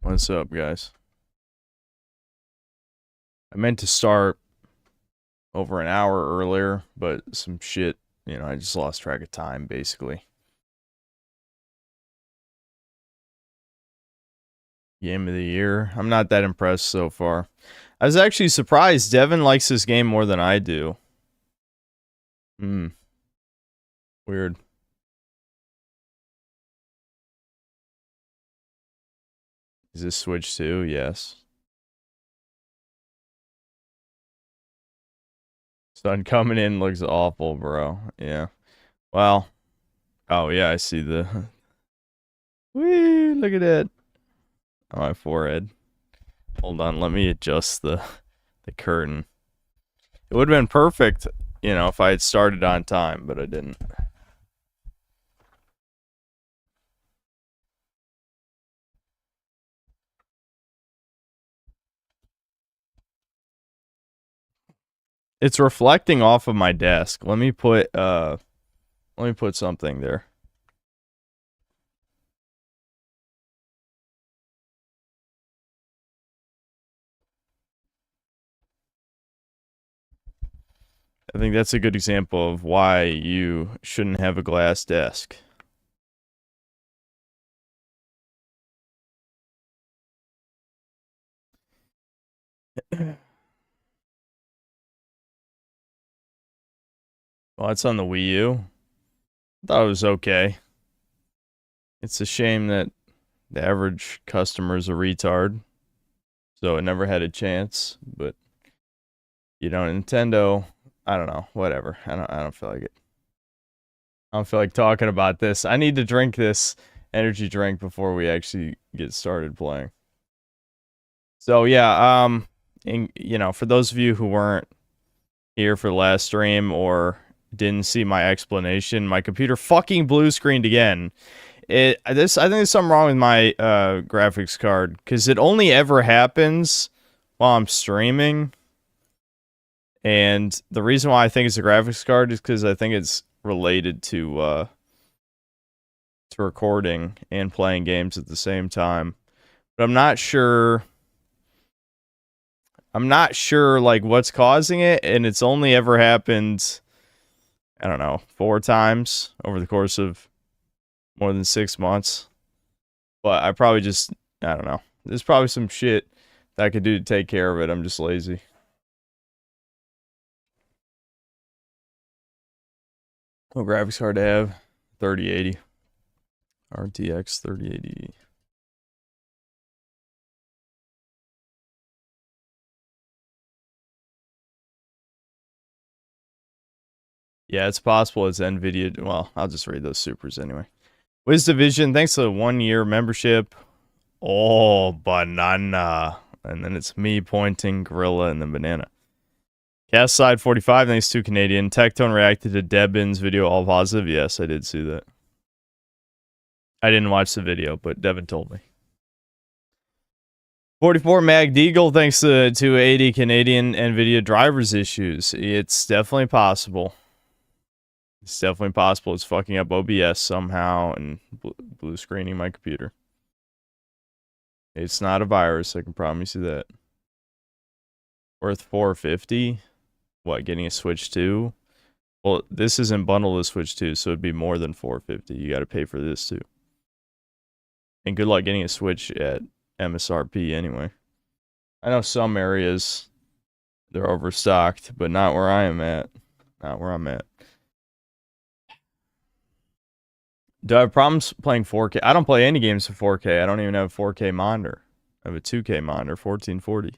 What's up, guys? I meant to start over an hour earlier, but some shit, I just lost track of time, basically. Game of the year. I'm not that impressed so far. I was actually surprised. Devin likes this game more than I do. Weird. Is this Switch 2? Yes. Sun coming in looks awful, bro. Yeah. Well. Oh, yeah, I see the... Whee! Look at that. On my forehead. Hold on, let me adjust the curtain. It would have been perfect, if I had started on time, but I didn't. It's reflecting off of my desk. Let me put something there. I think that's a good example of why you shouldn't have a glass desk. Well, it's on the Wii U. I thought it was okay. It's a shame that the average customer is a retard, so it never had a chance. But Nintendo, I don't know. Whatever. I don't feel like it. I don't feel like talking about this. I need to drink this energy drink before we actually get started playing. So yeah, for those of you who weren't here for the last stream or didn't see my explanation, my computer fucking blue screened again. I think there's something wrong with my graphics card because it only ever happens while I'm streaming. And the reason why I think it's a graphics card is because I think it's related to recording and playing games at the same time. But I'm not sure like what's causing it, and it's only ever happened, I don't know, 4 times over the course of more than 6 months. But I probably just, I don't know. There's probably some shit that I could do to take care of it. I'm just lazy. What graphics card to have? 3080. RTX 3080. Yeah, it's possible it's NVIDIA. Well, I'll just read those supers anyway. WizDivision, thanks for the 1-year membership. Oh, banana. And then it's me pointing, gorilla, and then banana. Cast Side 45, thanks to Canadian. Tectone reacted to Debin's video, all positive. Yes, I did see that. I didn't watch the video, but Devin told me. 44 Mag Deagle, thanks to 80 Canadian NVIDIA drivers issues. It's definitely possible. It's definitely possible it's fucking up OBS somehow and blue screening my computer. It's not a virus, I can promise you that. Worth $450? What, getting a Switch 2? Well, this isn't bundled with Switch 2, so it'd be more than $450. You gotta pay for this too. And good luck getting a Switch at MSRP anyway. I know some areas they're overstocked, but not where I am at. Not where I'm at. Do I have problems playing 4K? I don't play any games for 4K. I don't even have a 4K monitor. I have a 2K monitor, 1440.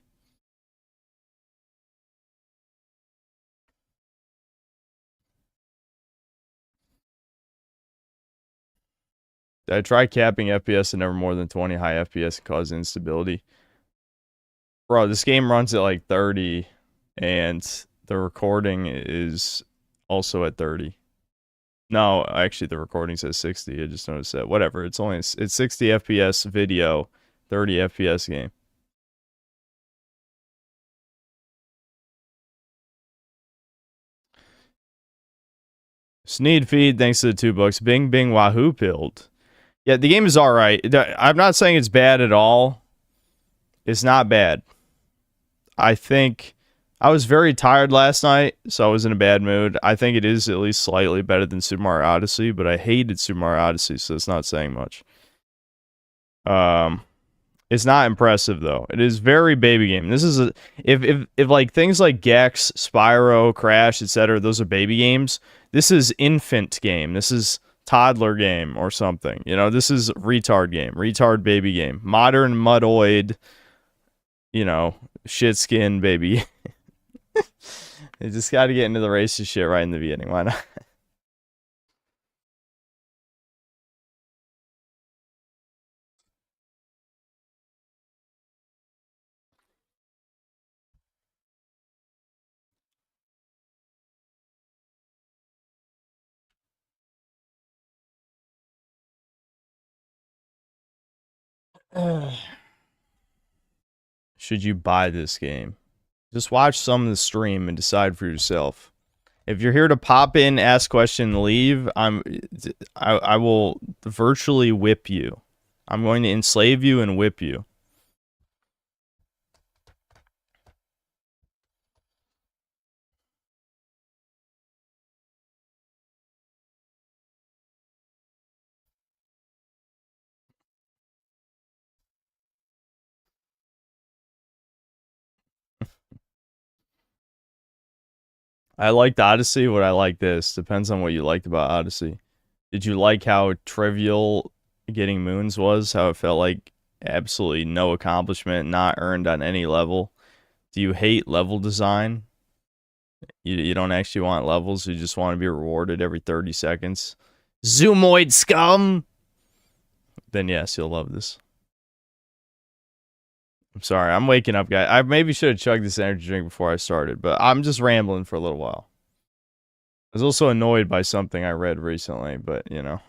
Did I try capping FPS at never more than 20 high FPS and cause instability? Bro, this game runs at like 30, and the recording is also at 30. No, actually, the recording says 60. I just noticed that. Whatever. It's 60 FPS video, 30 FPS game. Sneed feed, thanks to the $2. Bing Bing Wahoo pilled. Yeah, the game is alright. I'm not saying it's bad at all. It's not bad. I think I was very tired last night, so I was in a bad mood. I think it is at least slightly better than Super Mario Odyssey, but I hated Super Mario Odyssey, so it's not saying much. It's not impressive though. It is very baby game. This is if like things like Gex, Spyro, Crash, etc. Those are baby games. This is infant game. This is toddler game or something. You know, this is retard game, retard baby game, modern mudoid. You know, shit skin baby. You just got to get into the racist shit right in the beginning. Why not? Should you buy this game? Just watch some of the stream and decide for yourself. If you're here to pop in, ask question, and leave, I will virtually whip you. I'm going to enslave you and whip you. I liked Odyssey. Would I like this? Depends on what you liked about Odyssey. Did you like how trivial getting moons was? How it felt like absolutely no accomplishment, not earned on any level? Do you hate level design? You don't actually want levels. You just want to be rewarded every 30 seconds. Zoomoid scum! Then yes, you'll love this. I'm sorry, I'm waking up, guys. I maybe should have chugged this energy drink before I started, but I'm just rambling for a little while. I was also annoyed by something I read recently, but you know.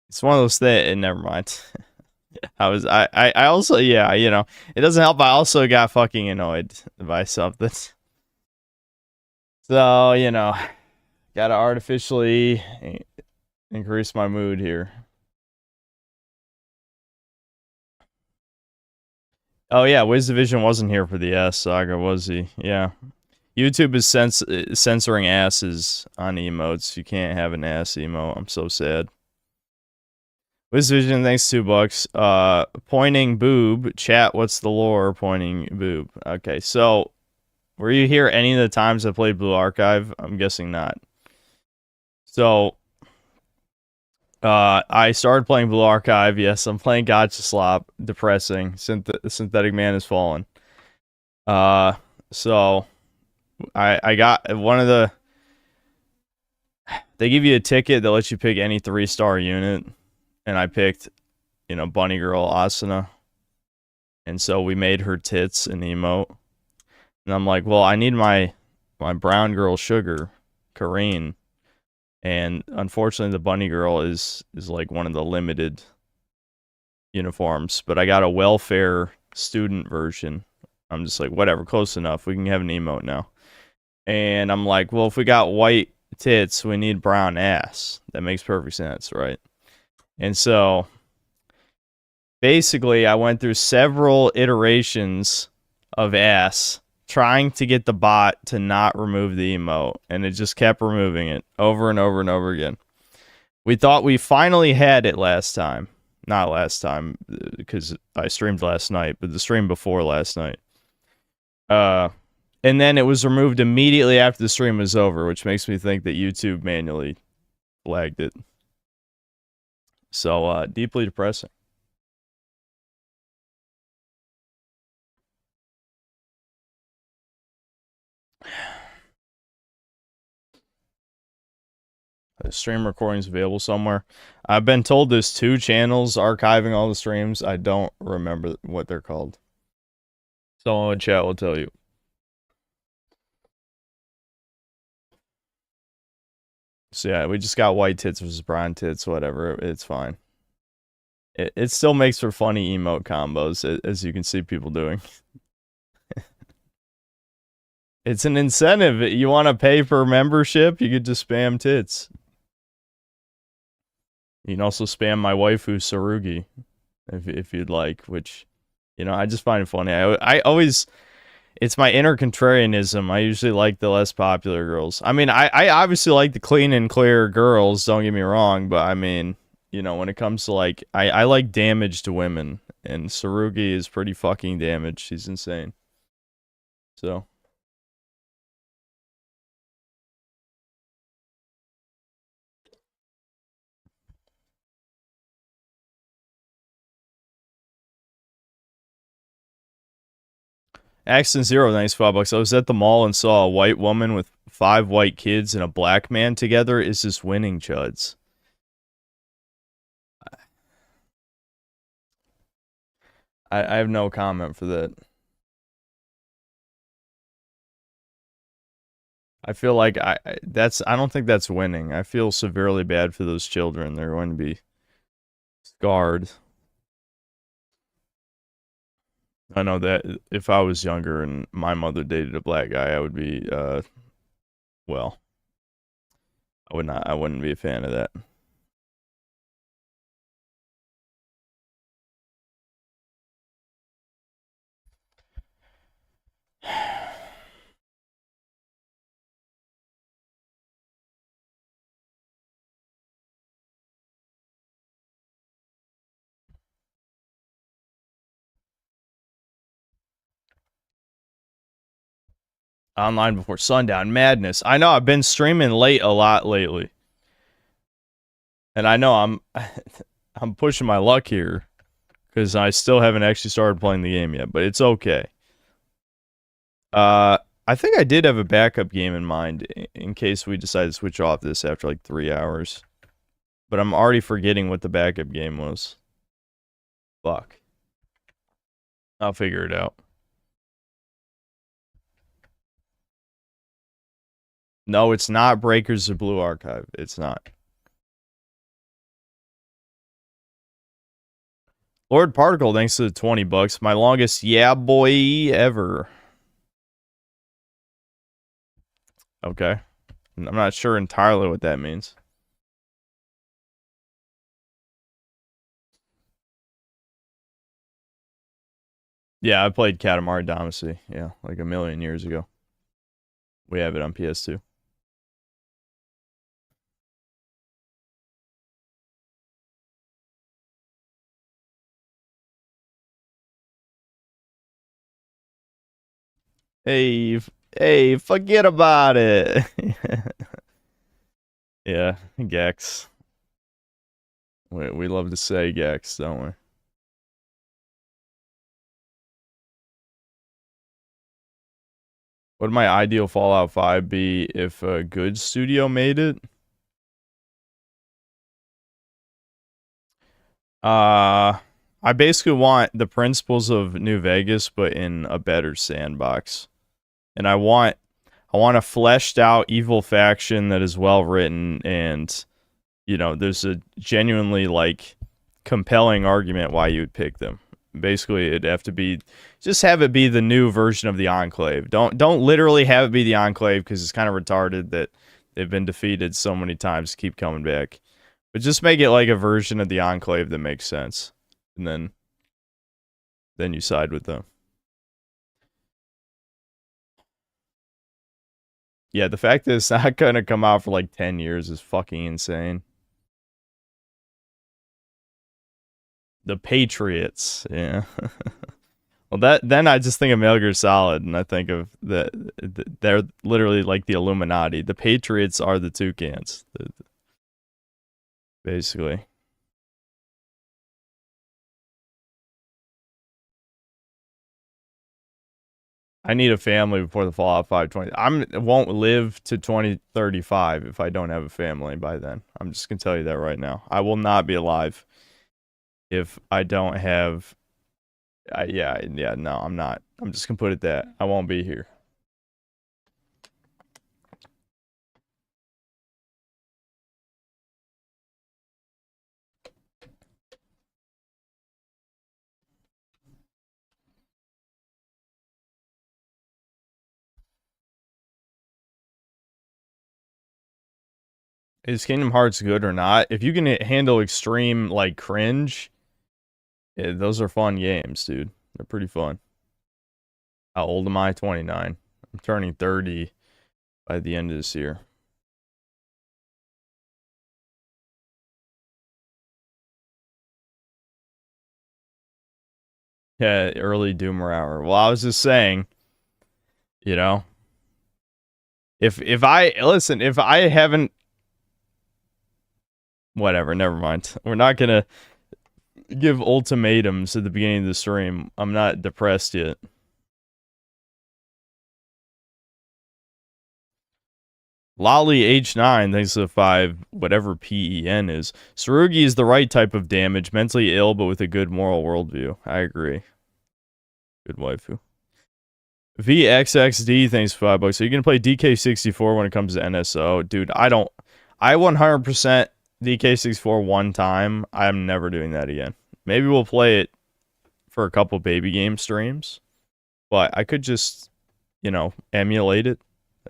It's one of those things, never mind. I also, yeah, you know, it doesn't help. I also got fucking annoyed by something. So, you know, gotta artificially increase my mood here. Oh yeah, WizDivision wasn't here for the ass saga, was he? Yeah. YouTube is censoring asses on emotes. You can't have an ass emote. I'm so sad. WizVision, thanks $2. Pointing boob. Chat, what's the lore? Pointing boob. Okay, so were you here any of the times I played Blue Archive? I'm guessing not. So I started playing Blue Archive. Yes, I'm playing Gotcha Slop. Depressing. Synthetic Man has fallen. So I got one of the. They give you a ticket that lets you pick any 3-star unit, and I picked, you know, Bunny Girl Asuna, and so we made her tits an emote, and I'm like, well, I need my brown girl Sugar, Kareen. And unfortunately, the bunny girl is like one of the limited uniforms. But I got a welfare student version. I'm just like, whatever, close enough. We can have an emote now. And I'm like, well, if we got white tits, we need brown ass. That makes perfect sense, right? And so basically, I went through several iterations of ass trying to get the bot to not remove the emote, and it just kept removing it over and over and over again. We thought we finally had it last time. Not last time, because I streamed last night, but the stream before last night. And then it was removed immediately after the stream was over, which makes me think that YouTube manually flagged it. So, deeply depressing. The stream recordings available somewhere. I've been told there's 2 channels archiving all the streams. I don't remember what they're called. Someone in chat will tell you. So yeah, we just got white tits versus brown tits, whatever. It's fine. It still makes for funny emote combos, as you can see people doing. It's an incentive. You want to pay for membership? You could just spam tits. You can also spam my waifu Sarugi, if you'd like. Which, I just find it funny. I always, it's my inner contrarianism. I usually like the less popular girls. I mean, I obviously like the clean and clear girls. Don't get me wrong, but I mean, when it comes to like, I like damaged women, and Sarugi is pretty fucking damaged. She's insane. So. Accent Zero, thanks $5. I was at the mall and saw a white woman with 5 white kids and a black man together. Is this winning, Chuds? I have no comment for that. I feel like I don't think that's winning. I feel severely bad for those children. They're going to be scarred. I know that if I was younger and my mother dated a black guy, I would be well, I wouldn't be a fan of that. Online before sundown, madness. I know I've been streaming late a lot lately. And I know I'm pushing my luck here because I still haven't actually started playing the game yet, but it's okay. I think I did have a backup game in mind in case we decide to switch off this after like 3 hours. But I'm already forgetting what the backup game was. Fuck. I'll figure it out. No, it's not Breakers of Blue Archive. It's not. Lord Particle, thanks to the $20. My longest yeah boy ever. Okay. I'm not sure entirely what that means. Yeah, I played Katamari Damacy. Yeah, like a million years ago. We have it on PS2. Hey, forget about it. Yeah, Gex. We love to say Gex, don't we? Would my ideal Fallout 5 be if a good studio made it? I basically want the principles of New Vegas, but in a better sandbox. And I want a fleshed out evil faction that is well written and there's a genuinely like compelling argument why you would pick them. Basically, it'd have to be just have it be the new version of the Enclave. Don't literally have it be the Enclave because it's kind of retarded that they've been defeated so many times to keep coming back. But just make it like a version of the Enclave that makes sense, and then you side with them. Yeah, the fact that it's not gonna come out for like 10 years is fucking insane. The Patriots, yeah. Well, then I just think of Metal Gear Solid, and I think of they're literally like the Illuminati. The Patriots are the Toucans, basically. I need a family before the Fallout 5 I won't live to 2035 if I don't have a family by then. I'm just gonna tell you that right now. I will not be alive if I don't have. Yeah. No, I'm not. I'm just gonna put it that I won't be here. Is Kingdom Hearts good or not? If you can handle extreme, like, cringe, those are fun games, dude. They're pretty fun. How old am I? 29. I'm turning 30 by the end of this year. Yeah, early Doomer hour. Well, I was just saying, you know, if I listen, if I haven't, whatever, never mind. We're not gonna give ultimatums at the beginning of the stream. I'm not depressed yet. Lolly H9 thanks to 5, whatever PEN is. Sarugi is the right type of damage, mentally ill but with a good moral worldview. I agree. Good waifu. VXXD thanks for $5. So you can play DK64 when it comes to NSO. Dude, I 100% DK64 one time. I'm never doing that again. Maybe we'll play it for a couple baby game streams. But I could just, emulate it.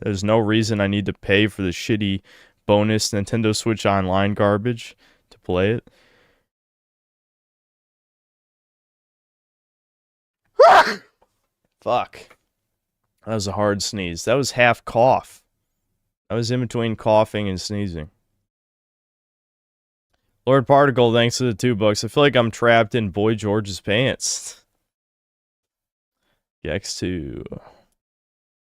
There's no reason I need to pay for the shitty bonus Nintendo Switch Online garbage to play it. Fuck. That was a hard sneeze. That was half cough. I was in between coughing and sneezing. Lord Particle, thanks to the $2. I feel like I'm trapped in Boy George's pants. X2.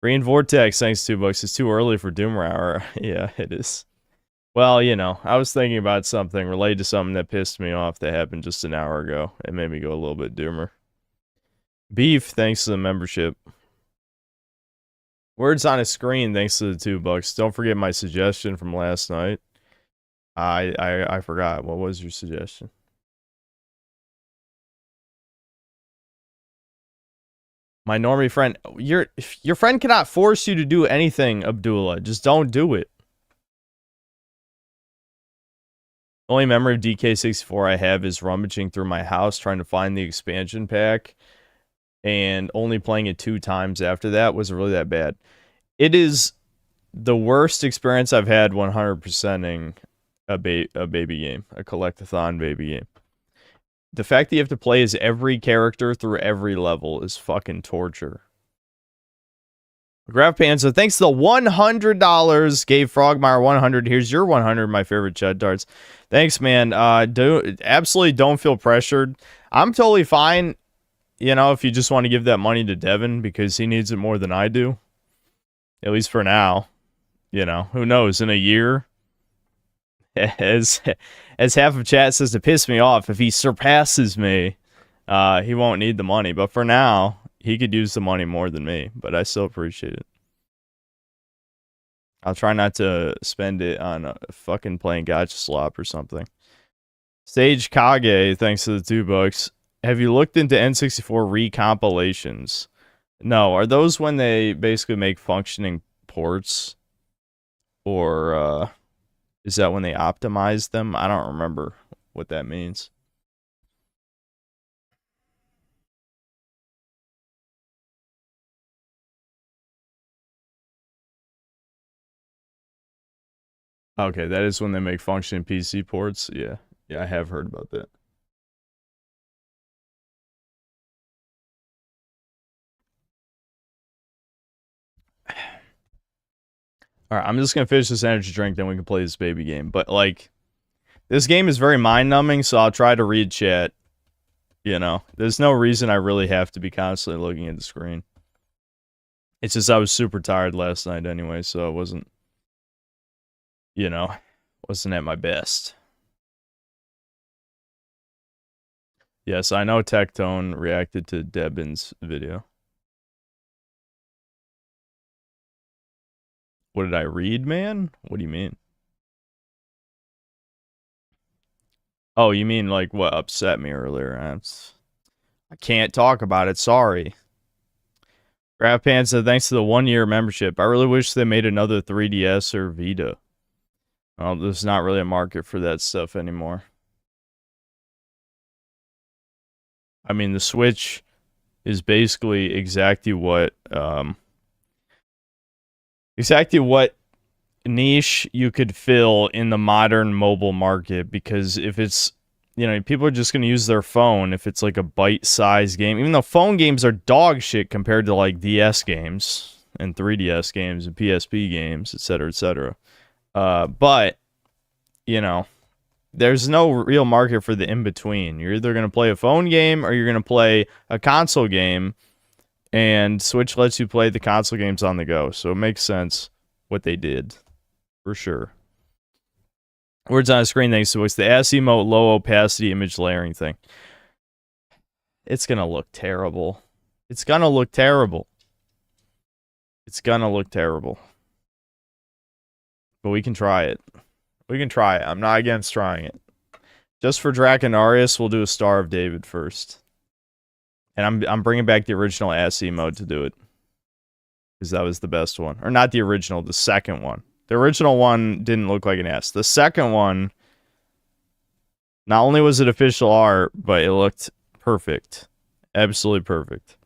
Green Vortex, thanks to $2. It's too early for Doomer Hour. Yeah, it is. Well, I was thinking about something related to something that pissed me off that happened just an hour ago. It made me go a little bit doomer. Beef, thanks to the membership. Words on a screen, thanks to the $2. Don't forget my suggestion from last night. I forgot. What was your suggestion? My normie friend, your friend cannot force you to do anything, Abdullah. Just don't do it. Only memory of DK64 I have is rummaging through my house trying to find the expansion pack, and only playing it 2 times after that. Was really that bad. It is the worst experience I've had 100%ing a baby game, a collectathon baby game. The fact that you have to play as every character through every level is fucking torture. Graph Panza, thanks to the $100, gave Frogmire 100. Here's your 100, my favorite Chud Darts. Thanks, man. Absolutely don't feel pressured. I'm totally fine, if you just want to give that money to Devin because he needs it more than I do. At least for now. Who knows, in a year? As half of chat says to piss me off, if he surpasses me, he won't need the money. But for now, he could use the money more than me. But I still appreciate it. I'll try not to spend it on fucking playing Gacha Slop or something. Sage Kage, thanks to the $2. Have you looked into N64 recompilations? No. Are those when they basically make functioning ports? Or, is that when they optimize them? I don't remember what that means. Okay, that is when they make functioning PC ports. Yeah, I have heard about that. Alright, I'm just gonna finish this energy drink, then we can play this baby game. But, this game is very mind-numbing, so I'll try to read chat. There's no reason I really have to be constantly looking at the screen. It's just I was super tired last night anyway, so I wasn't, wasn't at my best. Yes, I know Tectone reacted to Debin's video. What did I read, man? What do you mean? Oh, you mean what upset me earlier? I can't talk about it, sorry. Graph Panza, thanks to the 1-year membership. I really wish they made another 3DS or Vita. Well, there's not really a market for that stuff anymore. I mean, the Switch is basically exactly what niche you could fill in the modern mobile market, because if it's, you know, people are just going to use their phone if it's like a bite-sized game, even though phone games are dog shit compared to like DS games and 3DS games and PSP games, etc., etc. But, you know, there's no real market for the in-between. You're either going to play a phone game or you're going to play a console game, and Switch lets you play the console games on the go. So it makes sense what they did, for sure. Words on a screen, thanks to voice. The ass emote low opacity image layering thing. It's gonna look terrible. It's gonna look terrible. It's gonna look terrible. But we can try it. We can try it. I'm not against trying it. Just for Draconarius, we'll do a Star of David first. And I'm bringing back the original ass emote to do it, because that was the best one. Or not the original, the second one. The original one didn't look like an ass. The second one, not only was it official art, but it looked perfect. Absolutely perfect.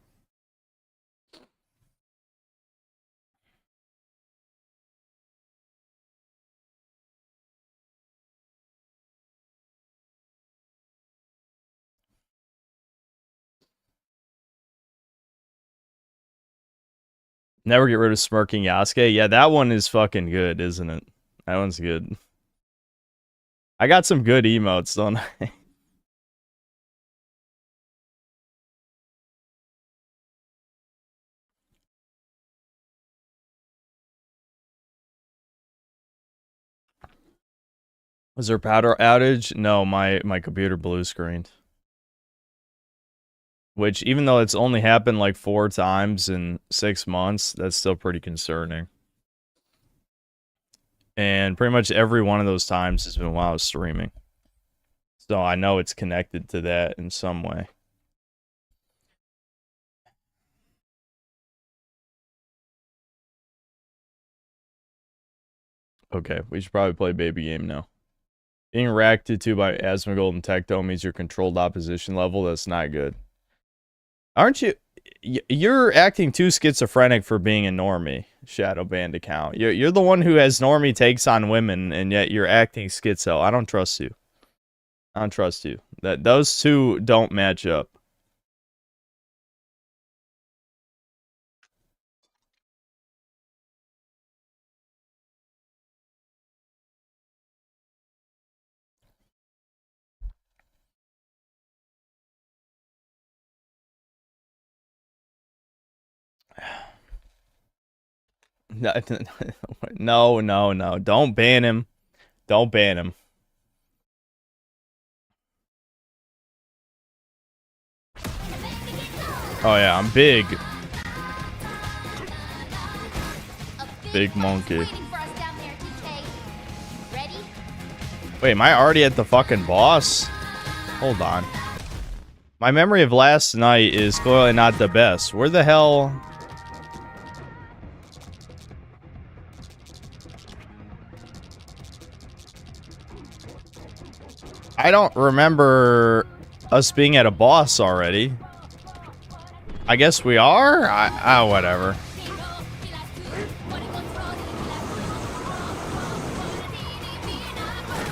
Never get rid of Smirking Yasuke. Yeah, that one is fucking good, isn't it? That one's good. I got some good emotes, don't I? Was there a powder outage? No, my computer blue screened. Which, even though it's only happened like 4 times in 6 months, that's still pretty concerning. And pretty much every one of those times has been while I was streaming. So I know it's connected to that in some way. Okay, we should probably play baby game now. Being reacted to by Asmongold and Tecto means your controlled opposition level. That's not good. Aren't you? You're acting too schizophrenic for being a normie, Shadow Band account. You're the one who has normie takes on women, and yet you're acting schizo. I don't trust you. I don't trust you. That those two don't match up. No, no, no. Don't ban him. Don't ban him. Oh yeah, I'm big. Big monkey. Wait, am I already at the fucking boss? Hold on. My memory of last night is clearly not the best. Where the hell... I don't remember us being at a boss already. I guess we are? Whatever.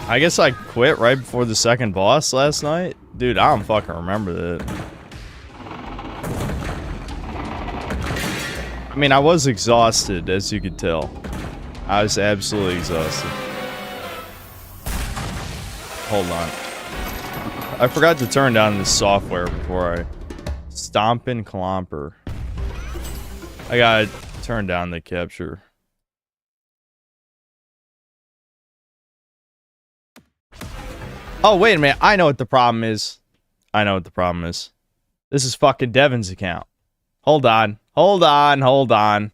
I guess I quit right before the second boss last night. Dude, I don't fucking remember that. I mean, I was exhausted, as you could tell. I was absolutely exhausted. Hold on. I forgot to turn down this software before I... Stompin' Clomper. I gotta turn down the capture. Oh, wait a minute. I know what the problem is. I know what the problem is. This is fucking Devin's account. Hold on. Hold on. Hold on.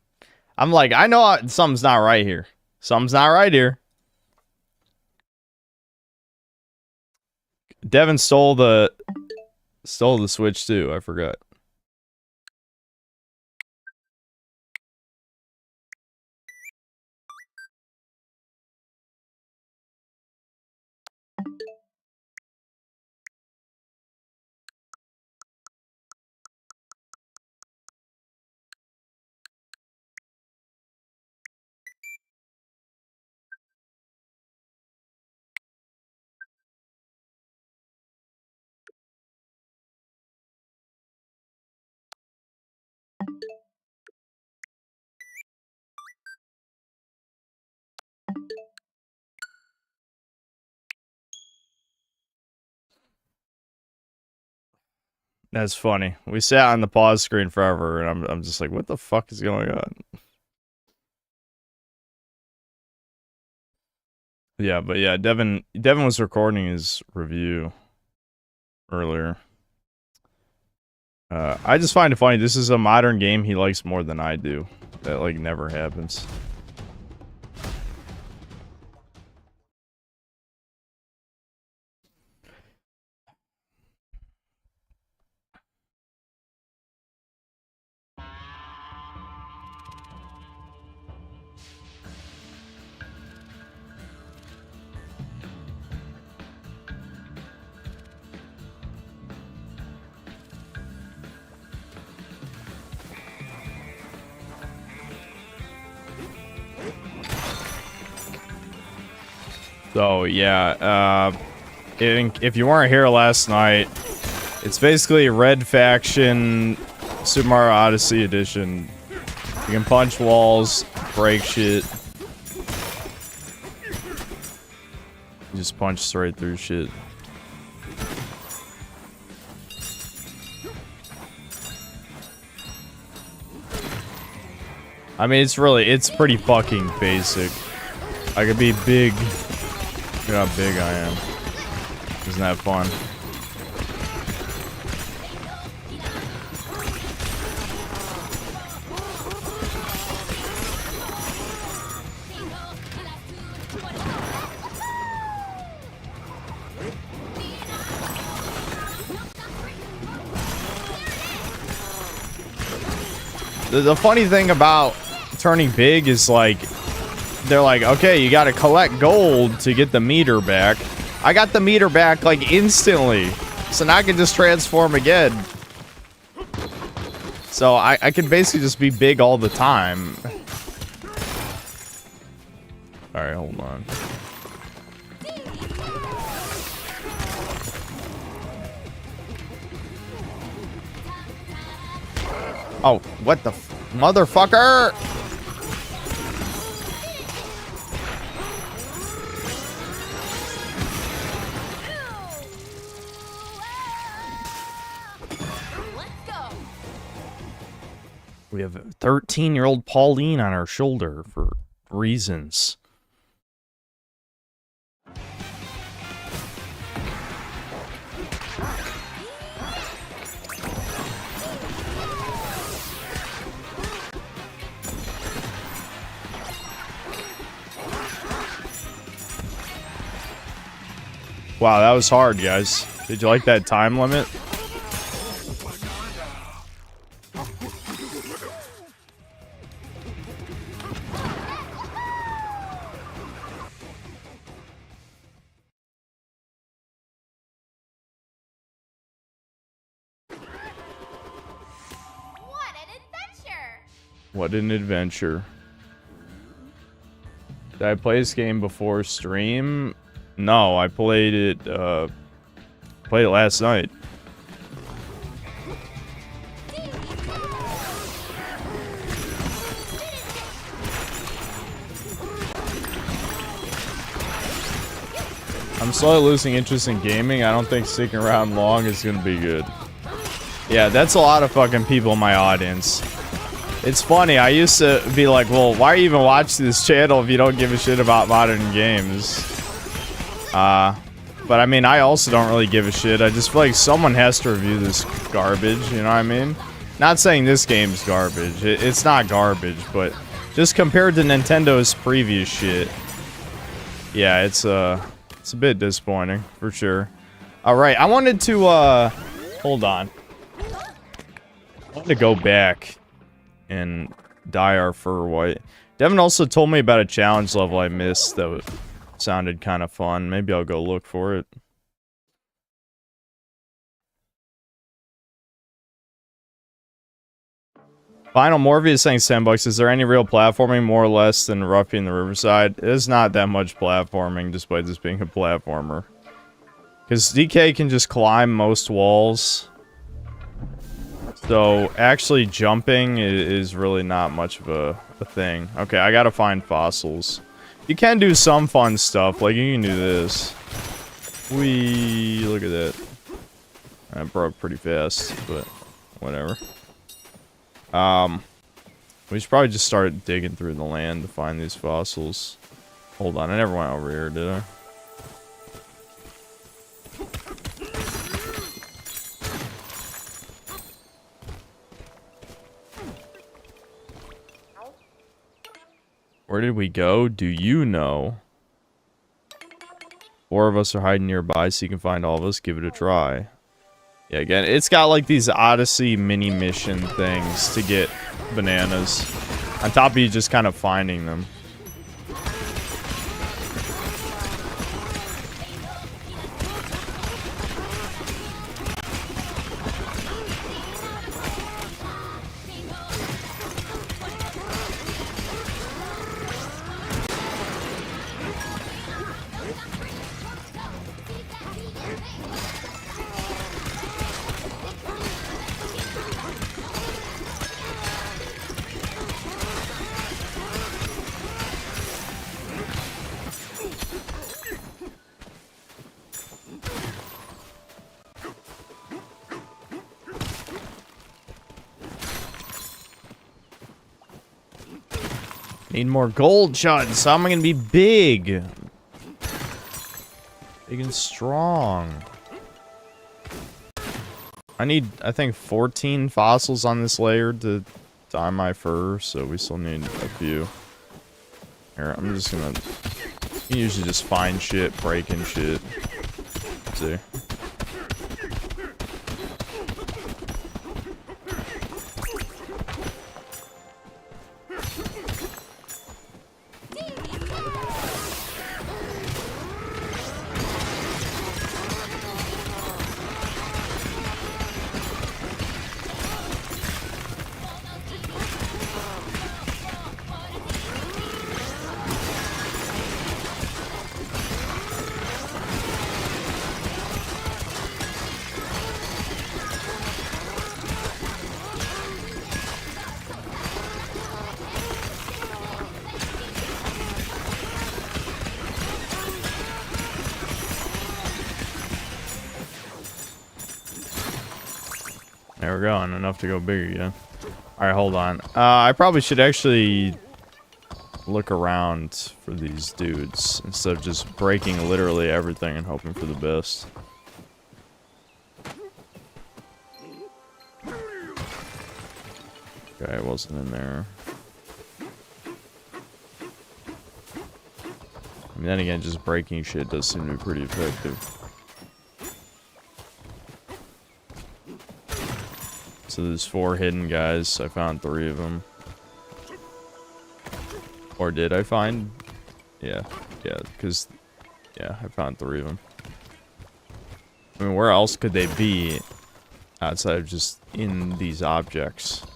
I'm like, I know something's not right here. Something's not right here. Devin stole the Switch too. I forgot. That's funny. We sat on the pause screen forever, and I'm just like, what the fuck is going on? Yeah, but yeah, Devin was recording his review earlier. I just find it funny. This is a modern game he likes more than I do. That like never happens. So yeah, if you weren't here last night, it's basically Red Faction Super Mario Odyssey Edition. You can punch walls, break shit. You just punch straight through shit. I mean, it's pretty fucking basic. I could be big. Look how big I am. Isn't that fun? The funny thing about turning big is like, they're like, okay, you gotta collect gold to get the meter back. I got the meter back like instantly. So now I can just transform again. So I can basically just be big all the time. Alright, hold on. Oh, what the motherfucker? We have a 13-year-old Pauline on our shoulder for reasons. Wow, that was hard, guys. Did you like that time limit? What an adventure. Did I play this game before stream? No, I played it last night. I'm slowly losing interest in gaming. I don't think sticking around long is gonna be good. Yeah, that's a lot of fucking people in my audience. It's funny, I used to be like, well, why are you even watching this channel if you don't give a shit about modern games? But I mean, I also don't really give a shit. I just feel like someone has to review this garbage, you know what I mean? Not saying this game's garbage. It's not garbage, but just compared to Nintendo's previous shit. Yeah, it's a bit disappointing, for sure. Alright, I wanted to, hold on. I wanted to go back and dye our fur white. Devin also told me about a challenge level I missed that sounded kind of fun. Maybe I'll go look for it. Final Morpheus saying $10. Is there any real platforming more or less than roughing the Riverside? It's not that much platforming despite this being a platformer. Because DK can just climb most walls. So, actually jumping is really not much of a thing. Okay, I gotta find fossils. You can do some fun stuff, like you can do this. Whee, look at that. I broke pretty fast, but whatever. We should probably just start digging through the land to find these fossils. Hold on, I never went over here, did I? Where did we go? Do you know? 4 of us are hiding nearby, so you can find all of us. Give it a try. Yeah, again, it's got like these Odyssey mini mission things to get bananas. On top of you just kind of finding them. Need more gold shards. How am I gonna be big? Big and strong. I need, I think, 14 fossils on this layer to dye my fur, so we still need a few. Here, I'm just gonna... You can usually just find shit, breaking shit. Let's see. There we go, and enough to go bigger again. Alright, hold on. I probably should actually look around for these dudes instead of just breaking literally everything and hoping for the best. Okay, it wasn't in there. I mean, then again, just breaking shit does seem to be pretty effective. So there's 4 hidden guys. I found 3 of them. Or did I find? Yeah, because... Yeah, I found 3 of them. I mean, where else could they be outside of just in these objects?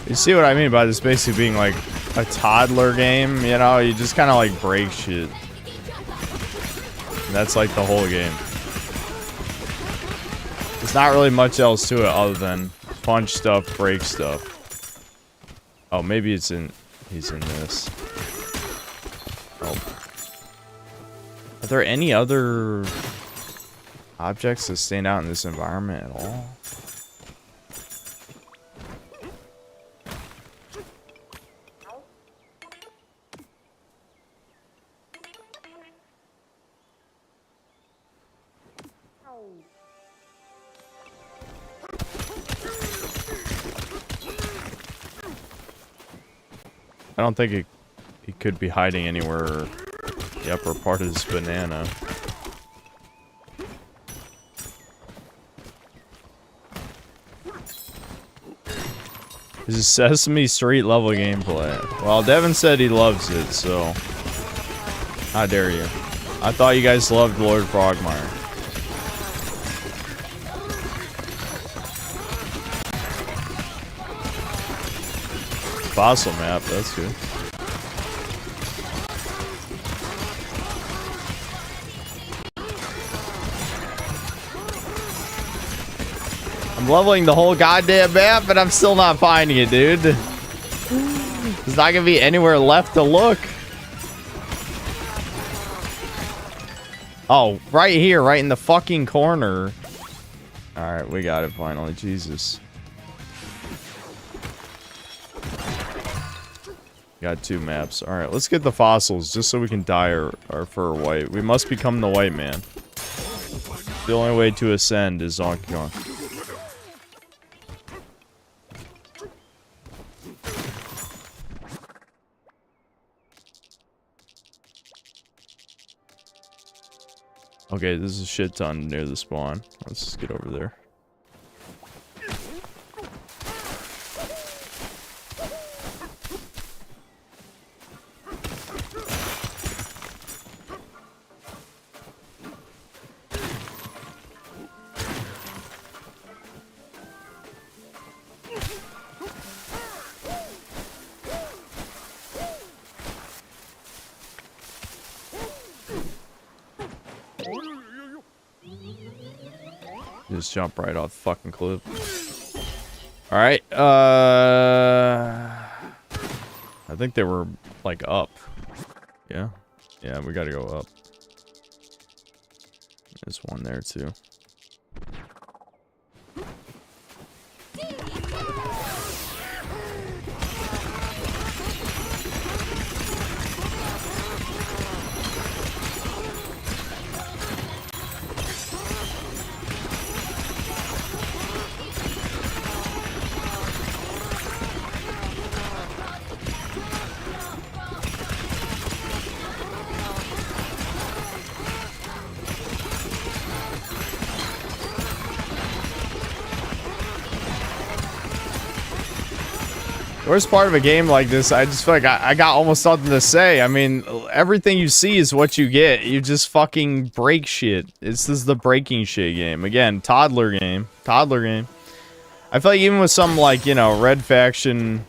You see what I mean by this basically being like a toddler game, you know? You just kind of like break shit. And that's like the whole game. There's not really much else to it other than punch stuff, break stuff. Oh, maybe it's in... He's in this. Oh. Are there any other objects that stand out in this environment at all? I don't think he could be hiding anywhere the upper part of this banana. This is Sesame Street level gameplay. Well, Devin said he loves it, so... How dare you. I thought you guys loved Lord Frogmire. Fossil map, that's good. leveling the whole goddamn map, but I'm still not finding it, dude. There's not gonna be anywhere left to look. Oh, right here, right in the fucking corner. Alright, we got it finally. Jesus. Got 2 maps. Alright, let's get the fossils just so we can dye our fur white. We must become the white man. The only way to ascend is Donkey Kong. Okay, this is a shit ton near the spawn. Let's just get over there. Just jump right off the fucking cliff. Alright, I think they were, like, up. Yeah? Yeah, we gotta go up. There's one there, too. Worst part of a game like this, I just feel like I got almost nothing to say. I mean, everything you see is what you get. You just fucking break shit. This is the breaking shit game. Again, toddler game. Toddler game. I feel like even with some, like, you know, Red Faction...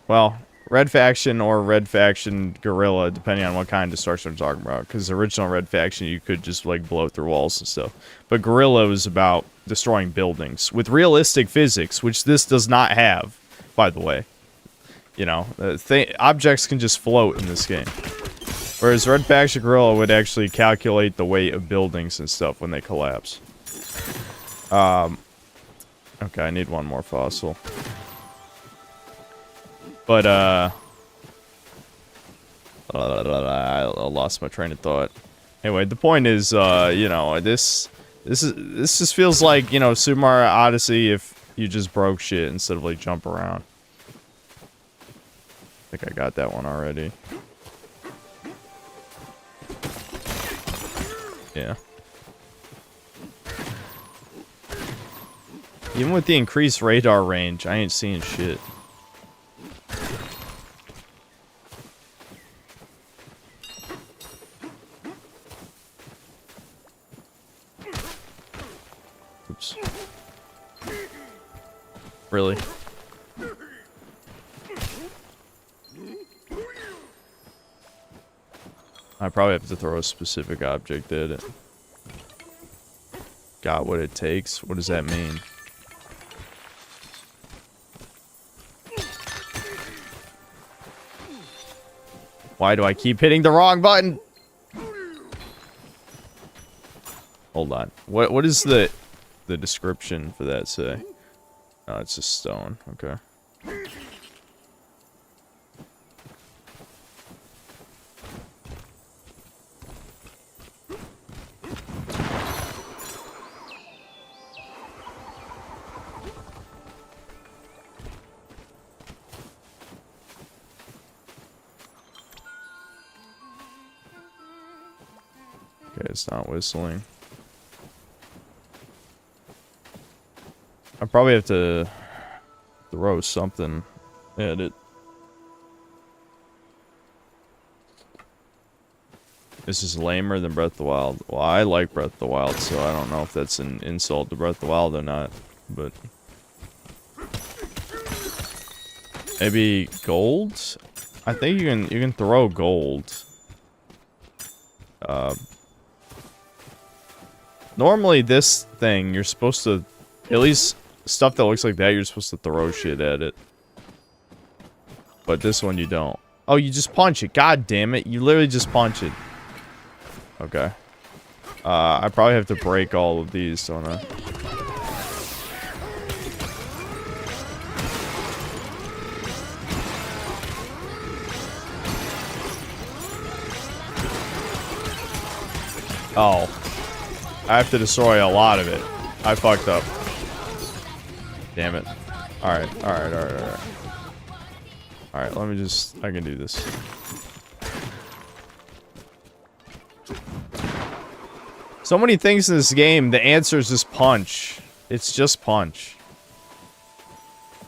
Well, Red Faction or Red Faction Guerrilla, depending on what kind of destruction I'm talking about. Because the original Red Faction, you could just, like, blow through walls and stuff. But Guerrilla was about destroying buildings. With realistic physics, which this does not have, by the way. You know, objects can just float in this game. Whereas Red Faction Guerrilla would actually calculate the weight of buildings and stuff when they collapse. Okay, I need one more fossil. But, I lost my train of thought. Anyway, the point is, you know, this just feels like, you know, Super Mario Odyssey if you just broke shit instead of, like, jump around. I think I got that one already. Yeah. Even with the increased radar range, I ain't seeing shit. Oops. Really? I probably have to throw a specific object at it. Got what it takes? What does that mean? Why do I keep hitting the wrong button? Hold on. What is the description for that say? Oh, it's a stone. Okay. Okay, it's not whistling. I probably have to throw something at it. This is lamer than Breath of the Wild. Well, I like Breath of the Wild, so I don't know if that's an insult to Breath of the Wild or not, but... Maybe gold? I think you can throw gold. Normally this thing, you're supposed to at least stuff that looks like that, you're supposed to throw shit at it. But this one you don't. Oh, you just punch it. God damn it. You literally just punch it. Okay. I probably have to break all of these, don't I? Oh. I have to destroy a lot of it. I fucked up. Damn it. Alright, alright, alright, alright. Alright, let me just... I can do this. So many things in this game, the answer is just punch. It's just punch.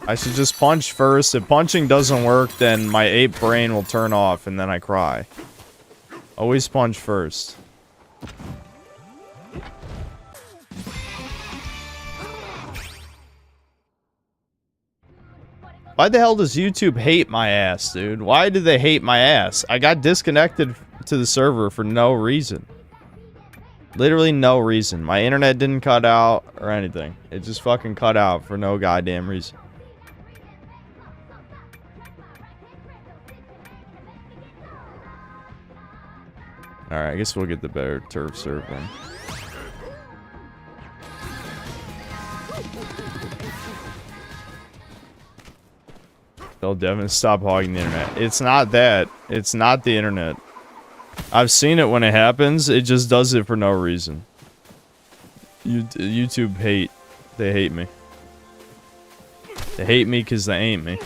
I should just punch first. If punching doesn't work, then my ape brain will turn off and then I cry. Always punch first. Why the hell does YouTube hate my ass, dude? Why do they hate my ass? I got disconnected to the server for no reason. Literally no reason. My internet didn't cut out or anything. It just fucking cut out for no goddamn reason. Alright, I guess we'll get the better turf serve then. Tell Devin stop hogging the internet. It's not that. It's not the internet. I've seen it when it happens. It just does it for no reason. YouTube hate. They hate me. They hate me because they ain't me.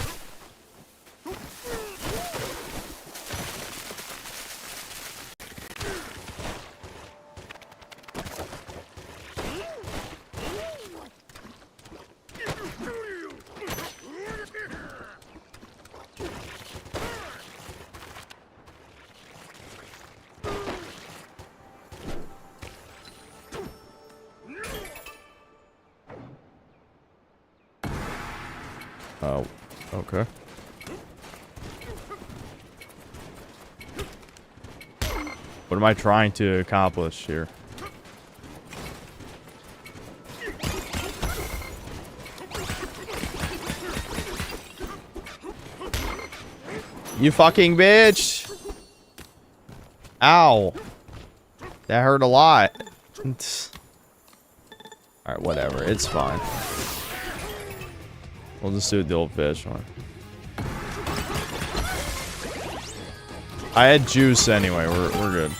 Oh, okay. What am I trying to accomplish here? You fucking bitch! Ow. That hurt a lot. Alright, whatever. It's fine. We'll just do it the old-fashioned one. I had juice anyway. We're good.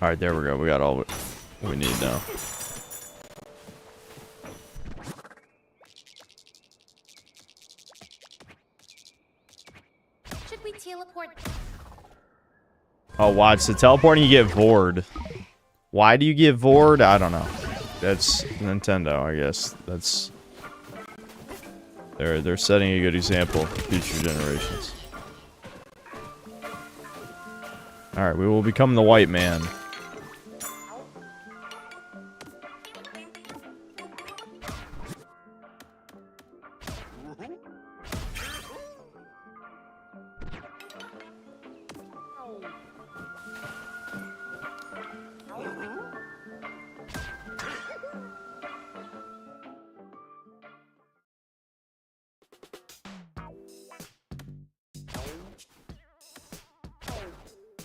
Alright, there we go. We got all we need now. Should we teleport? Oh, watch. The teleporting, you get VOD. Why do you get VOD? I don't know. That's Nintendo, I guess. That's... They're setting a good example for future generations. Alright, we will become the white man.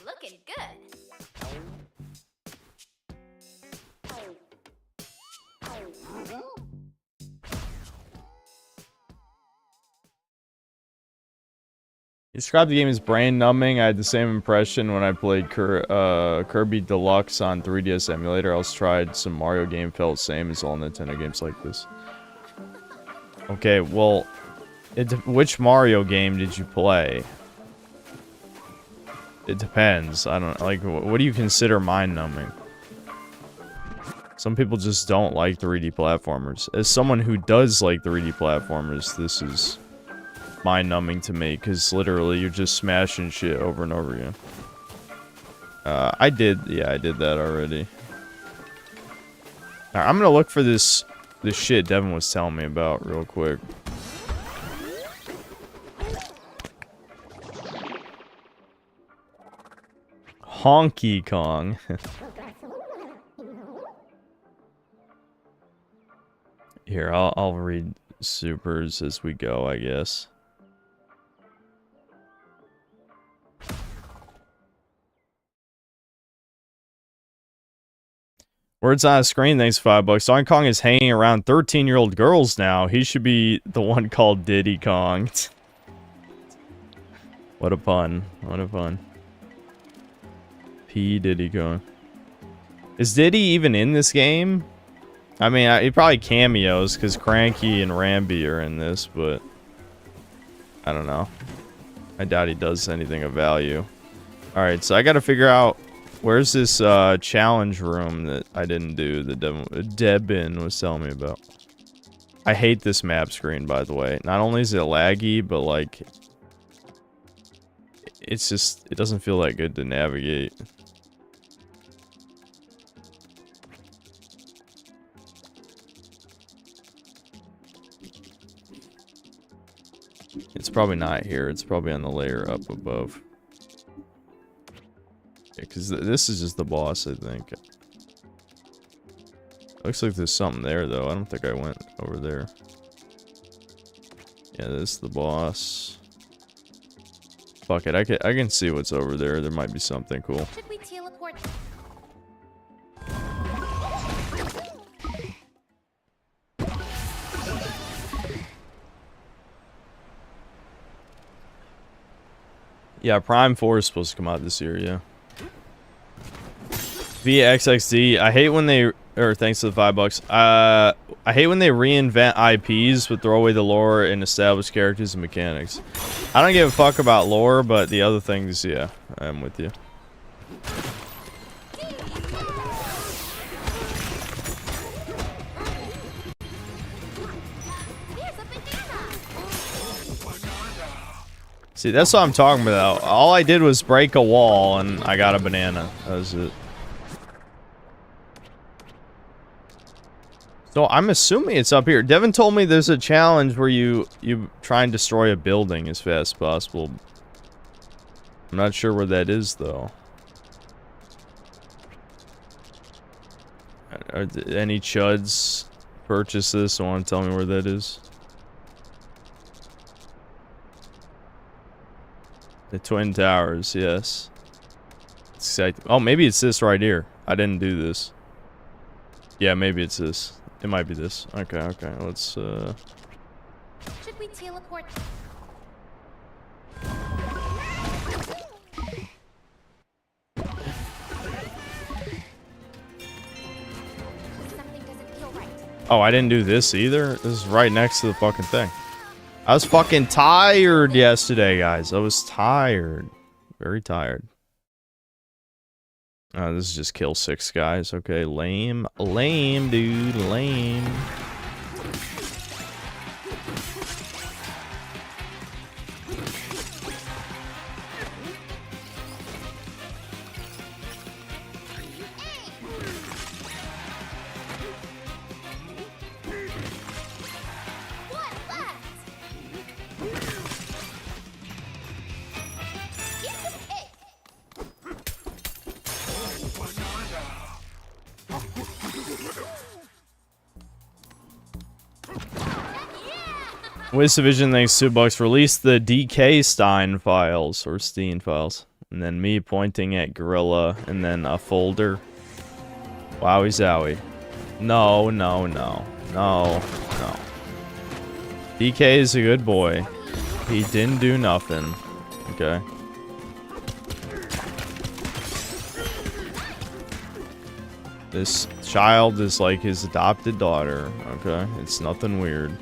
Looking good. You described the game as brain numbing. I had the same impression when I played Kirby Deluxe on 3DS emulator. I also tried some Mario game, felt same as all Nintendo games like this. Okay, well, which Mario game did you play? It depends. I don't like. What do you consider mind numbing? Some people just don't like 3D platformers. As someone who does like 3D platformers, this is mind-numbing to me, because literally you're just smashing shit over and over again. I did that already. Alright, I'm gonna look for this shit Devin was telling me about real quick. Honky Kong. Here, I'll read supers as we go, I guess. Words on a screen, thanks $5. Donkey Kong is hanging around 13-year-old girls now. He should be the one called Diddy Kong. What a pun. What a pun. P. Diddy Kong. Is Diddy even in this game? I mean, he probably cameos, because Cranky and Ramby are in this, but... I don't know. I doubt he does anything of value. Alright, so I gotta figure out... Where's this challenge room that I didn't do that Debin was telling me about? I hate this map screen, by the way. Not only is it laggy, but like... It's just... It doesn't feel that good to navigate. It's probably not here. It's probably on the layer up above. Because this is just the boss, I think. Looks like there's something there, though. I don't think I went over there. Yeah, this is the boss. Fuck it, I can see what's over there. There might be something cool. Should we teleport? Yeah, Prime 4 is supposed to come out this year, yeah. VXXD, I hate when they, or thanks to the $5. I hate when they reinvent IPs but throw away the lore and establish characters and mechanics. I don't give a fuck about lore, but the other things, yeah, I'm with you. See, that's what I'm talking about. All I did was break a wall and I got a banana. That was it. So I'm assuming it's up here. Devin told me there's a challenge where you try and destroy a building as fast as possible. I'm not sure where that is, though. Are any chuds purchase this and want to tell me where that is? The Twin Towers, yes. Oh, maybe it's this right here. I didn't do this. Yeah, maybe it's this. It might be this. Okay, okay. Let's, Should we teleport? Something doesn't feel right. Oh, I didn't do this either? This is right next to the fucking thing. I was fucking tired yesterday, guys. I was tired. Very tired. This is just kill 6 guys. Okay, lame. Lame, dude. Lame. WizDivision, thanks $2. Release the DK Stein files or Steen files, and then me pointing at Gorilla, and then a folder. Wowie zowie. No, no, no, no, no. DK is a good boy. He didn't do nothing. Okay. This child is like his adopted daughter. Okay, it's nothing weird.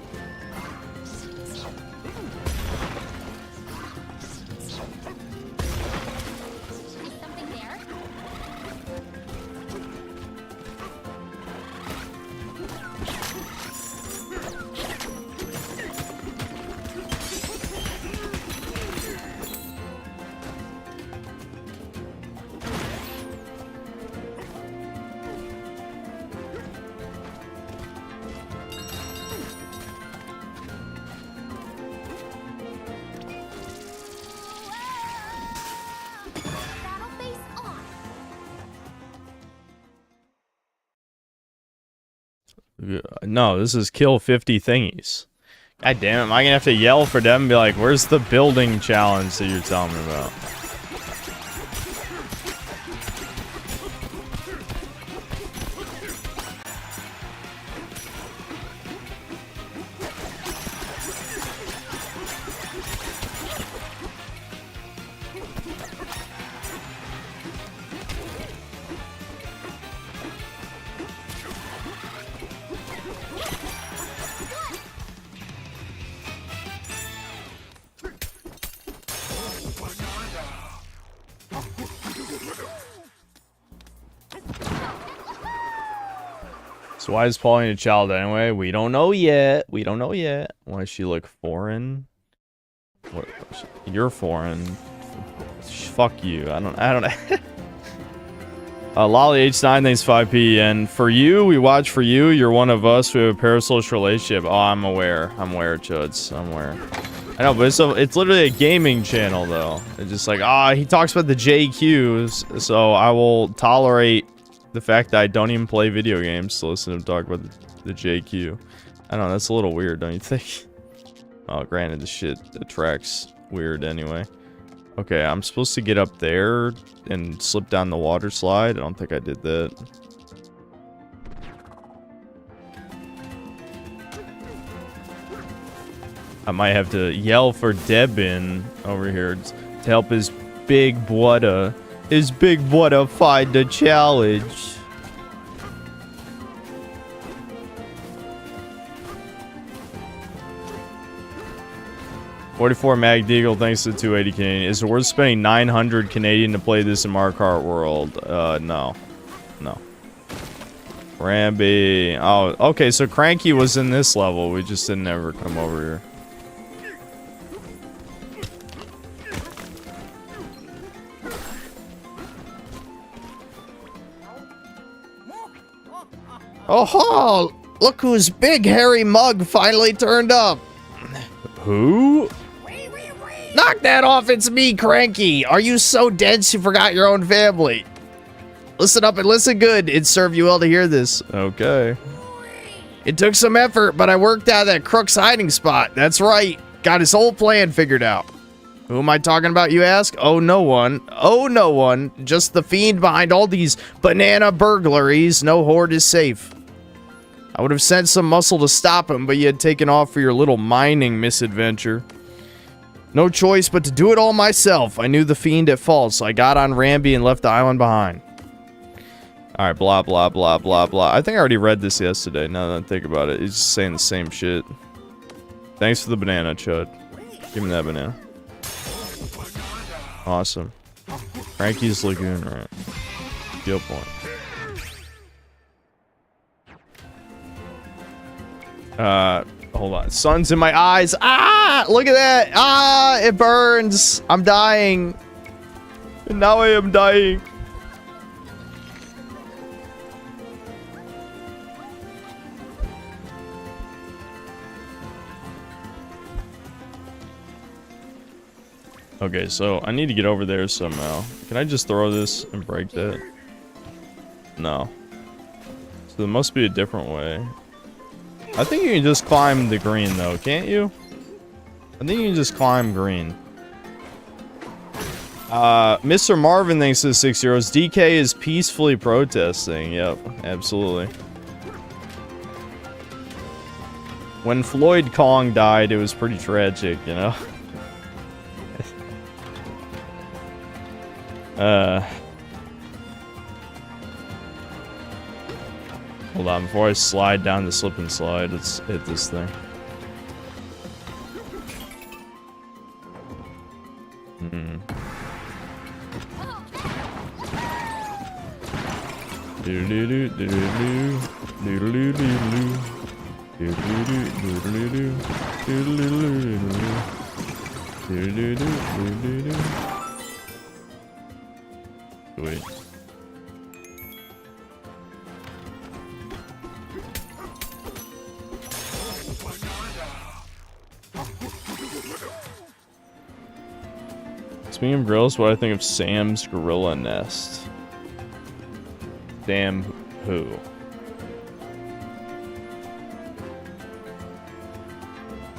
No, this is kill 50 thingies. God damn it, am I gonna have to yell for them and be like, where's the building challenge that you're telling me about? So why is Pauline a child anyway? We don't know yet. We don't know yet. Why does she look foreign? What? You're foreign. Fuck you. I don't know. Lolly H9, thanks 5p. And for you, we watch for you. You're one of us. We have a parasocial relationship. Oh, I'm aware. I'm aware, Chuds. I'm aware. I know, but it's literally a gaming channel, though. It's just like, he talks about the JQs, so I will tolerate the fact that I don't even play video games to listen to him talk about the JQ. I don't know, that's a little weird, don't you think? Oh, granted, the shit attracts weird anyway. Okay, I'm supposed to get up there and slip down the water slide. I don't think I did that. I might have to yell for Debin over here to help his big brother find the challenge. $44 Mag Deagle, thanks to 280 Canadian. Is it worth spending 900 Canadian to play this in Mario Kart World? No. No. Ramby. Oh, okay, so Cranky was in this level. We just didn't ever come over here. Oh, look whose big hairy mug finally turned up. Who? Knock that off, it's me, Cranky. Are you so dense you forgot your own family? Listen up and listen good. It'd serve you well to hear this. Okay. It took some effort, but I worked out that crook's hiding spot. That's right. Got his whole plan figured out. Who am I talking about, you ask? Oh, no one. Oh, no one. Just the fiend behind all these banana burglaries. No horde is safe. I would have sent some muscle to stop him, but you had taken off for your little mining misadventure. No choice but to do it all myself. I knew the fiend at fault, so I got on Ramby and left the island behind. Alright, blah, blah, blah, blah, blah. I think I already read this yesterday, now that I think about it. He's just saying the same shit. Thanks for the banana, Chud. Give me that banana. Awesome. Frankie's Lagoon, right? Skill point. Hold on. Sun's in my eyes. Ah! Look at that! Ah! It burns! I'm dying. And now I am dying. Okay, so I need to get over there somehow. Can I just throw this and break that? No. So there must be a different way. I think you can just climb the green though, can't you? I think you can just climb green. Mr. Marvin thanks to the 6 euros. DK is peacefully protesting. Yep, absolutely. When Floyd Kong died, it was pretty tragic, you know? Hold on, before I slide down the slip and slide, let's hit this thing. Wait. Speaking of grills, what do I think of Sam's Gorilla Nest? Sam who?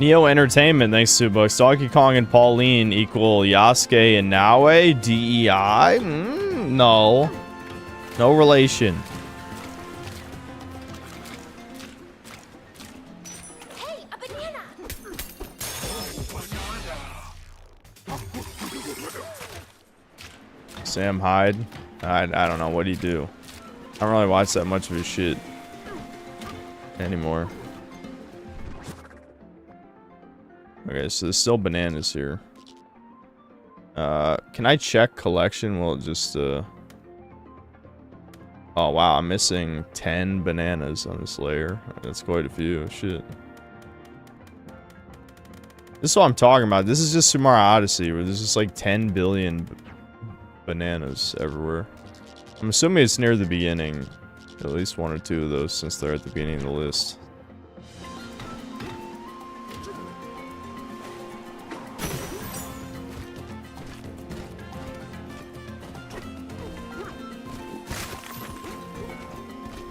Neo Entertainment, thanks to books. Donkey Kong and Pauline equal Yasuke and Naue. DEI? No. No relation. Hey, a banana! Sam Hyde? I don't know. What do you do? I don't really watch that much of his shit anymore. Okay, so there's still bananas here. Can I check collection? Will it just, Oh, wow. I'm missing 10 bananas on this layer. That's quite a few. Shit. This is what I'm talking about. This is just Sumara Odyssey, where there's just like 10 billion bananas everywhere. I'm assuming it's near the beginning. At least one or two of those, since they're at the beginning of the list.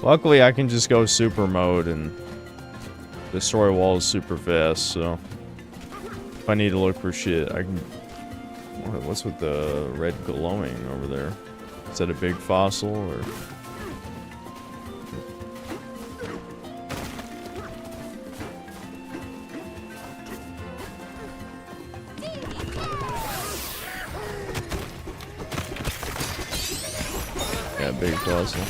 Luckily, I can just go super mode and destroy walls super fast, so if I need to look for shit, I can... What's with the red glowing over there? Is that a big fossil, or...? Yeah, big fossil.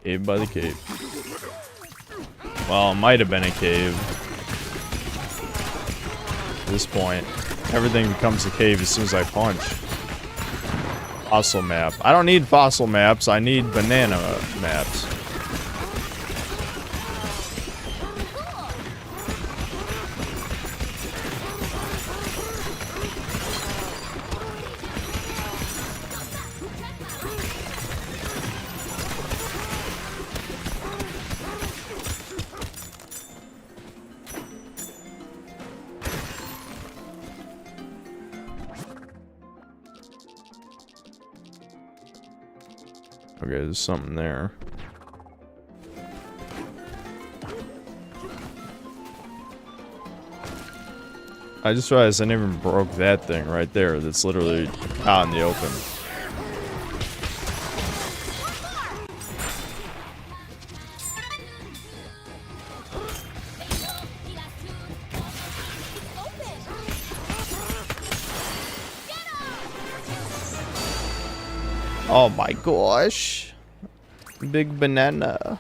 Cave by the cave. Well, it might have been a cave. At this point, everything becomes a cave as soon as I punch. Fossil map. I don't need fossil maps, I need banana maps. Okay, there's something there. I just realized I never broke that thing right there. That's literally out in the open. Oh my gosh. Big banana.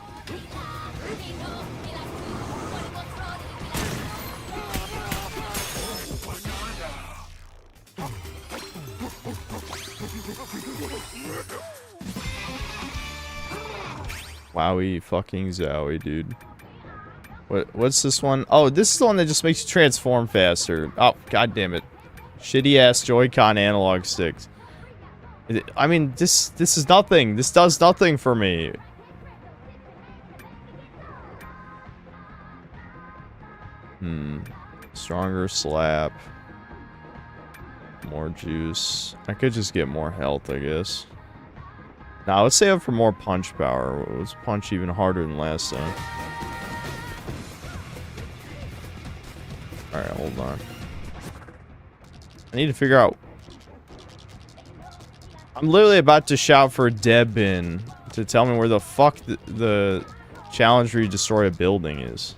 Wowie fucking zowie, dude. What's this one? Oh, this is the one that just makes you transform faster. Oh, god damn it. Shitty ass Joy-Con analog sticks. I mean, this is nothing. This does nothing for me. Stronger slap. More juice. I could just get more health, I guess. Now, let's save up for more punch power. Let's punch even harder than last time. Alright, hold on. I need to figure out... I'm literally about to shout for Debin to tell me where the fuck the challenge where you destroy a building is.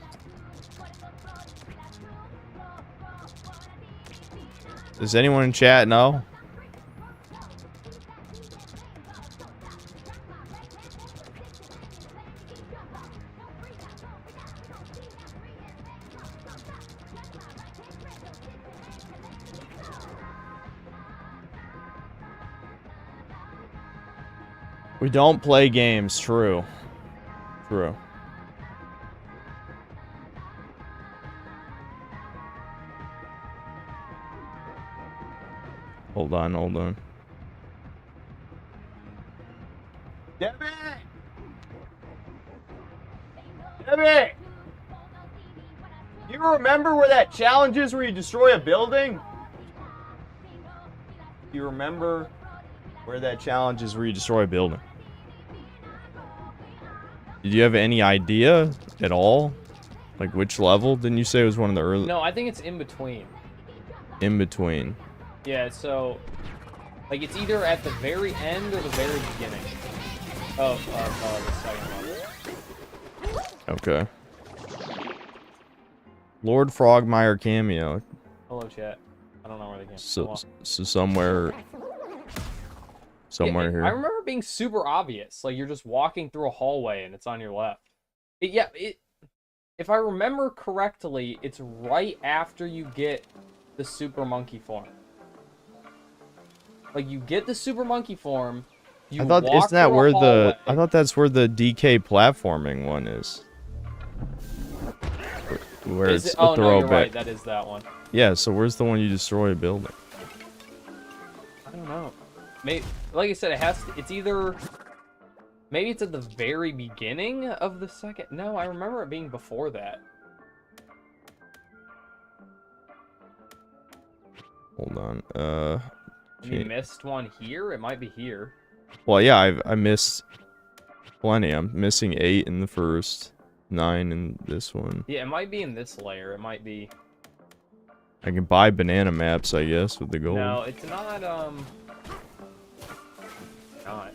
Does anyone in chat know? We don't play games. True. True. Hold on, hold on. Debbie! Debbie! You remember where that challenge is where you destroy a building? You remember where that challenge is where you destroy a building? Did you have any idea at all? Like which level? Didn't you say it was one of the early? No, I think it's in between. In between. Yeah, so like it's either at the very end or the very beginning of the second level. Okay. Lord Frogmire cameo. Hello, chat. I don't know where they came. So somewhere Yeah, here. I remember it being super obvious. Like you're just walking through a hallway and it's on your left. If I remember correctly, it's right after you get the super monkey form. Like you get the super monkey form. You I thought walk isn't that through a where hallway. I thought that's where the DK platforming one is. Where Is it's it? a Oh no, you're throwback. right. That is that one. Yeah, so where's the one you destroy a building? I don't know. Maybe, like I said, it has. It's either. Maybe it's at the very beginning of the second. No, I remember it being before that. Hold on. You missed one here. It might be here. Well, yeah, I missed plenty. I'm missing 8 in the first, 9 in this one. Yeah, it might be in this layer. It might be. I can buy banana maps, I guess, with the gold. No, it's not. Not.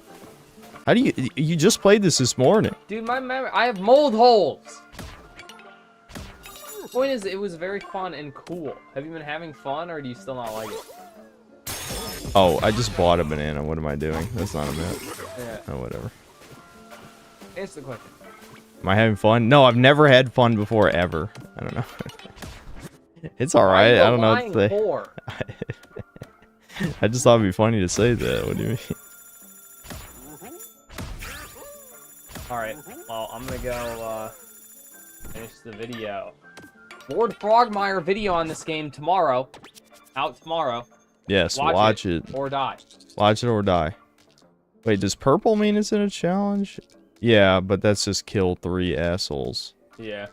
How do you just played this morning? Dude, my memory. I have mold holes. The point is, it was very fun and cool. Have you been having fun, or do you still not like it? Oh, I just bought a banana. What am I doing? That's not a map. Yeah. Oh, whatever. Answer the question. Am I having fun? No, I've never had fun before, ever. I don't know. It's alright. I don't know what to say. Whore. I just thought it'd be funny to say that. What do you mean? Alright, well, I'm gonna go, finish the video. Lord Frogmire video on this game tomorrow. Out tomorrow. Yes, watch it. Or die. Watch it or die. Wait, does purple mean it's in a challenge? Yeah, but that's just kill 3 assholes. Yeah.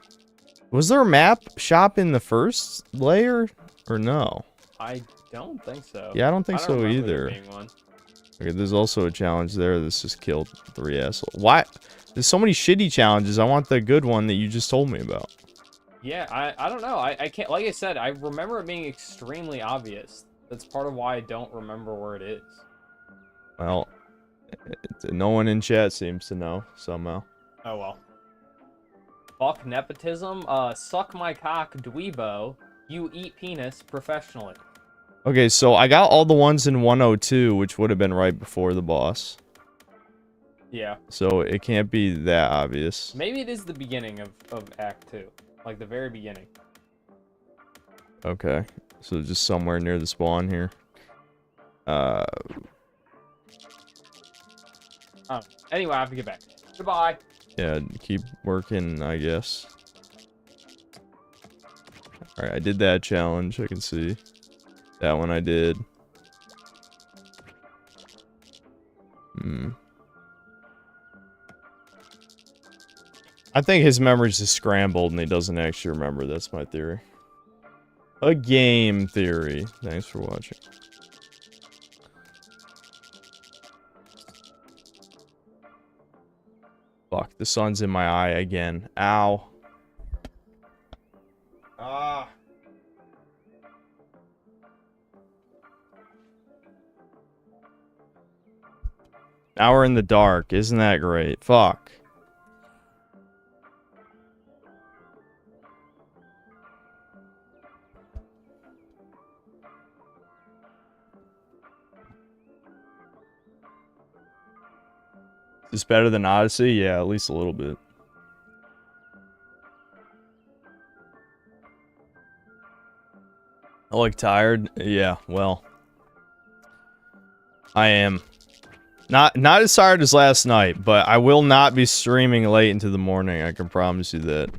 Was there a map shop in the first layer? Or no? I don't think so. Yeah, I don't think so remember either. there being one. Okay, there's also a challenge there. This just killed 3 assholes. Why? There's so many shitty challenges. I want the good one that you just told me about. Yeah, I don't know. I can't, like I said, I remember it being extremely obvious. That's part of why I don't remember where it is. Well, no one in chat seems to know, somehow. Oh well. Fuck nepotism. Suck my cock, dweebo. You eat penis professionally. Okay, so I got all the ones in 102, which would have been right before the boss. Yeah. So it can't be that obvious. Maybe it is the beginning of Act 2. Like the very beginning. Okay, so just somewhere near the spawn here. Anyway, I have to get back. Goodbye. Yeah, keep working, I guess. Alright, I did that challenge, I can see. That one I did. I think his memory's just scrambled and he doesn't actually remember. That's my theory. A game theory. Thanks for watching. Fuck, the sun's in my eye again. Ow. Ah. Now we're in the dark. Isn't that great? Fuck. Is this better than Odyssey? Yeah, at least a little bit. I look tired? Yeah, well. I am. Not as tired as last night, but I will not be streaming late into the morning. I can promise you that.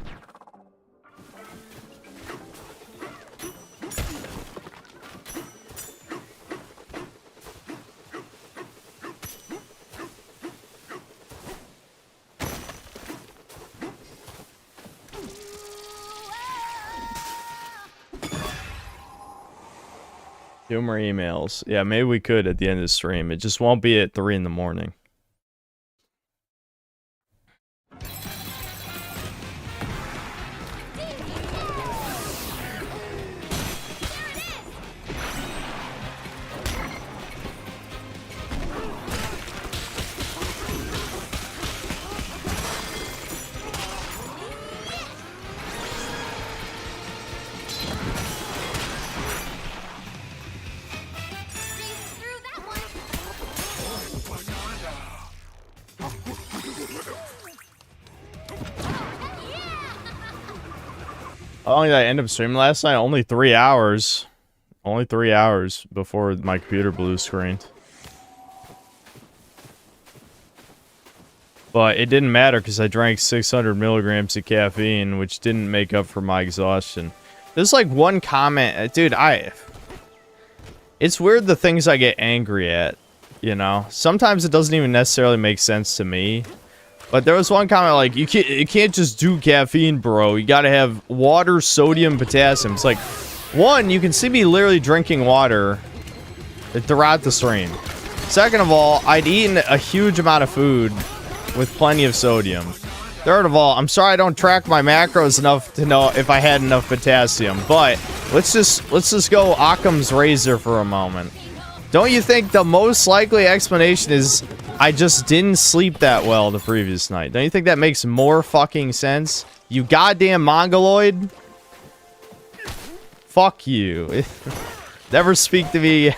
Two more emails. Yeah, maybe we could at the end of the stream. It just won't be at 3 in the morning. Through that one. How long did I end up streaming last night? Only 3 hours. Only 3 hours before my computer blue screened. But it didn't matter because I drank 600 milligrams of caffeine, which didn't make up for my exhaustion. There's like one comment, dude, it's weird the things I get angry at, you know? Sometimes it doesn't even necessarily make sense to me. But there was one comment like, you can't just do caffeine, bro. You gotta have water, sodium, potassium. It's like, one, you can see me literally drinking water throughout the stream. Second of all, I'd eaten a huge amount of food with plenty of sodium. Third of all, I'm sorry I don't track my macros enough to know if I had enough potassium. But let's just go Occam's razor for a moment. Don't you think the most likely explanation is I just didn't sleep that well the previous night? Don't you think that makes more fucking sense? You goddamn mongoloid. Fuck you. Never speak to me.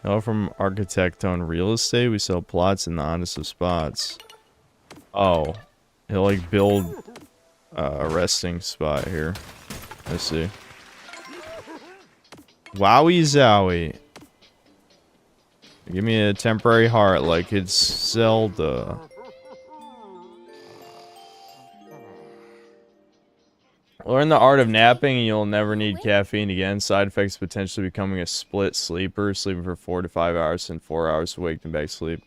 Oh, from Architect-owned real estate, we sell plots in the honest of spots. Oh, he'll like build a resting spot here. I see. Wowie zowie. Give me a temporary heart like it's Zelda. Learn the art of napping and you'll never need caffeine again. Side effects potentially becoming a split sleeper. Sleeping for 4 to 5 hours and 4 hours awake and back to sleep.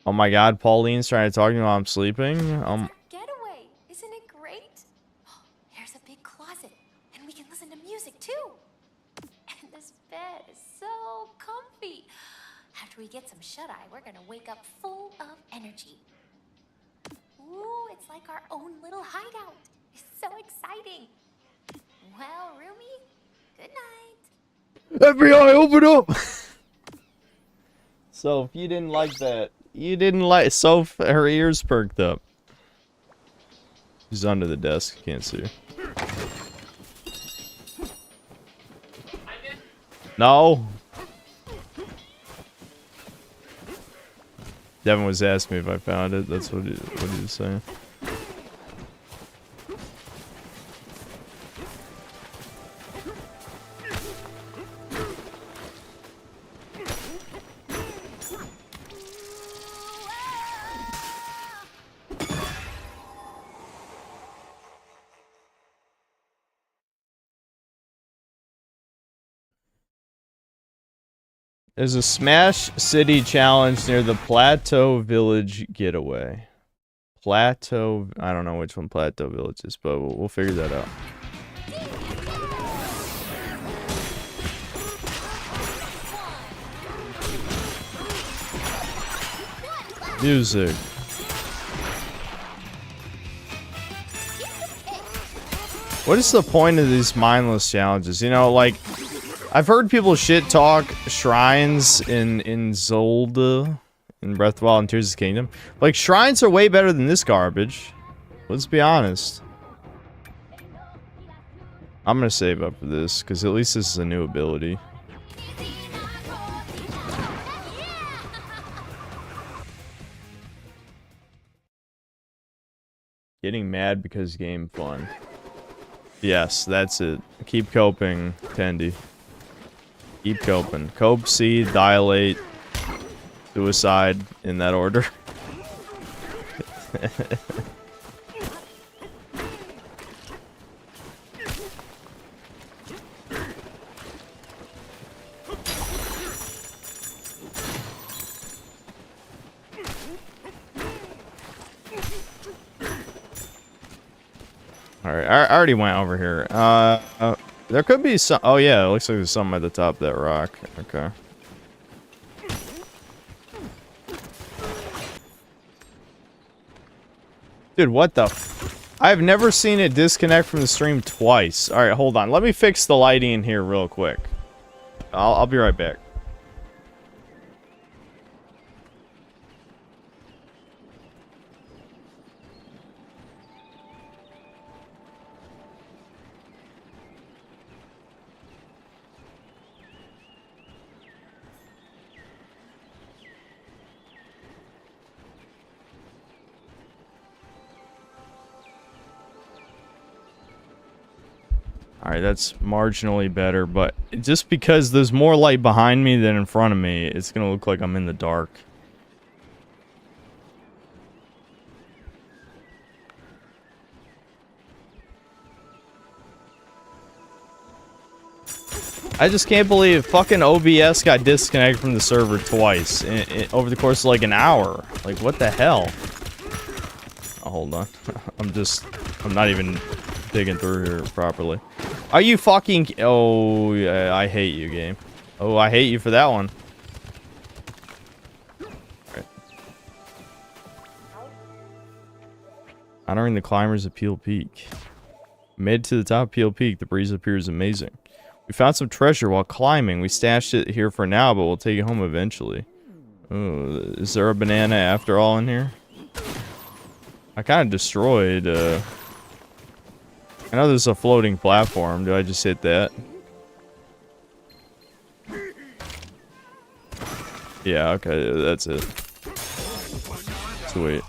Oh my god, Pauline's trying to talk to me while I'm sleeping. Getaway, isn't it great? Here's a big closet, and we can listen to music too. And this bed is so comfy. After we get some shut-eye, we're gonna wake up full of energy. Ooh, it's like our own little hideout. It's so exciting. Well, Rumi, good night. FBI, open up! So, if you didn't like that, you didn't like... So, her ears perked up. She's under the desk, can't see her. No! Devin was asking me if I found it, that's what he was saying. There's a Smash City challenge near the Plateau Village getaway. Plateau... I don't know which one Plateau Village is, but we'll figure that out. Music. What is the point of these mindless challenges? You know, like... I've heard people shit talk shrines in Zelda, in Breath of the Wild and Tears of the Kingdom. Like, shrines are way better than this garbage. Let's be honest. I'm gonna save up for this, because at least this is a new ability. Getting mad because game fun. Yes, that's it. Keep coping, Tendy. Keep coping. Cope, see, dilate, suicide, in that order. Alright, I already went over here. There could be some. Oh, yeah, it looks like there's something at the top of that rock. Okay. Dude, what the I've never seen it disconnect from the stream twice. Alright, hold on. Let me fix the lighting in here real quick. I'll be right back. Alright, that's marginally better, but just because there's more light behind me than in front of me, it's gonna look like I'm in the dark. I just can't believe fucking OBS got disconnected from the server twice over the course of like an hour. Like, what the hell? Oh, hold on. I'm not even digging through here properly. Are you fucking... Oh, yeah, I hate you, game. Oh, I hate you for that one. Right. Honoring the climbers of Peel Peak. Made to the top of Peel Peak, the breeze appears amazing. We found some treasure while climbing. We stashed it here for now, but we'll take it home eventually. Oh, is there a banana after all in here? I kind of destroyed, I know there's a floating platform. Do I just hit that? Yeah, okay, that's it. Sweet.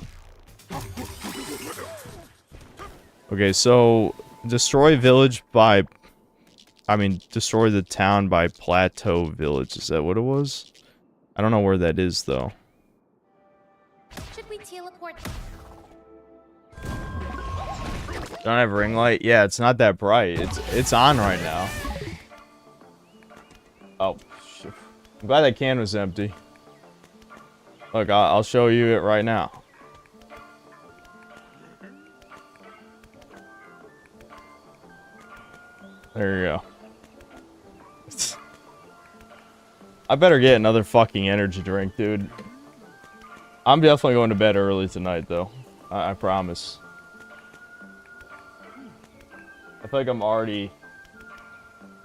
Okay, so destroy village by... I mean, destroy the town by Plateau Village. Is that what it was? I don't know where that is, though. Should we teleport? Don't have a ring light? Yeah, it's not that bright. It's on right now. Oh, shit. I'm glad that can was empty. Look, I'll show you it right now. There you go. I better get another fucking energy drink, dude. I'm definitely going to bed early tonight, though. I promise. I feel like I'm already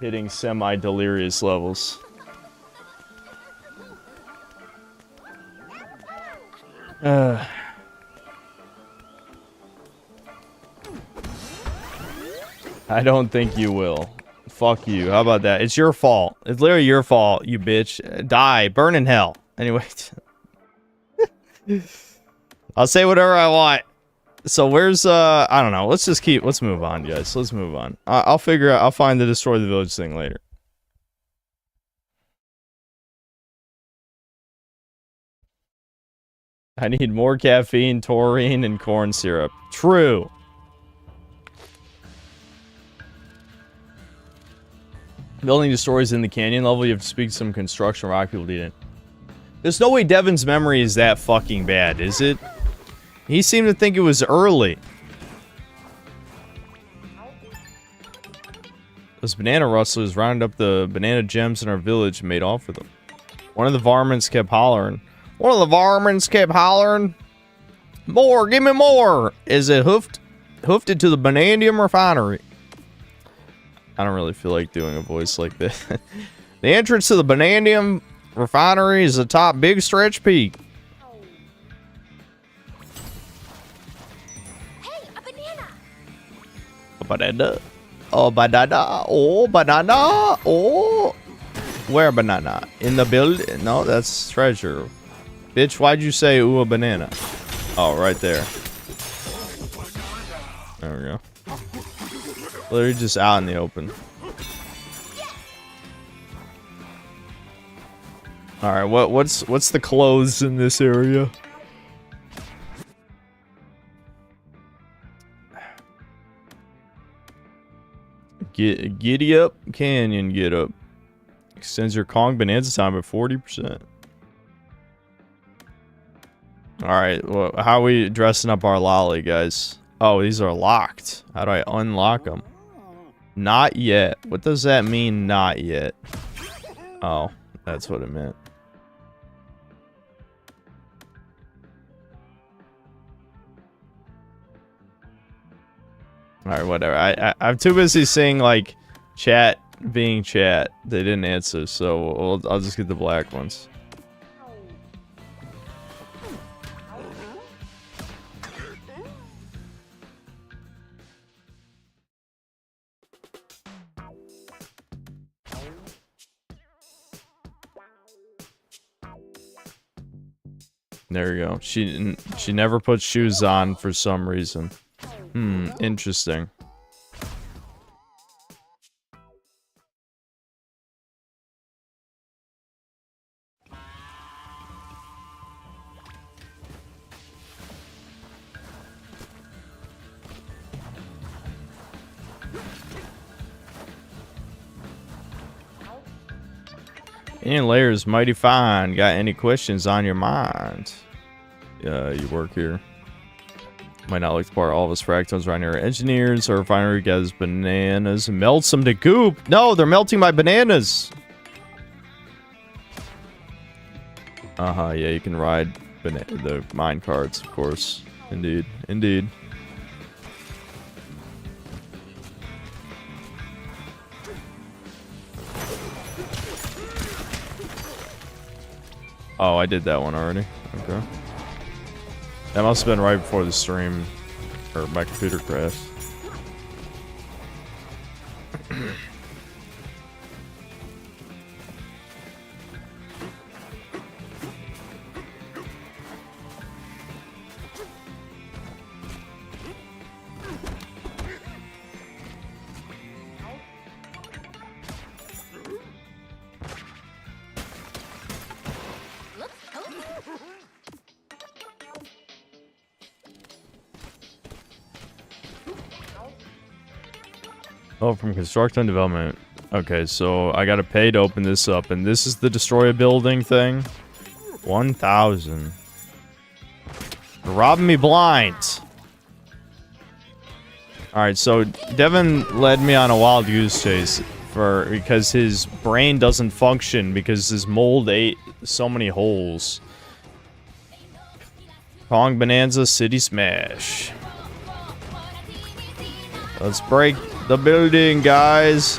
hitting semi-delirious levels. I don't think you will. Fuck you. How about that? It's your fault. It's literally your fault, you bitch. Die. Burn in hell. Anyway. I'll say whatever I want. So where's, I don't know. Let's move on, guys. Let's move on. I'll figure out, I'll find the destroy the village thing later. I need more caffeine, taurine, and corn syrup. True. Building destroys in the canyon level, you have to speak to some construction rock people did it. There's no way Devin's memory is that fucking bad, is it? He seemed to think it was early. Those banana rustlers rounded up the banana gems in our village and made off with them. One of the varmints kept hollering. More! Give me more! As it hoofed it to the Banandium refinery. I don't really feel like doing a voice like that. The entrance to the Banandium refinery is atop Big Stretch Peak. Hey, a banana! A banana. Oh, banana. Oh, banana. Oh. Where banana? In the build? No, that's treasure. Bitch, why'd you say ooh a banana? Oh, right there. go. Literally just out in the open. All right, what's the clothes in this area? Giddy up canyon get up. Extends your Kong Bananza time by 40%. All right, well, how are we dressing up our lolly, guys? Oh, these are locked. How do I unlock them? Not yet. What does that mean, not yet? Oh, that's what it meant. Alright, whatever. I'm too busy seeing, like, chat being chat. They didn't answer, so I'll just get the black ones. There we go. She never puts shoes on for some reason. Interesting. Indian layers mighty fine. Got any questions on your mind? You work here. Might not like to pour all of his fractals around here. Engineers or refinery gathers bananas and melts them to goop. No, they're melting my bananas. Yeah, you can ride the mine carts, of course. Indeed, indeed. Oh, I did that one already. Okay. That must have been right before the stream, or my computer crashed. Oh, from construction and development. Okay, so I gotta pay to open this up, and this is the destroy a building thing. 1,000. They're robbing me blind. Alright, so Devin led me on a wild goose chase because his brain doesn't function because his mold ate so many holes. Kong Bananza City Smash. Let's break the building, guys.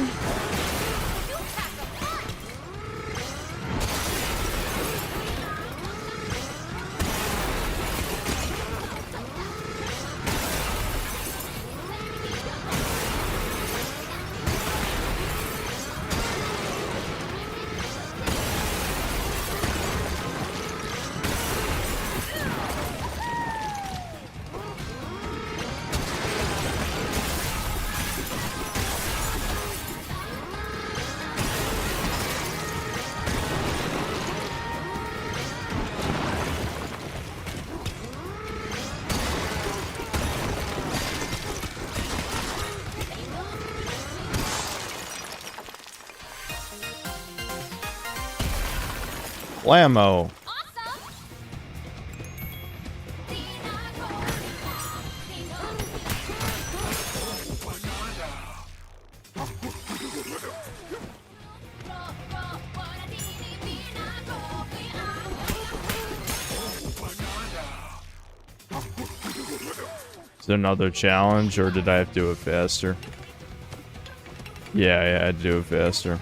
Blammo. Is there another challenge, or did I have to do it faster? Yeah, I had to do it faster.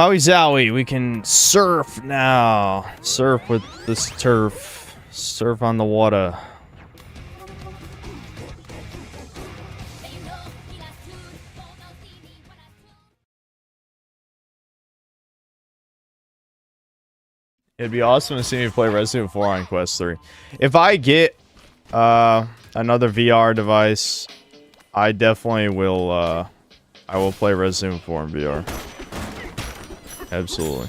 Wowie zowie, we can surf now. Surf with this turf. Surf on the water. It'd be awesome to see me play Resident Evil 4 on Quest 3. If I get another VR device, I definitely will I will play Resident Evil 4 in VR. Absolutely.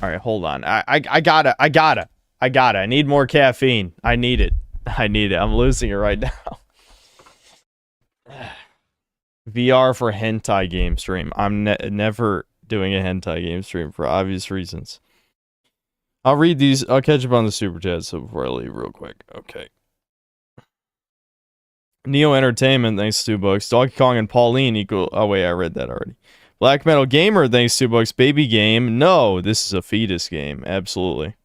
All right, hold on. I gotta. I need more caffeine. I need it. I'm losing it right now. VR for hentai game stream. I'm never doing a hentai game stream for obvious reasons. I'll read these. I'll catch up on the super chat so before I leave real quick. Okay. Neo Entertainment, thanks to $2. Donkey Kong and Pauline equal. Oh wait, I read that already. Black Metal Gamer, thanks to $2. Baby game. No, this is a fetus game. Absolutely.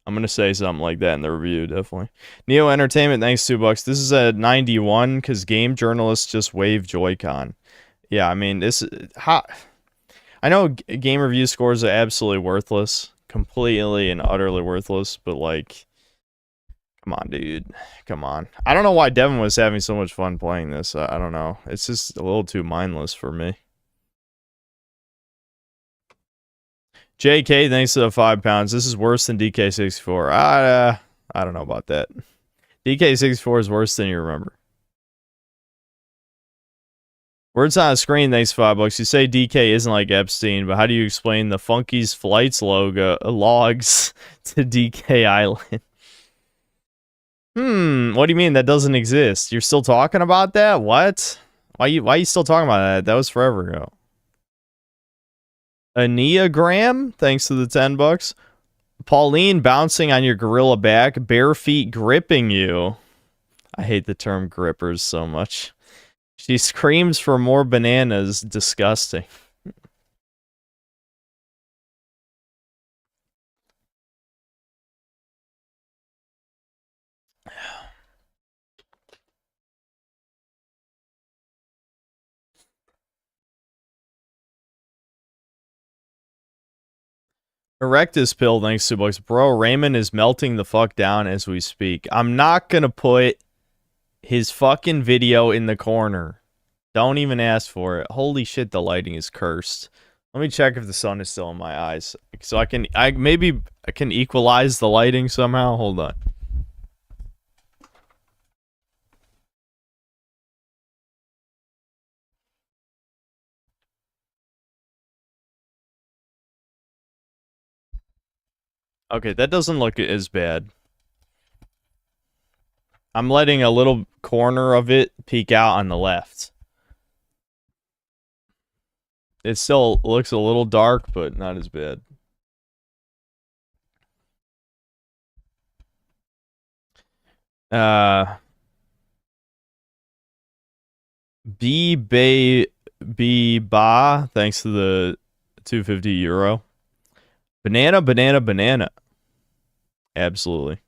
I'm going to say something like that in the review, definitely. Neo Entertainment, thanks to $2. This is a 91 because game journalists just wave Joy-Con. Yeah, I mean, this... I know game review scores are absolutely worthless. Completely and utterly worthless, but like... Come on, dude. Come on. I don't know why Devin was having so much fun playing this. I don't know. It's just a little too mindless for me. JK, thanks to the £5. This is worse than DK64. I don't know about that. DK64 is worse than you remember. Words on a screen, thanks $5. You say DK isn't like Epstein, but how do you explain the Funky's Flights logs to DK Island? What do you mean that doesn't exist? You're still talking about that? What? Why you still talking about that? That was forever ago. Aneagram, thanks to the $10. Pauline bouncing on your gorilla back, bare feet gripping you. I hate the term grippers so much. She screams for more bananas. Disgusting. Erectus pill, thanks to $2. Bro, Raymond is melting the fuck down as we speak. I'm not gonna put his fucking video in the corner. Don't even ask for it. Holy shit, the lighting is cursed. Let me check if the sun is still in my eyes. So maybe I can equalize the lighting somehow. Hold on. Okay, that doesn't look as bad. I'm letting a little corner of it peek out on the left. It still looks a little dark, but not as bad. B-Ba, thanks to the €250. Banana. Absolutely.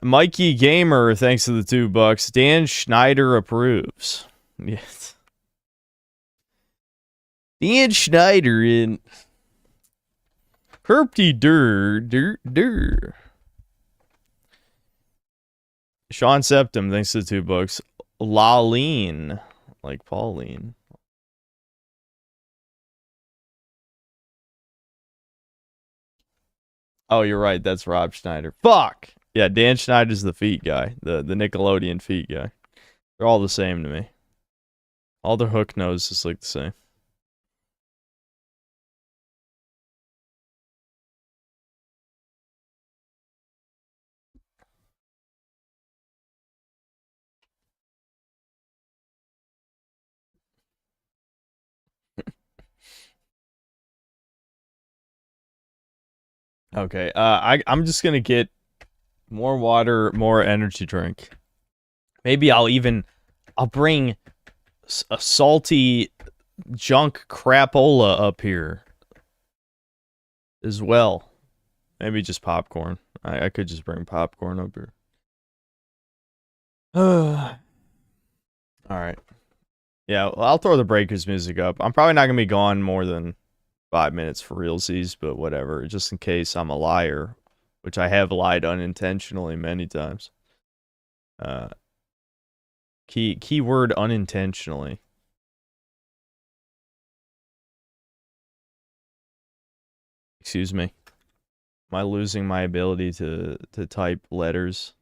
Mikey Gamer, thanks to the $2. Dan Schneider approves. Yes. Dan Schneider in Herpty Dur. Sean Septum, thanks to the $2. Laleen, like Pauline. Oh, you're right. That's Rob Schneider. Fuck! Yeah, Dan Schneider's the feet guy. The Nickelodeon feet guy. They're all the same to me. All their hook noses look the same. Okay, I'm just gonna get More water, more energy drink. Maybe I'll bring a salty junk crapola up here as well. Maybe just popcorn. I could just bring popcorn up here. Alright. Yeah, well, I'll throw the breakers music up. I'm probably not going to be gone more than 5 minutes for realsies, but whatever. Just in case I'm a liar, which I have lied unintentionally many times. Keyword unintentionally. Excuse me. Am I losing my ability to type letters?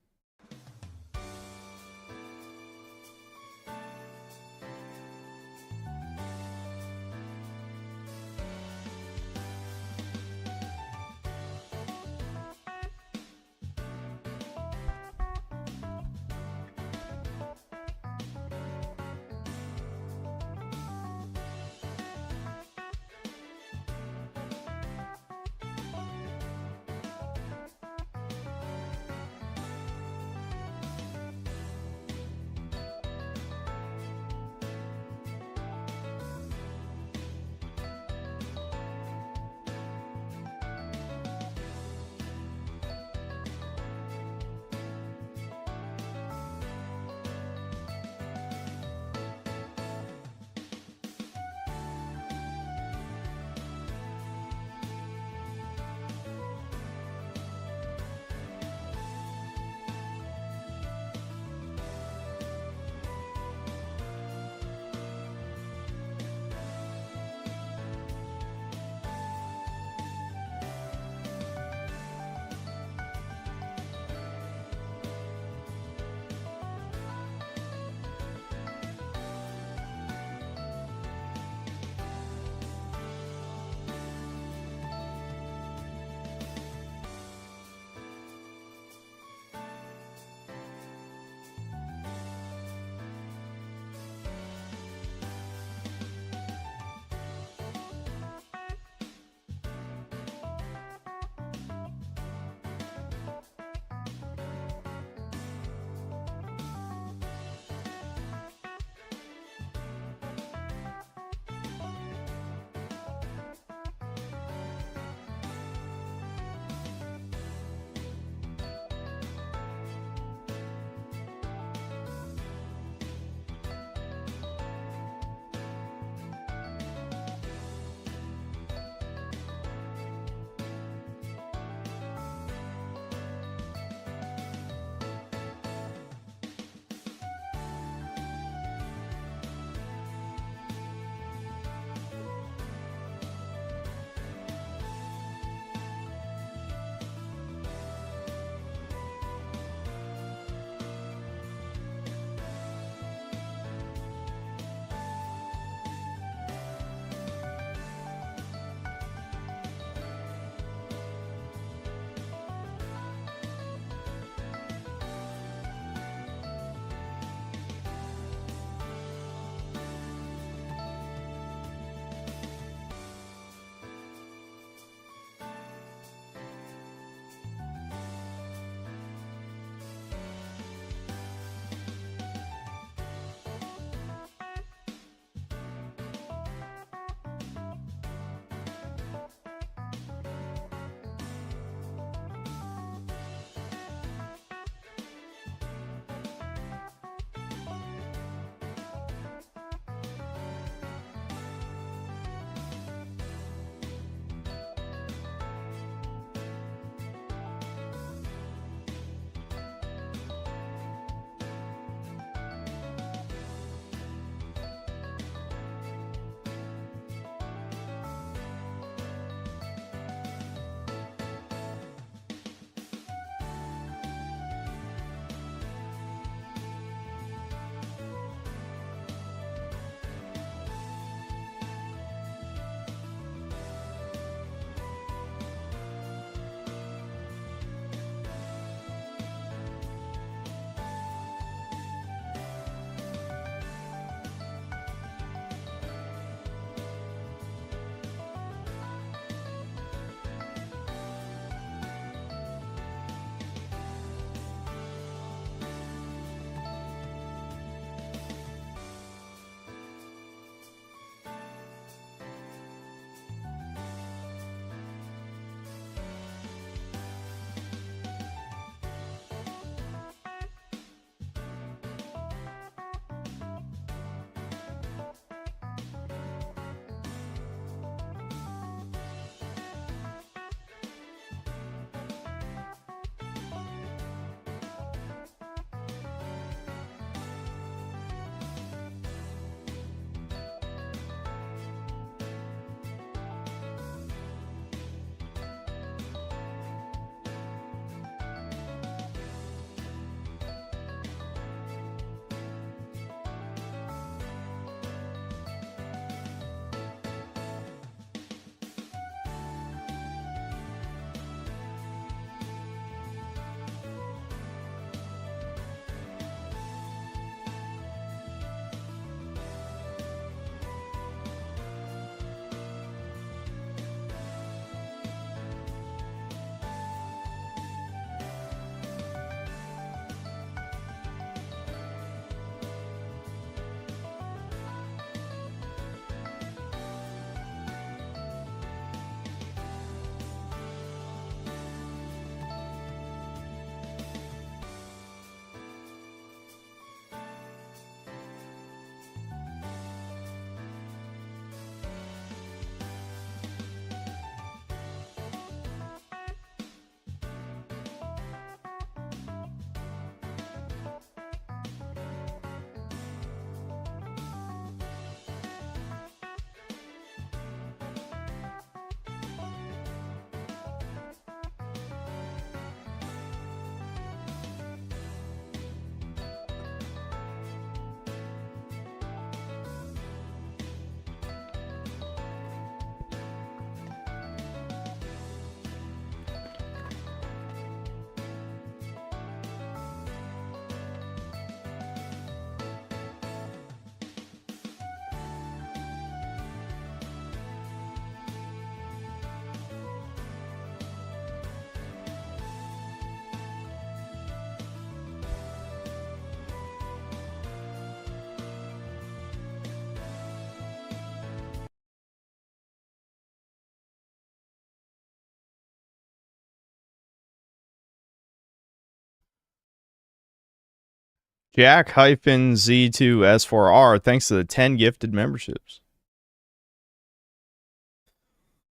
Jack-Z2S4R, thanks to the 10 gifted memberships.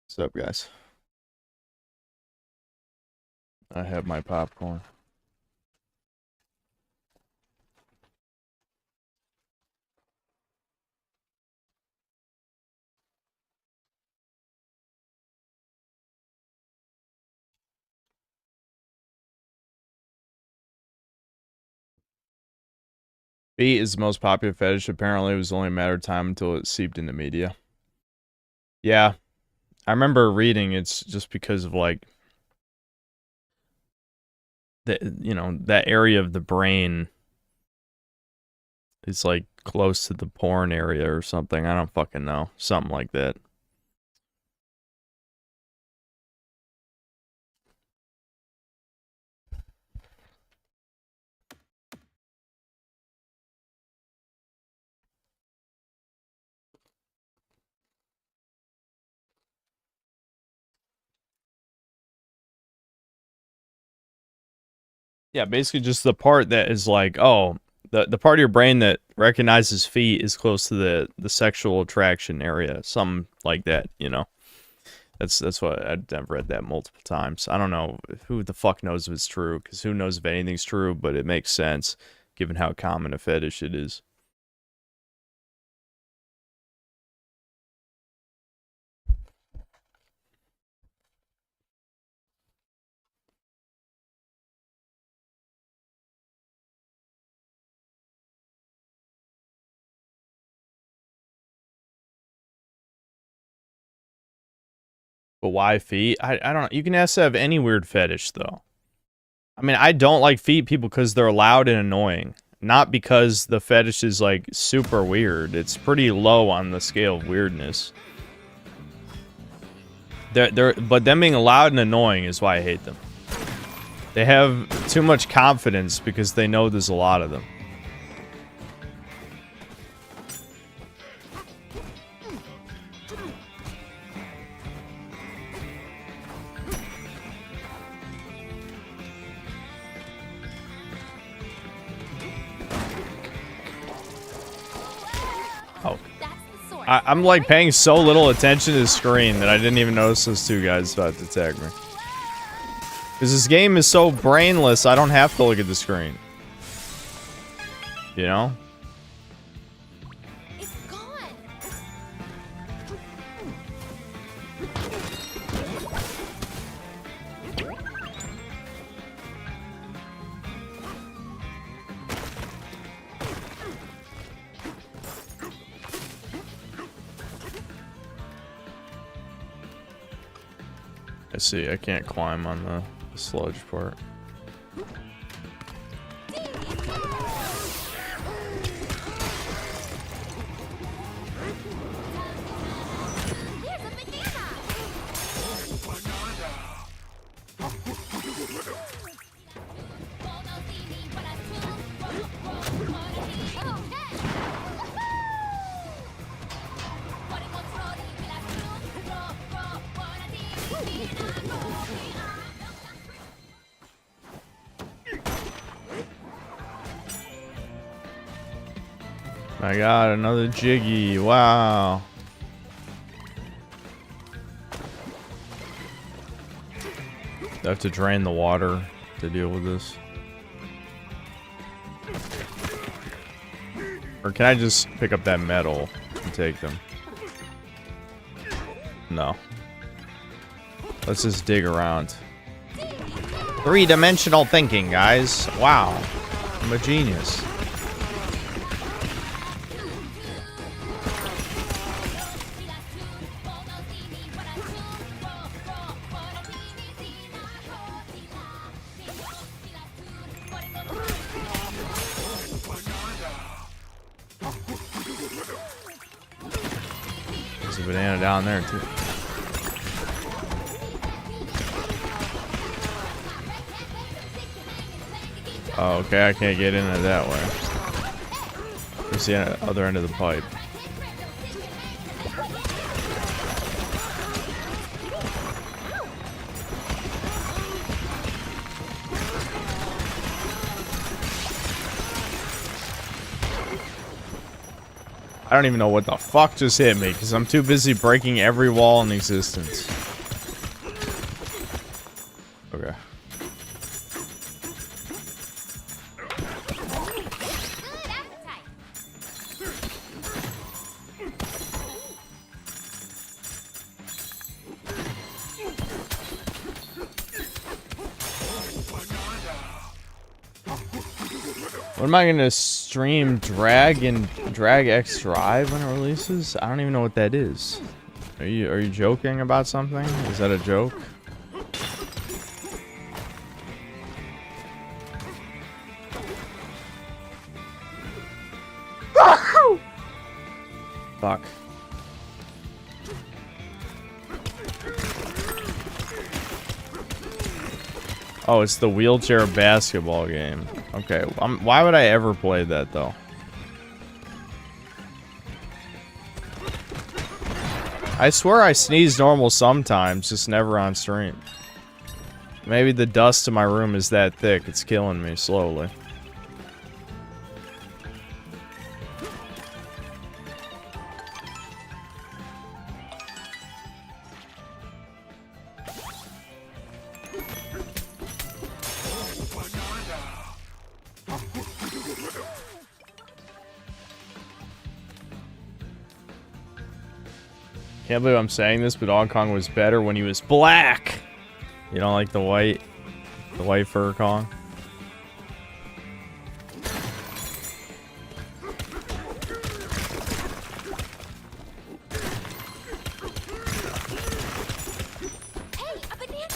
What's up, guys? I have my popcorn. Feet is the most popular fetish. Apparently, it was only a matter of time until it seeped into media. Yeah, I remember reading it's just because of like that area of the brain is like close to the porn area or something. I don't fucking know. Something like that. Yeah, basically just the part that is like, oh, the part of your brain that recognizes feet is close to the sexual attraction area, something like that, you know. That's what I've read that multiple times. I don't know who the fuck knows if it's true, because who knows if anything's true, but it makes sense given how common a fetish it is. But why feet? I don't know. You can ask to have any weird fetish, though. I mean, I don't like feet people because they're loud and annoying. Not because the fetish is, like, super weird. It's pretty low on the scale of weirdness. But them being loud and annoying is why I hate them. They have too much confidence because they know there's a lot of them. I'm like paying so little attention to the screen that I didn't even notice those two guys about to attack me. Because this game is so brainless, I don't have to look at the screen. You know? It's gone. I see, I can't climb on the sludge part. My god, another Jiggy. Wow. I have to drain the water to deal with this. Or can I just pick up that metal and take them? No. Let's just dig around. Three-dimensional thinking, guys. Wow. I'm a genius. There's a banana down there, too. Oh, okay, I can't get in it that way. Where's the other end of the pipe? I don't even know what the fuck just hit me because I'm too busy breaking every wall in existence. Okay. Good appetite. What am I gonna stream? Drag X Drive when it releases? I don't even know what that is. Are you joking about something? Is that a joke? Fuck. Oh, it's the wheelchair basketball game. Okay, why would I ever play that, though? I swear I sneeze normal sometimes, just never on stream. Maybe the dust in my room is that thick, it's killing me slowly. Can't believe I'm saying this, but Dog Kong was better when he was black. You don't like the white fur Kong? Hey, a banana.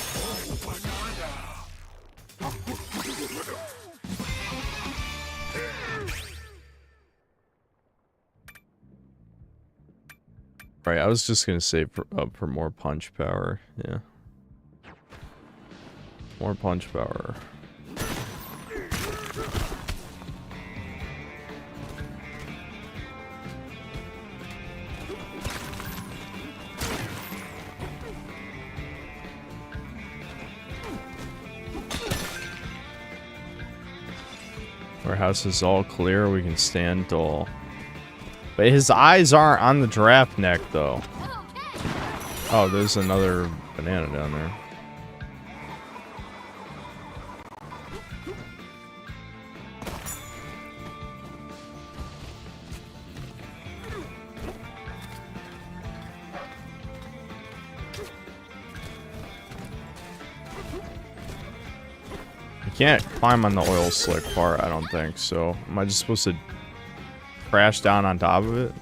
Right, I was just gonna say for more punch power, yeah. More punch power. Our house is all clear, we can stand tall. But his eyes aren't on the giraffe neck, though. Oh, there's another banana down there. I can't climb on the oil slick part, I don't think, so am I just supposed to crash down on top of it?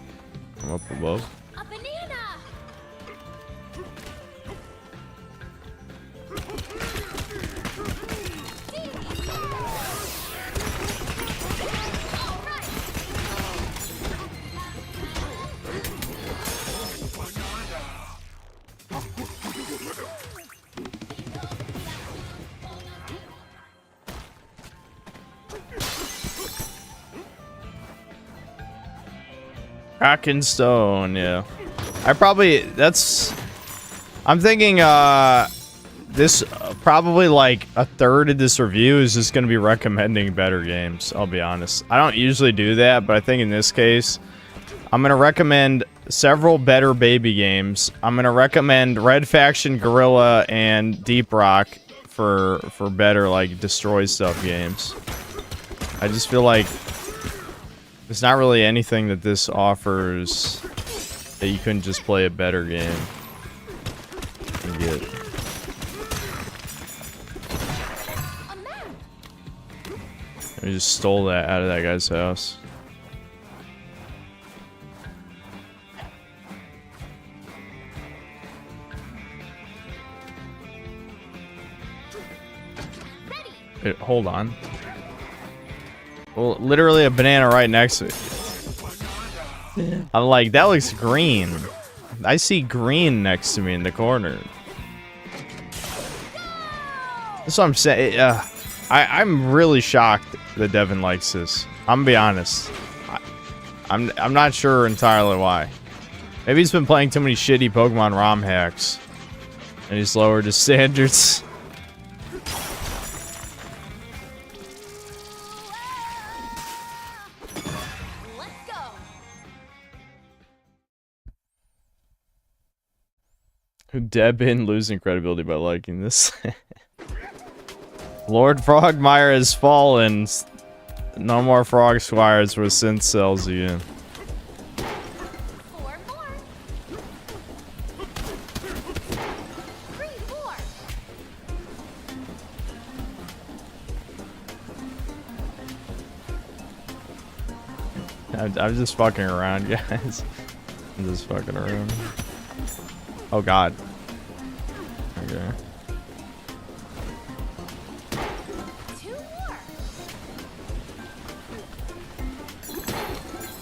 From up above? A banana. Rock and stone, yeah. I'm thinking, this, probably like a third of this review is just gonna be recommending better games, I'll be honest. I don't usually do that, but I think in this case, I'm gonna recommend several better baby games. I'm gonna recommend Red Faction, Gorilla, and Deep Rock for better, like, destroy stuff games. I just feel like there's not really anything that this offers that you couldn't just play a better game and get. We just stole that out of that guy's house. Wait, hold on. Well, literally a banana right next to it. I'm like, that looks green. I see green next to me in the corner. That's what I'm saying. I'm really shocked that Devin likes this. I'm gonna be honest. I'm not sure entirely why. Maybe he's been playing too many shitty Pokemon ROM hacks, and he's lowered his standards. Debin losing credibility by liking this. Lord Frogmire has fallen. No more Frog Squires were synth cells again. 4 more. 3 more. I'm just fucking around, guys. I'm just fucking around. Oh god. Okay. 2 more.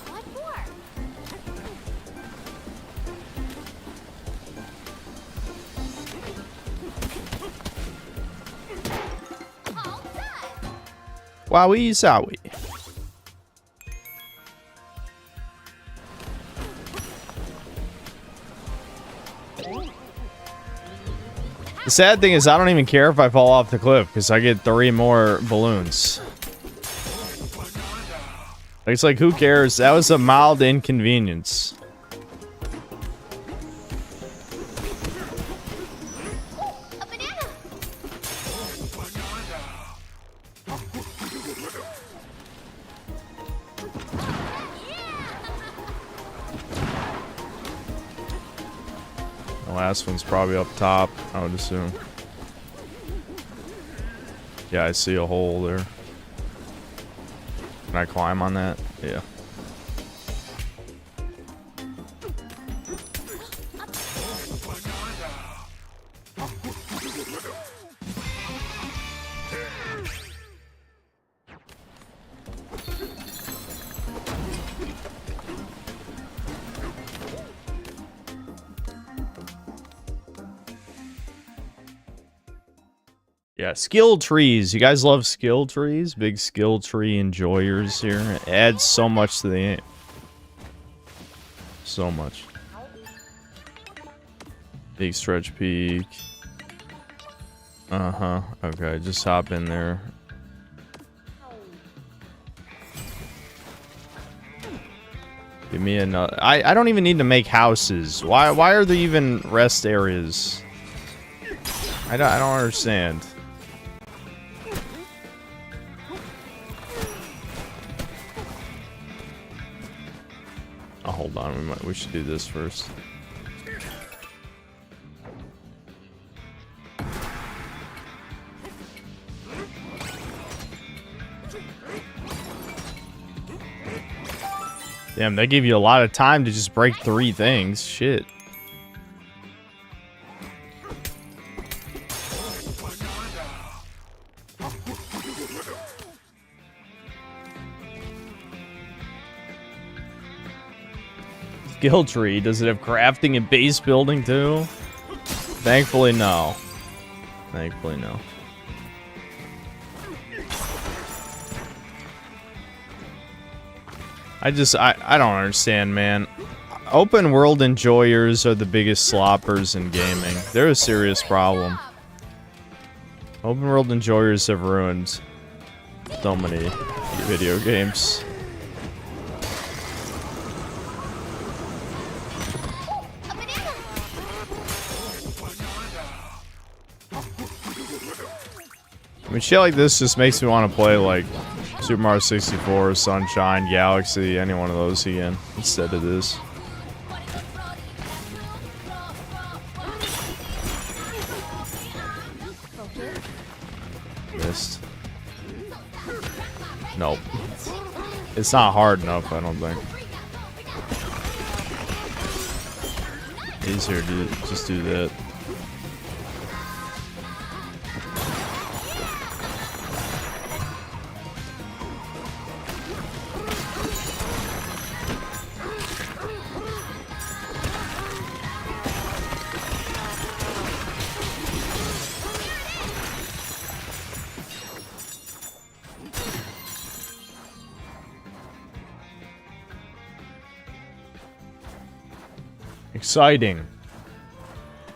1 more. All done. Wowie zowie. The sad thing is I don't even care if I fall off the cliff because I get 3 more balloons. It's like, who cares? That was a mild inconvenience. A banana. The last one's probably up top, I would assume. Yeah, I see a hole there. Can I climb on that? Yeah. Yeah, skill trees. You guys love skill trees? Big skill tree enjoyers here. It adds so much to the game. So much. Big stretch peak. Uh-huh. Okay, just hop in there. Give me another. I don't even need to make houses. Why are there even rest areas? I don't understand. Oh, hold on. We should do this first. Damn, they give you a lot of time to just break 3 things. Shit. Skill tree. Does it have crafting and base building too? Thankfully, no. Thankfully, no. I don't understand, man. Open world enjoyers are the biggest sloppers in gaming. They're a serious problem. Open world enjoyers have ruined so many video games. I mean, shit like this just makes me want to play, like, Super Mario 64, Sunshine, Galaxy, any one of those again, instead of this. Missed. Nope. It's not hard enough, I don't think. Easier to just do that. Exciting.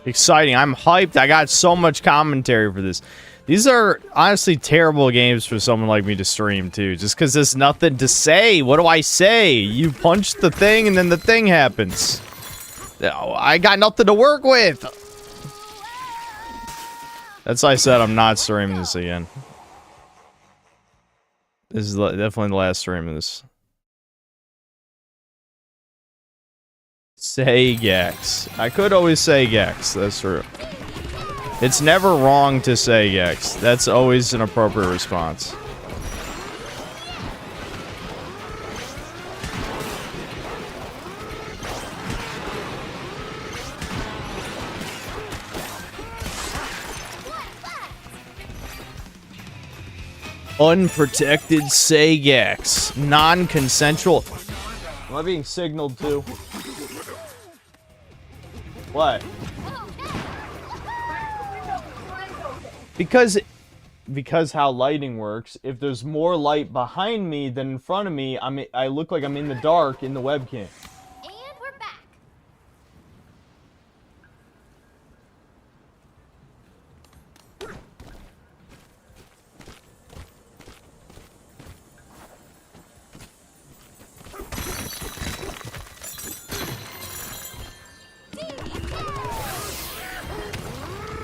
Exciting. I'm hyped. I got so much commentary for this. These are honestly terrible games for someone like me to stream too, just because there's nothing to say. What do I say? You punch the thing and then the thing happens. I got nothing to work with. That's why I said I'm not streaming this again. This is definitely the last stream of this. Say Gex. I could always say Gex. That's true. It's never wrong to say Gex. That's always an appropriate response. Unprotected say Gex. Non-consensual. Am I being signaled to? What? Because how lighting works, if there's more light behind me than in front of me, I look like I'm in the dark in the webcam. And we're back.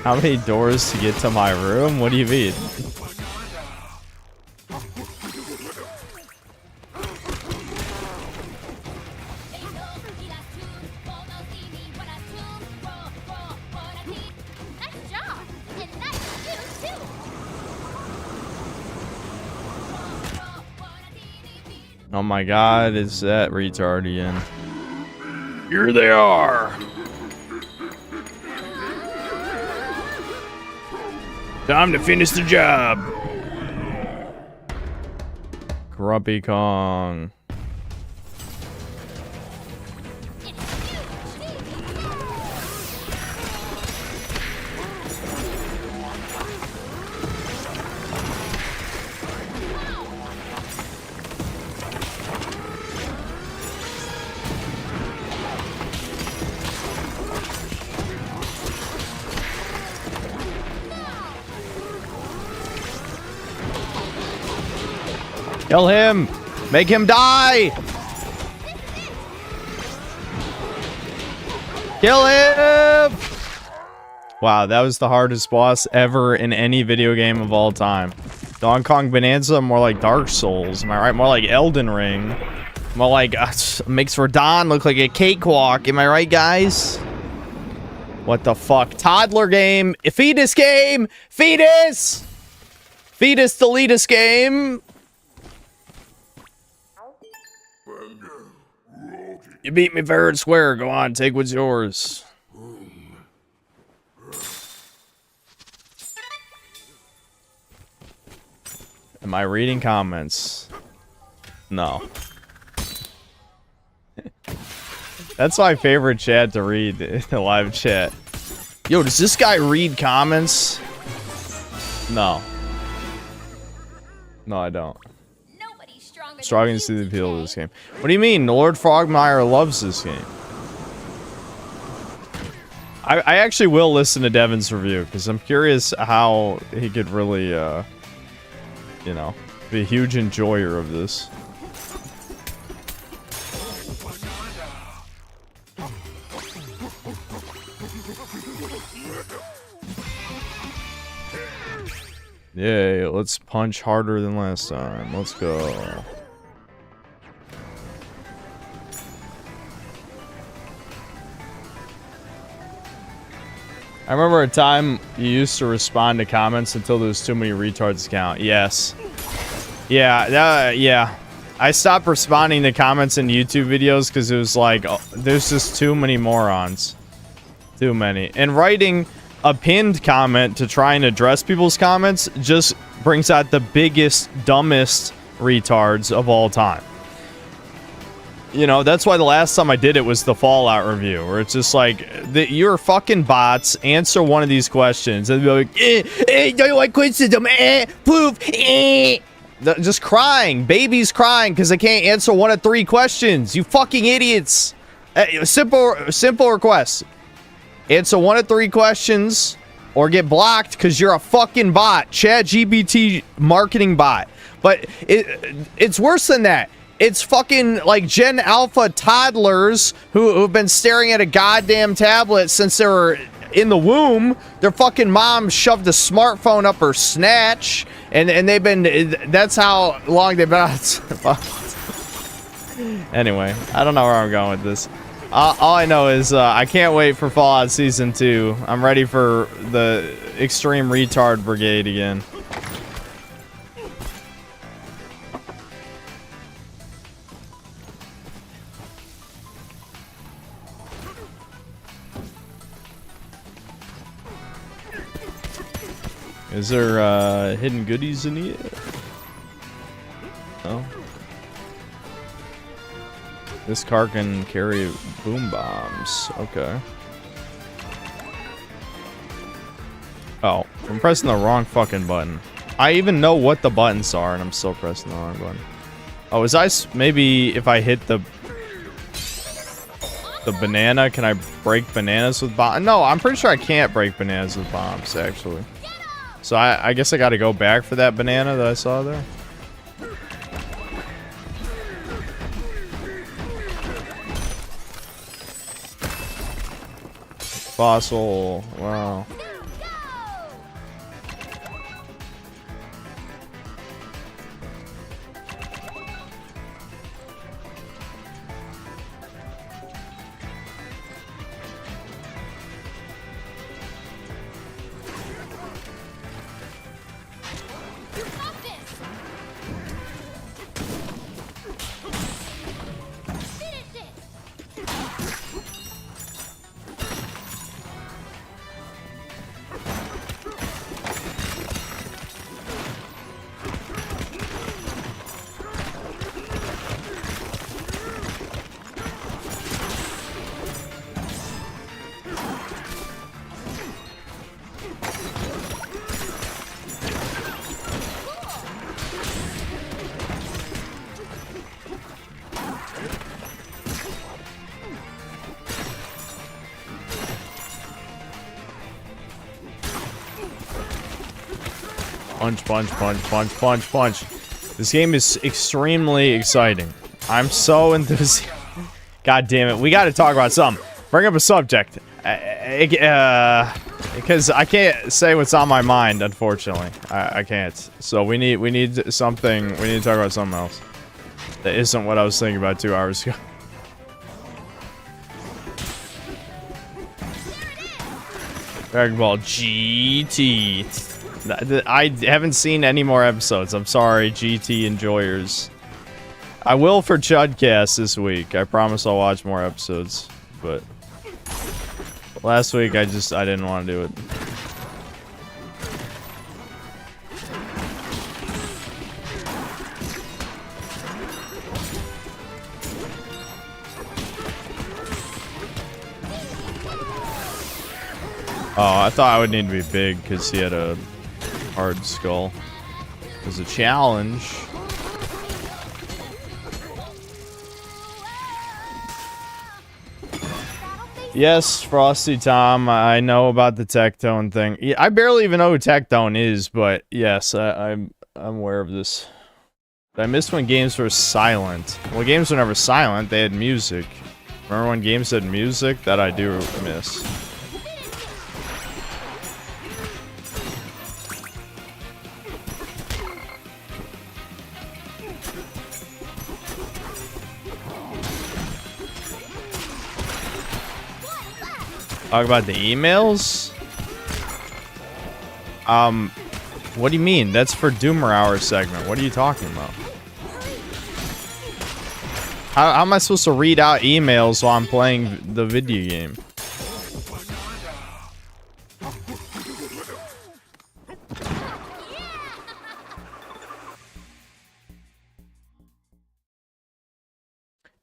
How many doors to get to my room? What do you mean? Nice job. And nice you too. Oh my god, it's that retard again. Here they are! Time to finish the job! Grumpy Kong. Kill him! Make him die! Kill him! Wow, that was the hardest boss ever in any video game of all time. Donkey Kong Bananza, more like Dark Souls, am I right? More like Elden Ring. More like, makes Radon look like a cakewalk, am I right, guys? What the fuck? Toddler game! Fetus game! Fetus! Fetus deletus game! You beat me fair and square. Go on, take what's yours. Am I reading comments? No. That's my favorite chat to read, the live chat. Yo, does this guy read comments? No. No, I don't. Struggling to see the appeal of this game. What do you mean? Lord Frogmire loves this game. I actually will listen to Devin's review because I'm curious how he could really, you know, be a huge enjoyer of this. Yay, let's punch harder than last time. Let's go. I remember a time you used to respond to comments until there was too many retards to count. Yes. Yeah, yeah. I stopped responding to comments in YouTube videos because it was like, oh, there's just too many morons. Too many. And writing a pinned comment to try and address people's comments just brings out the biggest, dumbest retards of all time. You know, that's why the last time I did it was the Fallout review, where it's just like, you're fucking bots, answer one of these questions. And they'll be like, don't you like criticism? Poof, just crying. Babies crying because they can't answer one of 3 questions. You fucking idiots. Simple request. Answer one of 3 questions, or get blocked because you're a fucking bot. ChatGPT marketing bot. But it's worse than that. It's fucking like Gen Alpha toddlers who've been staring at a goddamn tablet since they were in the womb, their fucking mom shoved a smartphone up her snatch, and they've been, that's how long they've been out. Anyway, I don't know where I'm going with this. All I know is I can't wait for Fallout Season 2. I'm ready for the Extreme Retard Brigade again. Is there hidden goodies in here? No. This car can carry boom bombs. Okay. Oh, I'm pressing the wrong fucking button. I even know what the buttons are, and I'm still pressing the wrong button. Oh, maybe if I hit the banana, can I break bananas with bombs? No, I'm pretty sure I can't break bananas with bombs, actually. So I guess I gotta go back for that banana that I saw there. Fossil, wow. Punch, punch, punch, punch, punch, punch. This game is extremely exciting. I'm so enthusiastic. God damn it. We got to talk about something. Bring up a subject. Because I can't say what's on my mind, unfortunately. I can't. So we need something. We need to talk about something else. That isn't what I was thinking about 2 hours ago. Dragon Ball GT. I haven't seen any more episodes. I'm sorry, GT enjoyers. I will for Chudcast this week. I promise I'll watch more episodes. But last week I didn't want to do it. Oh, I thought I would need to be big because he had a hard skull. It was a challenge. Yes, Frosty Tom, I know about the Tectone thing. Yeah, I barely even know who Tectone is, but yes, I'm aware of this. I missed when games were silent. Well, games were never silent, they had music. Remember when games had music? That I do miss. Talk about the emails? What do you mean? That's for Doomer Hour segment. What are you talking about? How am I supposed to read out emails while I'm playing the video game?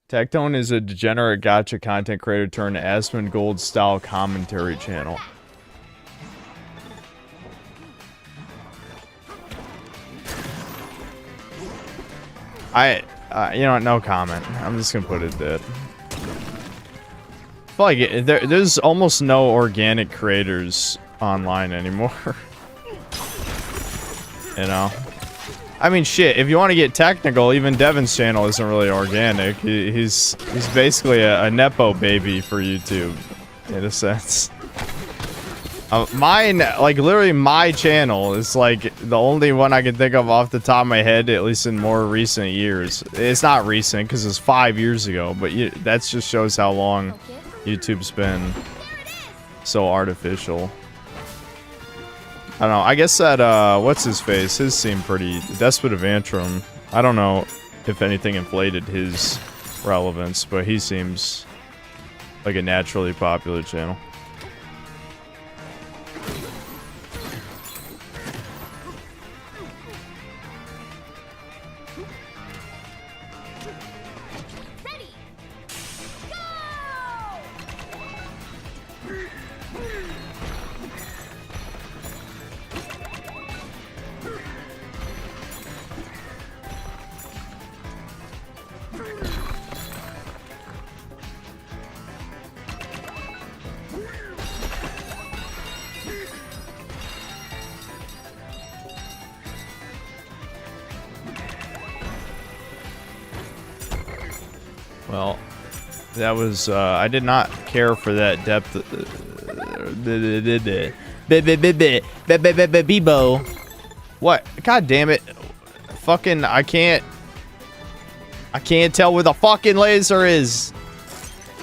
Tectone is a degenerate gacha content creator turned Asmongold style commentary channel. You know what, no comment. I'm just gonna put it dead. I feel like there's almost no organic creators online anymore. You know? I mean, shit, if you want to get technical, even Devin's channel isn't really organic. He's basically a Nepo baby for YouTube, in a sense. Mine, like literally my channel is like the only one I can think of off the top of my head, at least in more recent years. It's not recent because it's 5 years ago, but that just shows how long YouTube's been so artificial. I don't know. I guess that, what's his face? His seemed pretty, Despot of Antrim. I don't know if anything inflated his relevance, but he seems like a naturally popular channel. Ready? Go! Well, that was, I did not care for that depth. Bebo. What? God damn it. Fucking, I can't tell where the fucking laser is.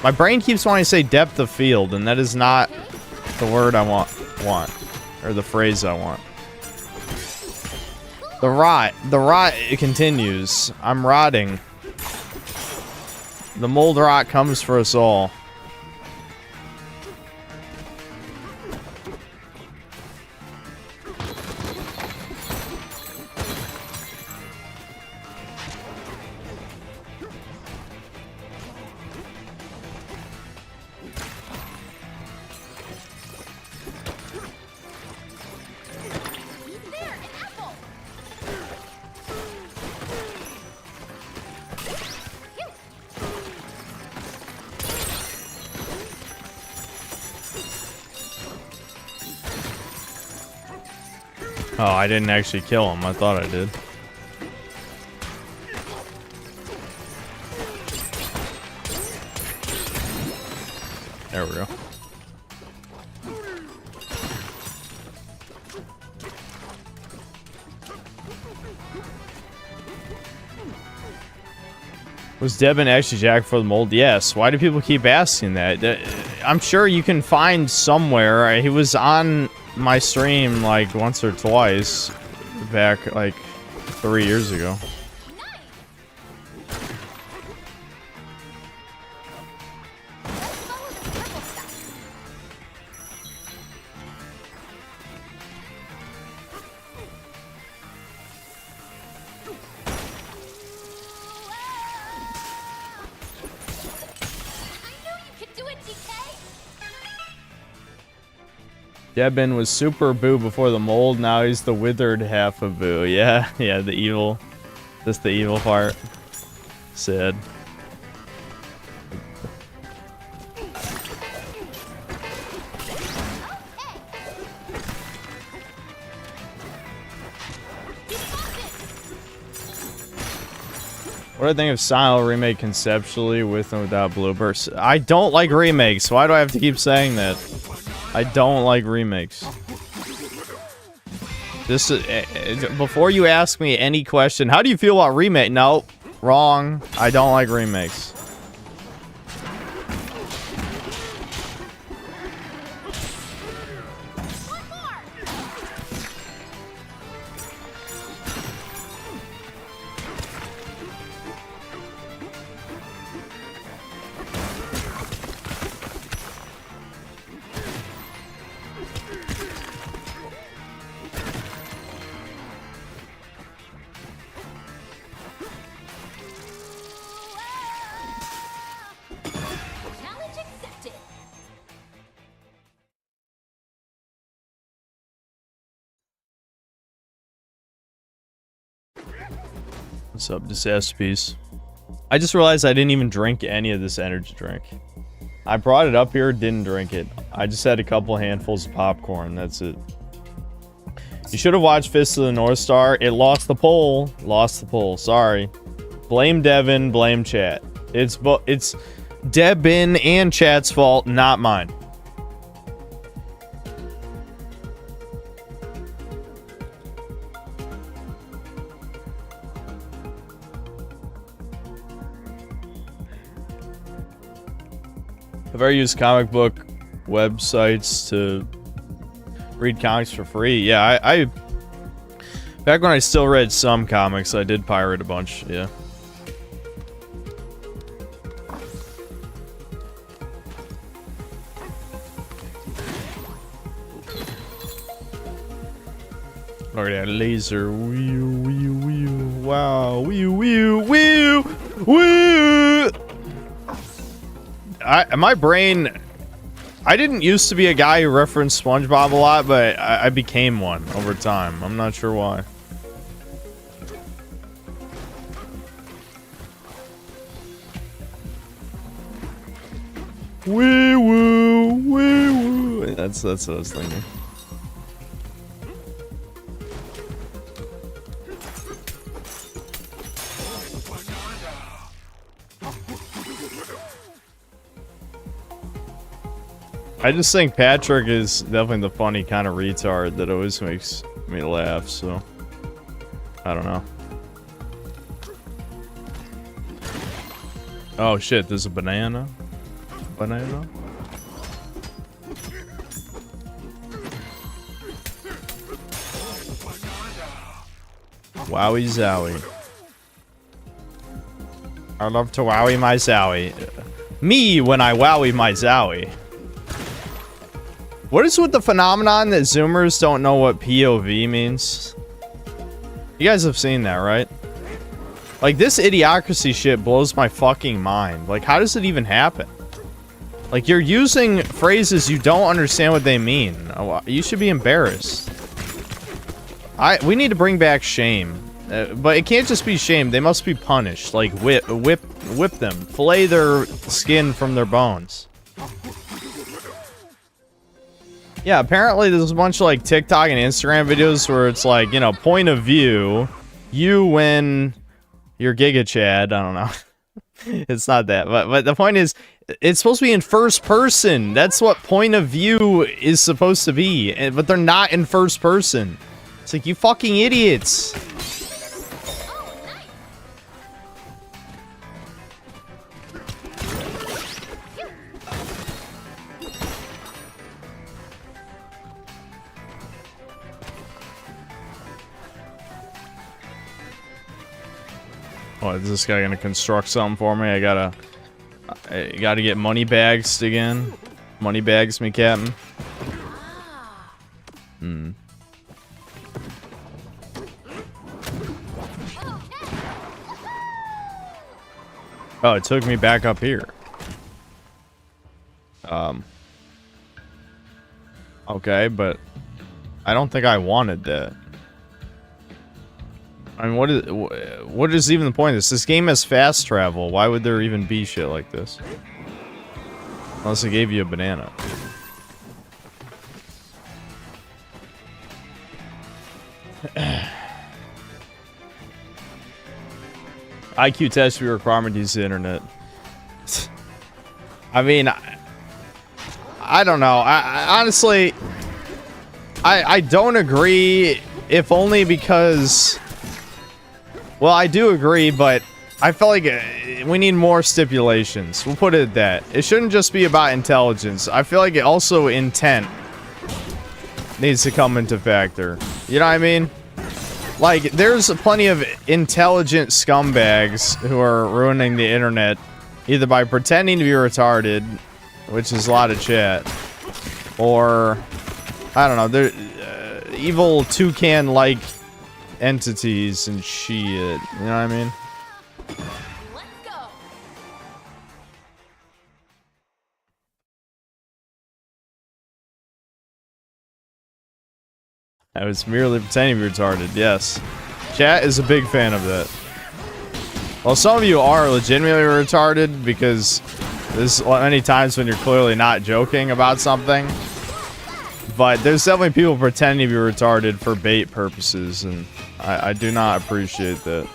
My brain keeps wanting to say depth of field, and that is not the word I want, or the phrase I want. The rot, it continues. I'm rotting. The mold rot comes for us all. There, an apple! Oh, I didn't actually kill him. I thought I did. There we go. Was Devin actually jacked for the mold? Yes. Why do people keep asking that? I'm sure you can find somewhere. He was on my stream like once or twice back like 3 years ago. Debin was super Boo before the mold, now he's the withered half of Boo. Yeah, yeah, the evil. Just the evil part. Sad. What do I think of Silent Remake conceptually, with and without bloopers? I don't like remakes. Why do I have to keep saying that? I don't like remakes. This before you ask me any question, how do you feel about remake? No, wrong. I don't like remakes. Challenge accepted. What's up, Disaster Piece? I just realized I didn't even drink any of this energy drink. I brought it up here, didn't drink it. I just had a couple handfuls of popcorn, that's it. You should have watched Fist of the North Star. It lost the poll. Lost the poll, sorry. Blame Devin, blame chat. It's Debin and chat's fault, not mine. ever used comic book websites to read comics for free? Yeah, I back when I still read some comics, I did pirate a bunch, yeah. Look at that laser. Wee wee wee. Wow. Wee wee wee wee. My brain. I didn't used to be a guy who referenced SpongeBob a lot, but I became one over time. I'm not sure why. Wee woo, wee woo. That's what I was thinking. I just think Patrick is definitely the funny kind of retard that always makes me laugh, so I don't know. Oh shit, there's a banana. Banana? Wowie zowie. I love to wowie my zowie. Me when I wowie my zowie. What is with the phenomenon that Zoomers don't know what POV means? You guys have seen that, right? Like, this idiocracy shit blows my fucking mind. Like, how does it even happen? Like, you're using phrases you don't understand what they mean. You should be embarrassed. We need to bring back shame. But it can't just be shame. They must be punished. Like, whip them. Fillet their skin from their bones. Yeah, apparently there's a bunch of like TikTok and Instagram videos where it's like, you know, point of view, you win your Giga Chad. I don't know. It's not that, but the point is, it's supposed to be in first person. That's what point of view is supposed to be, but they're not in first person. It's like, you fucking idiots. Oh, is this guy gonna construct something for me? I gotta get money bags again. Money bags me, Captain. Hmm. Oh, it took me back up here. Okay, but I don't think I wanted that. I mean, what is even the point of this? This game has fast travel. Why would there even be shit like this? Unless it gave you a banana. IQ test for your requirement to use the internet. I mean, I don't know. I honestly, I don't agree, if only because... Well, I do agree, but I feel like we need more stipulations. We'll put it at that. It shouldn't just be about intelligence. I feel like it also intent needs to come into factor. You know what I mean? Like, there's plenty of intelligent scumbags who are ruining the internet either by pretending to be retarded, which is a lot of chat, or, I don't know, they're evil toucan-like entities and shit. You know what I mean? Let's go. I was merely pretending to be retarded, yes. Chat is a big fan of that. Well, some of you are legitimately retarded because there's many times when you're clearly not joking about something. But there's definitely people pretending to be retarded for bait purposes, and I do not appreciate that.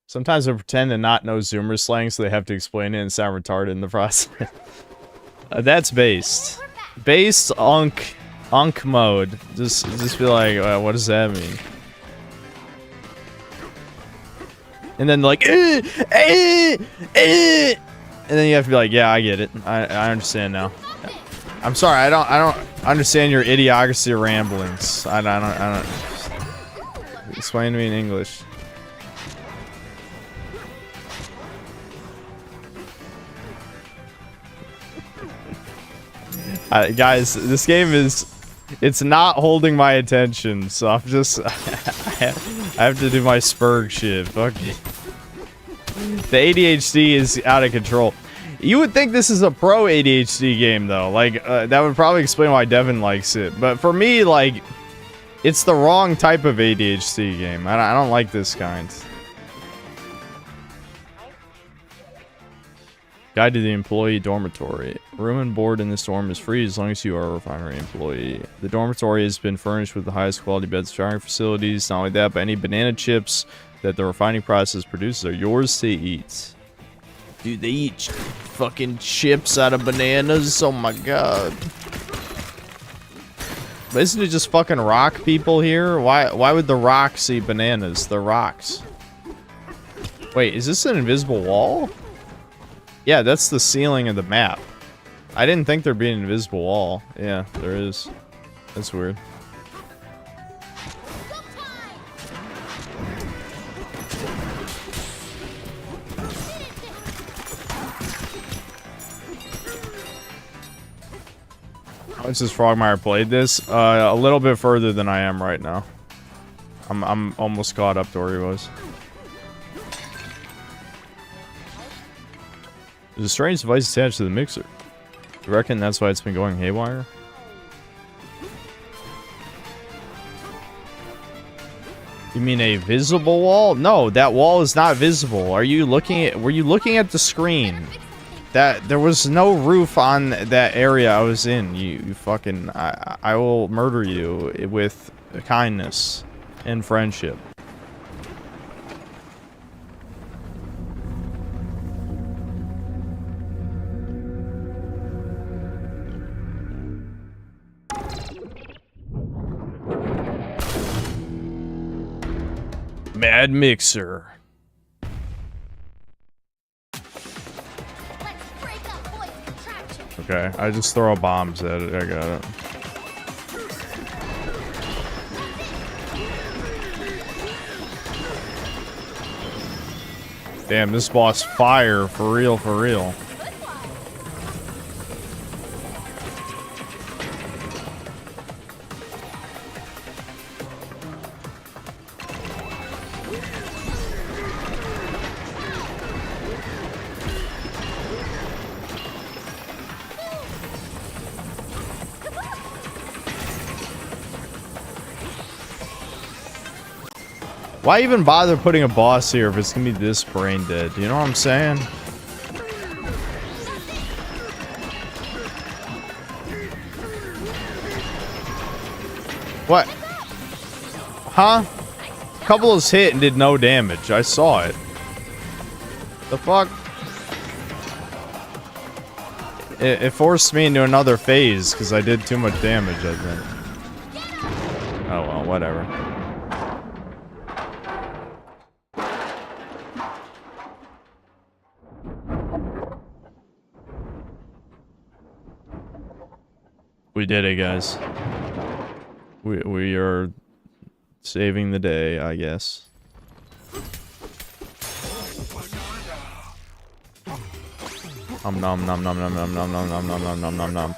Sometimes they pretend to not know Zoomer slang, so they have to explain it and sound retarded in the process. That's based. Based, Unk mode. Just be like, what does that mean? And then like, and then you have to be like, yeah, I get it. I understand now. I'm sorry, I don't understand your idiocracy ramblings. I don't. Explain to me in English. Guys, this game it's not holding my attention, so I'm just, I have to do my Spurg shit. Fuck it. The ADHD is out of control. You would think this is a pro ADHD game, though. Like, that would probably explain why Devin likes it. But for me, like, it's the wrong type of ADHD game. I don't like this kind. Guide to the employee dormitory. Room and board in this dorm is free as long as you are a refinery employee. The dormitory has been furnished with the highest quality beds and showering facilities. Not only that, but any banana chips that the refining process produces are yours to eat. Dude, they eat fucking chips out of bananas? Oh my god. But isn't it just fucking rock people here? Why would the rocks eat bananas? The rocks. Wait, is this an invisible wall? Yeah, that's the ceiling of the map. I didn't think there'd be an invisible wall. Yeah, there is. That's weird. How much has Frogmire played this? A little bit further than I am right now. I'm almost caught up to where he was. There's a strange device attached to the mixer. You reckon that's why it's been going haywire? You mean a visible wall? No, that wall is not visible. Were you looking at the screen? That there was no roof on that area I was in. You fucking I will murder you with kindness and friendship. Mad Mixer. Okay, I just throw bombs at it. I got it. Damn, this boss fire for real, for real. Why even bother putting a boss here if it's gonna be this brain dead? You know what I'm saying? What? Huh? Couple of hit and did no damage. I saw it. The fuck? It forced me into another phase because I did too much damage, I think. Oh well, whatever. We did it, guys. We are saving the day, I guess. Nom nom nom nom nom nom nom nom nom nom nom nom nom.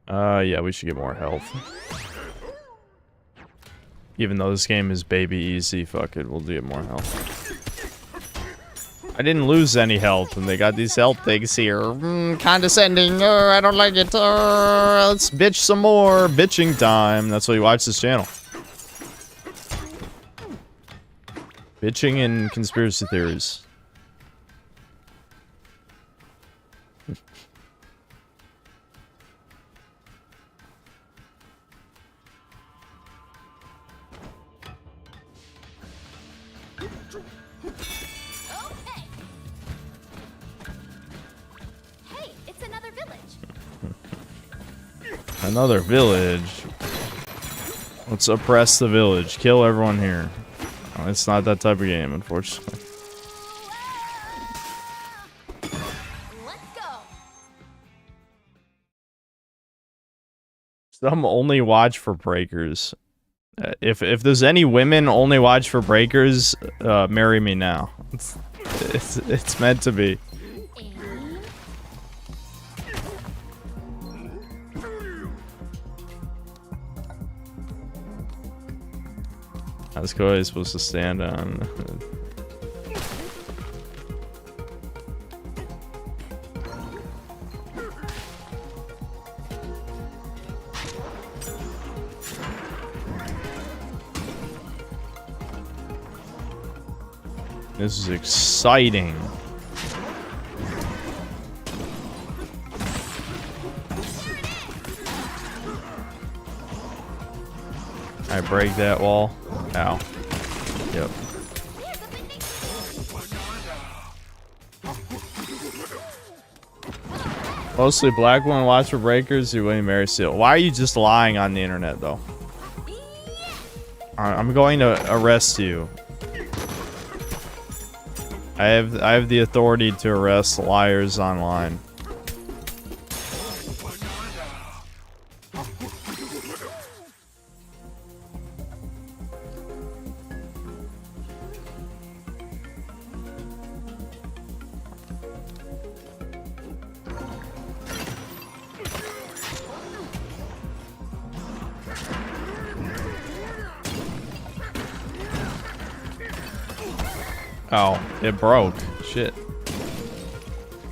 Yeah, we should get more health. Even though this game is baby easy, fuck it, we'll get more health. I didn't lose any health, and they got these health things here. Condescending. I don't like it. Let's bitch some more. Bitching time. That's why you watch this channel. Bitching and conspiracy theories. Hey, Another village. Let's oppress the village. Kill everyone here. Oh, it's not that type of game, unfortunately. Let's go. Some only watch for breakers. If there's any women only watch for breakers, marry me now. It's meant to be. Aim. That's Koi supposed to stand on. This is exciting. I break that wall. Ow. Yep. Mostly black women watch for breakers who win Mary Seal. Why are you just lying on the internet though? I'm going to arrest you. I have the authority to arrest liars online. Oh, it broke. Shit.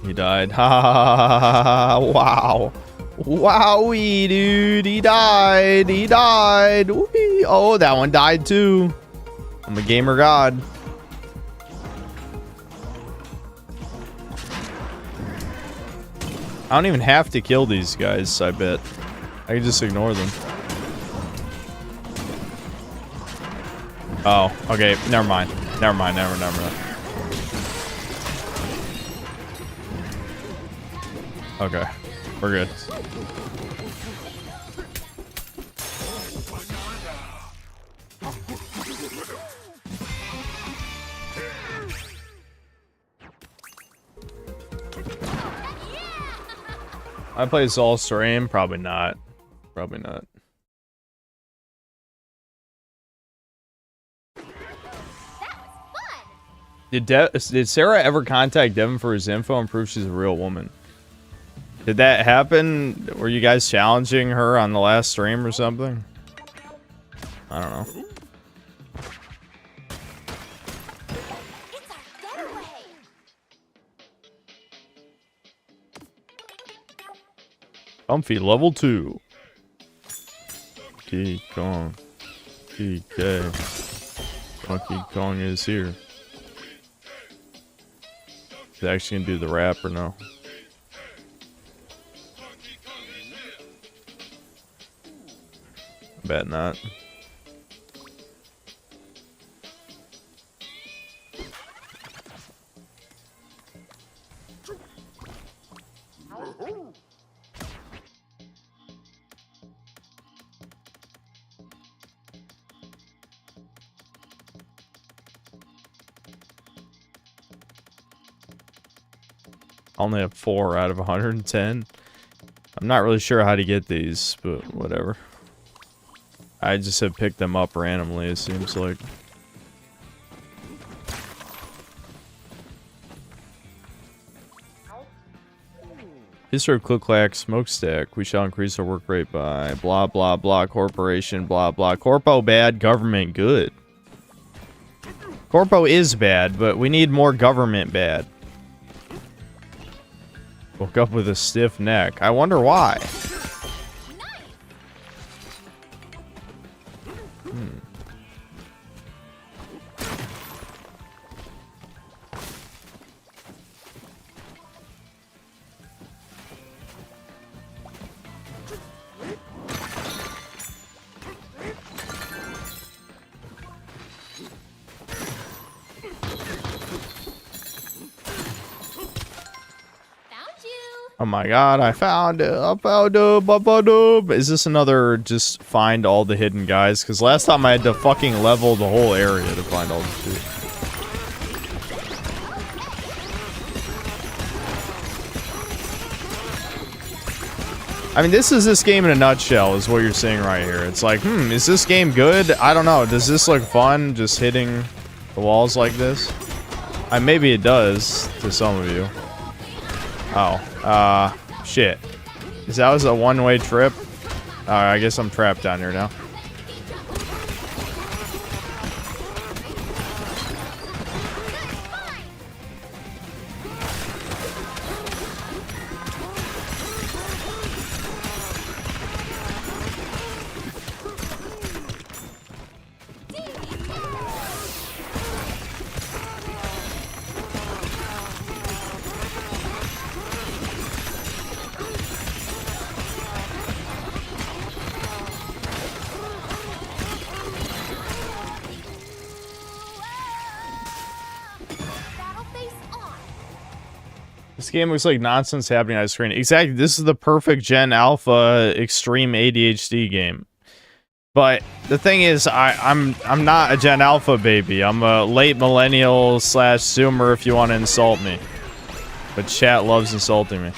He died. Ha ha ha ha ha. Wow. Wowie, dude. He died. He died. Whee. Oh, that one died too. I'm a gamer god. I don't even have to kill these guys, I bet. I can just ignore them. Oh, okay. Never mind. Never mind. Never mind. Okay. We're good. I play this all stream? Probably not. Probably not. Did Sarah ever contact Devin for his info and prove she's a real woman? Did that happen? Were you guys challenging her on the last stream or something? I don't know. It's our getaway. Comfy level 2. King Kong. TK. Donkey Kong is here. Is he actually gonna do the rap or no? Bet not. I only have 4 out of 110. I'm not really sure how to get these, but whatever. I just have picked them up randomly, it seems like. History of Click-Clack Smokestack. We shall increase our work rate by blah blah blah corporation blah blah. Corpo bad, government good. Corpo is bad, but we need more government bad. Woke up with a stiff neck. I wonder why. Found you. Oh my god, I found it. I found him. I found him. Is this another just find all the hidden guys? Because last time I had to fucking level the whole area to find all the shit. I mean, this is this game in a nutshell, is what you're seeing right here. It's like, is this game good? I don't know. Does this look fun, just hitting the walls like this? Maybe it does to some of you. Oh, shit. That was a one-way trip? I guess I'm trapped down here now. This game looks like nonsense happening on the screen. Exactly. This is the perfect Gen Alpha extreme ADHD game. But the thing is, I'm not a Gen Alpha baby. I'm a late millennial / Zoomer if you want to insult me. But chat loves insulting me.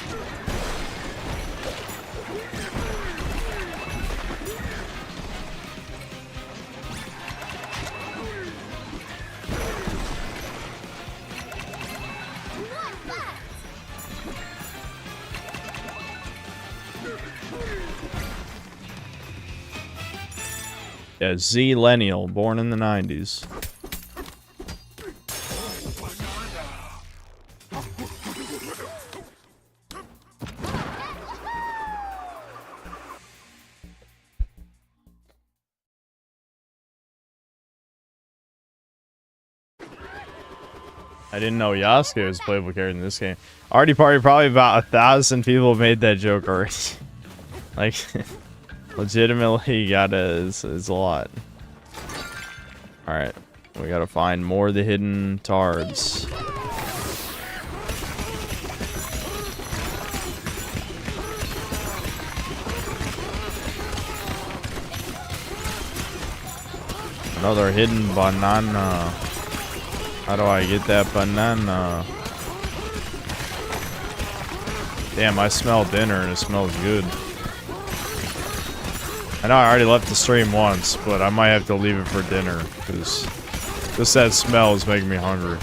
Yeah, Z-Lennial, born in the 90s. I didn't know Yasuke was a playable character in this game. Already party, probably about 1,000 people made that joke already. Like, legitimately, you gotta, it's a lot. Alright, we gotta find more of the hidden tards. Another hidden banana. How do I get that banana? Damn, I smell dinner and it smells good. I know I already left the stream once, but I might have to leave it for dinner because just that smell is making me hungry.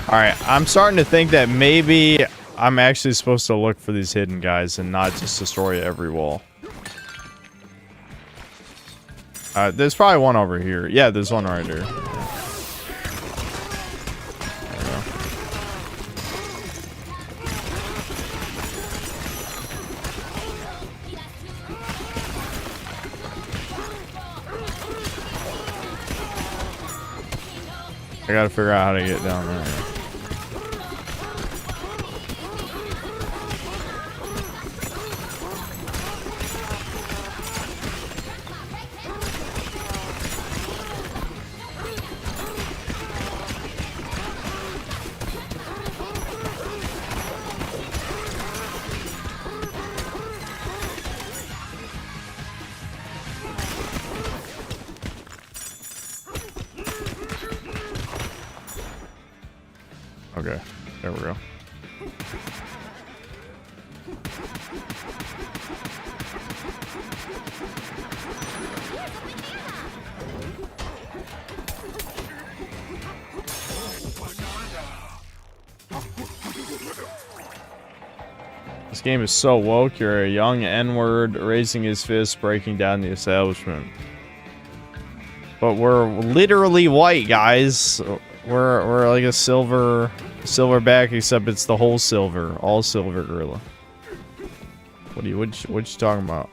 Alright, I'm starting to think that maybe I'm actually supposed to look for these hidden guys and not just destroy every wall. There's probably one over here. Yeah, there's one right here. I gotta figure out how to get down there. Okay, there we go. This game is so woke. You're a young N-word raising his fist, breaking down the establishment. But we're literally white, guys. We're like a silverback, except it's the whole silver, all silver gorilla. What you talking about?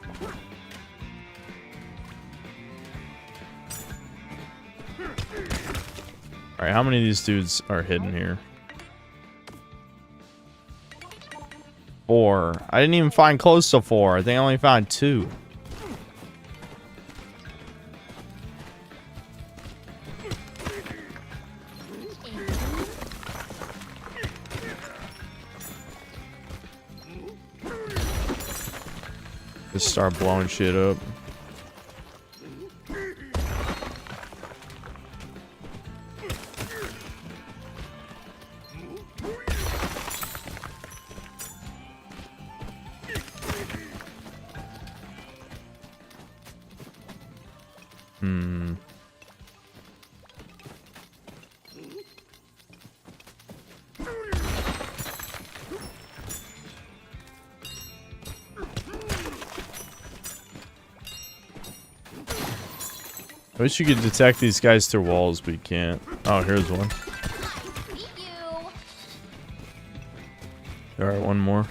All right, how many of these dudes are hidden here? 4. I didn't even find close to 4. I think I only found 2. Just start blowing shit up. I wish you could detect these guys through walls, but you can't. Oh, here's one. Meet you. Alright, one more.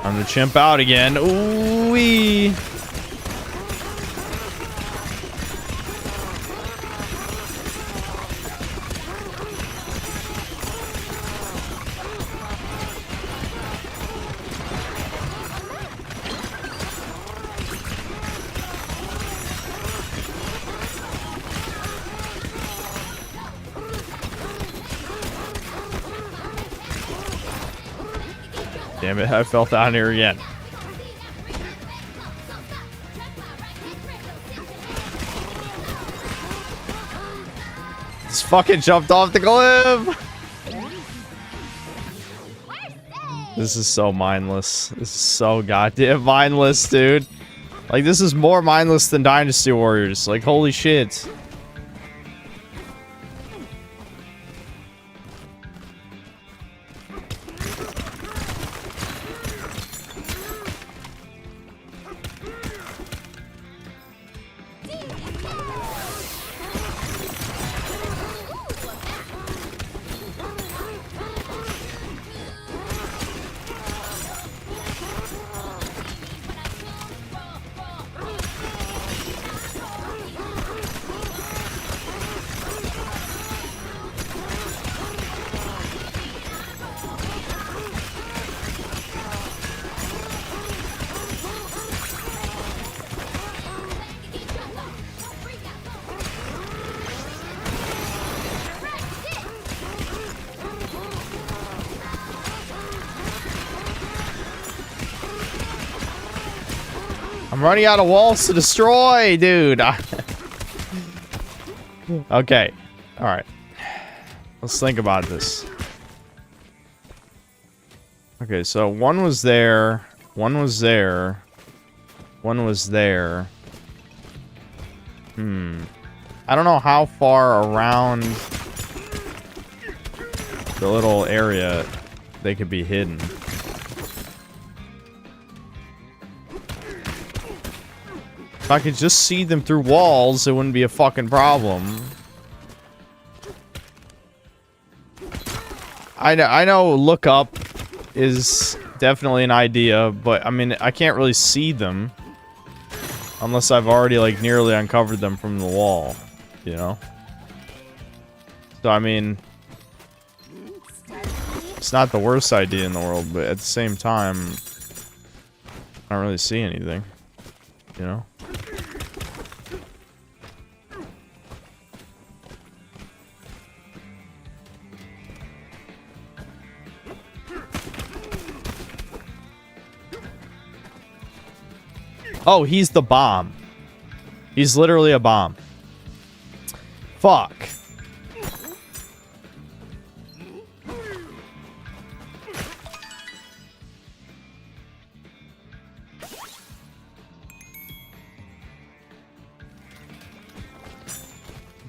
I'm gonna chimp out again. Ooh-wee. Damn it, I fell down here again. Just fucking jumped off the cliff! This is so mindless. This is so goddamn mindless, dude. Like, this is more mindless than Dynasty Warriors. Like, holy shit. I'm running out of walls to destroy, dude. Okay. Alright. Let's think about this. Okay, so one was there. One was there. One was there. I don't know how far around the little area they could be hidden. If I could just see them through walls, it wouldn't be a fucking problem. I know look up is definitely an idea, but I mean, I can't really see them unless I've already like nearly uncovered them from the wall, you know? So I mean, it's not the worst idea in the world, but at the same time, I don't really see anything, you know? Oh, he's the bomb. He's literally a bomb. Fuck.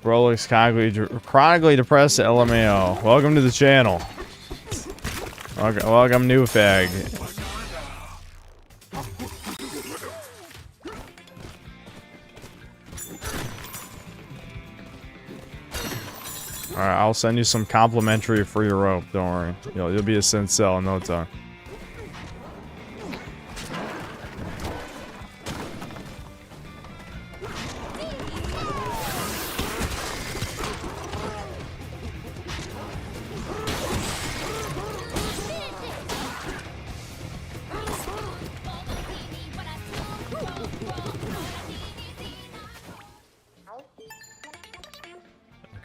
Bro looks chronically depressed at LMAO. Welcome to the channel. Welcome, new fag. Alright, I'll send you some complimentary free rope, don't worry. You'll be a Sincel in no time.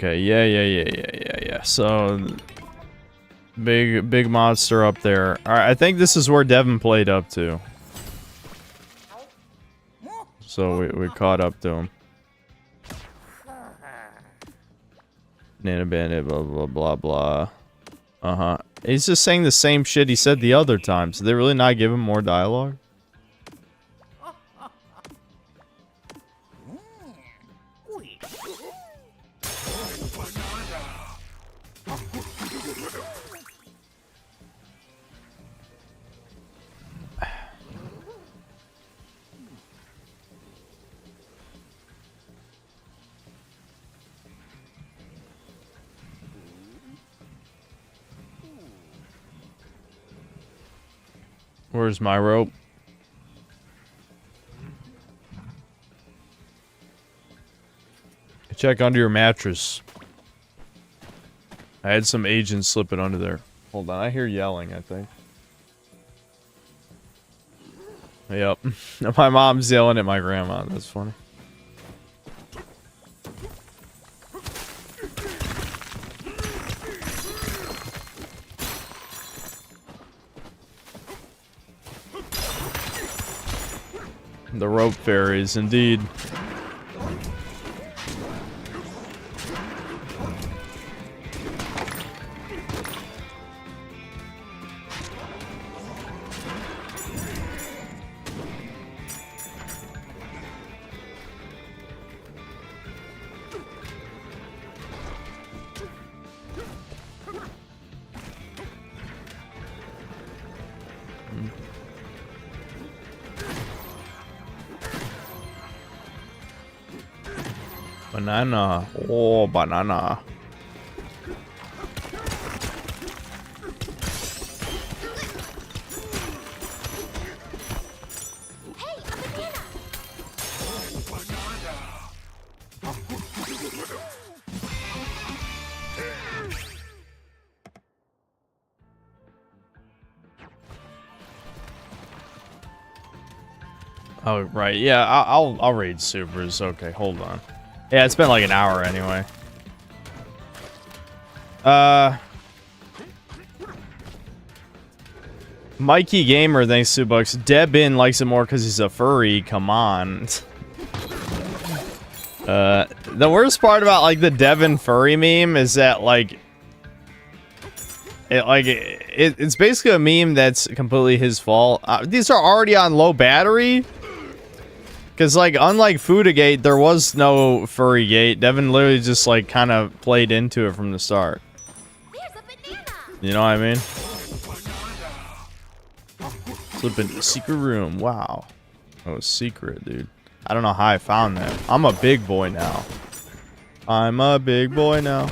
Okay, yeah. So Big monster up there. Alright, I think this is where Devin played up to. So we caught up to him. Nana Bandit, blah, blah, blah, blah. Uh-huh. He's just saying the same shit he said the other time. So they really not give him more dialogue? Where's my rope? Check under your mattress. I had some agents slipping under there. Hold on, I hear yelling, I think. Yep. My mom's yelling at my grandma. That's funny. The rope fairies, indeed. Banana. Oh, banana. Hey, a banana! Oh, right. Yeah, I'll raid supers. Okay, hold on. Yeah, it's been like an hour anyway. Mikey Gamer, thanks $2. Debin likes it more because he's a furry. Come on. The worst part about like the Devin furry meme is that like it's basically a meme that's completely his fault. These are already on low battery. Because, like, unlike Foodagate, there was no furry gate. Devin literally just, like, kind of played into it from the start. There's a banana! You know what I mean? Slip into the secret room. Wow. Oh, secret, dude. I don't know how I found that. I'm a big boy now. I'm a big boy now.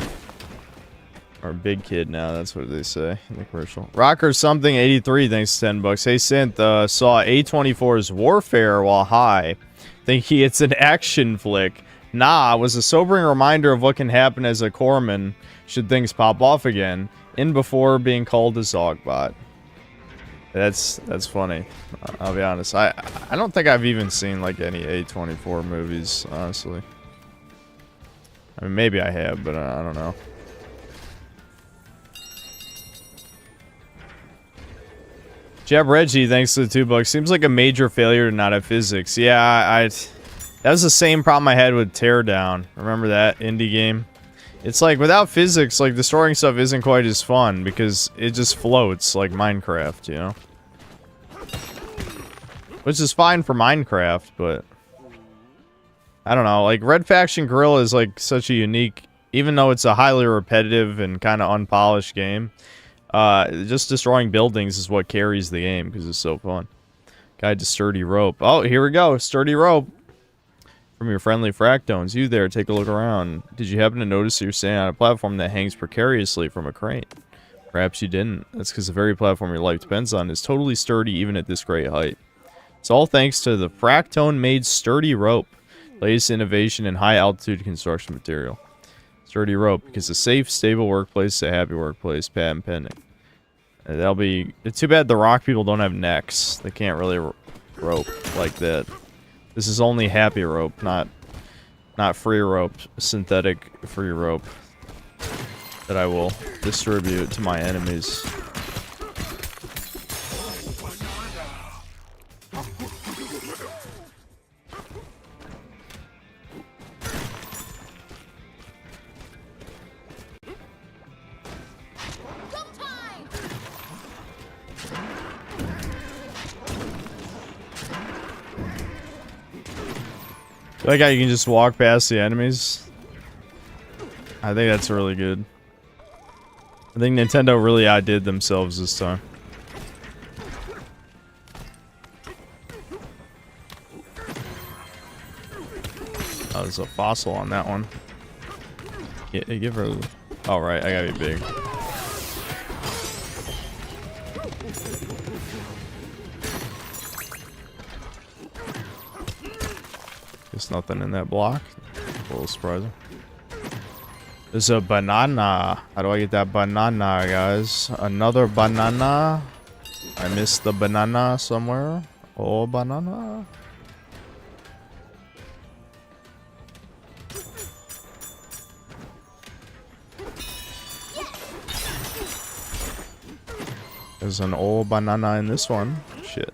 Or big kid now, that's what they say in the commercial. Rocker something 83, thanks $10. Hey Synth, saw A24's Warfare while high. Think it's an action flick. Nah, it was a sobering reminder of what can happen as a corpsman should things pop off again. In before being called a Zogbot. That's funny. I'll be honest. I don't think I've even seen like any A24 movies, honestly. I mean, maybe I have, but I don't know. Jeb Reggie, thanks to the $2. Seems like a major failure to not have physics. Yeah, that was the same problem I had with Teardown. Remember that indie game? It's like, without physics, like, destroying stuff isn't quite as fun because it just floats like Minecraft, you know? Which is fine for Minecraft, but I don't know. Like, Red Faction Guerrilla is, like, such a unique, even though it's a highly repetitive and kind of unpolished game, just destroying buildings is what carries the game because it's so fun. Guide to Sturdy Rope. Oh, here we go. Sturdy Rope. From your friendly Fractones. You there, take a look around. Did you happen to notice you're standing on a platform that hangs precariously from a crane? Perhaps you didn't. That's because the very platform your life depends on is totally sturdy even at this great height. It's all thanks to the Fractone-made Sturdy Rope. Latest innovation in high-altitude construction material. Sturdy Rope, because a safe, stable workplace is a happy workplace. Patent pending. That'll be... It's too bad the rock people don't have necks. They can't really rope like that. This is only happy rope, not free rope. Synthetic free rope. that I will distribute to my enemies. Like how you can just walk past the enemies. I think that's really good. I think Nintendo really outdid themselves this time. Oh, there's a fossil on that one. Yeah, give her. Oh, right, I gotta be big. There's nothing in that block. A little surprising. There's a banana. How do I get that banana, guys? Another banana. I missed the banana somewhere. Oh, banana. There's an old banana in this one. Shit.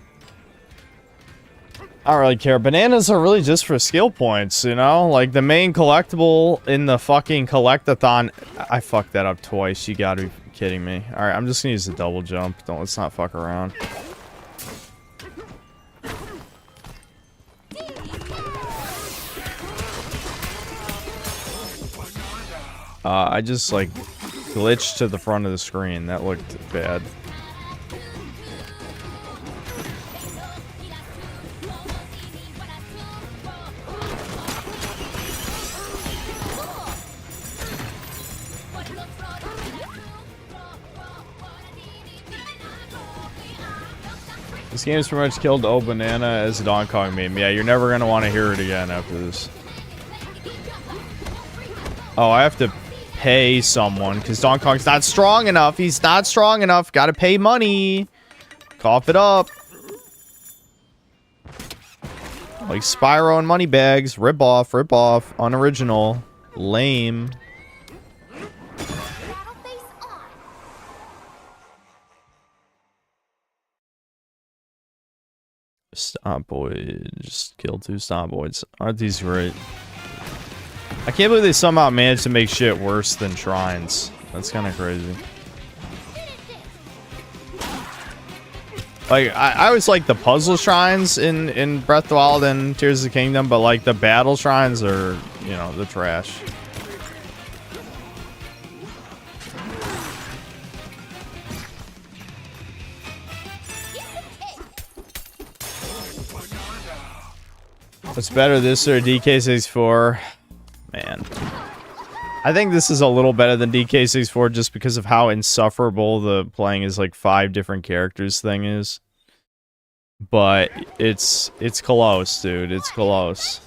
I don't really care. Bananas are really just for skill points, you know? Like, the main collectible in the fucking collectathon... I fucked that up twice. You gotta be kidding me. Alright, I'm just gonna use the double jump. Let's not fuck around. I just, like, glitched to the front of the screen. That looked bad. This game's pretty much killed old banana as a Donkey Kong meme. Yeah, you're never gonna want to hear it again after this. Oh, I have to pay someone because Donkey Kong's not strong enough. He's not strong enough. Gotta pay money. Cough it up. Like Spyro and Moneybags. Rip off. Unoriginal. Lame. Stomboid. Just killed 2 Stomboids. Aren't these great? I can't believe they somehow managed to make shit worse than shrines. That's kind of crazy. Like, I always like the puzzle shrines in Breath of the Wild and Tears of the Kingdom, but like the battle shrines are, you know, the trash. What's better, this or DK64? Man. I think this is a little better than DK64 just because of how insufferable the playing is like 5 different characters thing is. But it's close, dude. It's close.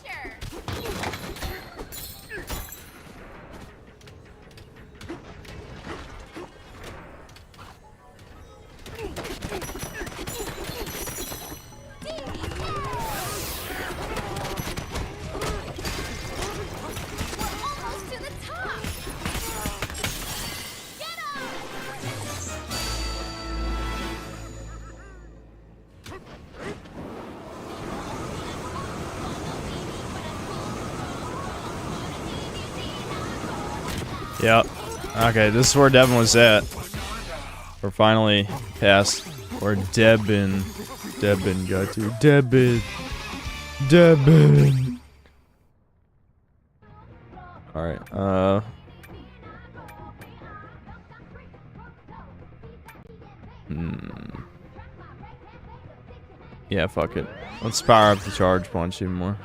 Yep. Okay, this is where Devin was at. We're finally past where Devin got to. Devin. Alright, yeah, fuck it. Let's power up the charge punch even more.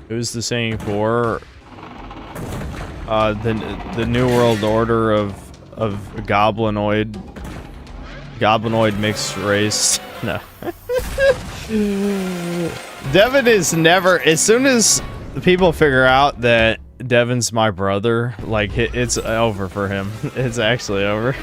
Who's the saying for the New World Order of goblinoid mixed race? No. Devin is never. As soon as people figure out that Devin's my brother, like it's over for him. It's actually over.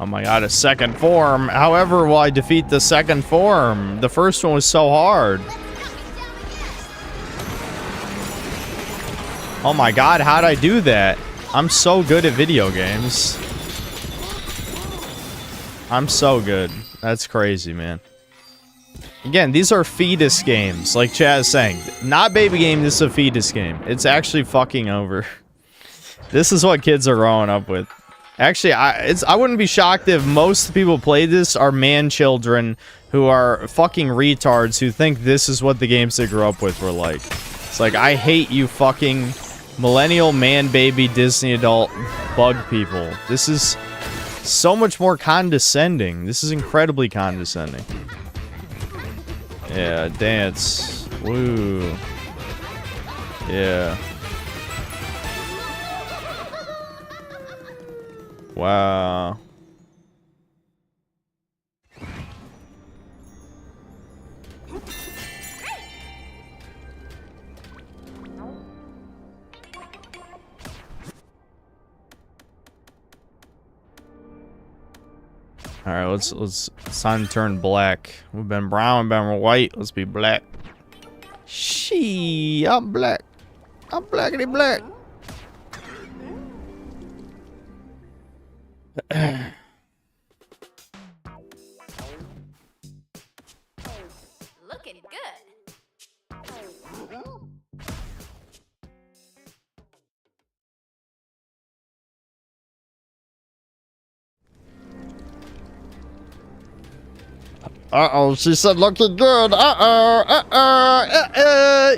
Oh my god, a second form. However, will I defeat the second form? The first one was so hard. Oh my god, how'd I do that? I'm so good at video games. I'm so good. That's crazy, man. Again, these are fetus games, like Chad is saying. Not baby game, this is a fetus game. It's actually fucking over. This is what kids are growing up with. Actually, I wouldn't be shocked if most people play this are man-children who are fucking retards who think this is what the games they grew up with were like. It's like, I hate you fucking millennial man-baby Disney adult bug people. This is so much more condescending. This is incredibly condescending. Yeah, dance. Woo. Yeah. Wow. All right, let's time to turn black. We've been brown, been white. Let's be black. I'm black. I'm blackity black. Looking good. Uh-oh, she said looking good.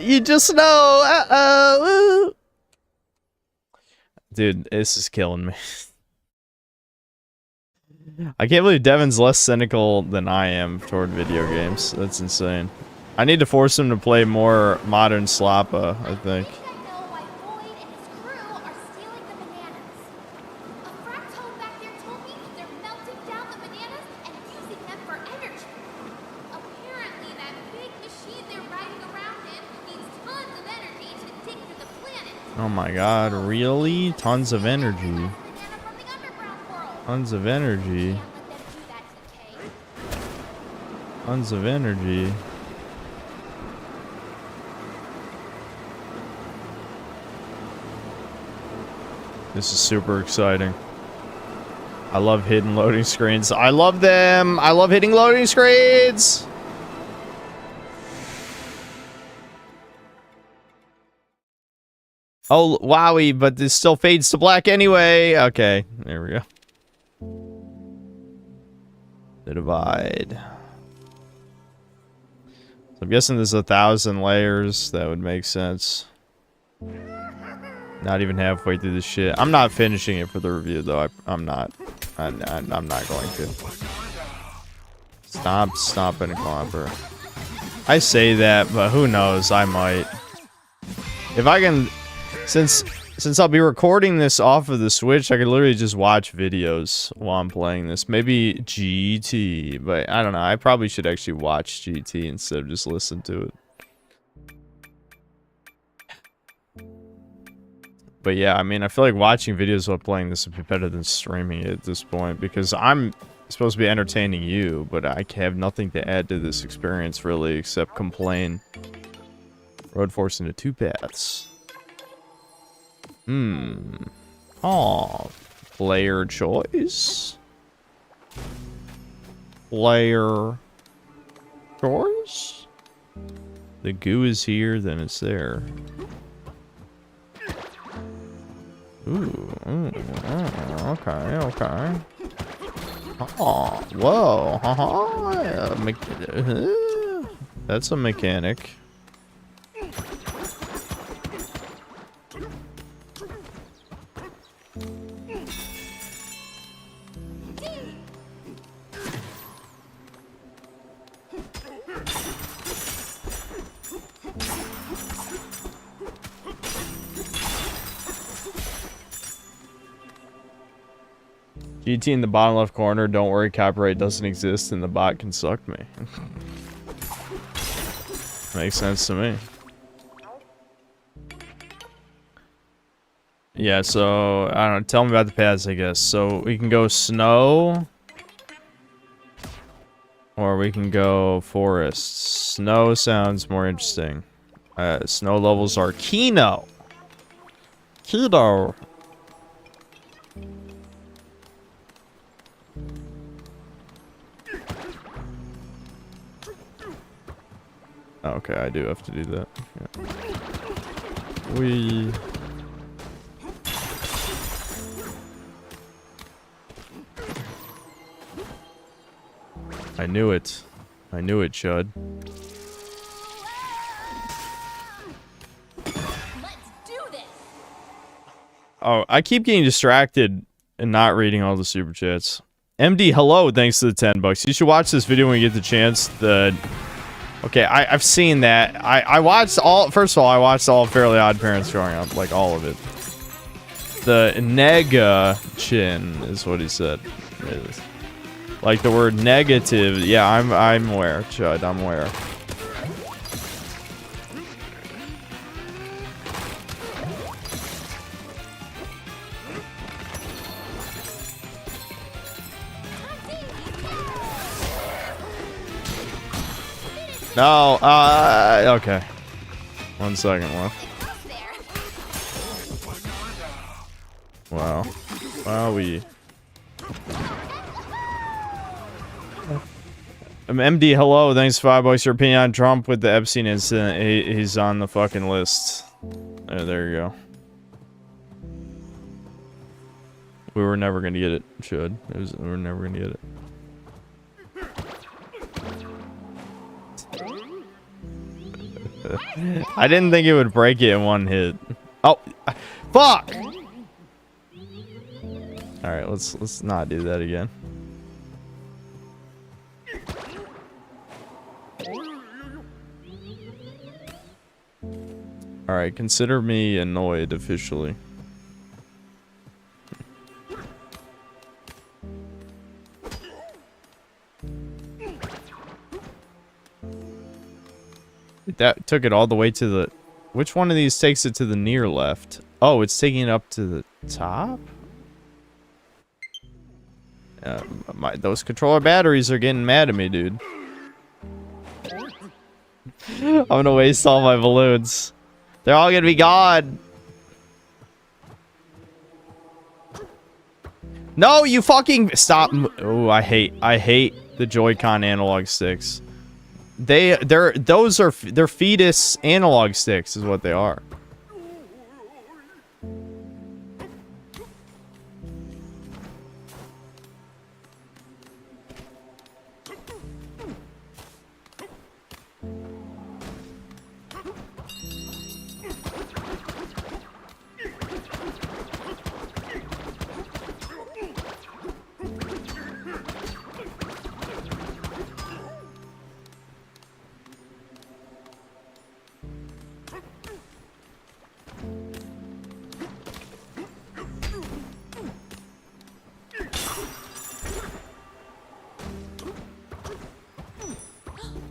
You just know. Woo. Dude, this is killing me. I can't believe Devin's less cynical than I am toward video games. That's insane. I need to force him to play more modern Slappa, I think. I know why Boyd and his crew are stealing the bananas. A fractone back there told me they're melting down the bananas and using them for energy. Apparently, that big machine they're riding around in needs tons of energy to dig to the planet. Oh my god, really? Tons of energy. Banana from the underground world. Tons of energy. Can't let them do that, TK. Tons of energy. This is super exciting. I love hidden loading screens. I love them. I love hitting loading screens. Oh, wowie, but this still fades to black anyway. Okay, there we go. The divide. So I'm guessing there's 1,000 layers. That would make sense. Not even halfway through this shit. I'm not finishing it for the review, though. I'm not. I'm not going to. Stop stomping, Clomper. I say that, but who knows? I might. If I can... Since I'll be recording this off of the Switch, I could literally just watch videos while I'm playing this. Maybe GT, but I don't know. I probably should actually watch GT instead of just listen to it. But yeah, I mean, I feel like watching videos while playing this would be better than streaming it at this point, because I'm supposed to be entertaining you, but I have nothing to add to this experience really except complain. Road forced into 2 paths. Oh, player choice. Player choice. The goo is here, then it's there. Ooh, okay. Oh, whoa, that's a mechanic. GT in the bottom left corner. Don't worry, copyright doesn't exist and the bot can suck me. Makes sense to me. Yeah, so, I don't know. Tell me about the paths, I guess. So, we can go snow. Or we can go forest. Snow sounds more interesting. Snow levels are Kino. Keto. Okay, I do have to do that. Yeah. I knew it. I knew it, Chud. Let's do this. Oh, I keep getting distracted and not reading all the super chats. MD, hello, thanks to the $10. You should watch this video when you get the chance. Okay, I've seen that. I watched all. First of all, I watched all Fairly Odd Parents growing up, like all of it. The nega chin is what he said. Like the word negative. Yeah, I'm aware, Chud. I'm aware. No, okay. 1 second left. Wow. Wowie. MD, hello. Thanks for $5. Your opinion on Trump with the Epstein incident. He's on the fucking list. There you go. We were never gonna get it, Chud. We were never gonna get it. I didn't think it would break it in one hit. Oh, fuck! All right, let's not do that again. All right, consider me annoyed officially. That took it all the way to the... Which one of these takes it to the near left? Oh, it's taking it up to the top? Those controller batteries are getting mad at me, dude. I'm gonna waste all my balloons. They're all gonna be gone. No, you fucking... Stop. Oh, I hate the Joy-Con analog sticks. They're fetus analog sticks is what they are.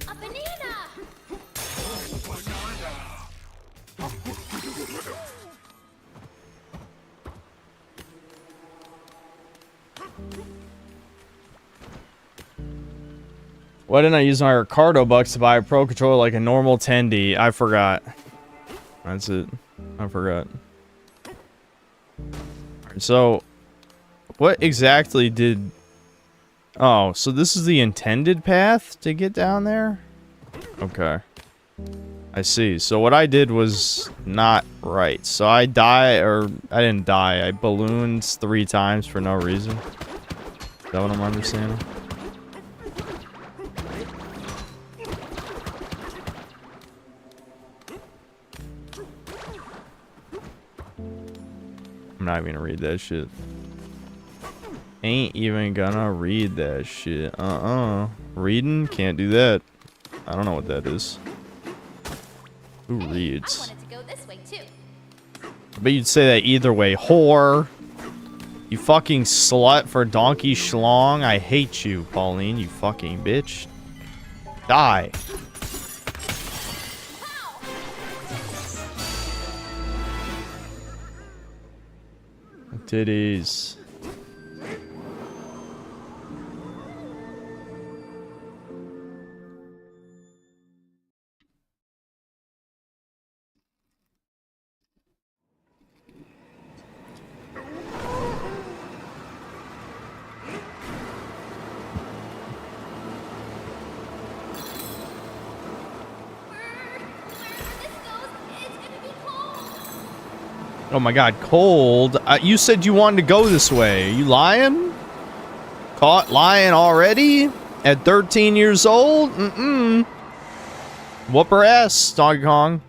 A banana. Why didn't I use my Ricardo bucks to buy a Pro controller like a normal 10D? I forgot. That's it. I forgot. So, what exactly did... Oh, so this is the intended path to get down there? Okay. I see. So what I did was not right. So I didn't die. I ballooned 3 times for no reason. Is that what I'm understanding? I'm not even gonna read that shit. Ain't even gonna read that shit. Reading? Can't do that. I don't know what that is. Who reads? I wanted to go this way too. But you'd say that either way. Whore. You fucking slut for donkey schlong. I hate you, Pauline, you fucking bitch. Die. Titties. Oh my god, cold. You said you wanted to go this way. Are you lying? Caught lying already? At 13 years old? Mm-mm. Whoop her ass, Donkey Kong.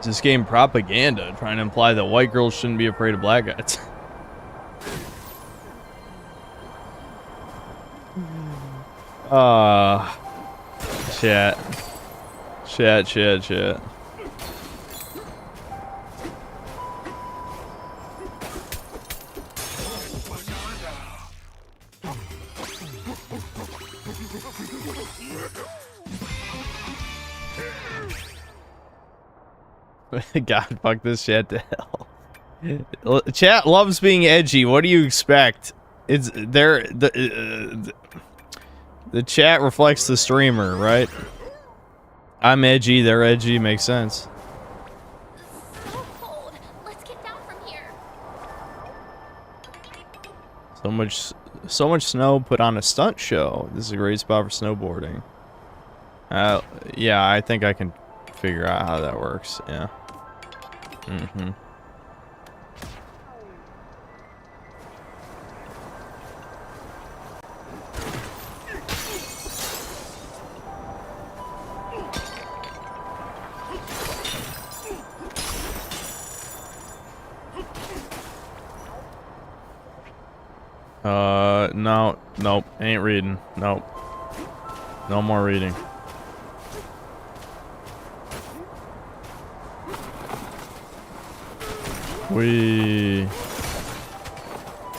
Is this game propaganda trying to imply that white girls shouldn't be afraid of black guys? Chat. Chat. God, fuck this chat to hell. Chat loves being edgy. What do you expect? It's the chat reflects the streamer, right? I'm edgy, they're edgy, makes sense. So cold. Let's get down from here. So much snow put on a stunt show. This is a great spot for snowboarding. Yeah, I think I can figure out how that works. Yeah. Mm-hmm. No, nope, ain't reading. Nope. No more reading. We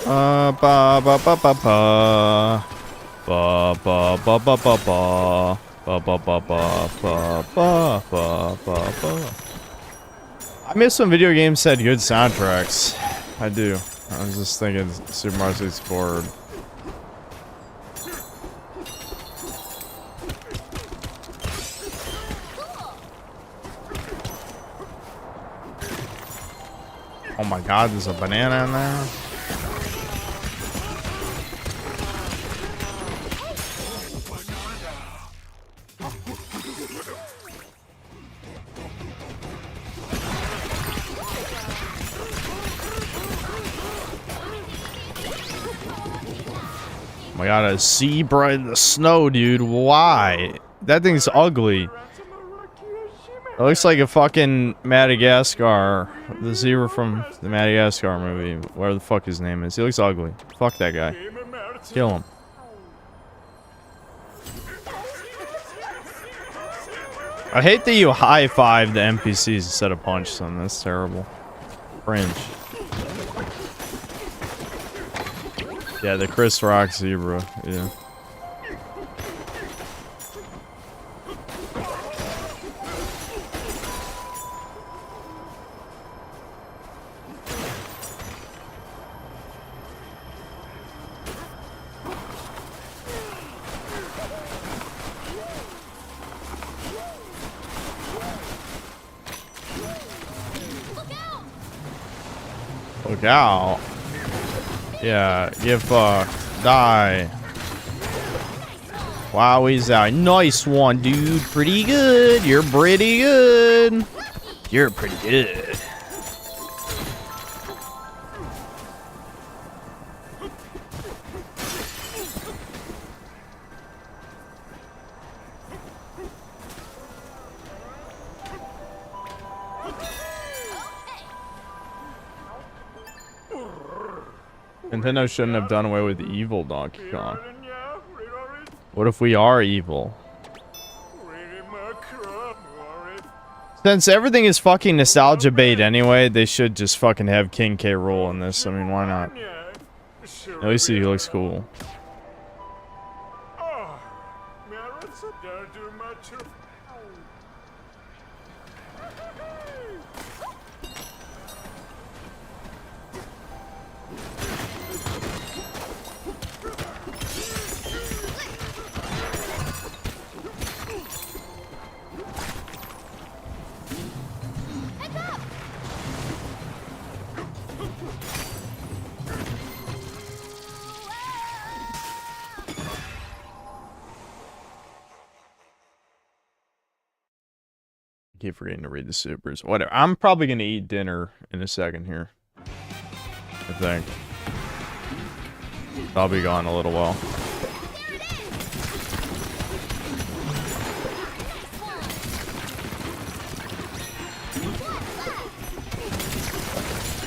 ba ba ba ba ba ba ba ba ba ba ba ba ba ba ba ba ba ba ba. I miss when video games had good soundtracks. I do. I was just thinking Super Mario 64. Oh my god, there's a banana in there. Oh my god, a zebra in the snow, dude. Why? That thing's ugly. It looks like a fucking Madagascar. The zebra from the Madagascar movie. Whatever the fuck his name is. He looks ugly. Fuck that guy. Kill him. I hate that you high-five the NPCs instead of punch them. That's terrible. Cringe. Yeah, the Chris Rock zebra. Yeah. Look out. Yeah, get fucked. Die. Wow, he's out. Nice one, dude. Pretty good. You're pretty good. You're pretty good. Nintendo shouldn't have done away with the evil Donkey Kong. What if we are evil? Since everything is fucking nostalgia bait anyway, they should just fucking have King K. Rool in this. I mean, why not? At least he looks cool. keep forgetting to read the supers. Whatever. I'm probably gonna eat dinner in a second here. I think. I'll be gone a little while.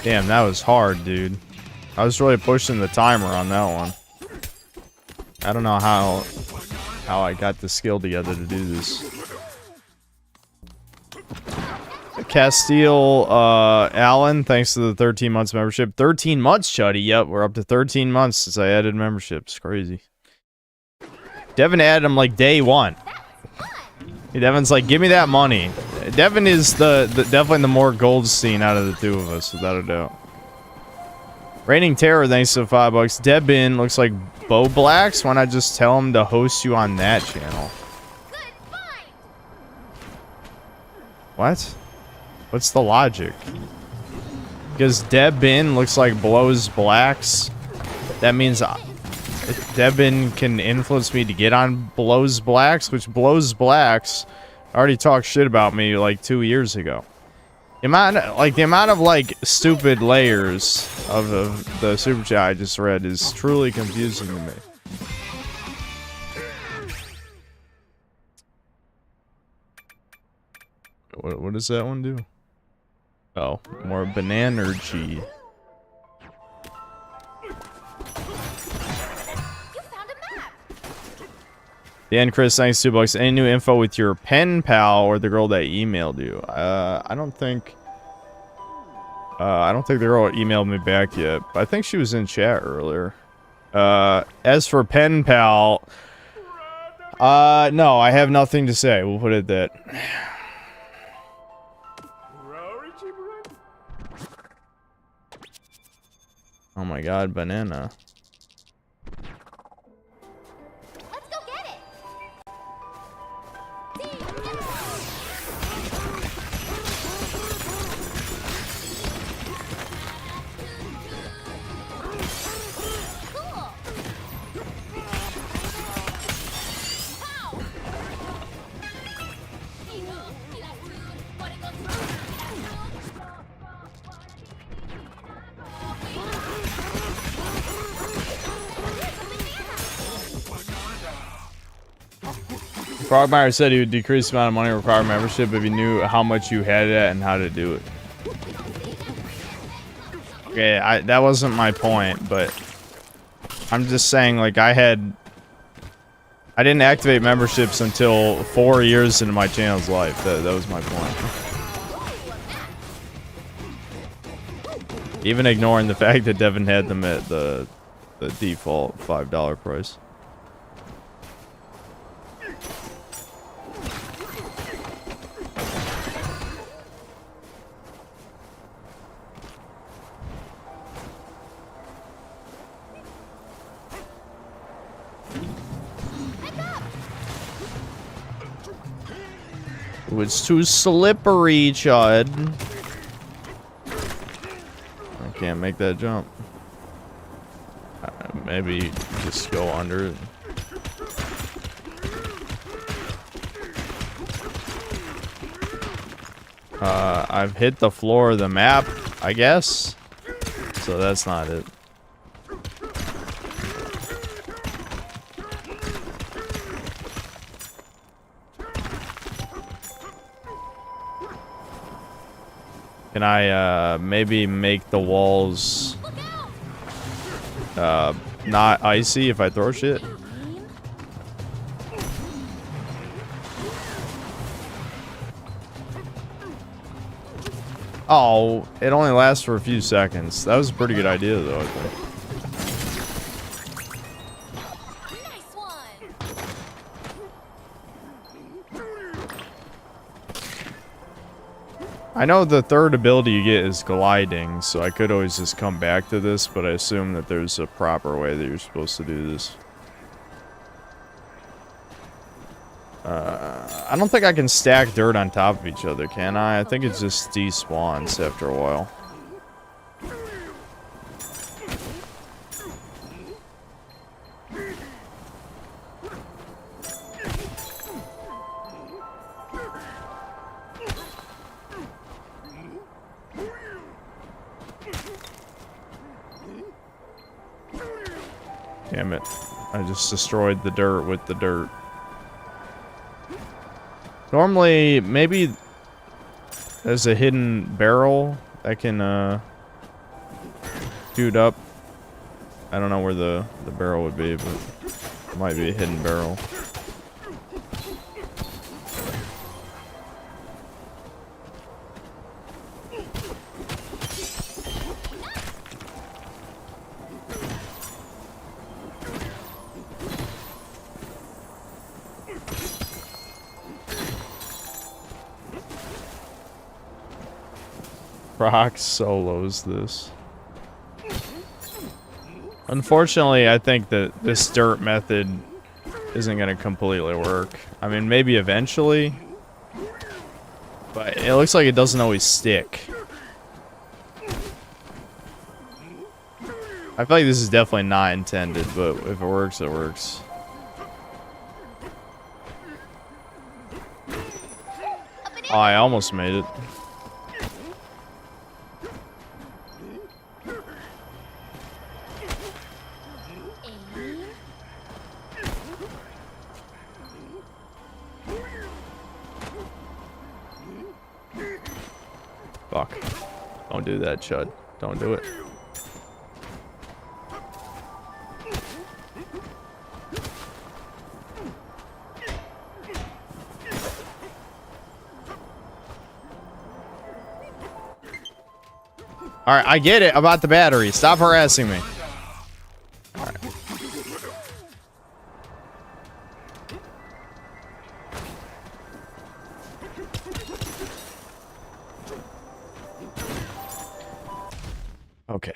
Damn, that was hard, dude. I was really pushing the timer on that one. I don't know how I got the skill together to do this. Castile Allen, thanks to the 13 months membership. 13 months, Chuddy. Yep, we're up to 13 months since I added memberships. Crazy. Devin added them like day one. Devin's like, give me that money. Devin is definitely the more Goldstein out of the two of us, without a doubt. Reigning Terror, thanks to the $5. Debin looks like Bo Blacks. Why not just tell him to host you on that channel? What? What's the logic? Because Debin looks like Blows Blacks. That means Debin can influence me to get on Blows Blacks, which Blows Blacks already talked shit about me like 2 years ago. The amount of like stupid layers of the super chat I just read is truly confusing to me. What does that one do? Oh, more Bananza. Dan Chris, thanks $2. Any new info with your pen pal or the girl that emailed you? I don't think the girl emailed me back yet, but I think she was in chat earlier. As for pen pal, no, I have nothing to say. We'll put it at that. Oh my god, banana. Let's go get it. Frogmire said he would decrease the amount of money required membership if he knew how much you had it at and how to do it. Okay, that wasn't my point, but I'm just saying, like, I didn't activate memberships until 4 years into my channel's life. That was my point. Even ignoring the fact that Devin had them at the default $5 price. It's too slippery, Chud. I can't make that jump. Maybe just go under it. I've hit the floor of the map, I guess. So that's not it. Can I maybe make the walls not icy if I throw shit? Oh, it only lasts for a few seconds. That was a pretty good idea though, I think. I know the third ability you get is gliding, so I could always just come back to this, but I assume that there's a proper way that you're supposed to do this. I don't think I can stack dirt on top of each other, can I? I think it just despawns after a while. Damn it. I just destroyed the dirt with the dirt. Normally, maybe there's a hidden barrel that can, shoot up. I don't know where the barrel would be, but it might be a hidden barrel. Rock solos this. Unfortunately, I think that this dirt method isn't going to completely work. I mean, maybe eventually, but it looks like it doesn't always stick. I feel like this is definitely not intended, but if it works, it works. Oh, I almost made it. Fuck. Don't do that, Chud. Don't do it. Alright, I get it about the battery. Stop harassing me. Alright. Okay.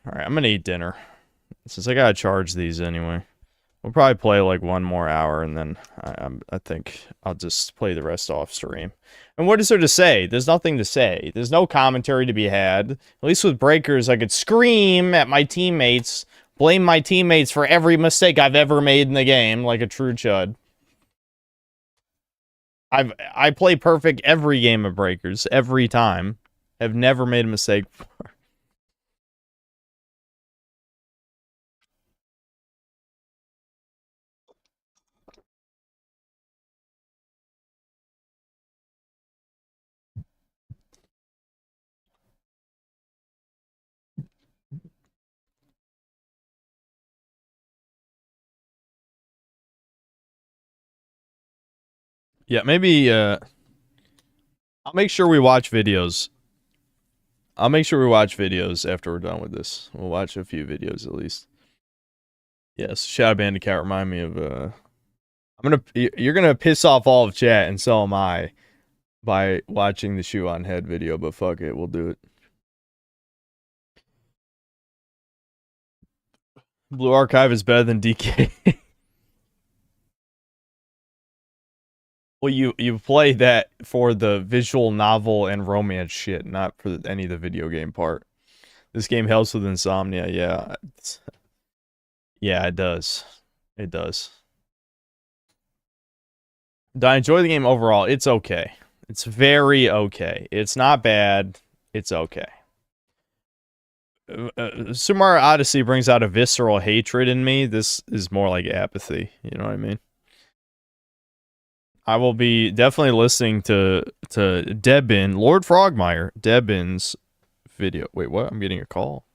Alright, I'm gonna eat dinner. Since I gotta charge these anyway. We'll probably play like one more hour and then I think I'll just play the rest off stream. And what is there to say? There's nothing to say. There's no commentary to be had. At least with Breakers, I could scream at my teammates, blame my teammates for every mistake I've ever made in the game, like a true chud. I play perfect every game of Breakers, every time. Have never made a mistake before. Yeah, maybe, I'll make sure we watch videos. I'll make sure we watch videos after we're done with this. We'll watch a few videos at least. Yes, Shadow Bandicoot remind me of, you're gonna piss off all of chat, and so am I, by watching the Shoe on Head video, but fuck it, we'll do it. Blue Archive is better than DK. Well, you play that for the visual novel and romance shit, not for any of the video game part. This game helps with insomnia, yeah. Yeah, it does. It does. Do I enjoy the game overall? It's okay. It's very okay. It's not bad. It's okay. Super Mario Odyssey brings out a visceral hatred in me. This is more like apathy. You know what I mean? I will be definitely listening to Debin, Lord Frogmire, Debin's video. Wait, what? I'm getting a call.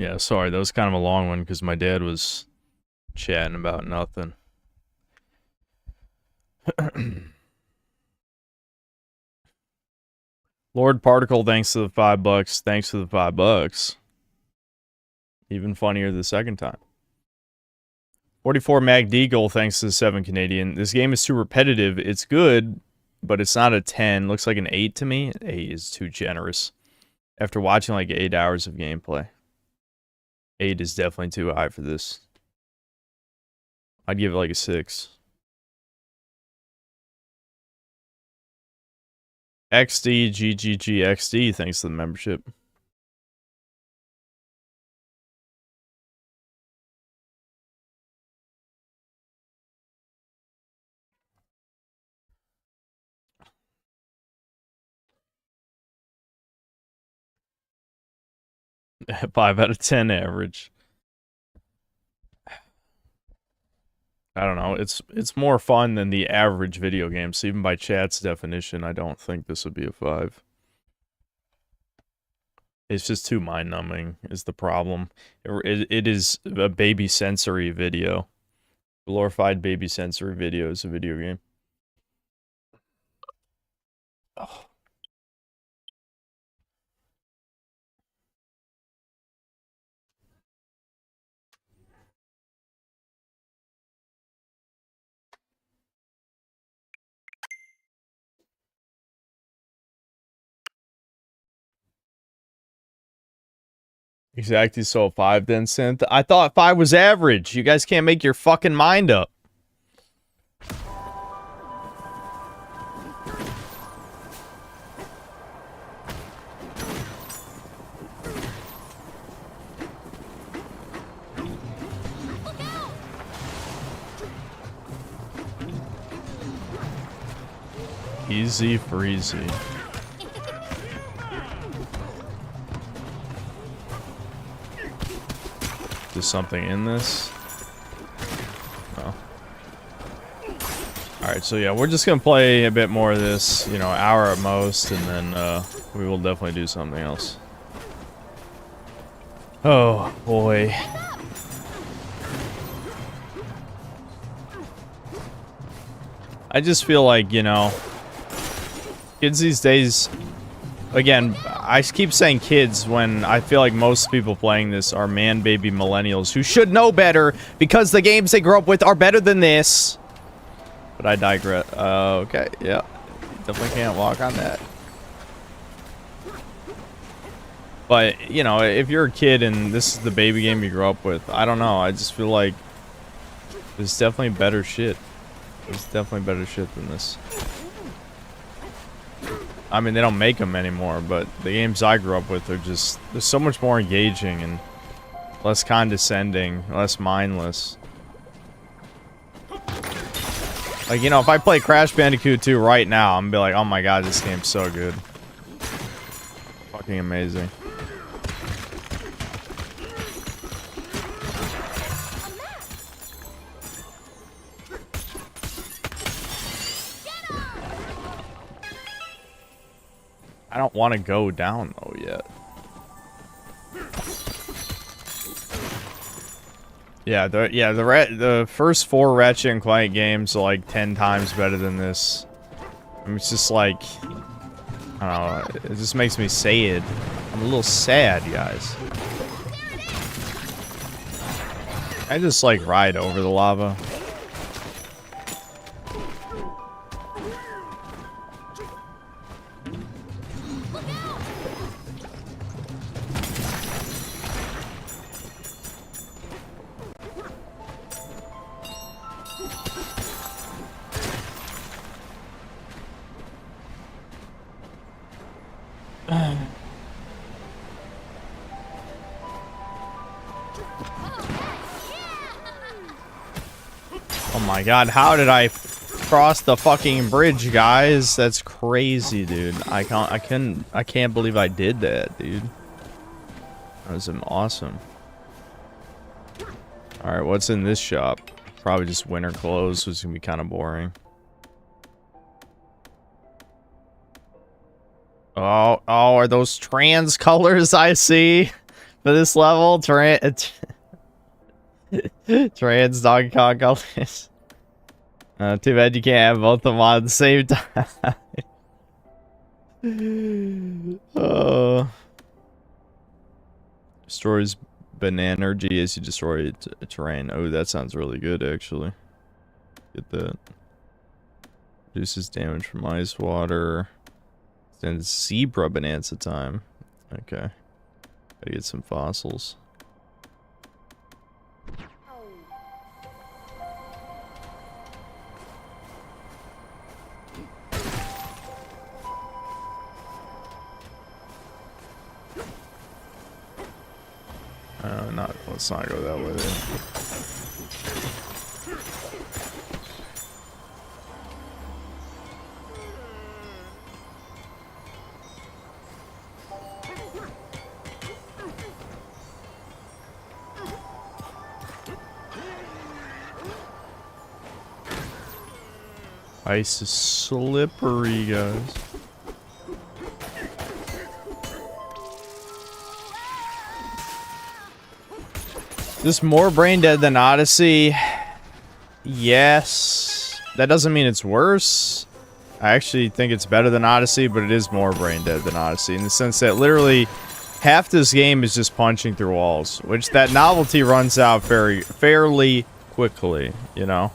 Yeah, sorry, that was kind of a long one because my dad was chatting about nothing. Lord Particle, thanks to the $5. Thanks for the $5. Even funnier the second time. 44 Mag Deagle, thanks to the 7 Canadian. This game is too repetitive. It's good, but it's not a 10. Looks like an 8 to me. 8 is too generous. After watching like 8 hours of gameplay. 8 is definitely too high for this. I'd give it like a 6. XD, GGG, XD, thanks to the membership. Five out of 10 average. I don't know. It's more fun than the average video game. So even by chat's definition, I don't think this would be a 5. It's just too mind-numbing is the problem. It is a baby sensory video. Glorified baby sensory video is a video game. Oh. Exactly, so 5 then, Synth. I thought 5 was average. You guys can't make your fucking mind up. Easy freezy. Is something in this? No. Alright, so yeah, we're just gonna play a bit more of this, you know, hour at most, and then we will definitely do something else. Oh boy. I just feel like, you know, kids these days, again, I keep saying kids when I feel like most people playing this are man-baby millennials who should know better because the games they grew up with are better than this. But I digress. Okay, yeah. Definitely can't walk on that. But, you know, if you're a kid and this is the baby game you grew up with, I don't know. I just feel like there's definitely better shit. There's definitely better shit than this. I mean, they don't make them anymore, but the games I grew up with are just... They're so much more engaging and less condescending, less mindless. Like, you know, if I play Crash Bandicoot 2 right now, I'm gonna be like, oh my god, this game's so good. Fucking amazing. I don't want to go down though yet. Yeah, the first 4 Ratchet and Clank games are like 10 times better than this. I mean, it's just like, I don't know, it just makes me sad. I'm a little sad, guys. I just like ride over the lava. Oh my god, how did I cross the fucking bridge, guys? That's crazy, dude. I can't believe I did that, dude. That was awesome. Alright, what's in this shop? Probably just winter clothes, which is gonna be kind of boring. Oh, are those trans colors I see? For this level, trans Donkey Kong colors. Too bad you can't have both of them on at the same time. Destroys Bananza as you destroy terrain. Oh, that sounds really good, actually. Get that. Reduces damage from ice water. Extends zebra Bananza time. Okay. Gotta get some fossils. Let's not go that way then. Ice is slippery, guys. Is this more brain dead than Odyssey? Yes. That doesn't mean it's worse. I actually think it's better than Odyssey, but it is more brain dead than Odyssey in the sense that literally half this game is just punching through walls, which that novelty runs out fairly quickly, you know?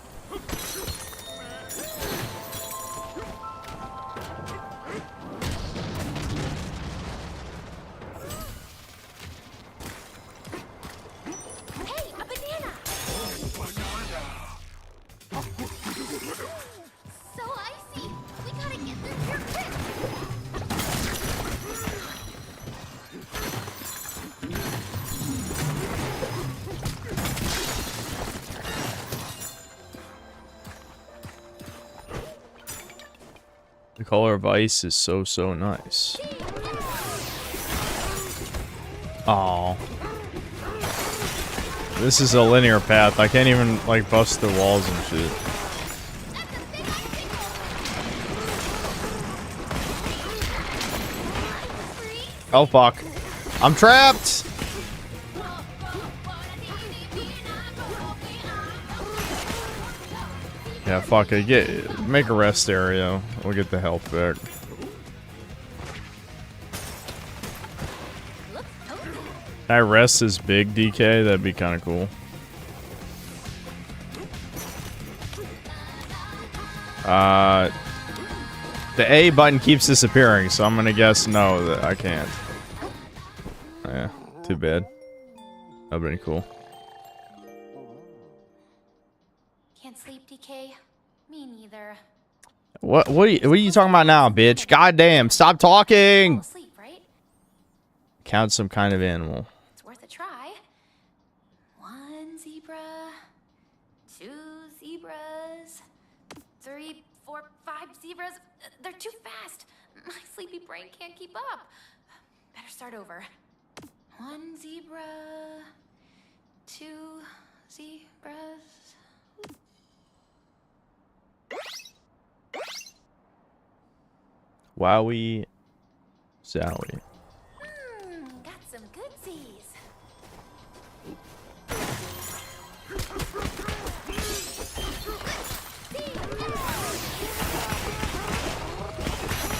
The color of ice is so nice. Oh, this is a linear path. I can't even like bust the walls and shit. Oh fuck, I'm trapped. Yeah, fuck it. Make a rest area. We'll get the health back. Can I rest this big DK? That'd be kind of cool. The A button keeps disappearing, so I'm gonna guess no, that I can't. Yeah, too bad. That'd been cool. Can't sleep, DK. Me neither. What are you talking about now, bitch? Goddamn, stop talking! Fall asleep, right? Count some kind of animal. It's worth a try. 1 zebra, 2 zebras, 3, 4, 5 zebras. They're too fast. My sleepy brain can't keep up. Better start over. 1 zebra, 2 zebras. Wowie, zowie. Got some goodsies.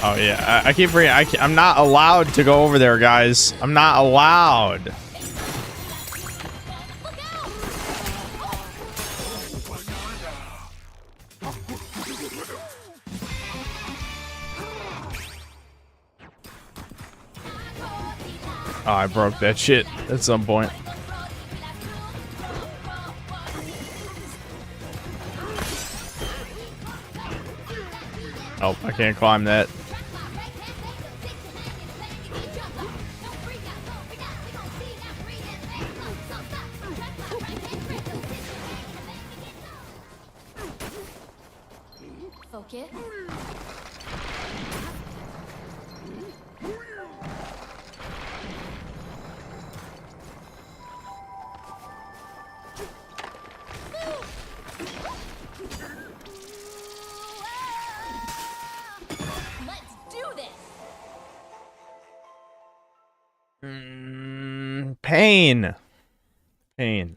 Oh yeah, I keep forgetting. I'm not allowed to go over there, guys. I'm not allowed. Oh, I broke that shit at some point. Oh, I can't climb that. Focus. Pain. Pain.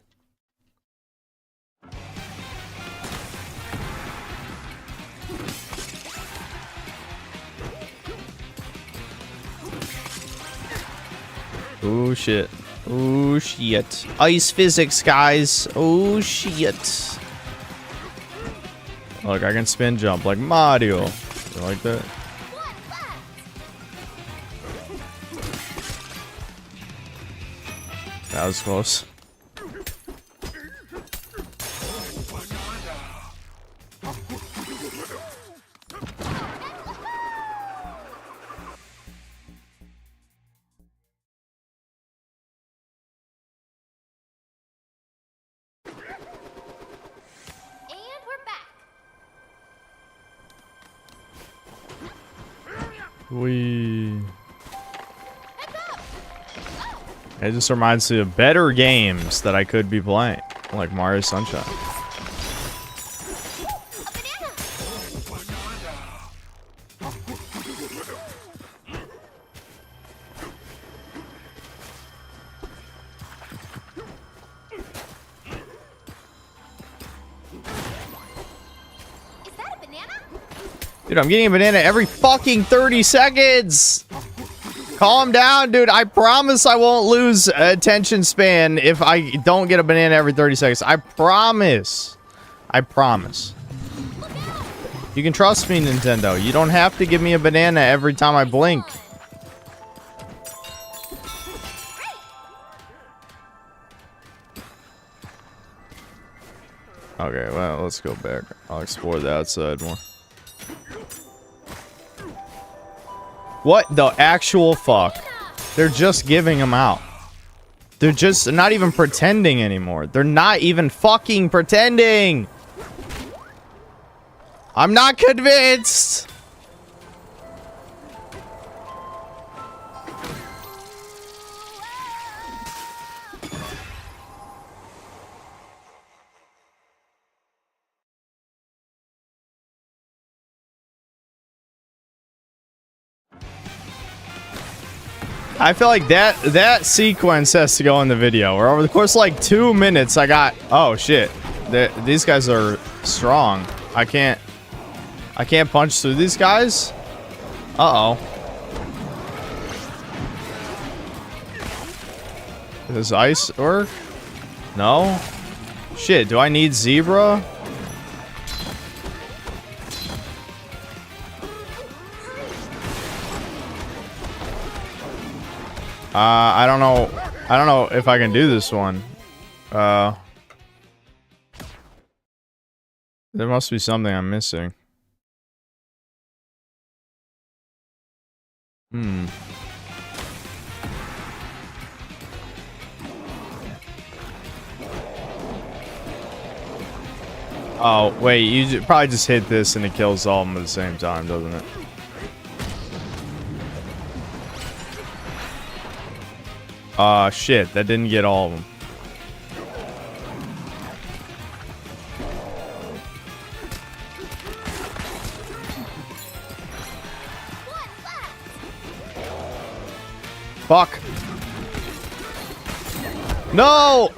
Oh shit. Oh shit. Ice physics, guys. Oh shit. Look, I can spin jump like Mario. You like that? That was close. And we're back. We. It just reminds me of better games that I could be playing, like Mario Sunshine. Is that a banana? Dude, I'm getting a banana every fucking 30 seconds! Calm down, dude. I promise I won't lose attention span if I don't get a banana every 30 seconds. I promise. I promise. You can trust me, Nintendo. You don't have to give me a banana every time I blink. Okay, well, let's go back. I'll explore the outside more. What the actual fuck? They're just giving them out. They're just not even pretending anymore. They're not even fucking pretending. I'm not convinced. I feel like that sequence has to go in the video. Where over the course of like 2 minutes, I got oh shit, these guys are strong. I can't punch through these guys. Uh oh. Does ice work? No. Shit. Do I need zebra? I don't know. I don't know if I can do this one. There must be something I'm missing. Oh, wait, you probably just hit this and it kills all of them at the same time, doesn't it? Shit, that didn't get all of them. Fuck. No!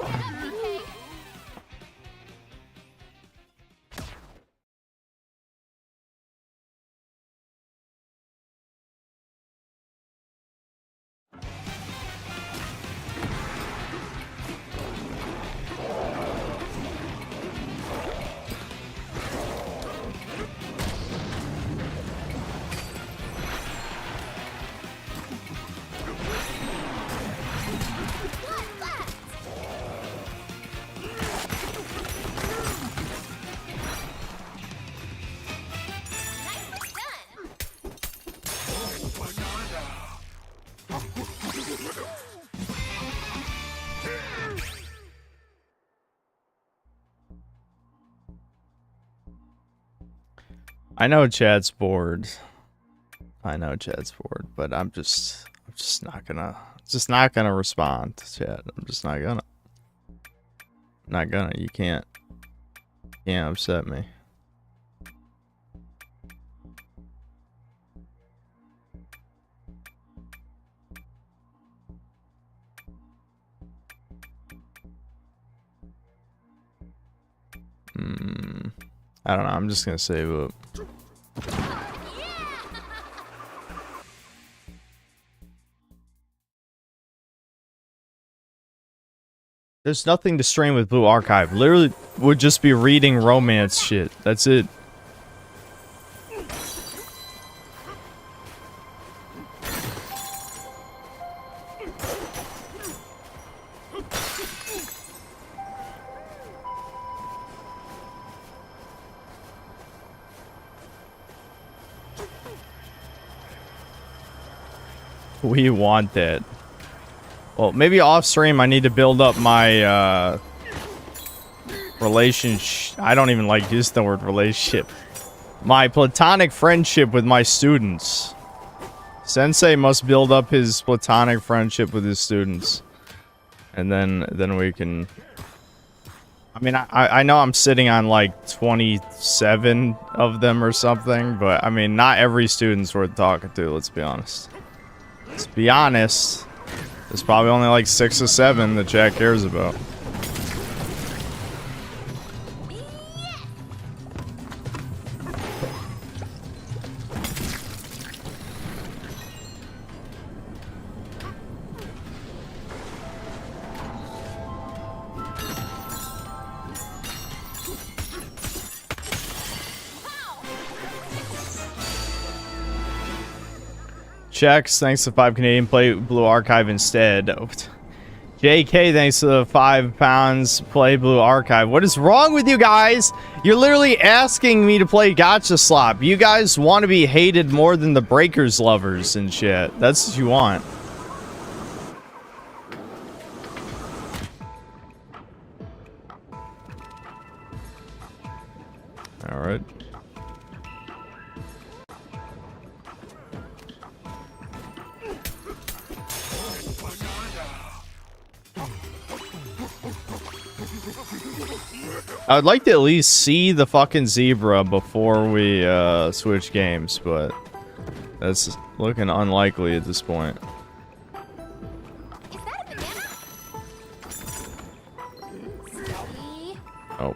I know Chad's bored. I know Chad's bored, but I'm just not gonna respond to Chad. I'm just not gonna. Not gonna. You can't upset me. I don't know. I'm just gonna save up. There's nothing to stream with Blue Archive. Literally would just be reading romance shit. That's it. We want that. Well, maybe off stream I need to build up my relationship. I don't even like use the word relationship. My platonic friendship with my students. Sensei must build up his platonic friendship with his students. And then we can... I mean, I know I'm sitting on like 27 of them or something, but I mean, not every student's worth talking to, let's be honest. Let's be honest. There's probably only like 6 or 7 that Jack cares about. Checks, thanks to 5 Canadian. Play Blue Archive instead. JK, thanks to the 5 pounds. Play Blue Archive. What is wrong with you guys? You're literally asking me to play Gotcha Slop. You guys want to be hated more than the Breakers lovers and shit. That's what you want. Alright. I would like to at least see the fucking zebra before we switch games, but that's looking unlikely at this point. Is that a banana? Steady. Oh.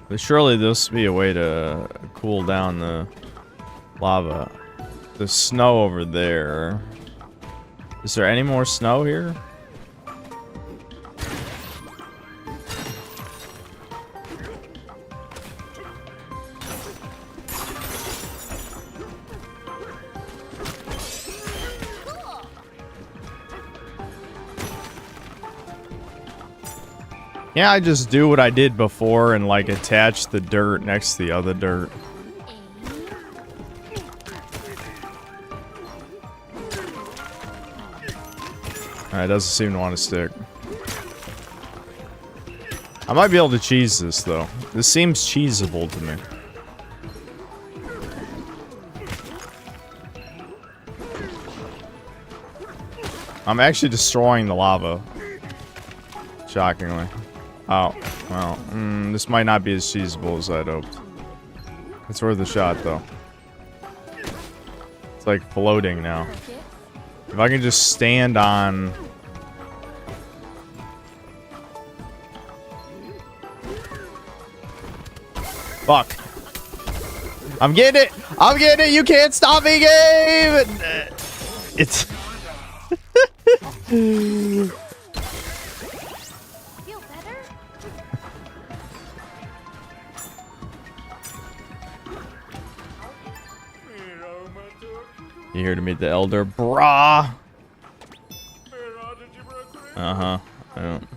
But surely this would be a way to cool down the lava. The snow over there. Is there any more snow here? Yeah, I just do what I did before and like attach the dirt next to the other dirt. Alright, doesn't seem to want to stick. I might be able to cheese this though. This seems cheesable to me. I'm actually destroying the lava. Shockingly. Oh, well, this might not be as cheesable as I'd hoped. It's worth a shot, though. It's like floating now. If I can just stand on... Fuck. I'm getting it! I'm getting it! You can't stop me, game! It's... You here to meet the elder? Brah! Uh-huh. I don't...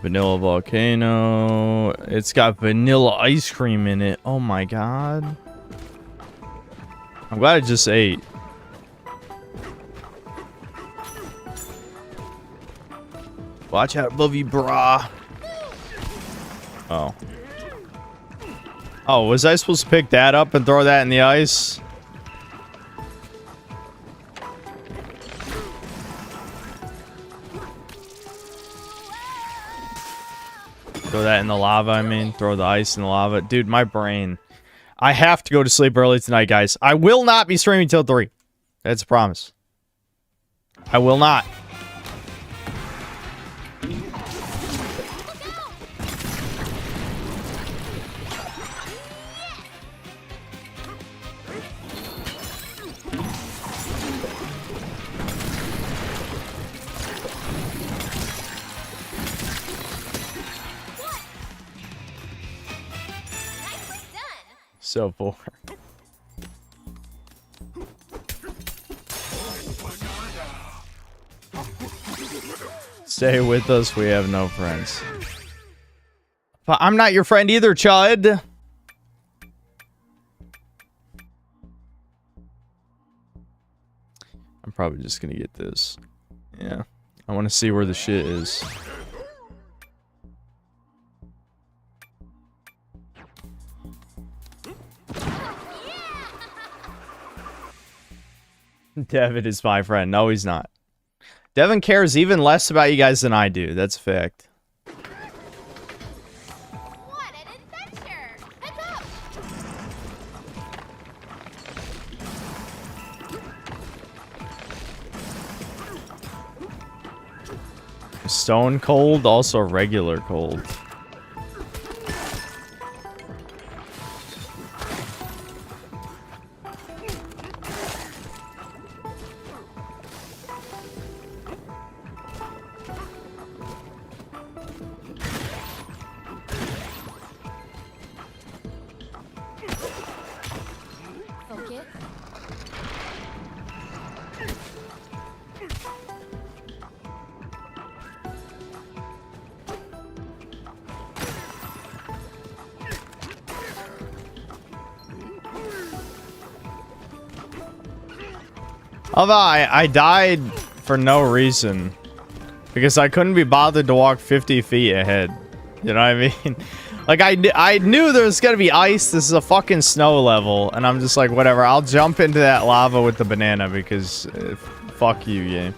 Vanilla volcano. It's got vanilla ice cream in it. Oh my god. I'm glad I just ate. Watch out above you, brah. Oh. Oh, was I supposed to pick that up and throw that in the ice? Throw that in the lava, I mean. Throw the ice in the lava. Dude, my brain. I have to go to sleep early tonight, guys. I will not be streaming till 3. That's a promise. I will not. So poor. Stay with us, we have no friends. But I'm not your friend either, Chud. I'm probably just gonna get this. Yeah. I want to see where the shit is. Devin is my friend. No, he's not. Devin cares even less about you guys than I do. That's a fact. What an adventure! Heads up! Stone cold, also regular cold. Focus. Although I died for no reason. Because I couldn't be bothered to walk 50 feet ahead. You know what I mean? Like, I knew there was gonna be ice. This is a fucking snow level. And I'm just like, whatever. I'll jump into that lava with the banana because... fuck you, game.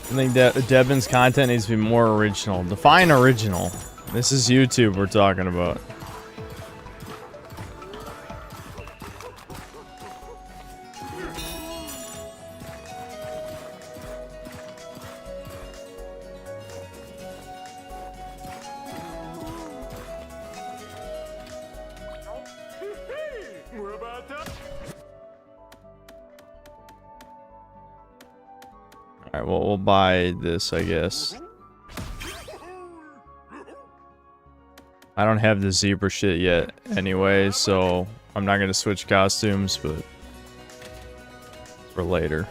I think that Devin's content needs to be more original. Define original. This is YouTube we're talking about. Alright, well, we'll buy this, I guess. I don't have the zebra shit yet anyway, so I'm not gonna switch costumes, but for later.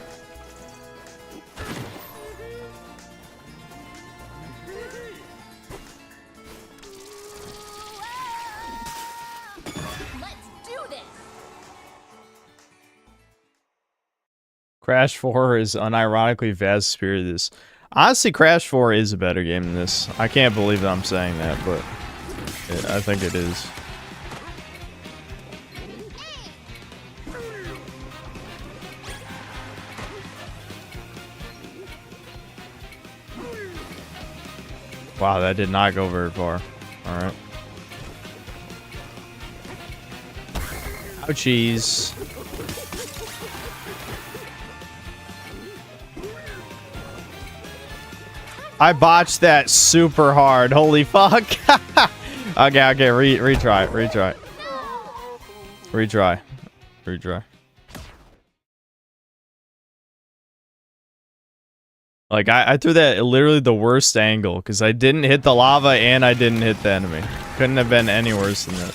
Crash 4 is unironically vast superior to this. Honestly, Crash 4 is a better game than this. I can't believe that I'm saying that, but I think it is. Wow, that did not go very far. Alright. Ouchies. I botched that super hard. Holy fuck. Okay, retry. Like, I threw that at literally the worst angle, because I didn't hit the lava and I didn't hit the enemy. Couldn't have been any worse than that.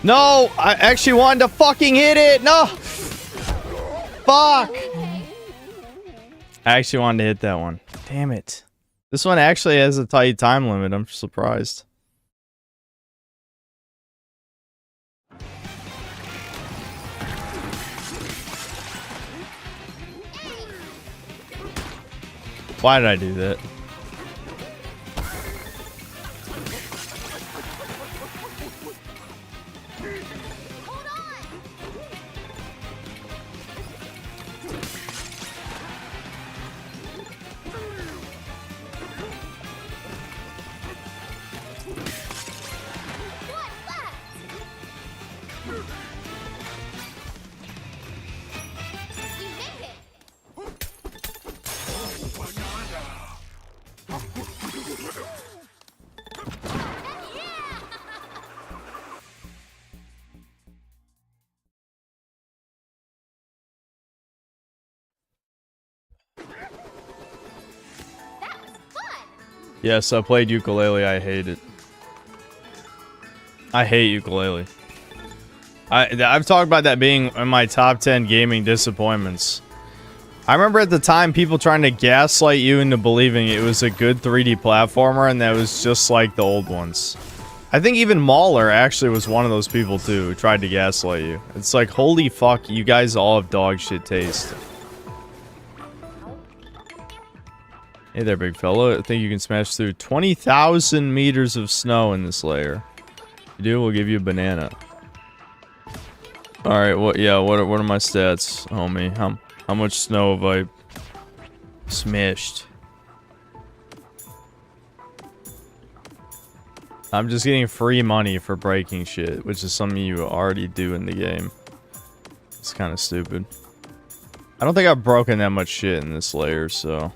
No, I actually wanted to fucking hit it. No. Fuck. I actually wanted to hit that one. Damn it. This one actually has a tight time limit. I'm surprised. Why did I do that? Yes, I played ukulele. I hate it. I hate ukulele. I've talked about that being in my top 10 gaming disappointments. I remember at the time people trying to gaslight you into believing it was a good 3D platformer and that was just like the old ones. I think even Mauler actually was one of those people too who tried to gaslight you. It's like, holy fuck, you guys all have dog shit taste. Hey there, big fella. I think you can smash through 20,000 meters of snow in this layer. If you do, we'll give you a banana. Alright, what are my stats, homie? How much snow have I smashed? I'm just getting free money for breaking shit, which is something you already do in the game. It's kind of stupid. I don't think I've broken that much shit in this layer, so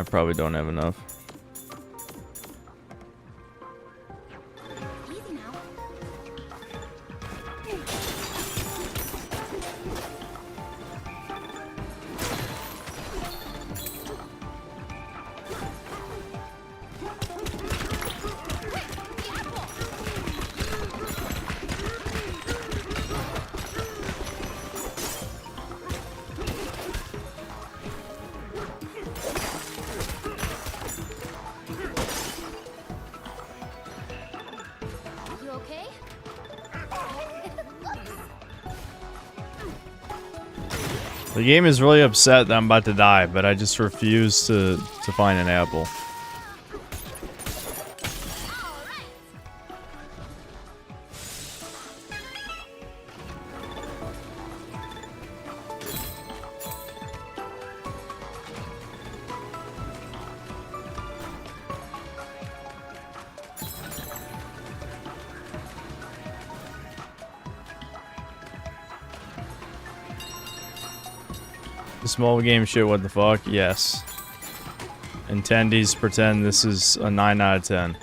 I probably don't have enough. The game is really upset that I'm about to die, but I just refuse to find an apple. Small game shit, what the fuck? Yes. Intendies pretend this is a 9 out of 10.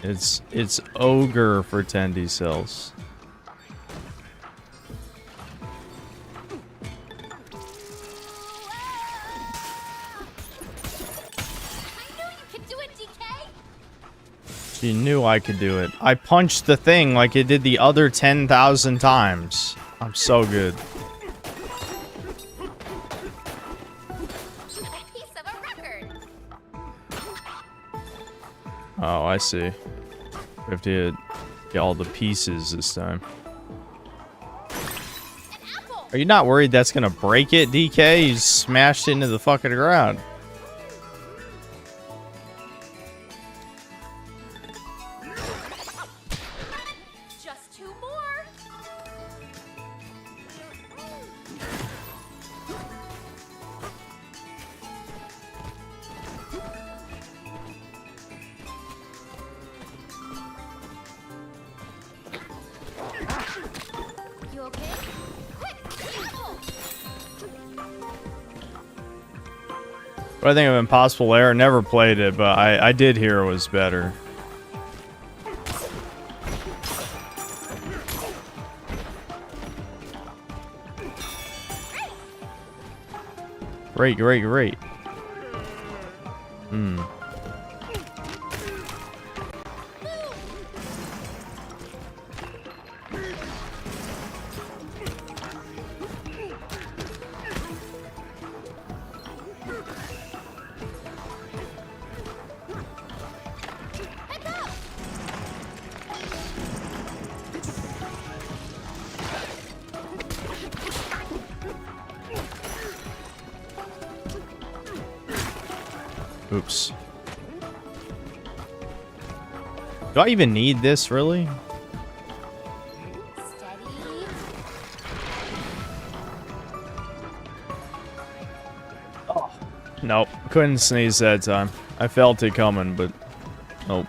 It's ogre for Tendy cells. She knew I could do it. I punched the thing like it did the other 10,000 times. I'm so good. Oh, I see. We have to get all the pieces this time. Are you not worried that's gonna break it, DK? You smashed it into the fucking ground. Just 2 more. You okay? Quick, apple. What I think of Impossible Lair, never played it, but I did hear it was better. Great, great, great. Oops. Do I even need this, really? Steady. Nope. Couldn't sneeze that time. I felt it coming, but nope.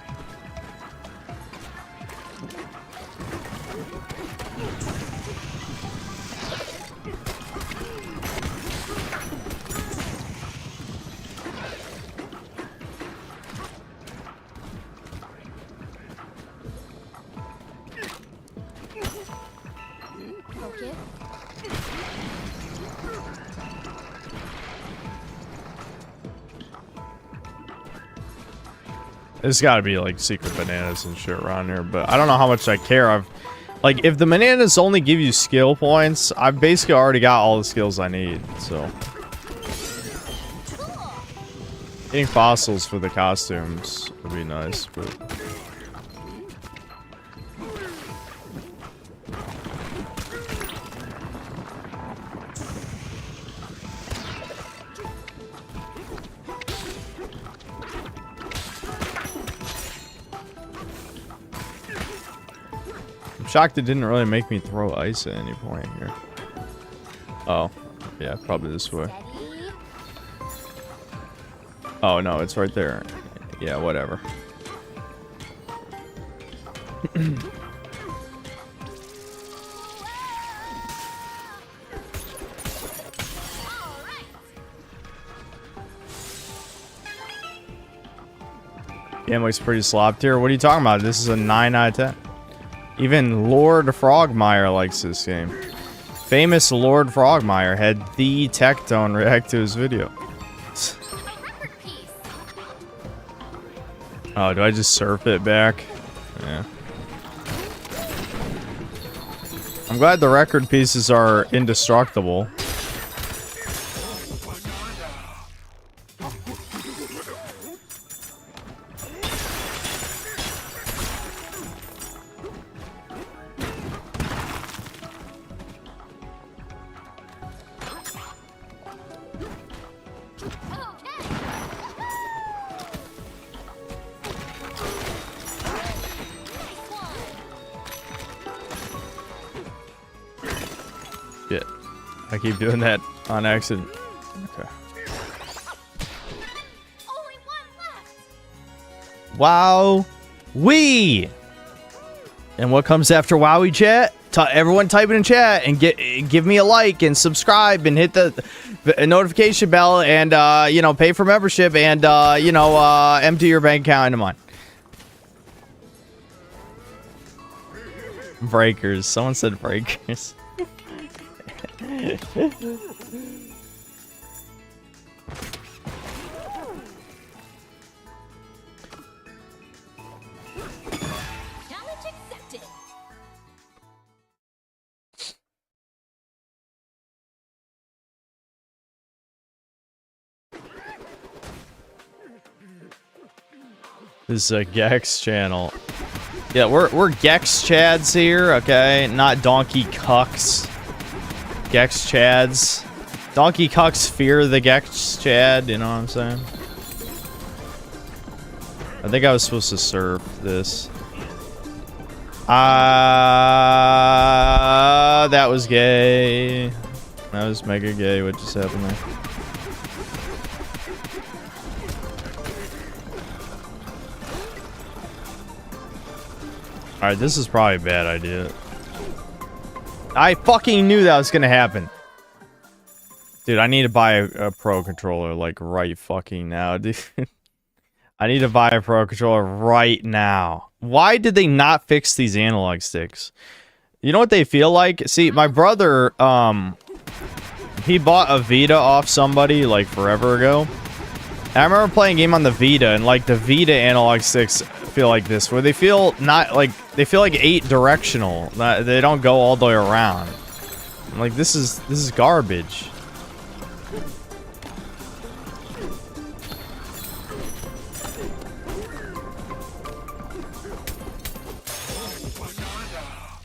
Focus. There's got to be like secret bananas and shit around here, but I don't know how much I care. Like, if the bananas only give you skill points, I've basically already got all the skills I need, so. Getting fossils for the costumes would be nice, but. I'm shocked it didn't really make me throw ice at any point here. Oh, yeah, probably this way. Steady. Oh, no, it's right there. Yeah, whatever. Game looks pretty slopped here. What are you talking about? This is a 9 out of 10. Even Lord Frogmire likes this game. Famous Lord Frogmire had the Tectone react to his video. Record piece. Oh, do I just surf it back? Yeah. I'm glad the record pieces are indestructible. Shit. I keep doing that on accident. Okay. Only one left. Wow. We. And what comes after Wowie chat? Everyone type it in chat and give me a like and subscribe and hit the notification bell and you know, pay for membership and you know, empty your bank account into mine. Breakers. Someone said breakers. Challenge accepted. This is a Gex channel. Yeah, we're Gex Chads here, okay? Not Donkey Cucks. Gex Chads. Donkey Cucks fear the Gex Chad, you know what I'm saying? I think I was supposed to serve this. That was gay. That was mega gay, what just happened there. Alright, this is probably a bad idea. I fucking knew that was gonna happen. Dude, I need to buy a Pro Controller, like, right fucking now, dude. I need to buy a Pro Controller right now. Why did they not fix these analog sticks? You know what they feel like? See, my brother, he bought a Vita off somebody, like, forever ago. And I remember playing a game on the Vita, and, like, the Vita analog sticks feel like this, where they feel not, like, they feel like 8 directional. They don't go all the way around. I'm like, this is garbage.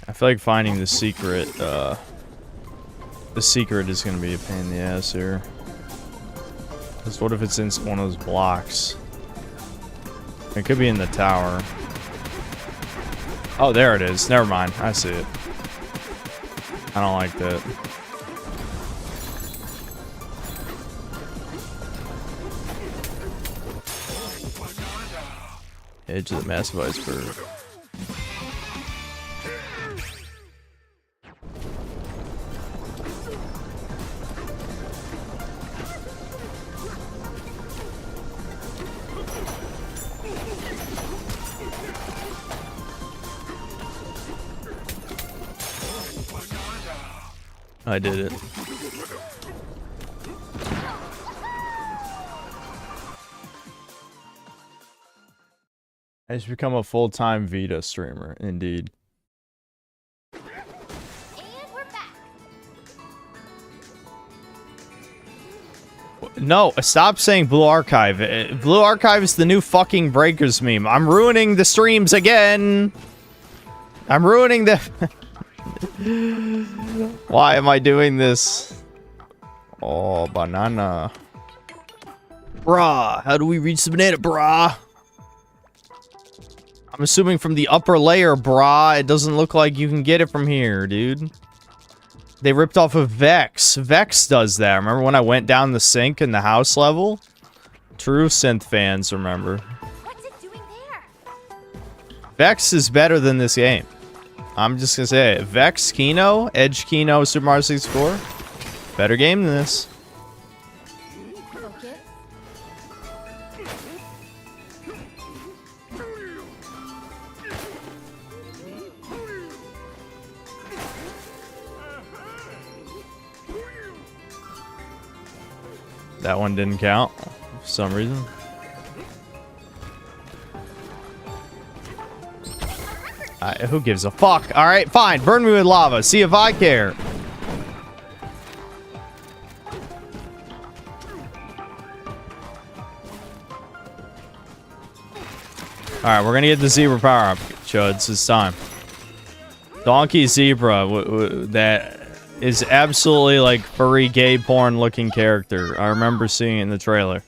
I feel like finding the secret is gonna be a pain in the ass here. Because what if it's in one of those blocks? It could be in the tower. Oh, there it is. Never mind. I see it. I don't like that. Edge of the massive iceberg. I did it. I should become a full-time Vita streamer, indeed. And we're back. No, stop saying Blue Archive. Blue Archive is the new fucking Breakers meme. I'm ruining the streams again. I'm ruining the... Why am I doing this? Oh, banana. Brah, how do we reach the banana, brah? I'm assuming from the upper layer, brah. It doesn't look like you can get it from here, dude. They ripped off of Vex. Vex does that. Remember when I went down the sink in the house level? True synth fans remember. What's it doing there? Vex is better than this game. I'm just gonna say it. Vex, Kino, Edge Kino, Super Mario 64. Better game than this. Focus. That one didn't count for some reason. Who gives a fuck? Alright, fine. Burn me with lava. See if I care. Alright, we're gonna get the zebra power up, chuds. It's time. Donkey Zebra. That is absolutely like furry gay porn looking character. I remember seeing it in the trailer.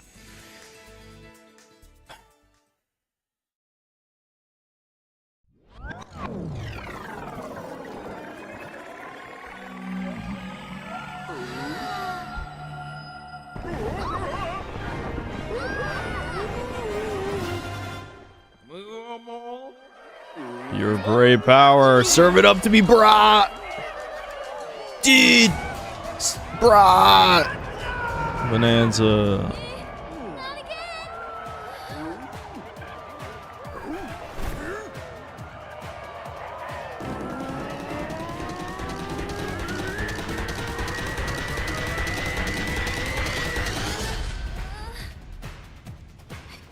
Your great power. Serve it up to me, brah. Dude. Brah. Bananza. Not again.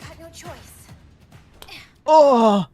I've got no choice. Oh.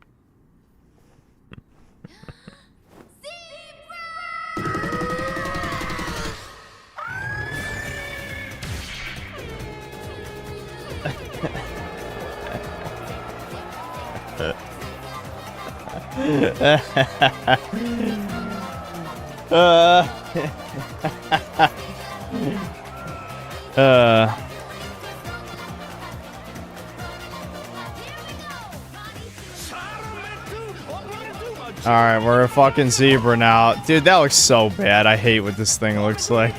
Alright, we're a fucking zebra now. Dude, that looks so bad. I hate what this thing looks like.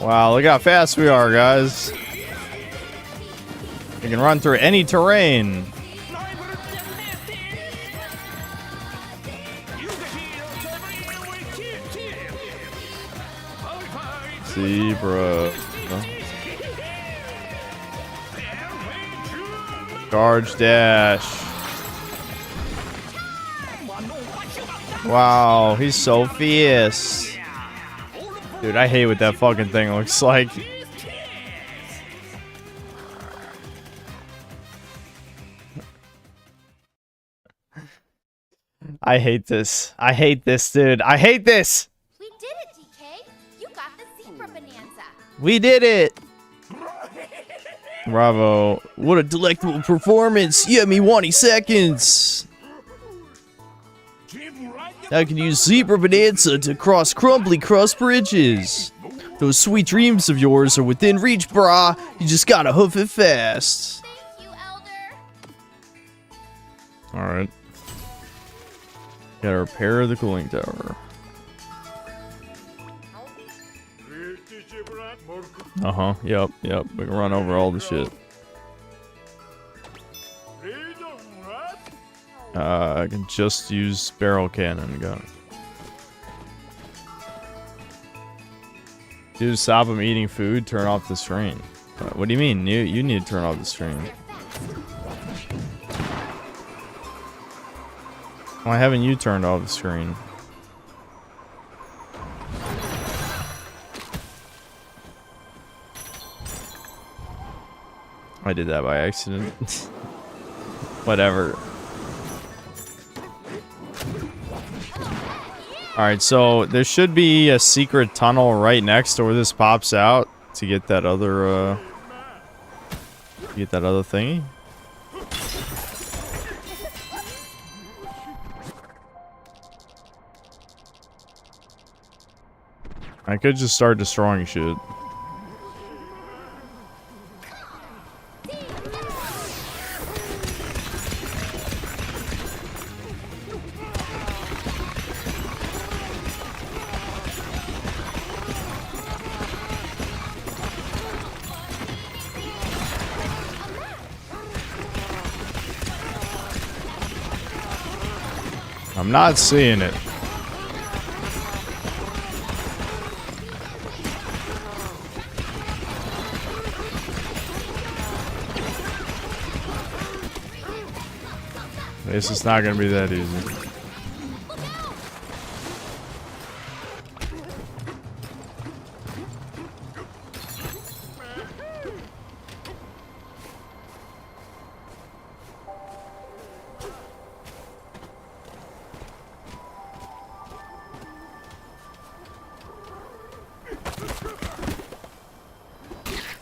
Wow, look how fast we are, guys. We can run through any terrain. Zebra. Charge dash. Wow, he's so fierce. Dude, I hate what that fucking thing looks like. I hate this. I hate this, dude. I hate this! We did it, DK. You got the zebra bonanza. We did it! Bravo. What a delectable performance. You had me 20 seconds. I can use Zebra Bonanza to cross crumbly crust bridges. Those sweet dreams of yours are within reach, brah. You just gotta hoof it fast. Thank you, Elder. Alright. Gotta repair the cooling tower. Uh-huh, yep. We can run over all the shit. I can just use barrel cannon gun. Dude, stop him eating food, turn off the screen. What do you mean? You need to turn off the screen. Why haven't you turned off the screen? I did that by accident. Whatever. Alright, so there should be a secret tunnel right next to where this pops out to get that other thingy. I could just start destroying shit. I'm not seeing it. This is not gonna be that easy.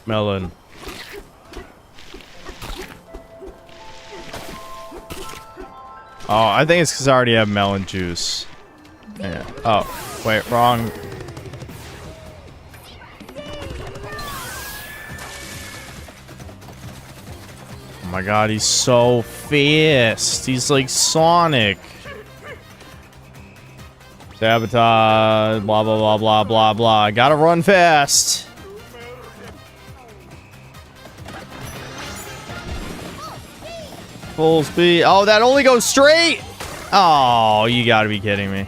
Melon. Oh, I think it's because I already have melon juice. Yeah. Oh, wait, wrong. Oh my god, he's so fast. He's like Sonic. Sabotage, blah, blah, blah, blah, blah, blah. I gotta run fast. Full speed. Oh, that only goes straight. Oh, you gotta be kidding me.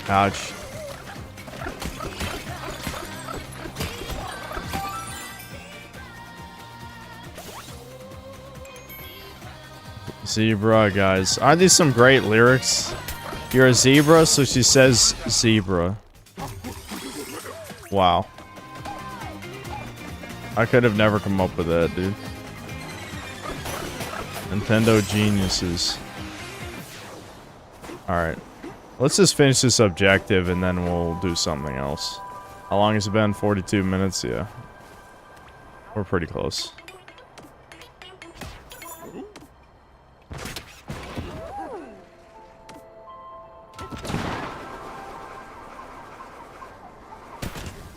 Ouch. Zebra, guys. Aren't these some great lyrics? You're a zebra, so she says zebra. Wow. I could have never come up with that, dude. Nintendo geniuses. Alright. Let's just finish this objective and then we'll do something else. How long has it been? 42 minutes? Yeah. We're pretty close.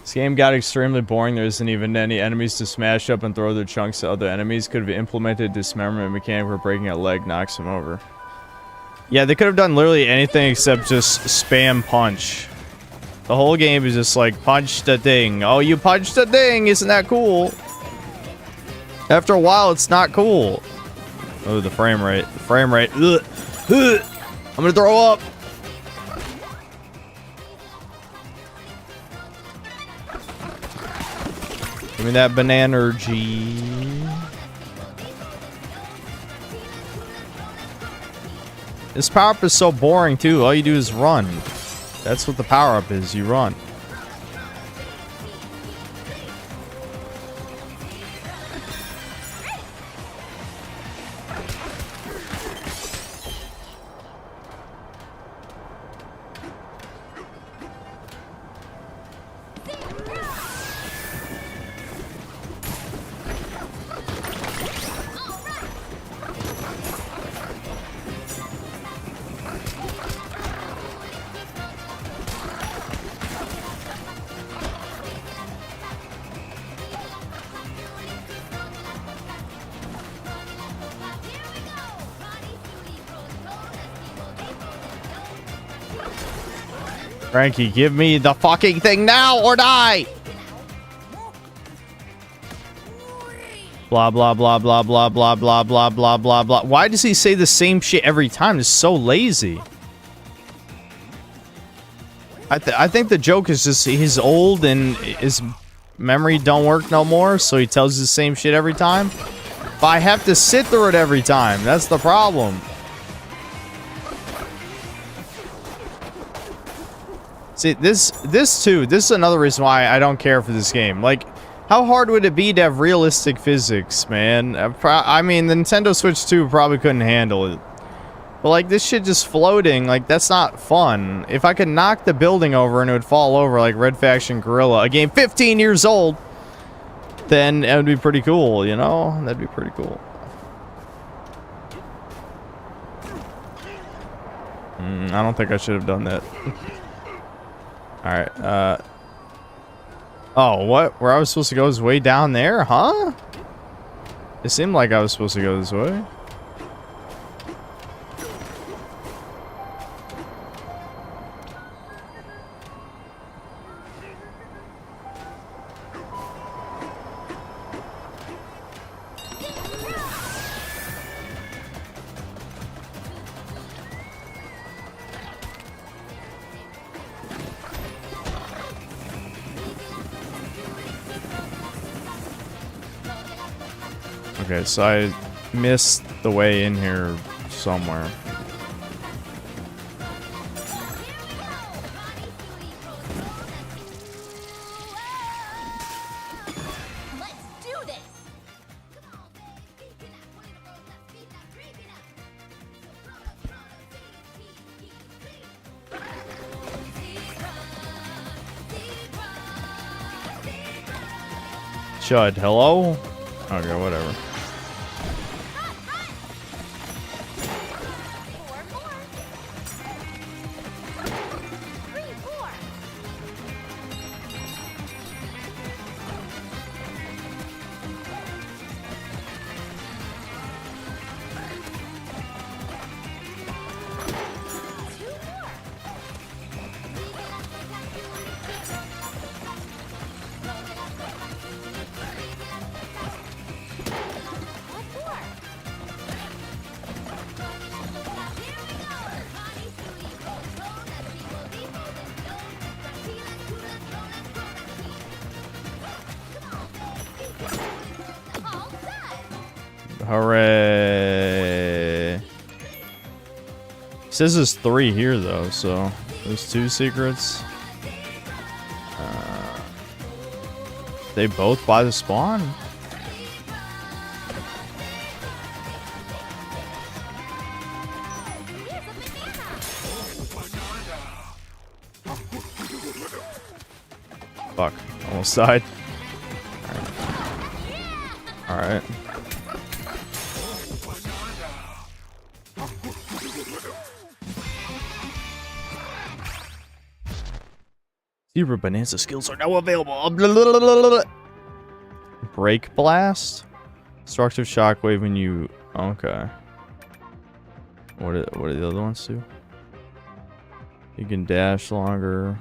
This game got extremely boring. There isn't even any enemies to smash up and throw their chunks to other enemies. Could have implemented dismemberment mechanic where breaking a leg knocks them over. Yeah, they could have done literally anything except just spam punch. The whole game is just like, punch the thing. Oh, you punched the thing. Isn't that cool? After a while, it's not cool. Oh, the frame rate. The frame rate. Ugh. Ugh. I'm gonna throw up. Give me that banana-ergy. This power-up is so boring, too. All you do is run. That's what the power-up is. You run. Frankie, give me the fucking thing now or die! Blah, blah, blah, blah, blah, blah, blah, blah, blah, blah, blah. Why does he say the same shit every time? It's so lazy. I think the joke is just he's old and his memory don't work no more, so he tells the same shit every time. But I have to sit through it every time. That's the problem. See, this is another reason why I don't care for this game. Like, how hard would it be to have realistic physics, man? I mean, the Nintendo Switch 2 probably couldn't handle it. But, like, this shit just floating, like, that's not fun. If I could knock the building over and it would fall over like Red Faction Guerrilla, a game 15 years old, then it would be pretty cool, you know? That'd be pretty cool. I don't think I should have done that. Alright, oh, what? Where I was supposed to go is way down there, huh? It seemed like I was supposed to go this way. Okay, so I missed the way in here somewhere. Chud, hello? Okay, whatever. Hooray. It says there's 3 here though, so there's 2 secrets. They both by the spawn? Fuck, almost died. Alright. Zebra Bananza skills are now available. Break Blast? Destructive Shockwave when you... Okay. What do the other ones do? You can dash longer.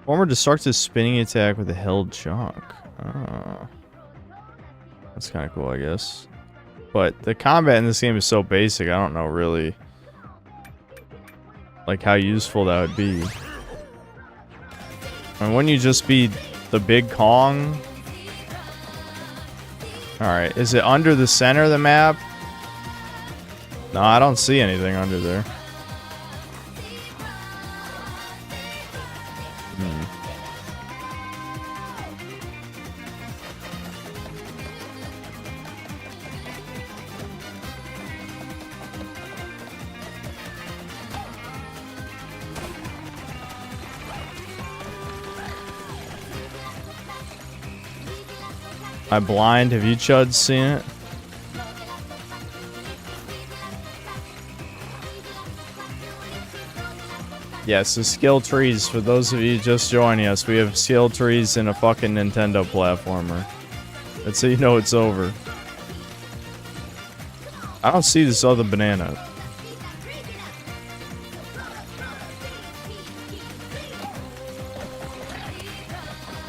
Form a destructive spinning attack with a held chunk. Oh. That's kind of cool, I guess. But the combat in this game is so basic, I don't know really... like how useful that would be. And wouldn't you just be the big Kong? Alright, is it under the center of the map? No, I don't see anything under there. Am I blind? Have you chuds seen it? Yes, the skill trees, for those of you just joining us, we have skill trees in a fucking Nintendo platformer. That's so you know it's over. I don't see this other banana.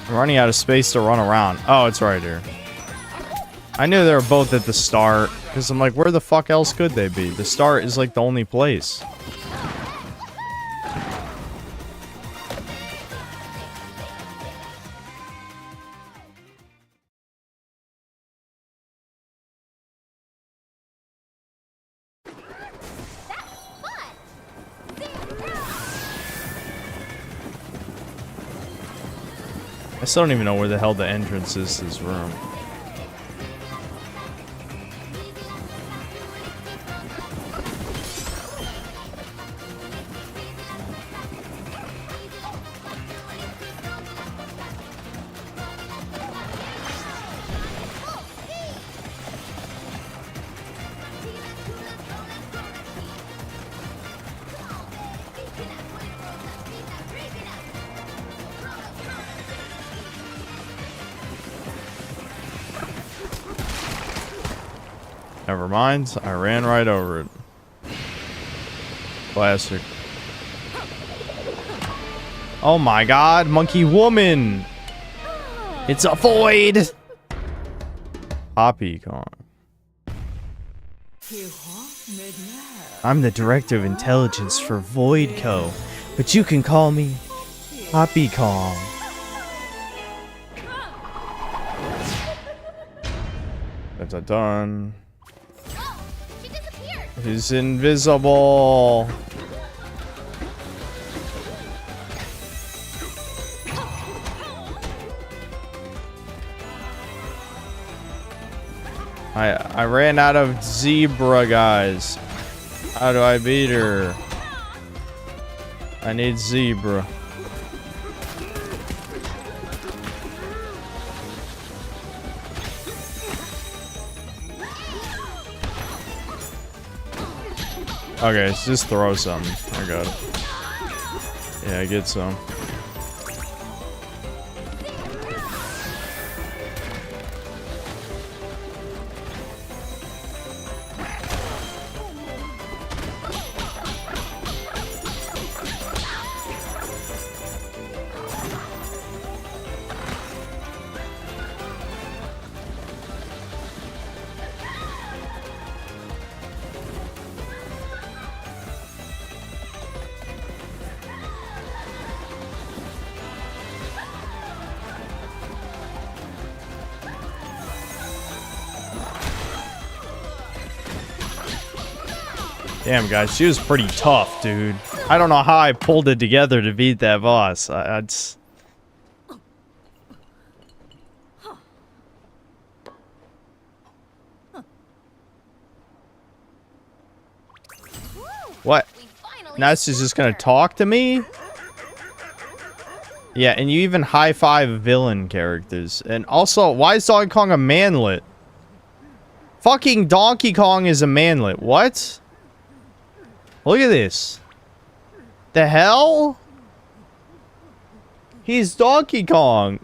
I'm running out of space to run around. Oh, it's right here. I knew they were both at the start, because I'm like, where the fuck else could they be? The start is like the only place. I still don't even know where the hell the entrance is to this room. Never mind, I ran right over it. Classic. Oh my god, monkey woman! It's a void! Poppy Kong. I'm the director of intelligence for Void Co., but you can call me Poppy Kong. That's done. He's invisible. I ran out of zebra, guys. How do I beat her? I need zebra. Okay, so just throw something. I got it. Yeah, get some. Damn, guys, she was pretty tough, dude. I don't know how I pulled it together to beat that boss. I just... What? Now she's just gonna talk to me? Yeah, and you even high-five villain characters. And also, why is Donkey Kong a manlet? Fucking Donkey Kong is a manlet. What? Look at this. The hell? He's Donkey Kong.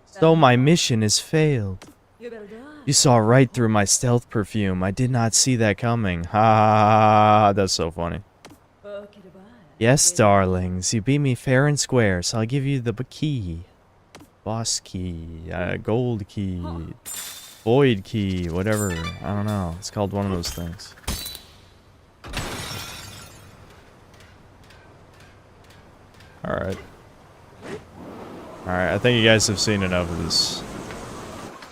So my mission has failed. You saw right through my stealth perfume. I did not see that coming. Ha ha ha. That's so funny. Yes, darlings. You beat me fair and square, so I'll give you the key. Boss key. Gold key. Void key, whatever. I don't know. It's called one of those things. Alright. Alright, I think you guys have seen enough of this.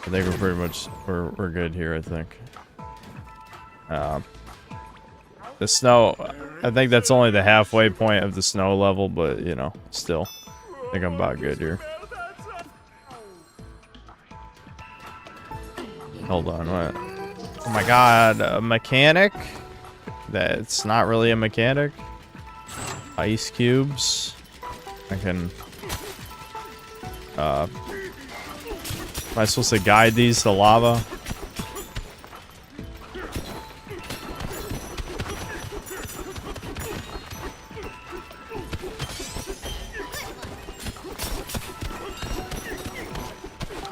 I think we're pretty much... We're good here, I think. The snow... I think that's only the halfway point of the snow level, but, you know, still. I think I'm about good here. Hold on, what? Oh my god, a mechanic? That's not really a mechanic. Ice cubes. I can... am I supposed to guide these to lava?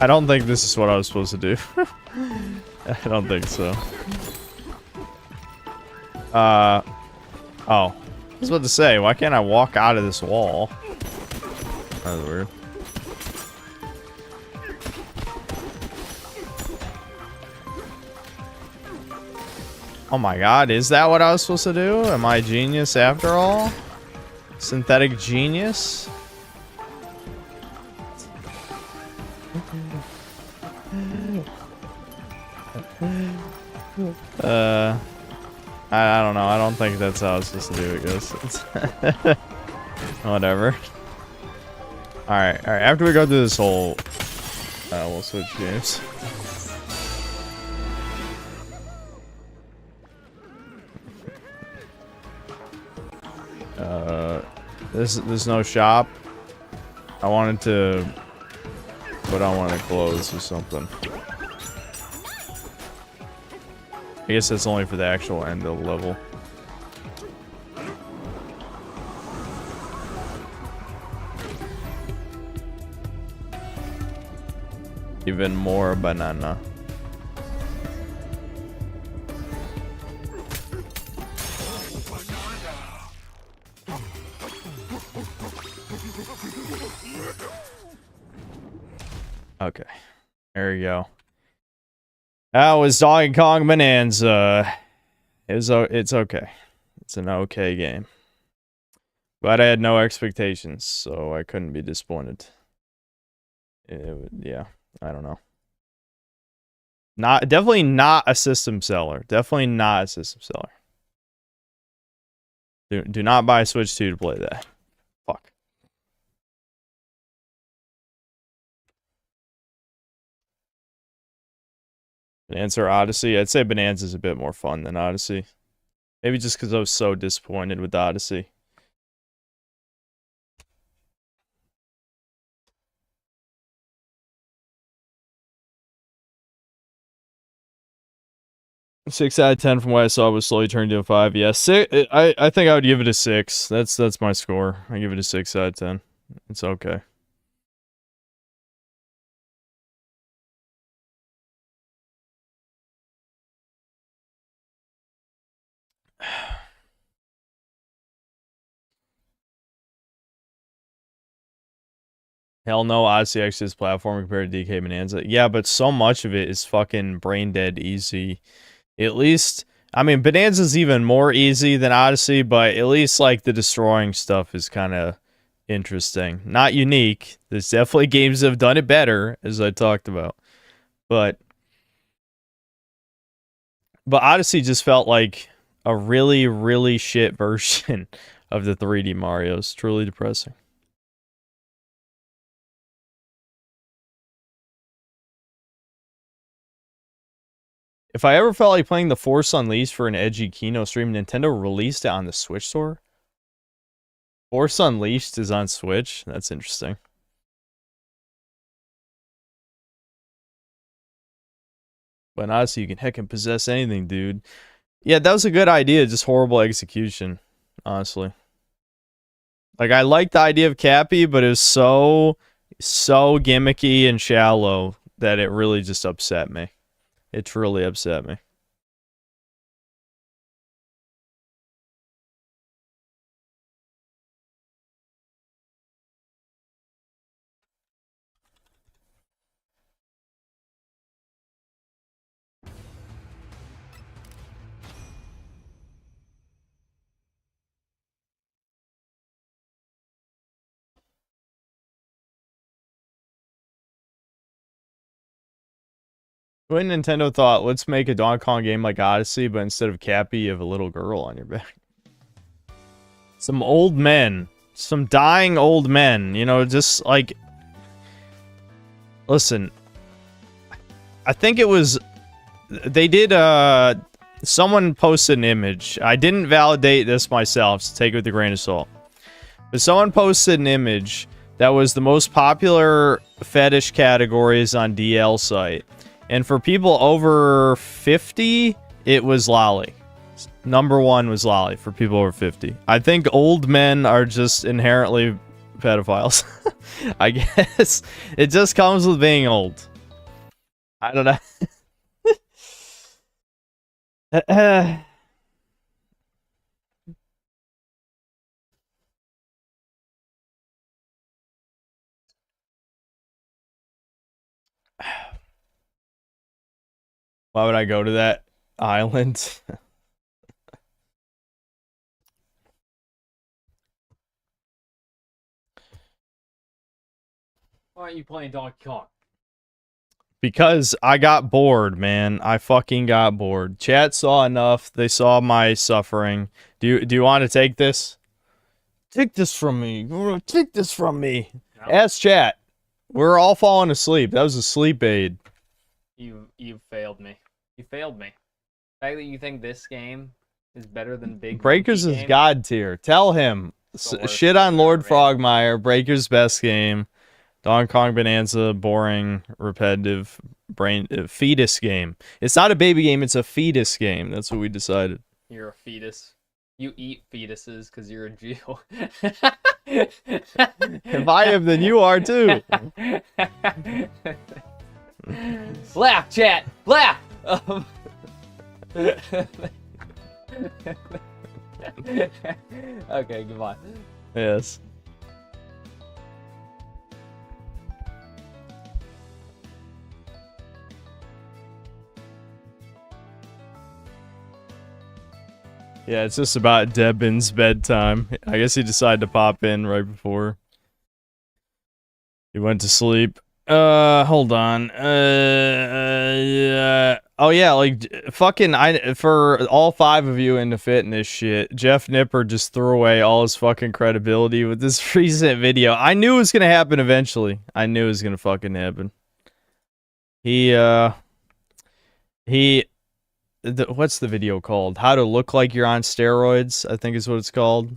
I don't think this is what I was supposed to do. I don't think so. Oh. was about to say, why can't I walk out of this wall? That's weird. Oh my god, is that what I was supposed to do? Am I a genius after all? Synthetic genius? I don't know. I don't think that's how I was supposed to do it, guys. Whatever. Alright, alright. After we go through this whole... we'll switch games. There's no shop. I wanted to put on one of the clothes or something. I guess that's only for the actual end of the level. Even more banana. Okay, there we go. That was Donkey Kong Bonanza. It's okay. It's an okay game. But I had no expectations, so I couldn't be disappointed. Yeah, I don't know. Definitely not a system seller. Definitely not a system seller. Do not buy a Switch 2 to play that. Fuck. Bonanza or Odyssey? I'd say Bonanza's a bit more fun than Odyssey. Maybe just because I was so disappointed with Odyssey. Six out of 10 from what I saw was slowly turned to a 5. Yeah, I think I would give it a 6. That's my score. I give it a 6 out of 10. It's okay. Hell no, Odyssey actually is platform compared to DK Bonanza. Yeah, but so much of it is fucking brain dead easy. At least, I mean, Bonanza's even more easy than Odyssey, but at least like the destroying stuff is kind of interesting. Not unique. There's definitely games that have done it better, as I talked about. But Odyssey just felt like a really, really shit version of the 3D Marios. Truly depressing. If I ever felt like playing The Force Unleashed for an edgy Kino stream, Nintendo released it on the Switch store. Force Unleashed is on Switch? That's interesting. But honestly, you can heckin' possess anything, dude. Yeah, that was a good idea, just horrible execution, honestly. Like, I liked the idea of Cappy, but it was so gimmicky and shallow that it really just upset me. It truly upset me. When Nintendo thought, let's make a Donkey Kong game like Odyssey, but instead of Cappy, you have a little girl on your back. Some old men. Some dying old men. You know, just like... Listen. I think it was... They did, someone posted an image. I didn't validate this myself, so take it with a grain of salt. But someone posted an image that was the most popular fetish categories on DL site. And for people over 50, it was lolly. Number 1 was lolly for people over 50. I think old men are just inherently pedophiles. I guess. It just comes with being old. I don't know. Why would I go to that island? Why aren't you playing Donkey Kong? Because I got bored, man. I fucking got bored. Chat saw enough. They saw my suffering. Do you want to take this? Take this from me. Take this from me. No. Ask chat. We're all falling asleep. That was a sleep aid. You failed me. You failed me. The fact that you think this game is better than Big Breakers Monkey is game, god tier. Tell him. the worst Shit on game Lord ever made. Frogmire. Breakers best game. Donkey Kong Bonanza, boring, repetitive, brain fetus game. It's not a baby game. It's a fetus game. That's what we decided. You're a fetus. You eat fetuses because you're a Jew. If I am, then you are too. Laugh, chat. Laugh. Okay, goodbye. Yes. Yeah, it's just about Debin's bedtime. I guess he decided to pop in right before he went to sleep. Hold on. Yeah. Oh yeah, like fucking for all 5 of you into fitness shit, Jeff Nipper just threw away all his fucking credibility with this recent video. I knew it was gonna happen eventually. I knew it was gonna fucking happen. What's the video called? How to Look Like You're on Steroids, I think is what it's called.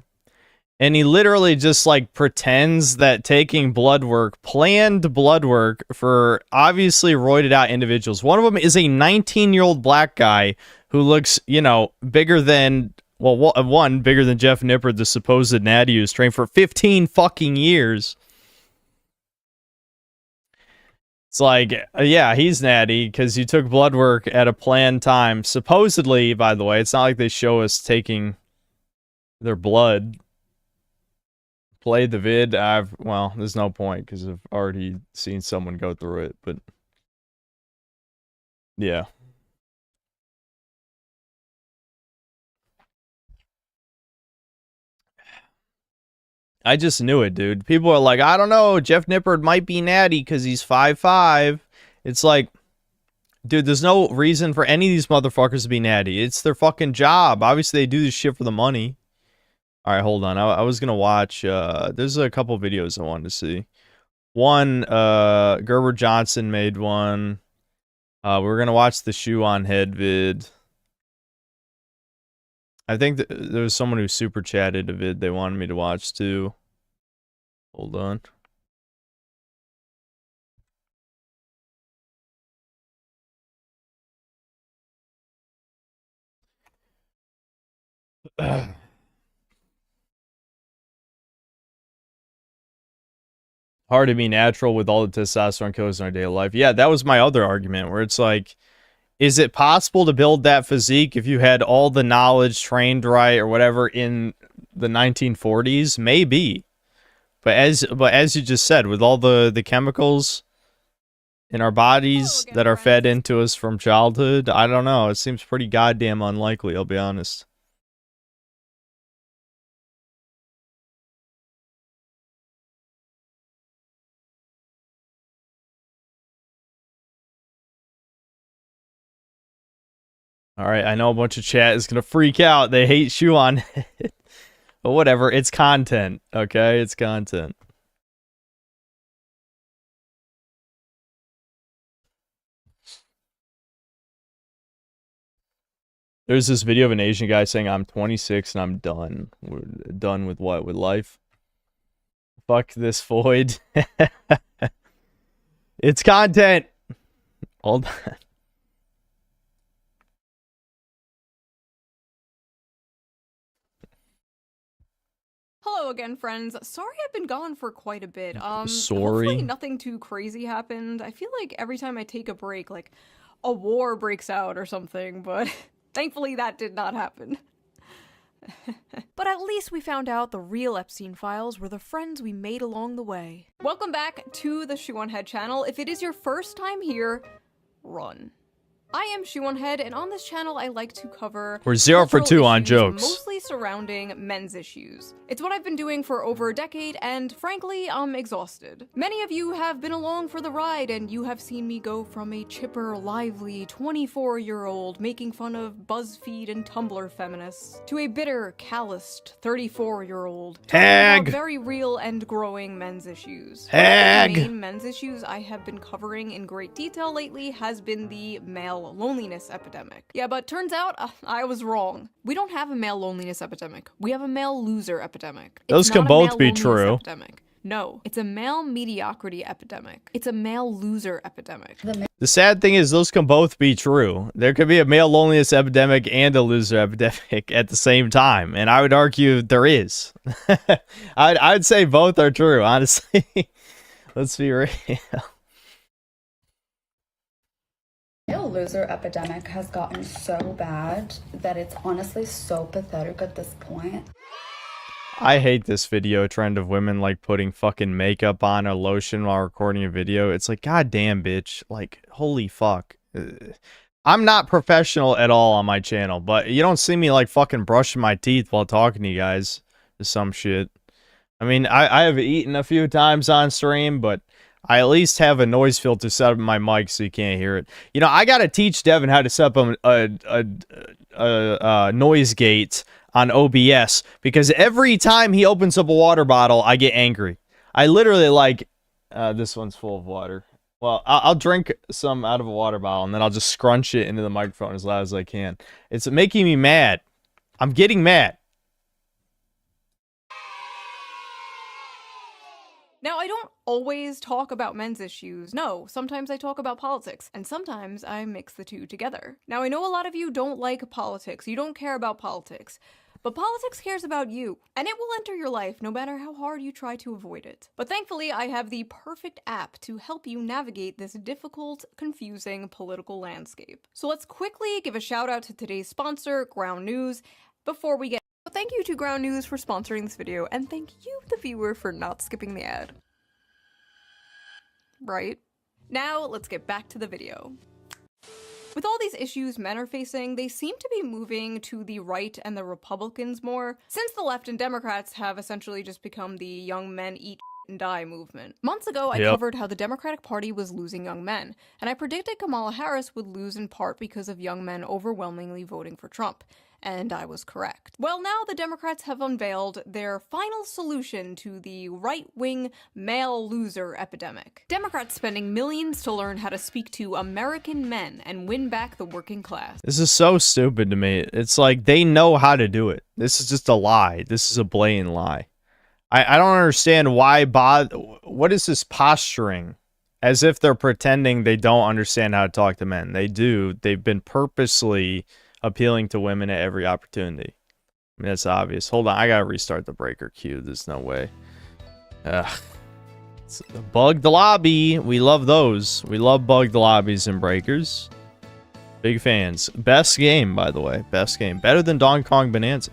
And he literally just like pretends that taking blood work, planned blood work for obviously roided out individuals. One of them is a 19-year-old black guy who looks, you know, bigger than, well, one, bigger than Jeff Nipper, the supposed natty who's trained for 15 fucking years. It's like, yeah, he's natty because you took blood work at a planned time. Supposedly, by the way, it's not like they show us taking their blood. Played the vid. Well, there's no point because I've already seen someone go through it, but yeah. I just knew it, dude. People are like, I don't know, Jeff Nippard might be natty because he's 5'5". It's like, dude, there's no reason for any of these motherfuckers to be natty. It's their fucking job. Obviously, they do this shit for the money. All right, hold on. I was gonna watch. There's a couple videos I wanted to see. One, Gerber Johnson made one. We're gonna watch the shoe on head vid. I think there was someone who super chatted a vid they wanted me to watch too. Hold on. Hard to be natural with all the testosterone killers in our daily life. Yeah, that was my other argument where it's like, is it possible to build that physique if you had all the knowledge, trained right or whatever in the 1940s? Maybe. But as you just said, with all the chemicals in our bodies that are fed into us from childhood, I don't know. It seems pretty goddamn unlikely, I'll be honest. All right, I know a bunch of chat is going to freak out. They hate shoe on it. But whatever, it's content, okay? It's content. There's this video of an Asian guy saying, I'm 26 and I'm done. We're done with what? With life? Fuck this void. It's content. Hold on. Hello again, friends. Sorry I've been gone for quite a bit. Sorry? Hopefully nothing too crazy happened. I feel like every time I take a break, like, a war breaks out or something, but thankfully that did not happen. But at least we found out the real Epstein files were the friends we made along the way. Welcome back to the Shoe on Head channel. If it is your first time here, run. I am She1Head, and on this channel I like to cover We're 0 for 2 on issues jokes. mostly surrounding men's issues. It's what I've been doing for over a decade, and frankly, I'm exhausted. Many of you have been along for the ride, and you have seen me go from a chipper, lively 24-year-old making fun of BuzzFeed and Tumblr feminists to a bitter, calloused 34-year-old talking Hag. about very real and growing men's issues. Hag. One of the main men's issues I have been covering in great detail lately has been the male loneliness epidemic. Yeah, but turns out I was wrong. We don't have a male loneliness epidemic. We have a male loser epidemic. Those It's can not a both male be loneliness true. Epidemic. No, it's a male mediocrity epidemic. It's a male loser epidemic. The sad thing is those can both be true. There could be a male loneliness epidemic and a loser epidemic at the same time, and I would argue there is. I'd say both are true, honestly. Let's be real. Male loser epidemic has gotten so bad that it's honestly so pathetic at this point. I hate this video trend of women like putting fucking makeup on or lotion while recording a video. It's like, god damn, bitch. Like, holy fuck. I'm not professional at all on my channel, but you don't see me like fucking brushing my teeth while talking to you guys or some shit. I mean, I have eaten a few times on stream, but I at least have a noise filter set up in my mic so you can't hear it. You know, I gotta teach Devin how to set up a noise gate on OBS, because every time he opens up a water bottle, I get angry. I literally like, this one's full of water. Well, I'll drink some out of a water bottle, and then I'll just scrunch it into the microphone as loud as I can. It's making me mad. I'm getting mad. Now, I don't always talk about men's issues. No, sometimes I talk about politics, and sometimes I mix the two together. Now, I know a lot of you don't like politics. You don't care about politics. But politics cares about you, and it will enter your life no matter how hard you try to avoid it. But thankfully, I have the perfect app to help you navigate this difficult, confusing political landscape. So let's quickly give a shout out to today's sponsor, Ground News, before we get. So thank you to Ground News for sponsoring this video, and thank you, the viewer, for not skipping the ad. Right? Now, let's get back to the video. With all these issues men are facing, they seem to be moving to the right and the Republicans more, since the left and Democrats have essentially just become the young men eat and die movement. Months ago, I covered how the Democratic Party was losing young men, and I predicted Kamala Harris would lose in part because of young men overwhelmingly voting for Trump. And I was correct. Well, now the Democrats have unveiled their final solution to the right-wing male loser epidemic. Democrats spending millions to learn how to speak to American men and win back the working class. This is so stupid to me. It's like they know how to do it. This is just a lie. This is a blatant lie. I don't understand why what is this posturing? As if they're pretending they don't understand how to talk to men. They do. They've been purposely appealing to women at every opportunity. I mean, that's obvious. Hold on, I gotta restart the breaker queue. There's no way. It's bugged lobby. We love those. We love bugged lobbies and breakers. Big fans. Best game, by the way. Best game. Better than Donkey Kong Bonanza.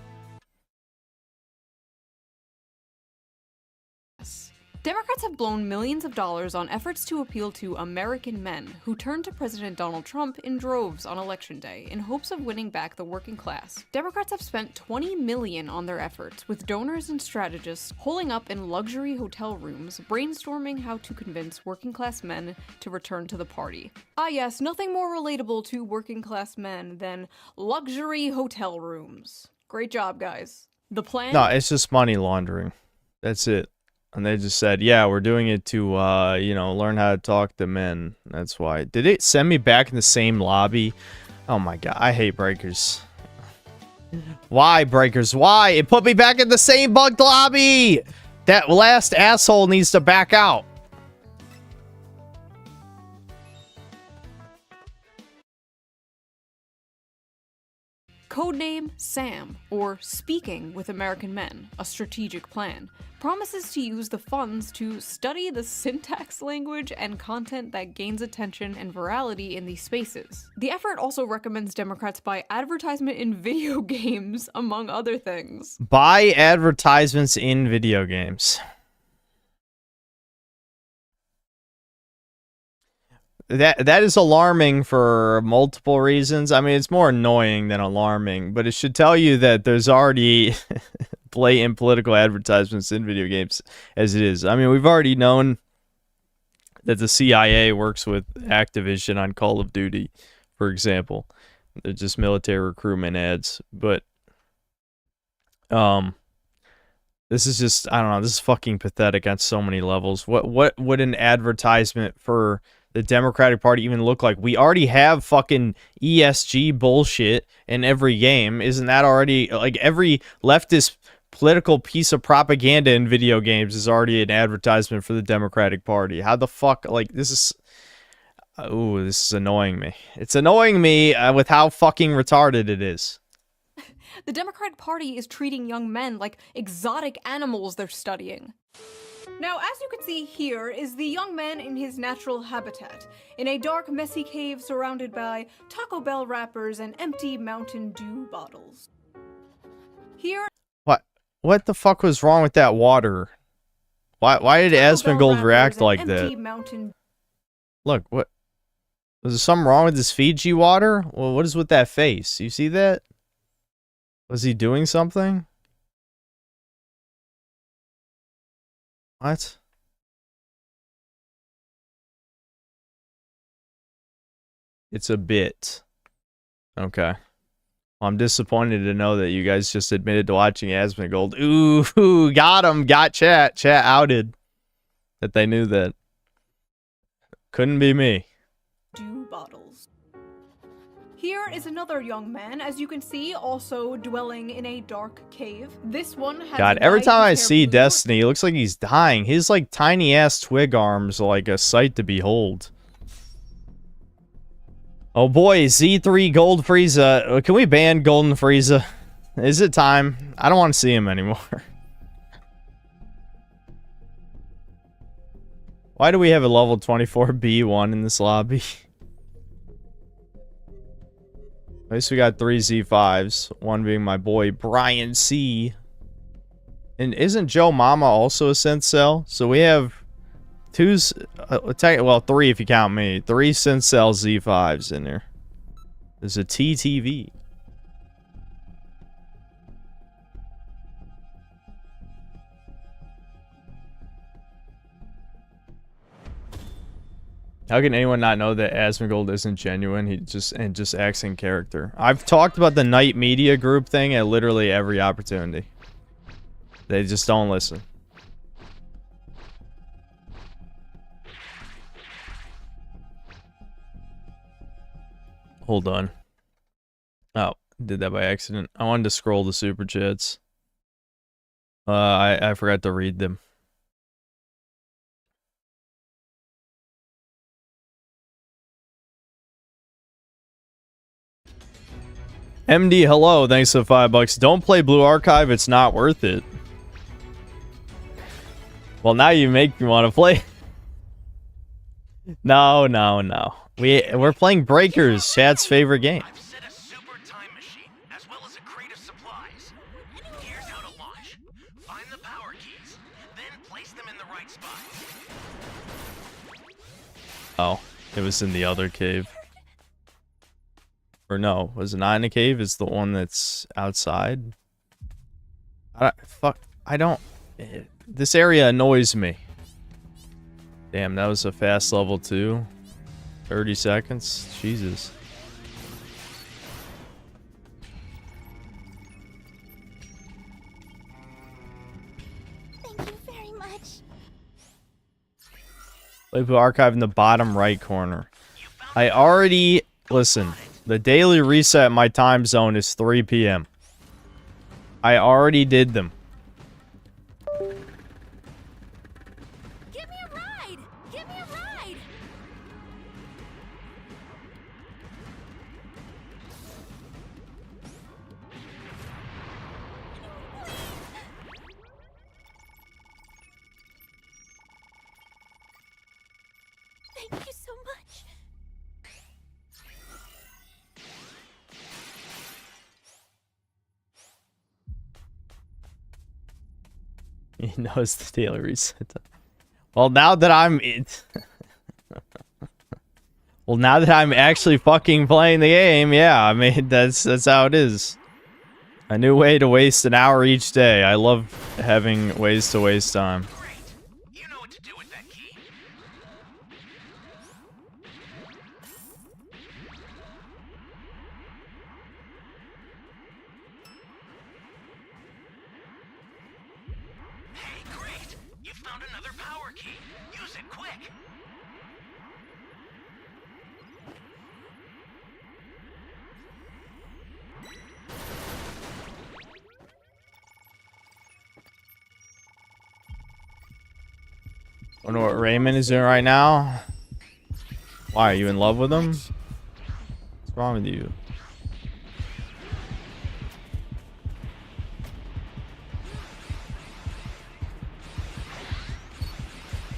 Democrats have blown millions of dollars on efforts to appeal to American men who turned to President Donald Trump in droves on Election Day in hopes of winning back the working class. Democrats have spent $20 million on their efforts, with donors and strategists holing up in luxury hotel rooms, brainstorming how to convince working class men to return to the party. Ah yes, nothing more relatable to working class men than luxury hotel rooms. Great job, guys. The plan? No, it's just money laundering. That's it. And they just said, yeah, we're doing it to, you know, learn how to talk to men. That's why. Did it send me back in the same lobby? Oh my god, I hate breakers. Why, breakers? Why? It put me back in the same bugged lobby! That last asshole needs to back out. Codename SAM, or Speaking with American Men, a strategic plan, promises to use the funds to study the syntax, language, and content that gains attention and virality in these spaces. The effort also recommends Democrats buy advertisement in video games, among other things. Buy advertisements in video games. that is alarming for multiple reasons. I mean, it's more annoying than alarming, but it should tell you that there's already blatant political advertisements in video games as it is. I mean, we've already known that the CIA works with Activision on Call of Duty, for example. They're just military recruitment ads, but this is just, I don't know, this is fucking pathetic on so many levels. What would an advertisement for the Democratic Party even look like? We already have fucking ESG bullshit in every game. Isn't that already, like, every leftist political piece of propaganda in video games is already an advertisement for the Democratic Party? How the fuck, like, this is, ooh, this is annoying me. It's annoying me with how fucking retarded it is. The Democratic Party is treating young men like exotic animals they're studying. Now, as you can see here is the young man in his natural habitat, in a dark, messy cave surrounded by Taco Bell wrappers and empty Mountain Dew bottles. Here... What the fuck was wrong with that water? Why did Asmongold react like that? Look, what... Was there something wrong with this Fiji water? Well, what is with that face? You see that? Was he doing something? What? It's a bit. Okay. Well, I'm disappointed to know that you guys just admitted to watching Asmongold. Ooh, got him. Got chat. Chat outed that they knew that. Couldn't be me. Dew bottles. Here is another young man, as you can see, also dwelling in a dark cave. This one has God, every time I see Destiny, it looks like he's dying. His, like, tiny-ass twig arms are like a sight to behold. Oh boy, Z3 Gold Frieza. Can we ban Golden Frieza? Is it time? I don't want to see him anymore. Why do we have a level 24B1 in this lobby? At least we got 3 Z5s. One being my boy, Brian C. And isn't Joe Mama also a synth cell? So we have well, 3 if you count me. 3 synth cell Z5s in there. There's a TTV. How can anyone not know that Asmongold isn't genuine? He just acts in character. I've talked about the Night Media Group thing at literally every opportunity. They just don't listen. Hold on. Oh, did that by accident. I wanted to scroll the super chats. I forgot to read them. MD, hello. Thanks for $5. Don't play Blue Archive. It's not worth it. Well, now you make me want to play. No. We're playing Breakers, Chad's favorite game. I've set a super time machine, as well as a crate of supplies. Here's how to launch. Find the power keys, then place them in the right spot. Oh, it was in the other cave. Or no, was it not in the cave? It's the one that's outside. This area annoys me. Damn, that was a fast level 2. 30 seconds? Jesus. Thank you very much. Playbook archive in the bottom right corner. I already... Listen, the daily reset in my time zone is 3 p.m. I already did them. Give me a ride! Give me a ride! Thank you so much. He knows the daily reset. Well, now that I'm it. Well, now that I'm actually fucking playing the game, yeah, I mean, that's how it is. A new way to waste an hour each day. I love having ways to waste time. Great. You know what to do with that key. Hey, great. You found another power key. Use it quick. Wonder what Raymond is doing right now. Why, are you in love with him? What's wrong with you?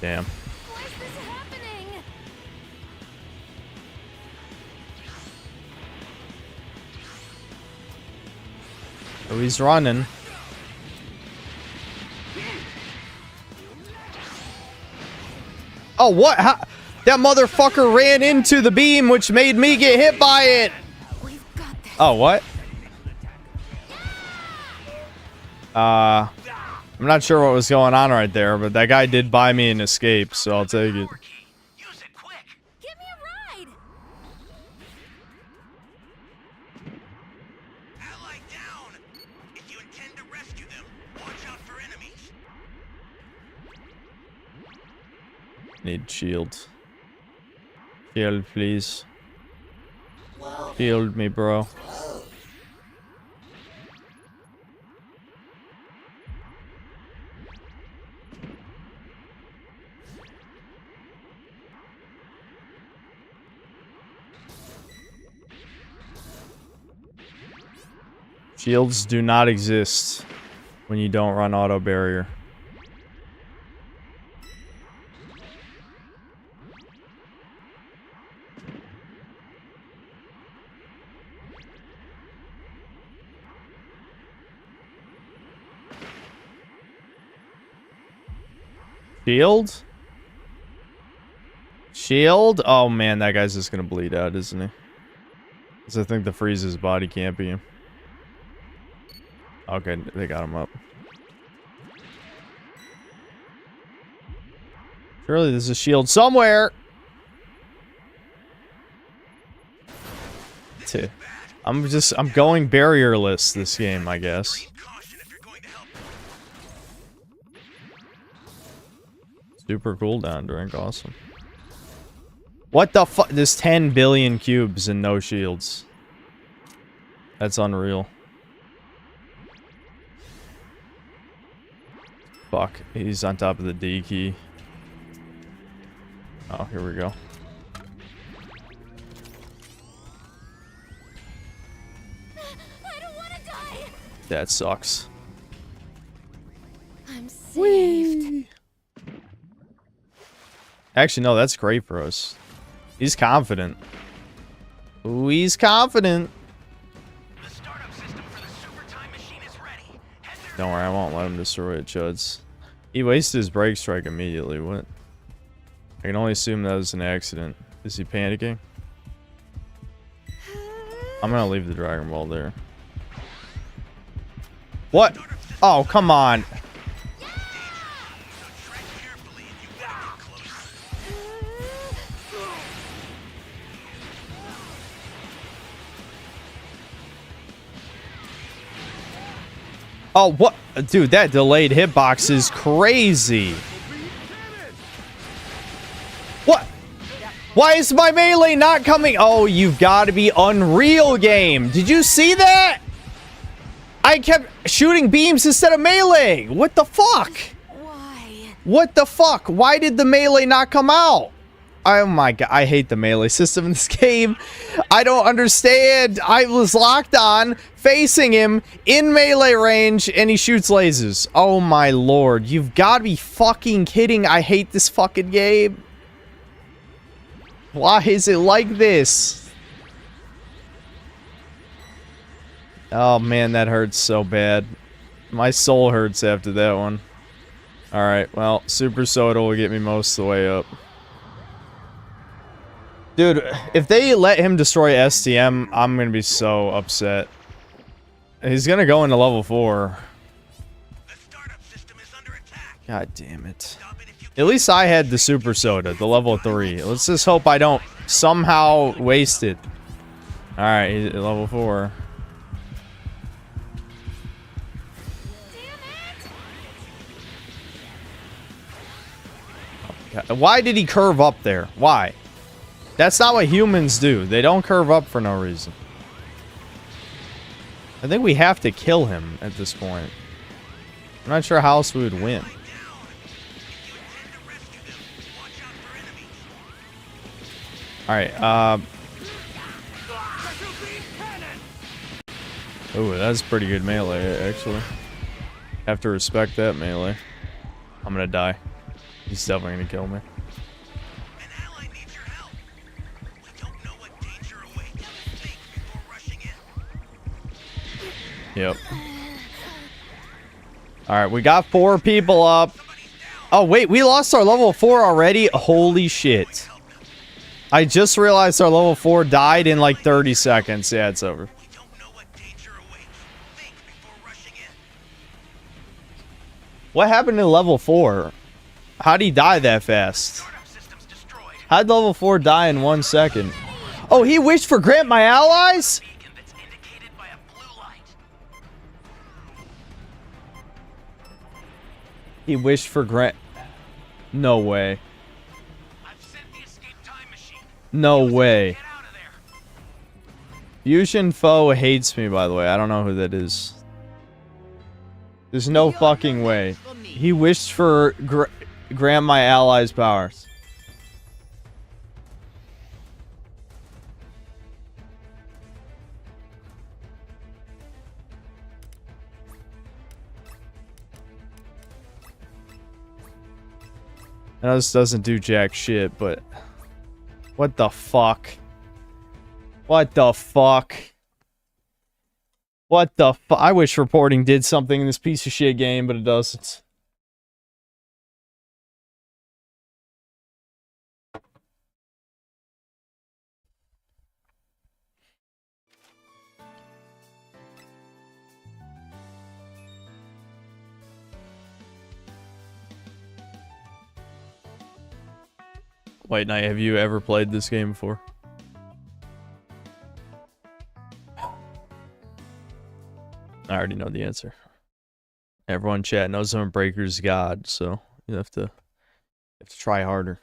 Damn. Why is this happening? Oh, he's running. Oh, what? How? That motherfucker ran into the beam, which made me get hit by it. We've got this. Oh, what? I'm not sure what was going on right there, but that guy did buy me an escape, so I'll take it. Power key. Use it quick. Give me a ride. Ally down. If you intend to rescue them, watch out for enemies. Need shield. Shield, please. Shield me, bro. Shields do not exist when you don't run auto barrier. Shield? Shield? Oh man, that guy's just gonna bleed out, isn't he? Because I think the freeze is body camping him. Okay, they got him up. Surely there's a shield somewhere! I'm going barrierless this game, I guess. Caution if you're going to help. Super cooldown drink, awesome. What the fuck? There's 10 billion cubes and no shields. That's unreal. Fuck, he's on top of the D key. Oh, here we go. I don't want to die. That sucks. I'm saved. Actually, no, that's great for us. He's confident. Ooh, he's confident. The startup system for the super time machine is ready. Head there. Don't worry, I won't let him destroy it, chuds. He wasted his brake strike immediately. What? I can only assume that was an accident. Is he panicking? I'm gonna leave the Dragon Ball there. What? Oh, come on. Tread carefully if you want to get close. Oh, what? Dude, that delayed hitbox is crazy. What? Why is my melee not coming? Oh, you've got to be unreal, game. Did you see that? I kept shooting beams instead of melee. What the fuck? Why? What the fuck? Why did the melee not come out? Oh my god, I hate the melee system in this game. I don't understand. I was locked on, facing him, in melee range, and he shoots lasers. Oh my lord, you've got to be fucking kidding. I hate this fucking game. Why is it like this? Oh man, that hurts so bad. My soul hurts after that one. Alright, well, Super Soda will get me most of the way up. Dude, if they let him destroy STM, I'm gonna be so upset. He's gonna go into level 4. The startup system is under attack. God damn it. Stop it if you At least I had the super soda, the level 3. Let's just hope I don't somehow waste it. Alright, he's at level 4. God, why did he curve up there? Why? That's not what humans do. They don't curve up for no reason. I think we have to kill him at this point. I'm not sure how else we would win. Alright, oh, that's pretty good melee, actually. Have to respect that melee. I'm gonna die. He's definitely gonna kill me. An ally needs your help. We don't know what danger awaits. Think before rushing in. Yep. Alright, we got 4 people up. Oh, wait, we lost our level 4 already? Holy shit. I just realized our level 4 died in like 30 seconds. Yeah, it's over. We don't know what danger awaits. Think before rushing in. What happened to level 4? How'd he die that fast? Startup system's destroyed. How'd level 4 die in 1 second? Oh, he wished for grant my allies? Beacon that's indicated by a blue light. He wished for grant. No way. I've sent the escape time machine. No way. Get out of there. Fusion Foe hates me, by the way. I don't know who that is. There's no fucking way. He wished for grant my allies powers. I know this doesn't do jack shit, but what the fuck? What the fuck? What the fuck? I wish reporting did something in this piece of shit game, but it doesn't. White Knight, have you ever played this game before? I already know the answer. Everyone in chat knows I'm a Breaker's God, so you have to try harder.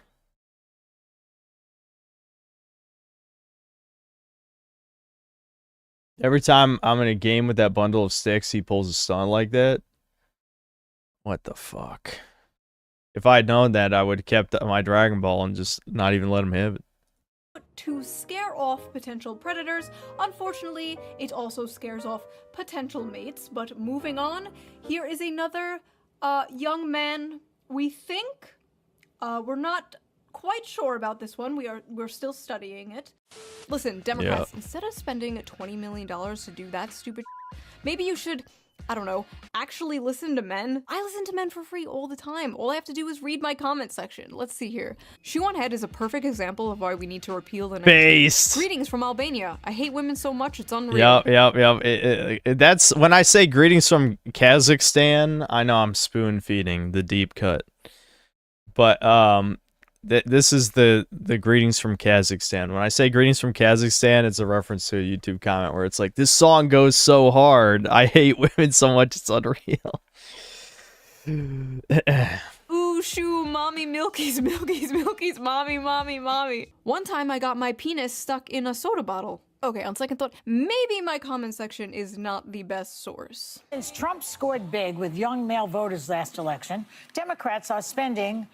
Every time I'm in a game with that bundle of sticks, he pulls a stun like that. What the fuck? If I had known that, I would have kept my Dragon Ball and just not even let him have it. To scare off potential predators. Unfortunately, it also scares off potential mates. But moving on, here is another young man. We think we're not quite sure about this one. We're still studying it. Listen, Democrats, instead of spending $20 million to do that stupid, maybe you should, I don't know, actually listen to men. I listen to men for free all the time. All I have to do is read my comment section. Let's see here. Shoe on Head is a perfect example of why we need to repeal the Based. Greetings from Albania. I hate women so much, it's unreal. Yep. That's when I say greetings from Kazakhstan, I know I'm spoon feeding the deep cut. But this is the greetings from Kazakhstan. When I say greetings from Kazakhstan, it's a reference to a YouTube comment where it's like, this song goes so hard. I hate women so much, it's unreal. Ooh, shoo, mommy, milkies, mommy. One time I got my penis stuck in a soda bottle. Okay, on second thought, maybe my comment section is not the best source. Since Trump scored big with young male voters last election, Democrats are spending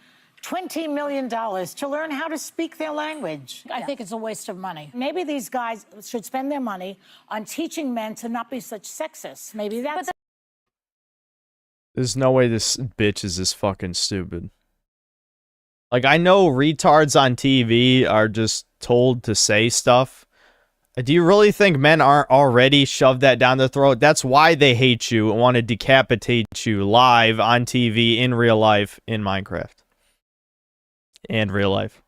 $20 million to learn how to speak their language. I think it's a waste of money. Maybe these guys should spend their money on teaching men to not be such sexists. Maybe that's... There's no way this bitch is this fucking stupid. Like, I know retards on TV are just told to say stuff. Do you really think men aren't already shoved that down their throat? That's why they hate you and want to decapitate you live on TV in real life in Minecraft. And real life.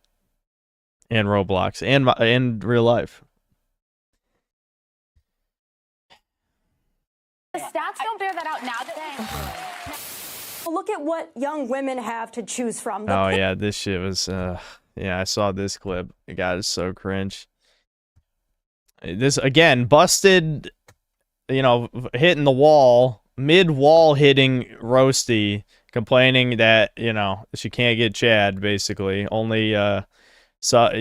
And Roblox and real life. The stats don't bear that out now. Look at what young women have to choose from. Oh yeah, this shit was yeah, I saw this clip. God, it's so cringe. This again, busted, you know, hitting the wall, mid-wall hitting Roasty, complaining that, you know, she can't get Chad, basically. Only you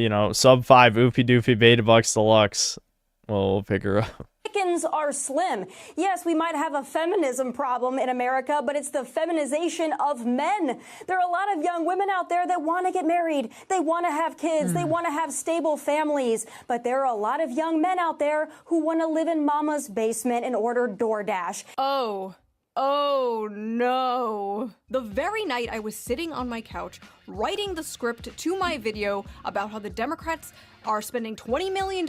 know, sub 5 Oofy Doofy Beta Bucks Deluxe will pick her up. Chickens are slim. Yes, we might have a feminism problem in America, but it's the feminization of men. There are a lot of young women out there that want to get married. They want to have kids. They want to have stable families. But there are a lot of young men out there who want to live in mama's basement and order DoorDash. Oh no. The very night I was sitting on my couch writing the script to my video about how the Democrats are spending $20 million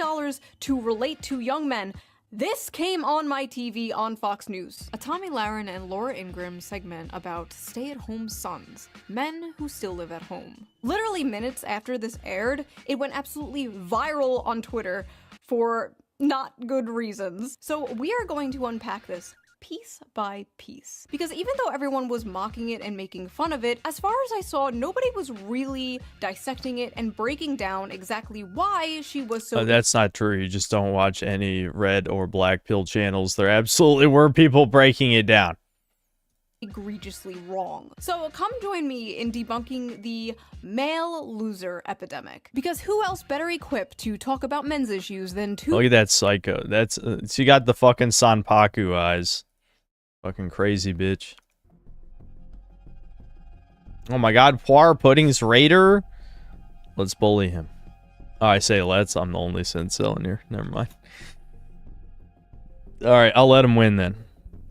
to relate to young men, this came on my TV on Fox News. A Tommy Lahren and Laura Ingraham segment about stay-at-home sons, men who still live at home. Literally minutes after this aired, it went absolutely viral on Twitter for not good reasons. So we are going to unpack this piece by piece. Because even though everyone was mocking it and making fun of it, as far as I saw, nobody was really dissecting it and breaking down exactly why she was so— That's not true. You just don't watch any red or black pill channels. There absolutely were people breaking it down. egregiously wrong. So come join me in debunking the male loser epidemic. Because who else better equipped to talk about men's issues than two— Look at that psycho. That's she got the fucking Sanpaku eyes. Fucking crazy bitch. Oh my god, Poir Pudding's Raider? Let's bully him. Oh, I say let's. I'm the only Sincel in here. Never mind. Alright, I'll let him win then.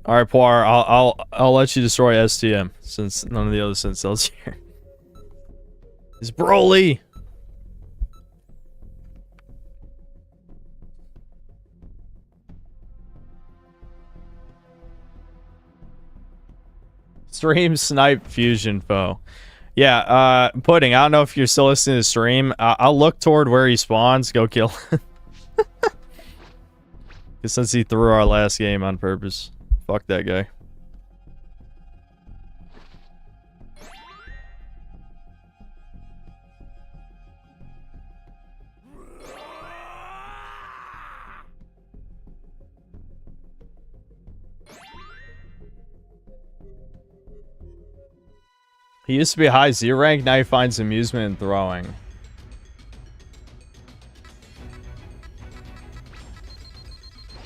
Alright, Poir, I'll let you destroy STM since none of the other Sincels here. It's Broly! Stream snipe fusion foe. Yeah, Pudding, I don't know if you're still listening to the stream. I'll look toward where he spawns. Go kill him. Since he threw our last game on purpose. Fuck that guy. He used to be a high Z rank, now he finds amusement in throwing.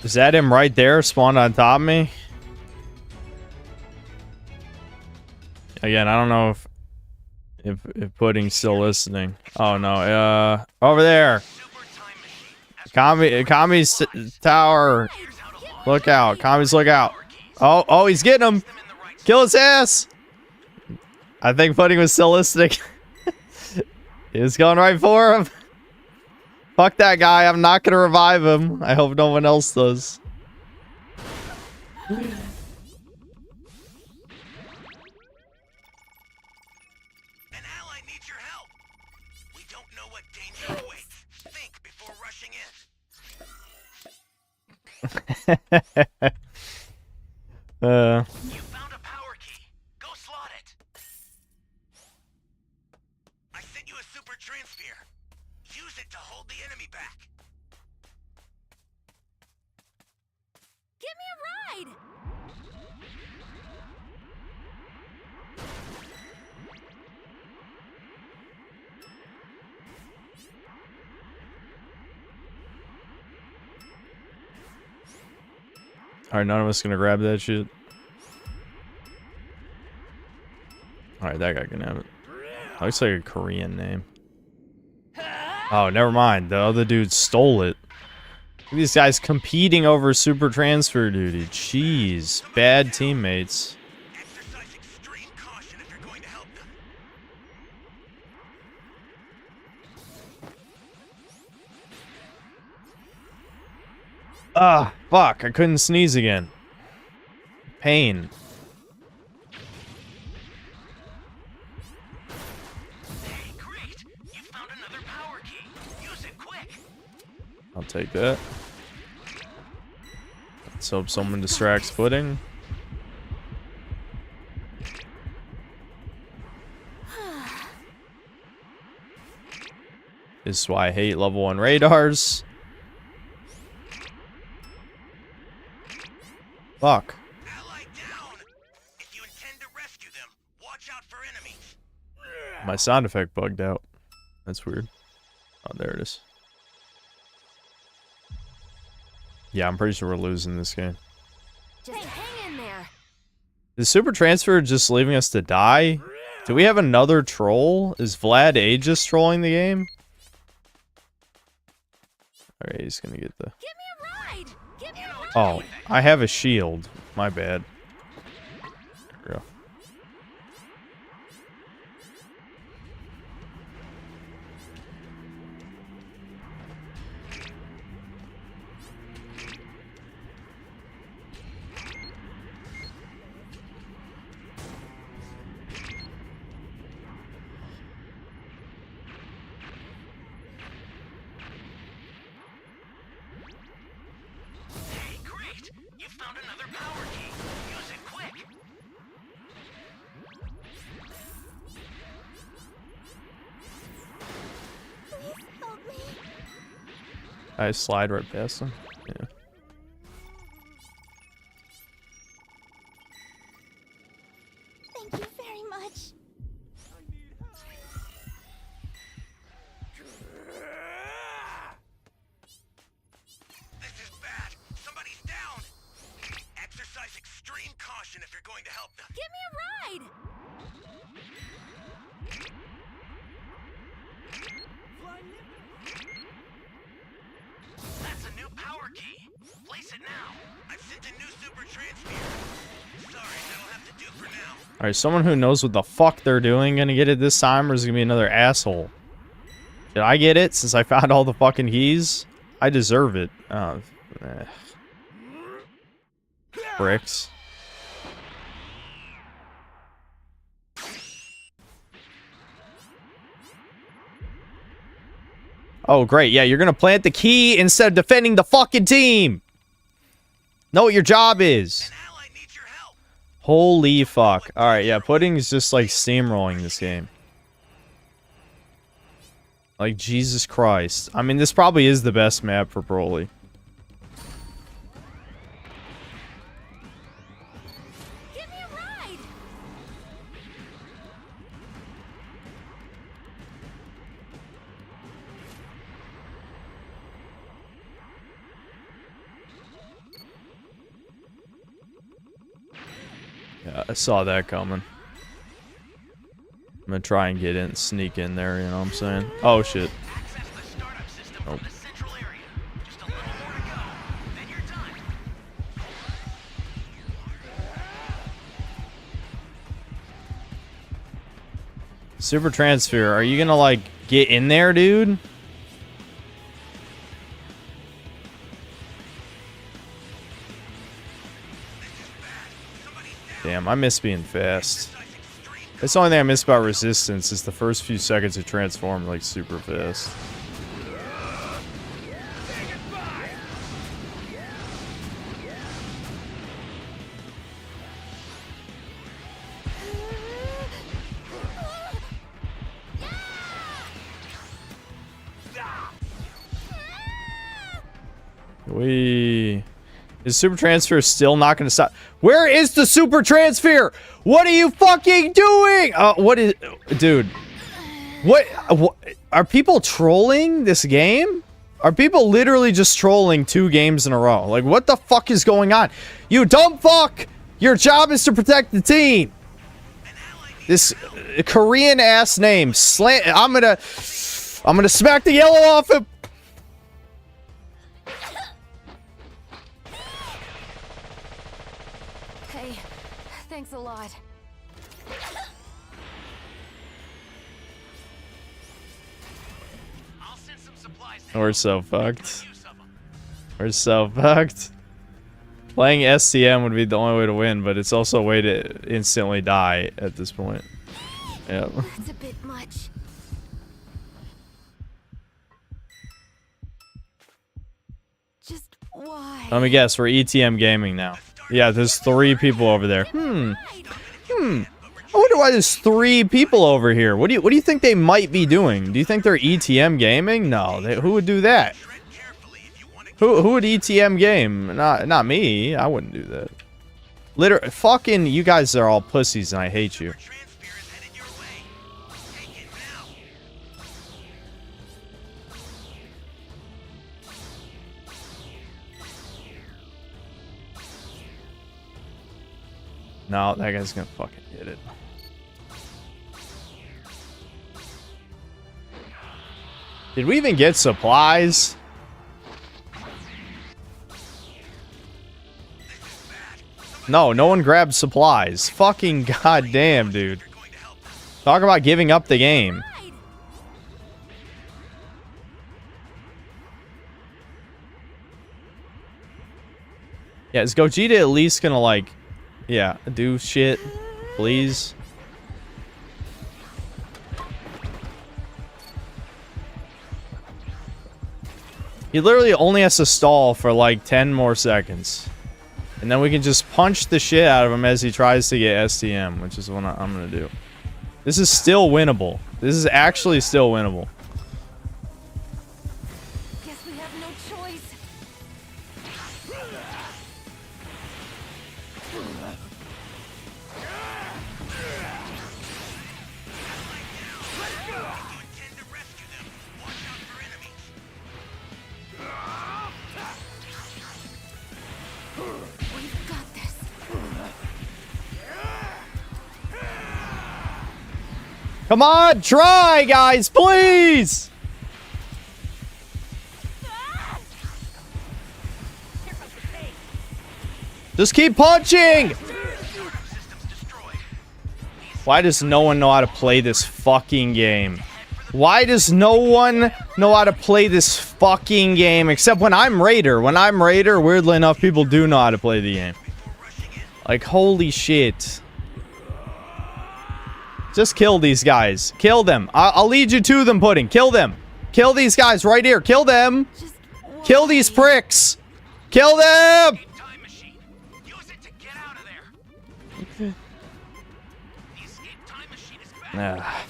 Is that him right there, spawned on top of me? Again, I don't know if Pudding's still listening. Oh no, over there. Kami's tower. Look out, Kami's look out. Oh, he's getting him. Kill his ass. I think Pudding was still listening. He was going right for him. Fuck that guy. I'm not going to revive him. I hope no one else does. An ally needs your help. We don't know what danger awaits. Think before rushing in. You found a power key. Go slot it. I sent you a super transfer. Use it to hold the enemy back. Give me a ride! Alright, none of us gonna grab that shit. Alright, that guy can have it. Looks like a Korean name. Oh, never mind. The other dude stole it. Look at these guys competing over super transfer duty. Jeez. Bad teammates. Exercise extreme caution if you're going to help them. Ah, fuck. I couldn't sneeze again. Pain. Hey, great! You found another power key. take that. Let's hope someone distracts Pudding. This is why I hate level 1 radars. Fuck. Ally down. If you intend to rescue them, watch out for enemies. My sound effect bugged out. That's weird. Oh, there it is. Yeah, I'm pretty sure we're losing this game. Just hang in there. Is Super Transfer just leaving us to die? Do we have another troll? Is Vlad Aegis trolling the game? Alright, he's gonna get the... Give me a ride. Give me a ride. Oh, I have a shield. My bad. There we go. Hey, great! You found another power key. Use it quick. Please help me. I slide right past him. Yeah. Thank you very much. This is bad. Somebody's down. Exercise extreme caution if you're going to help them. Give me a ride. That's a new power key. Place it now. I've sent a new super transfer. Sorry, that'll have to do for now. Alright, someone who knows what the fuck they're doing gonna get it this time, or is it gonna be another asshole? Did I get it since I found all the fucking keys? I deserve it. Oh, bricks. Oh, great. Yeah, you're gonna plant the key instead of defending the fucking team. Know what your job is. An ally needs your help. Holy fuck. Alright, yeah, Pudding's just like steamrolling this game. Like, Jesus Christ. I mean, this probably is the best map for Broly. Give me a ride. Yeah, I saw that coming. I'm gonna try and get in, sneak in there, you know what I'm saying? Oh, shit. Access the startup system from the central area. Just a little more to go. Then you're done. Super Transfer, are you gonna, like, get in there, dude? Damn, I miss being fast. That's the only thing I miss about Resistance is the first few seconds of transform like super fast. Is Super Transfer still not going to stop? Where is the Super Transfer? What are you fucking doing? What is... Dude. What... Are people trolling this game? Are people literally just trolling 2 games in a row? Like, what the fuck is going on? You dumb fuck! Your job is to protect the team! This Korean-ass name. I'm gonna smack the yellow off him! Hey, thanks a lot. I'll send some supplies. We're so fucked. We're so fucked. Playing STM would be the only way to win, but it's also a way to instantly die at this point. Yep. It's a bit much. Let me guess, we're ETM gaming now. Yeah, there's 3 people over there. I wonder why there's 3 people over here. What do you think they might be doing? Do you think they're ETM gaming? No, who would do that? Who would ETM game? Not me. I wouldn't do that. Literally, fucking, you guys are all pussies and I hate you. No, that guy's gonna fucking get it. Did we even get supplies? No, no one grabbed supplies. Fucking goddamn, dude. Talk about giving up the game. Yeah, is Gogeta at least gonna, like, yeah, do shit, please? He literally only has to stall for like 10 more seconds. And then we can just punch the shit out of him as he tries to get STM, which is what I'm gonna do. This is still winnable. This is actually still winnable. Guess we have no choice. We've got this. Come on, try, guys, please! Just keep punching! Why does no one know how to play this fucking game? Why does no one know how to play this fucking game? Except when I'm Raider. When I'm Raider, weirdly enough, people do know how to play the game. Like, holy shit. Just kill these guys. Kill them. I'll lead you to them, Pudding. Kill them. Kill these guys right here. Kill them. Kill these pricks. Kill them! Ah.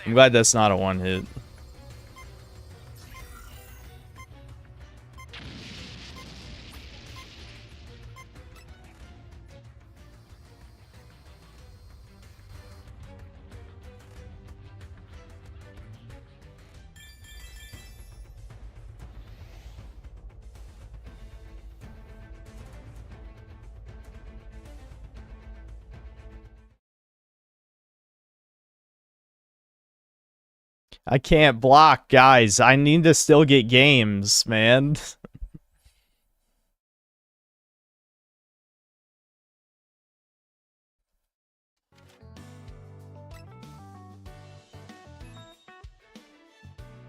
I'm glad that's not a one hit. I can't block, guys. I need to still get games, man.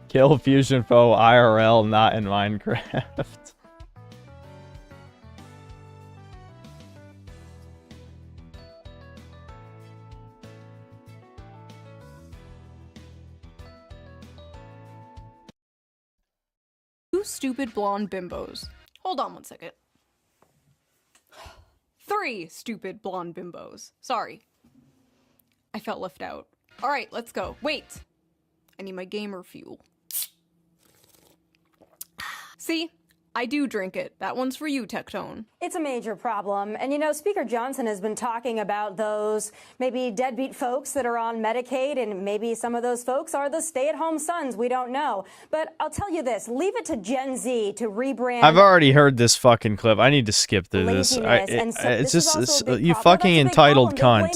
Kill Fusion Foe IRL, not in Minecraft. Stupid blonde bimbos. Hold on one second. 3 stupid blonde bimbos. Sorry. I felt left out. Alright, let's go. Wait. I need my gamer fuel. See? I do drink it. That one's for you, Tectone. It's a major problem. And you know, Speaker Johnson has been talking about those maybe deadbeat folks that are on Medicaid, and maybe some of those folks are the stay-at-home sons. We don't know. But I'll tell you this, leave it to Gen Z to rebrand. I've already heard this fucking clip. I need to skip through this. It's just, you fucking entitled cunt.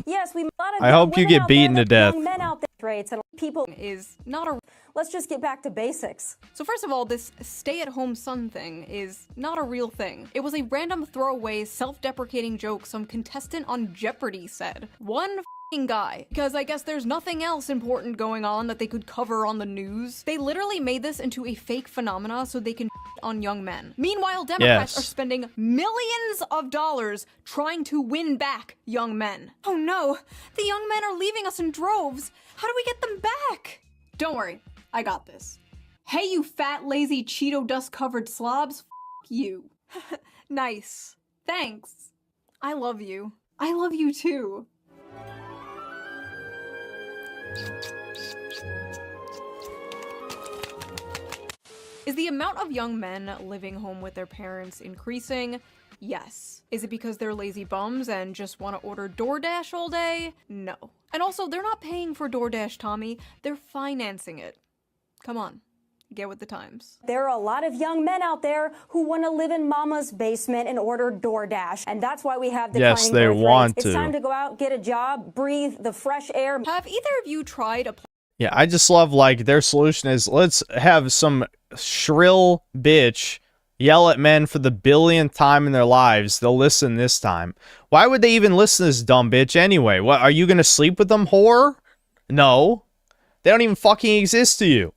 Yes, we I hope you get beaten to death. And people is not a... Let's just get back to basics. So first of all, this stay-at-home son thing is not a real thing. It was a random throwaway, self-deprecating joke some contestant on Jeopardy said. One guy, because I guess there's nothing else important going on that they could cover on the news. They literally made this into a fake phenomena so they can on young men. Meanwhile, Democrats are spending millions of dollars trying to win back young men. Oh no, the young men are leaving us in droves. How do we get them back? Don't worry, I got this. Hey, you fat, lazy, Cheeto dust-covered slobs, f you. Nice. Thanks. I love you. I love you too. Is the amount of young men living home with their parents increasing? Yes. Is it because they're lazy bums and just want to order DoorDash all day? No. And also, they're not paying for DoorDash, Tommy. They're financing it. Come on. Get with the times. There are a lot of young men out there who want to live in mama's basement and order DoorDash. And that's why we have declining Yes, they birth want rates. to. It's time to go out, get a job, breathe the fresh air. Have either of you tried a Yeah, I just love, like, their solution is, let's have some shrill bitch yell at men for the billionth time in their lives. They'll listen this time. Why would they even listen to this dumb bitch anyway? What, are you gonna sleep with them, whore? No. They don't even fucking exist to you.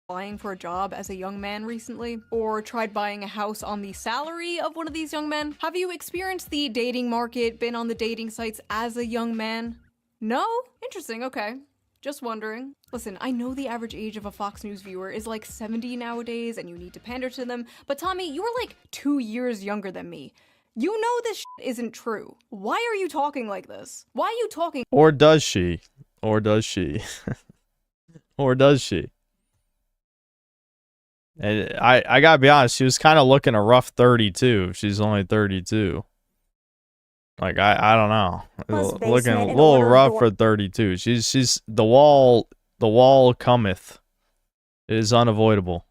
applying for a job as a young man recently? Or tried buying a house on the salary of one of these young men? Have you experienced the dating market, been on the dating sites as a young man? No? Interesting, okay. Just wondering. Listen, I know the average age of a Fox News viewer is like 70 nowadays and you need to pander to them, but Tommy, you are like 2 years younger than me. You know this shit isn't true. Why are you talking like this? Why are you talking? Or does she? Or does she? Or does she? And I gotta be honest, she was kind of looking a rough 32. She's only 32. Like, I don't know. Looking a little rough for 32. She's the wall cometh. It is unavoidable.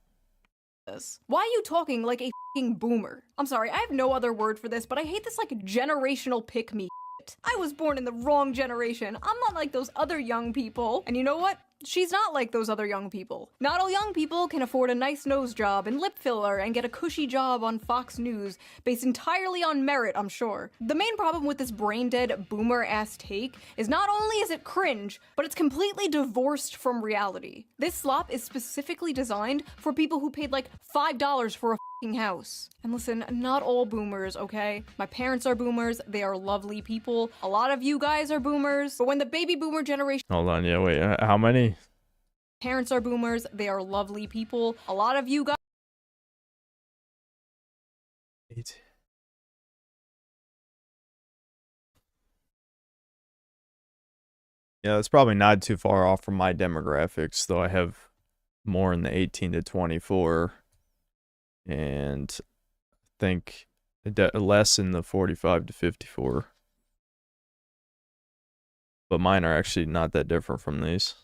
Why are you talking like a f***ing boomer? I'm sorry, I have no other word for this, but I hate this like generational pick-me shit. I was born in the wrong generation. I'm not like those other young people. And you know what? She's not like those other young people. Not all young people can afford a nice nose job and lip filler and get a cushy job on Fox News based entirely on merit, I'm sure. The main problem with this brain-dead boomer-ass take is not only is it cringe, but it's completely divorced from reality. This slop is specifically designed for people who paid like $5 for a f***ing house. And listen, not all boomers, okay? My parents are boomers, they are lovely people. A lot of you guys are boomers, but when the baby boomer generation— Hold on, yeah, wait, how many? Parents are boomers, they are lovely people. A lot of you guys— Yeah, that's probably not too far off from my demographics, though I have more in the 18 to 24. And I think less in the 45 to 54. But mine are actually not that different from these.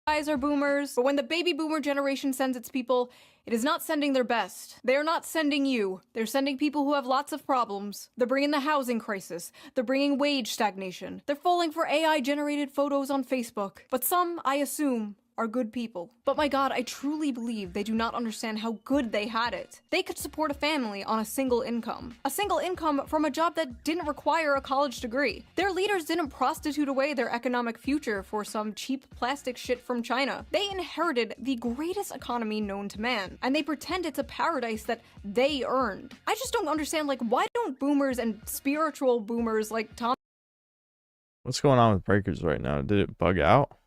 guys are boomers, but when the baby boomer generation sends its people, it is not sending their best. They are not sending you. They're sending people who have lots of problems. They're bringing the housing crisis. They're bringing wage stagnation. They're falling for AI-generated photos on Facebook. But some, I assume, are good people. But my god, I truly believe they do not understand how good they had it. They could support a family on a single income. A single income from a job that didn't require a college degree. Their leaders didn't prostitute away their economic future for some cheap plastic shit from China. They inherited the greatest economy known to man, and they pretend it's a paradise that they earned. I just don't understand, like, why don't boomers and spiritual boomers like Tom— What's going on with breakers right now? Did it bug out?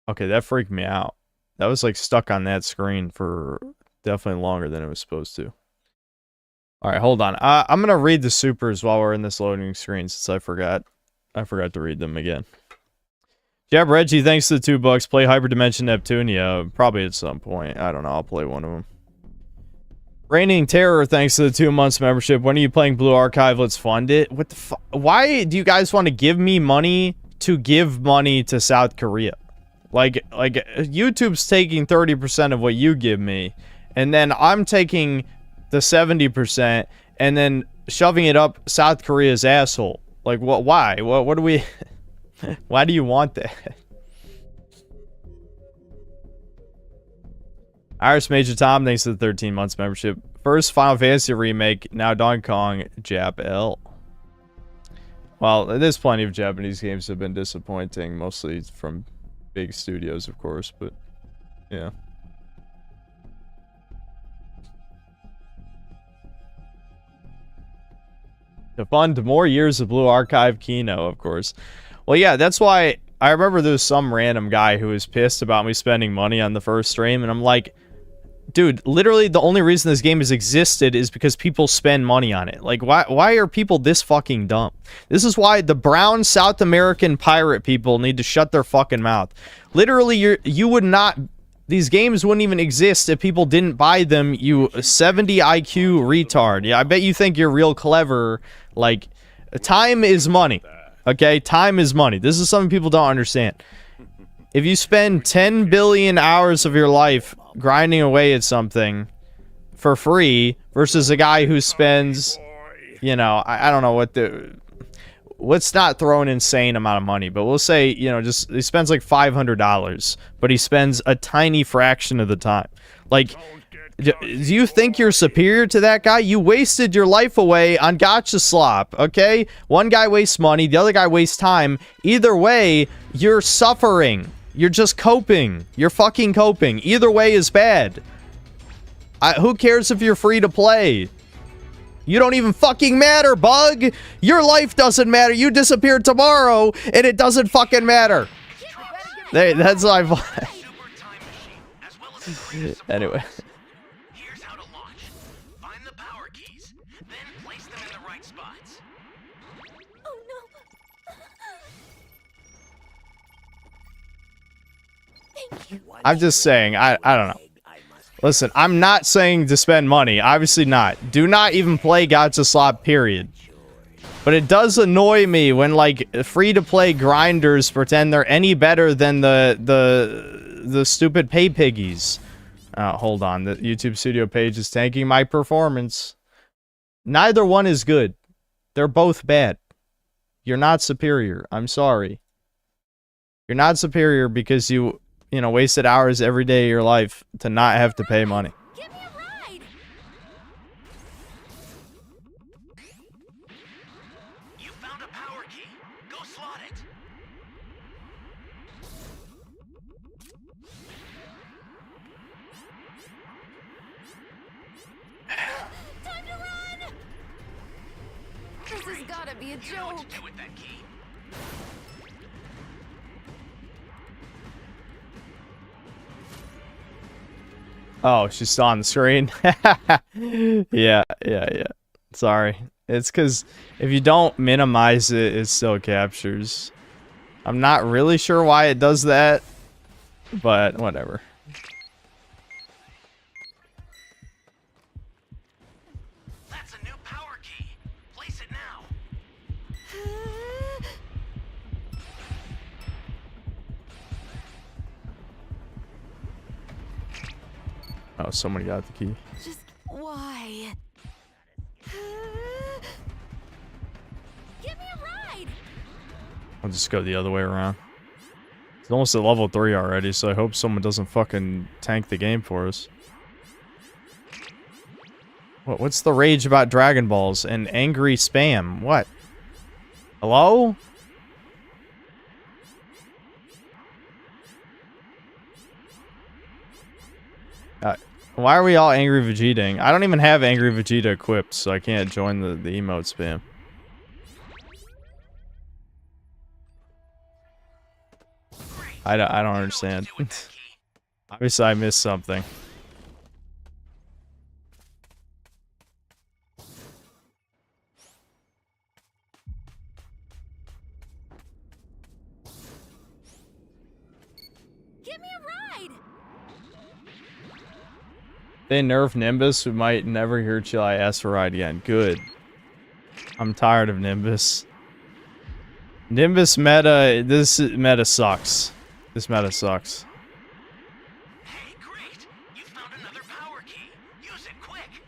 Okay, that freaked me out. That was like stuck on that screen for definitely longer than it was supposed to. All right, hold on. I'm gonna read the supers while we're in this loading screen since I forgot to read them again. Jab Reggie, thanks to the $2. Play Hyperdimension Neptunia probably at some point. I don't know. I'll play one of them. Reigning Terror, thanks to the 2 months membership. When are you playing Blue Archive? Let's fund it. What the fuck? Why do you guys want to give me money to give money to South Korea? Like YouTube's taking 30% of what you give me, and then I'm taking the 70% and then shoving it up South Korea's asshole. Like, what? Why? What do we? Why do you want that? Iris Major Tom, thanks to the 13 months membership. First Final Fantasy remake, now Donkey Kong, Jap L. Well, there's plenty of Japanese games that have been disappointing, mostly from big studios, of course, but yeah. To fund more years of Blue Archive Kino, of course. Well, yeah, that's why I remember there was some random guy who was pissed about me spending money on the first stream, and I'm like, dude, literally the only reason this game has existed is because people spend money on it. Like, why are people this fucking dumb? This is why the brown South American pirate people need to shut their fucking mouth. Literally, you would not... These games wouldn't even exist if people didn't buy them, you 70 IQ retard. Yeah, I bet you think you're real clever. Like, time is money. Okay? Time is money. This is something people don't understand. If you spend 10 billion hours of your life grinding away at something for free versus a guy who spends, you know, I don't know what the... Let's not throw an insane amount of money, but we'll say, you know, just he spends like $500, but he spends a tiny fraction of the time. Like, do you think you're superior to that guy? You wasted your life away on gotcha slop, okay? One guy wastes money, the other guy wastes time. Either way, you're suffering. You're just coping. You're fucking coping. Either way is bad. Who cares if you're free to play? You don't even fucking matter, bug! Your life doesn't matter. You disappear tomorrow, and it doesn't fucking matter. That's my... Anyway. Here's how to launch. Find the power keys, then place them in the right spots. Oh no. Thank you. I'm just saying, I don't know. Listen, I'm not saying to spend money. Obviously not. Do not even play Gacha Slot, period. But it does annoy me when, like, free-to-play grinders pretend they're any better than the stupid pay piggies. Hold on. The YouTube Studio page is tanking my performance. Neither one is good. They're both bad. You're not superior. I'm sorry. You're not superior because you know, wasted hours every day of your life to not have to pay money. Give me a ride. You found a power key. Go slot it. Time to run. This has gotta be a You know what joke. to do with that key. Oh, she's still on the screen. Yeah. Sorry. It's because if you don't minimize it, it still captures. I'm not really sure why it does that, but whatever. That's a new power key. Place it now. Oh, somebody got the key. Just why? Give me a ride. I'll just go the other way around. It's almost at level 3 already, so I hope someone doesn't fucking tank the game for us. What's the rage about Dragon Balls and angry spam? What? Hello? Why are we all angry Vegetaing? I don't even have angry Vegeta equipped, so I can't join the emote spam. I don't understand. Obviously, I missed something. Give me a ride. They nerf Nimbus, we might never hear Chili ask for a ride again. Good. I'm tired of Nimbus. Nimbus meta, this meta sucks. This meta sucks. Hey, great! You found another power key. Use it quick.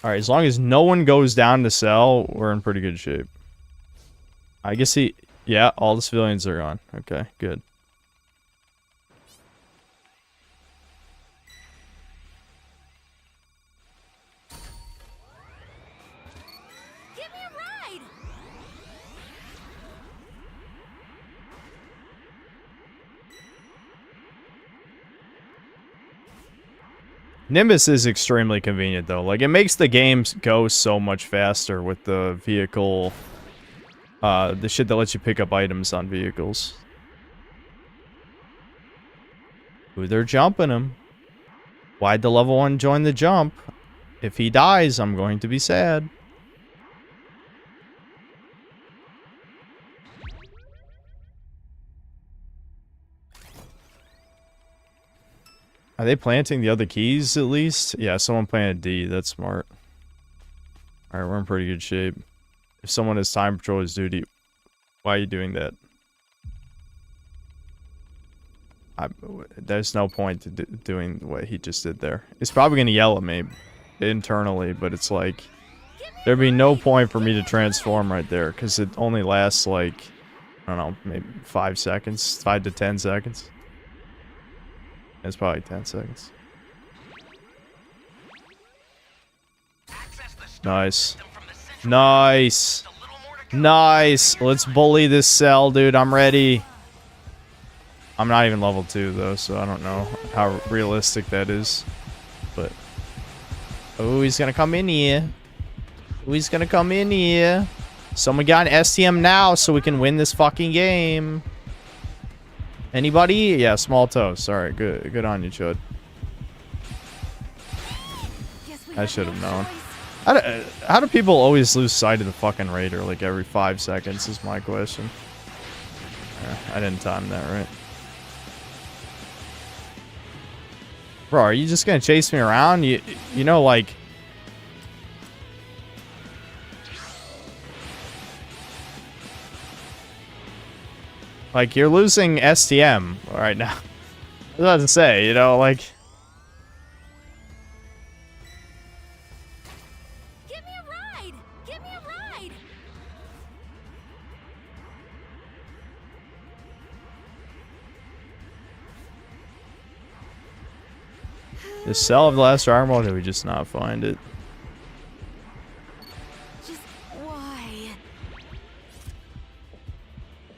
Alright, as long as no one goes down to sell, we're in pretty good shape. I guess yeah, all the civilians are gone. Okay, good. Nimbus is extremely convenient though. Like, it makes the games go so much faster with the vehicle, the shit that lets you pick up items on vehicles. Ooh, they're jumping him. Why'd the level 1 join the jump? If he dies, I'm going to be sad. Are they planting the other keys at least? Yeah, someone planted D. That's smart. Alright, we're in pretty good shape. If someone has time patrol his duty, why are you doing that? There's no point to doing what he just did there. It's probably going to yell at me internally, but it's like, there'd be no point for me to transform right there, because it only lasts like, I don't know, maybe 5 seconds, 5 to 10 seconds. It's probably 10 seconds. Nice. Nice. Nice. Let's bully this cell, dude. I'm ready. I'm not even level 2 though, so I don't know how realistic that is. But oh, he's gonna come in here. Oh, he's gonna come in here. Someone got an STM now so we can win this fucking game. Anybody? Yeah, small toast. Alright, good. Good on you, Chud. I should have known. How do people always lose sight of the fucking Raider like every 5 seconds is my question. I didn't time that right. Bro, are you just gonna chase me around? You know, like... Like, you're losing STM right now. I was about to say, you know, like... Give me a ride! Give me a ride! The cell of the last armor, or did we just not find it? Just why?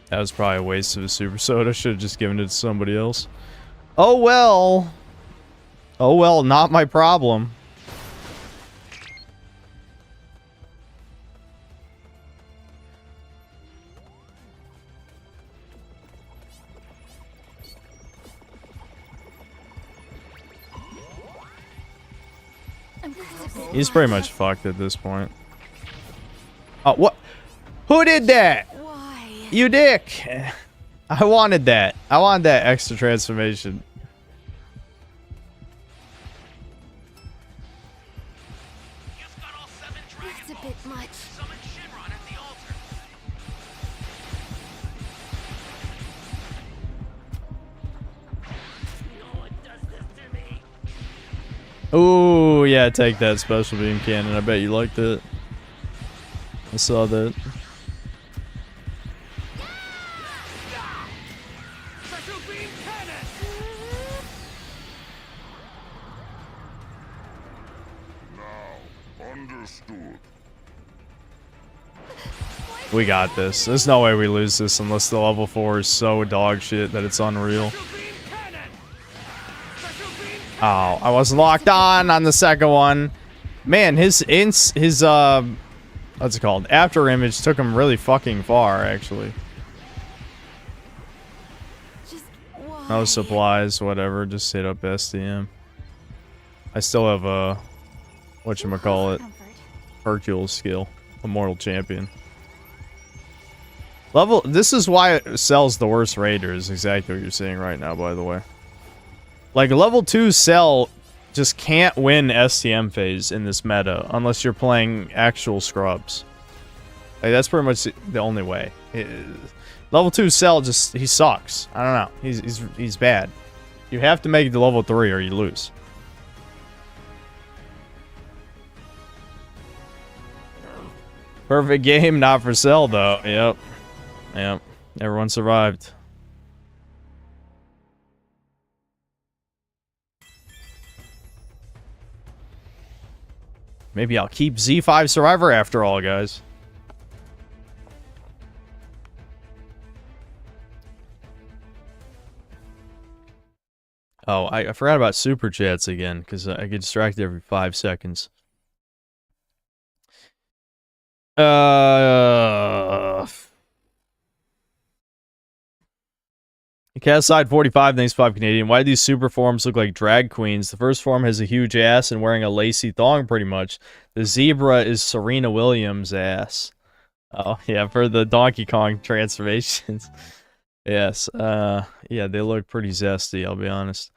That was probably a waste of a super soda. Should have just given it to somebody else. Oh well. Oh well, not my problem. He's pretty much fucked at this point. Oh, what? Who did that? Why? You dick! I wanted that. I wanted that extra transformation. That's a bit much. Ooh, yeah, take that special beam cannon. I bet you liked it. I saw that. We got this. There's no way we lose this unless the level 4 is so dog shit that it's unreal. Oh, I wasn't locked on the second one. Man, his what's it called? After image took him really fucking far, actually. No supplies, whatever. Just hit up STM. I still have a whatchamacallit, Hercules skill, Immortal Champion. This is why Cell's the worst Raider, is exactly what you're seeing right now, by the way. Like, level 2 Cell just can't win STM phase in this meta unless you're playing actual scrubs. Like, that's pretty much the only way. Level 2 Cell just, he sucks. I don't know. He's bad. You have to make it to level 3 or you lose. Perfect game, not for Cell though. Yep. Yep. Everyone survived. Maybe I'll keep Z5 Survivor after all, guys. Oh, I forgot about super chats again because I get distracted every 5 seconds. Catside 45, thanks 5 Canadian. Why do these super forms look like drag queens? The first form has a huge ass and wearing a lacy thong pretty much. The zebra is Serena Williams' ass. Oh, yeah, for the Donkey Kong transformations. Yes, yeah, they look pretty zesty, I'll be honest.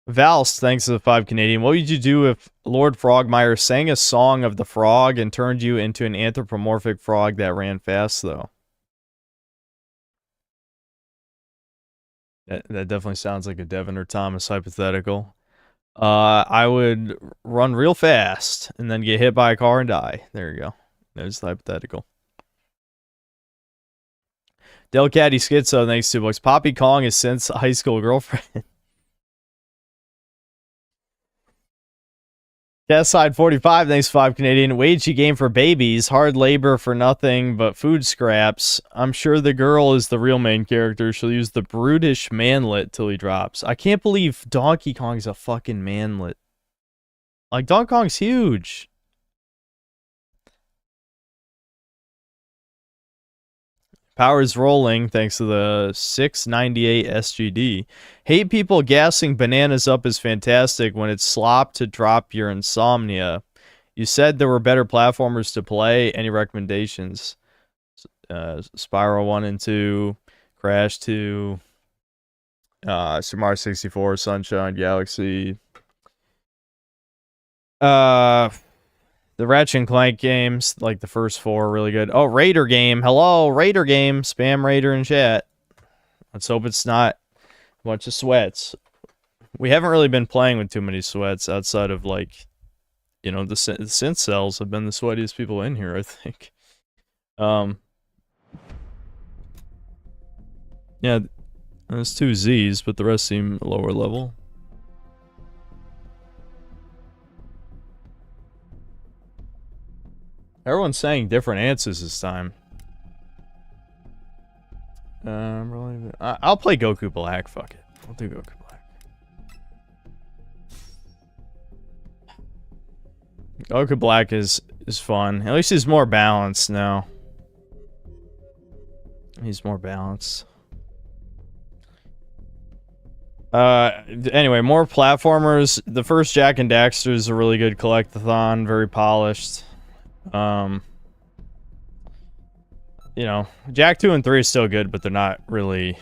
Valst, thanks to the 5 Canadian. What would you do if Lord Frogmire sang a song of the frog and turned you into an anthropomorphic frog that ran fast, though? That definitely sounds like a Devin or Thomas hypothetical. I would run real fast and then get hit by a car and die. There you go. There's the hypothetical. Del Caddy Schizo, thanks $2. Poppy Kong is since high school girlfriend. Side 45, thanks 5 Canadian. Wagey game for babies, hard labor for nothing but food scraps. I'm sure the girl is the real main character. She'll use the brutish manlet till he drops. I can't believe Donkey Kong's a fucking manlet. Like, Donkey Kong's huge. Power is rolling thanks to the 698 SGD. Hate people gassing bananas up is fantastic when it's slop to drop your insomnia. You said there were better platformers to play. Any recommendations? Spyro 1 and 2, Crash 2, Super Mario 64, Sunshine, Galaxy. The Ratchet and Clank games, like the first 4, are really good. Oh, Raider game. Hello, Raider game. Spam Raider in chat. Let's hope it's not a bunch of sweats. We haven't really been playing with too many sweats outside of, like, you know, the synth cells have been the sweatiest people in here, I think. Yeah, there's 2 Z's, but the rest seem lower level. Everyone's saying different answers this time. I'll play Goku Black. Fuck it. I'll do Goku Black. Goku Black is fun. At least he's more balanced now. He's more balanced. Anyway, more platformers. The first Jak and Daxter is a really good collectathon. Very polished. You know, Jak 2 and 3 is still good, but they're not really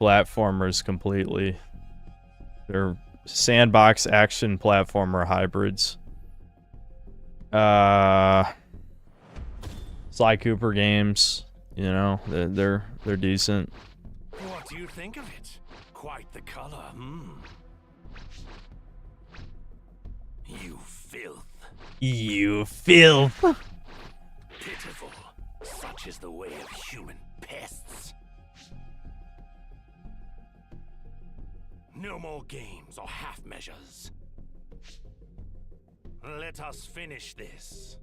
platformers completely. They're sandbox action platformer hybrids. Sly Cooper games, you know, they're decent. What do you think of it? Quite the color, hmm? You filth. You filth. Pitiful. Such is the way of human pests. No more games or half measures. Let us finish this.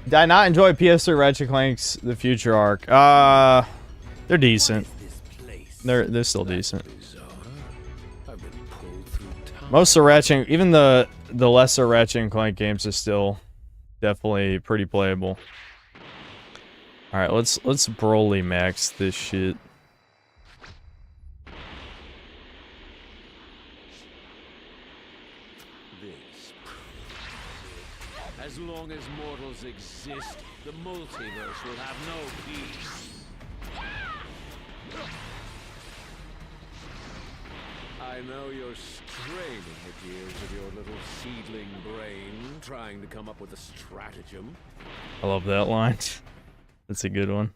Did I not enjoy PS3 Ratchet Clank's The Future arc? They're decent. They're still decent. Most of Ratchet, even the lesser Ratchet and Clank games, are still definitely pretty playable. All right, let's Broly max this shit. As long as mortals exist, the multiverse will have no peace. I know you're straining the gears of your little seedling brain, trying to come up with a stratagem. I love that line. That's a good one.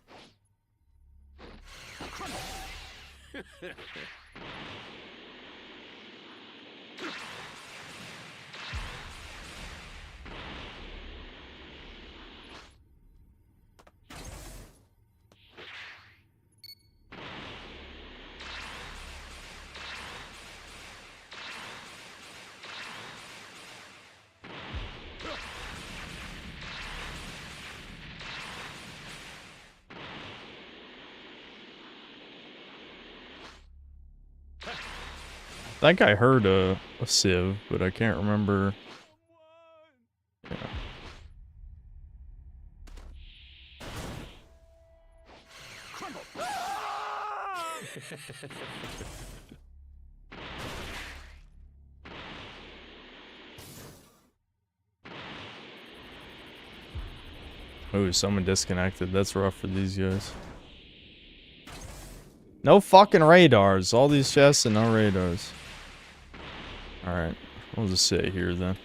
think I heard a sieve, but I can't remember. Yeah. Ooh, someone disconnected. That's rough for these guys. No fucking radars. All these chests and no radars. Alright. We'll just sit here then.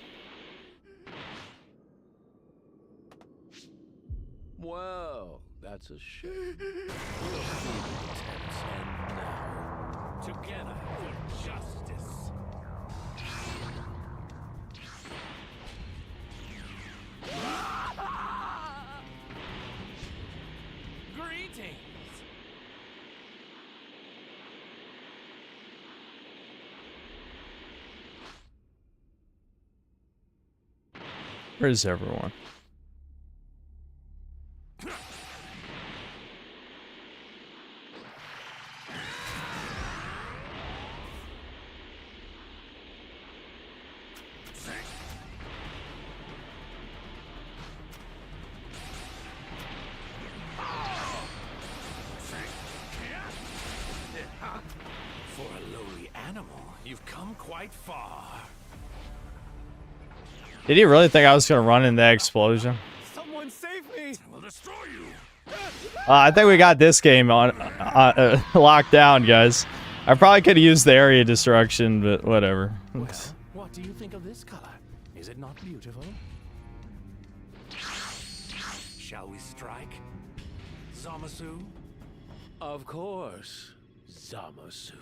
Well, that's a shame. We'll see the tents end now. Together for justice. Greetings. Where's everyone? For a lowly animal, you've come quite far. Did he really think I was gonna run in that explosion? Someone save me! We'll destroy you. I think we got this game on locked down, guys. I probably could have used the area destruction, but whatever. Well, what do you think of this color? Is it not beautiful? Shall we strike? Zamasu? Of course, Zamasu.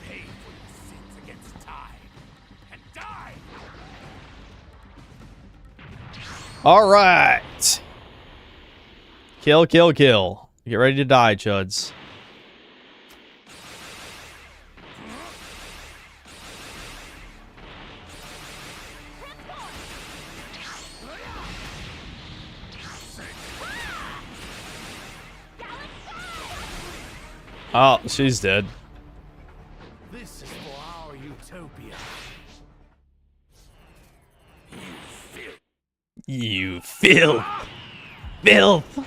Pay for your sins against time and die! All right. Kill, kill, kill. Get ready to die, chuds. Oh, she's dead. This is for our utopia. You filth. Filth.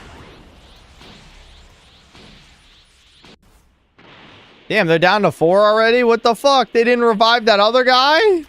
Damn, they're down to 4 already? What the fuck? They didn't revive that other guy?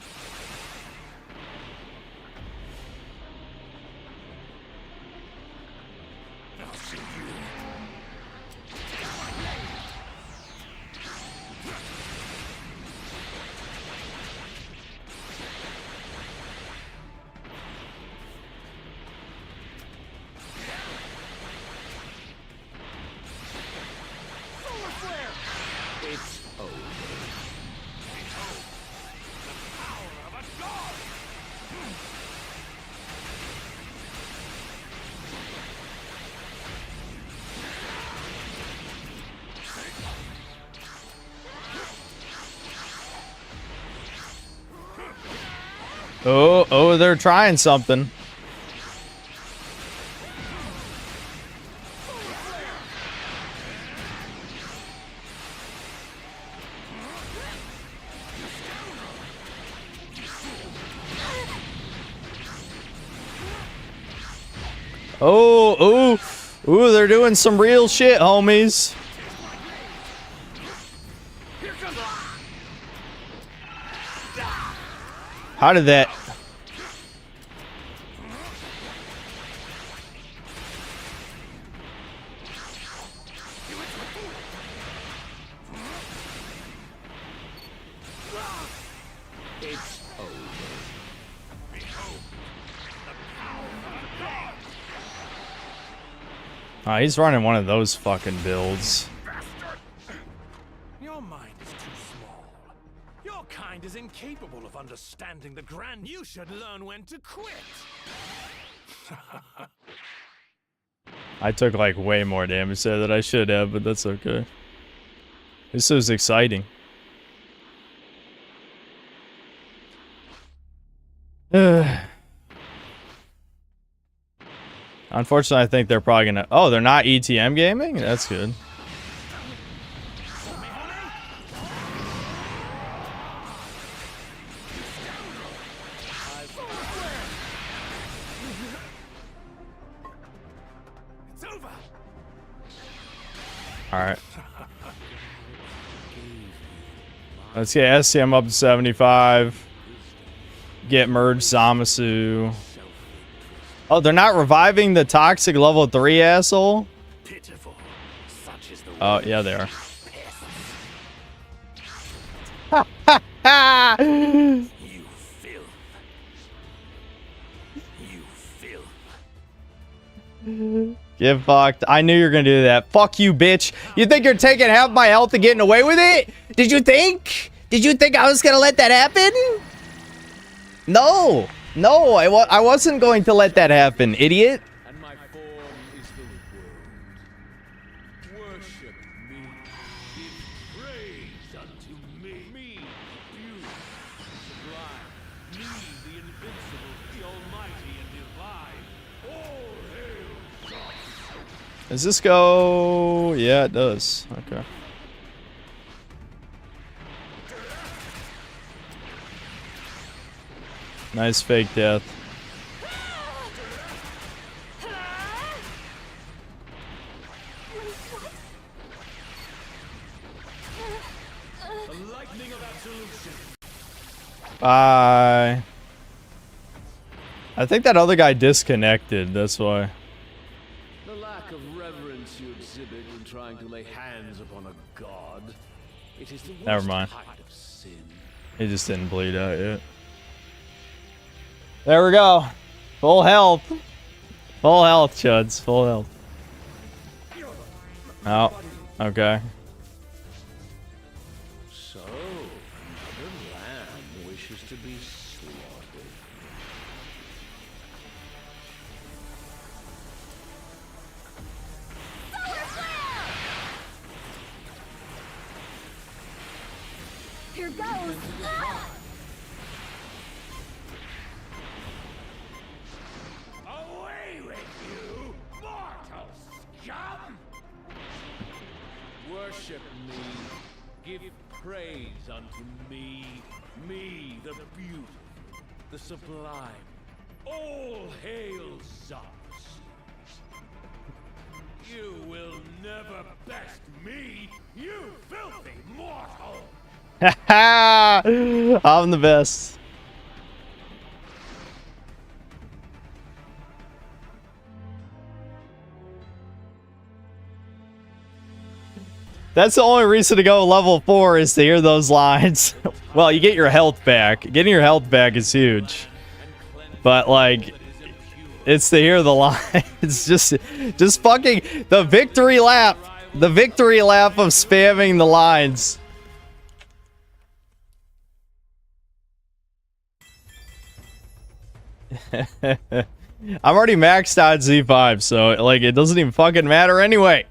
Oh, they're trying something. Ooh, they're doing some real shit, homies. How did that? Oh, he's running one of those fucking builds. Your mind is too small. Your kind is incapable of understanding the grand. You should learn when to quit. I took like way more damage there than I should have, but that's okay. This is exciting. Unfortunately, I think they're probably gonna... Oh, they're not ETM gaming? That's good. Alright. Let's get SCM up to 75. Get merged Zamasu. Oh, they're not reviving the toxic level 3 asshole? Oh, yeah, they are. Get fucked. I knew you were gonna do that. Fuck you, bitch. You think you're taking half my health and getting away with it? Did you think? Did you think I was gonna let that happen? No. No, I wasn't going to let that happen, idiot. And my form is the world. Worship me. Give praise unto me. Me, beautiful, sublime. Me, the invincible, the almighty and divine. All hail God. Does this go? Yeah, it does. Okay. Nice fake death. Bye. I think that other guy disconnected, that's why. The lack of reverence you exhibit in trying to lay hands upon a god. It is the worst Never mind. kind of sin. He just didn't bleed out yet. There we go. Full health. Full health, chuds. Full health. Oh, okay. So, another lamb wishes to be slaughtered. Here goes. Away with you, mortal scum! Worship me. Give praise unto me. Me, the beautiful, the sublime. All hail Zamasu. You will never best me, you filthy mortal! I'm the best. That's the only reason to go level 4 is to hear those lines. Well, you get your health back. Getting your health back is huge. But like, it's to hear the lines. just fucking the victory lap. The victory lap of spamming the lines. I'm already maxed out Z5, so like it doesn't even fucking matter anyway.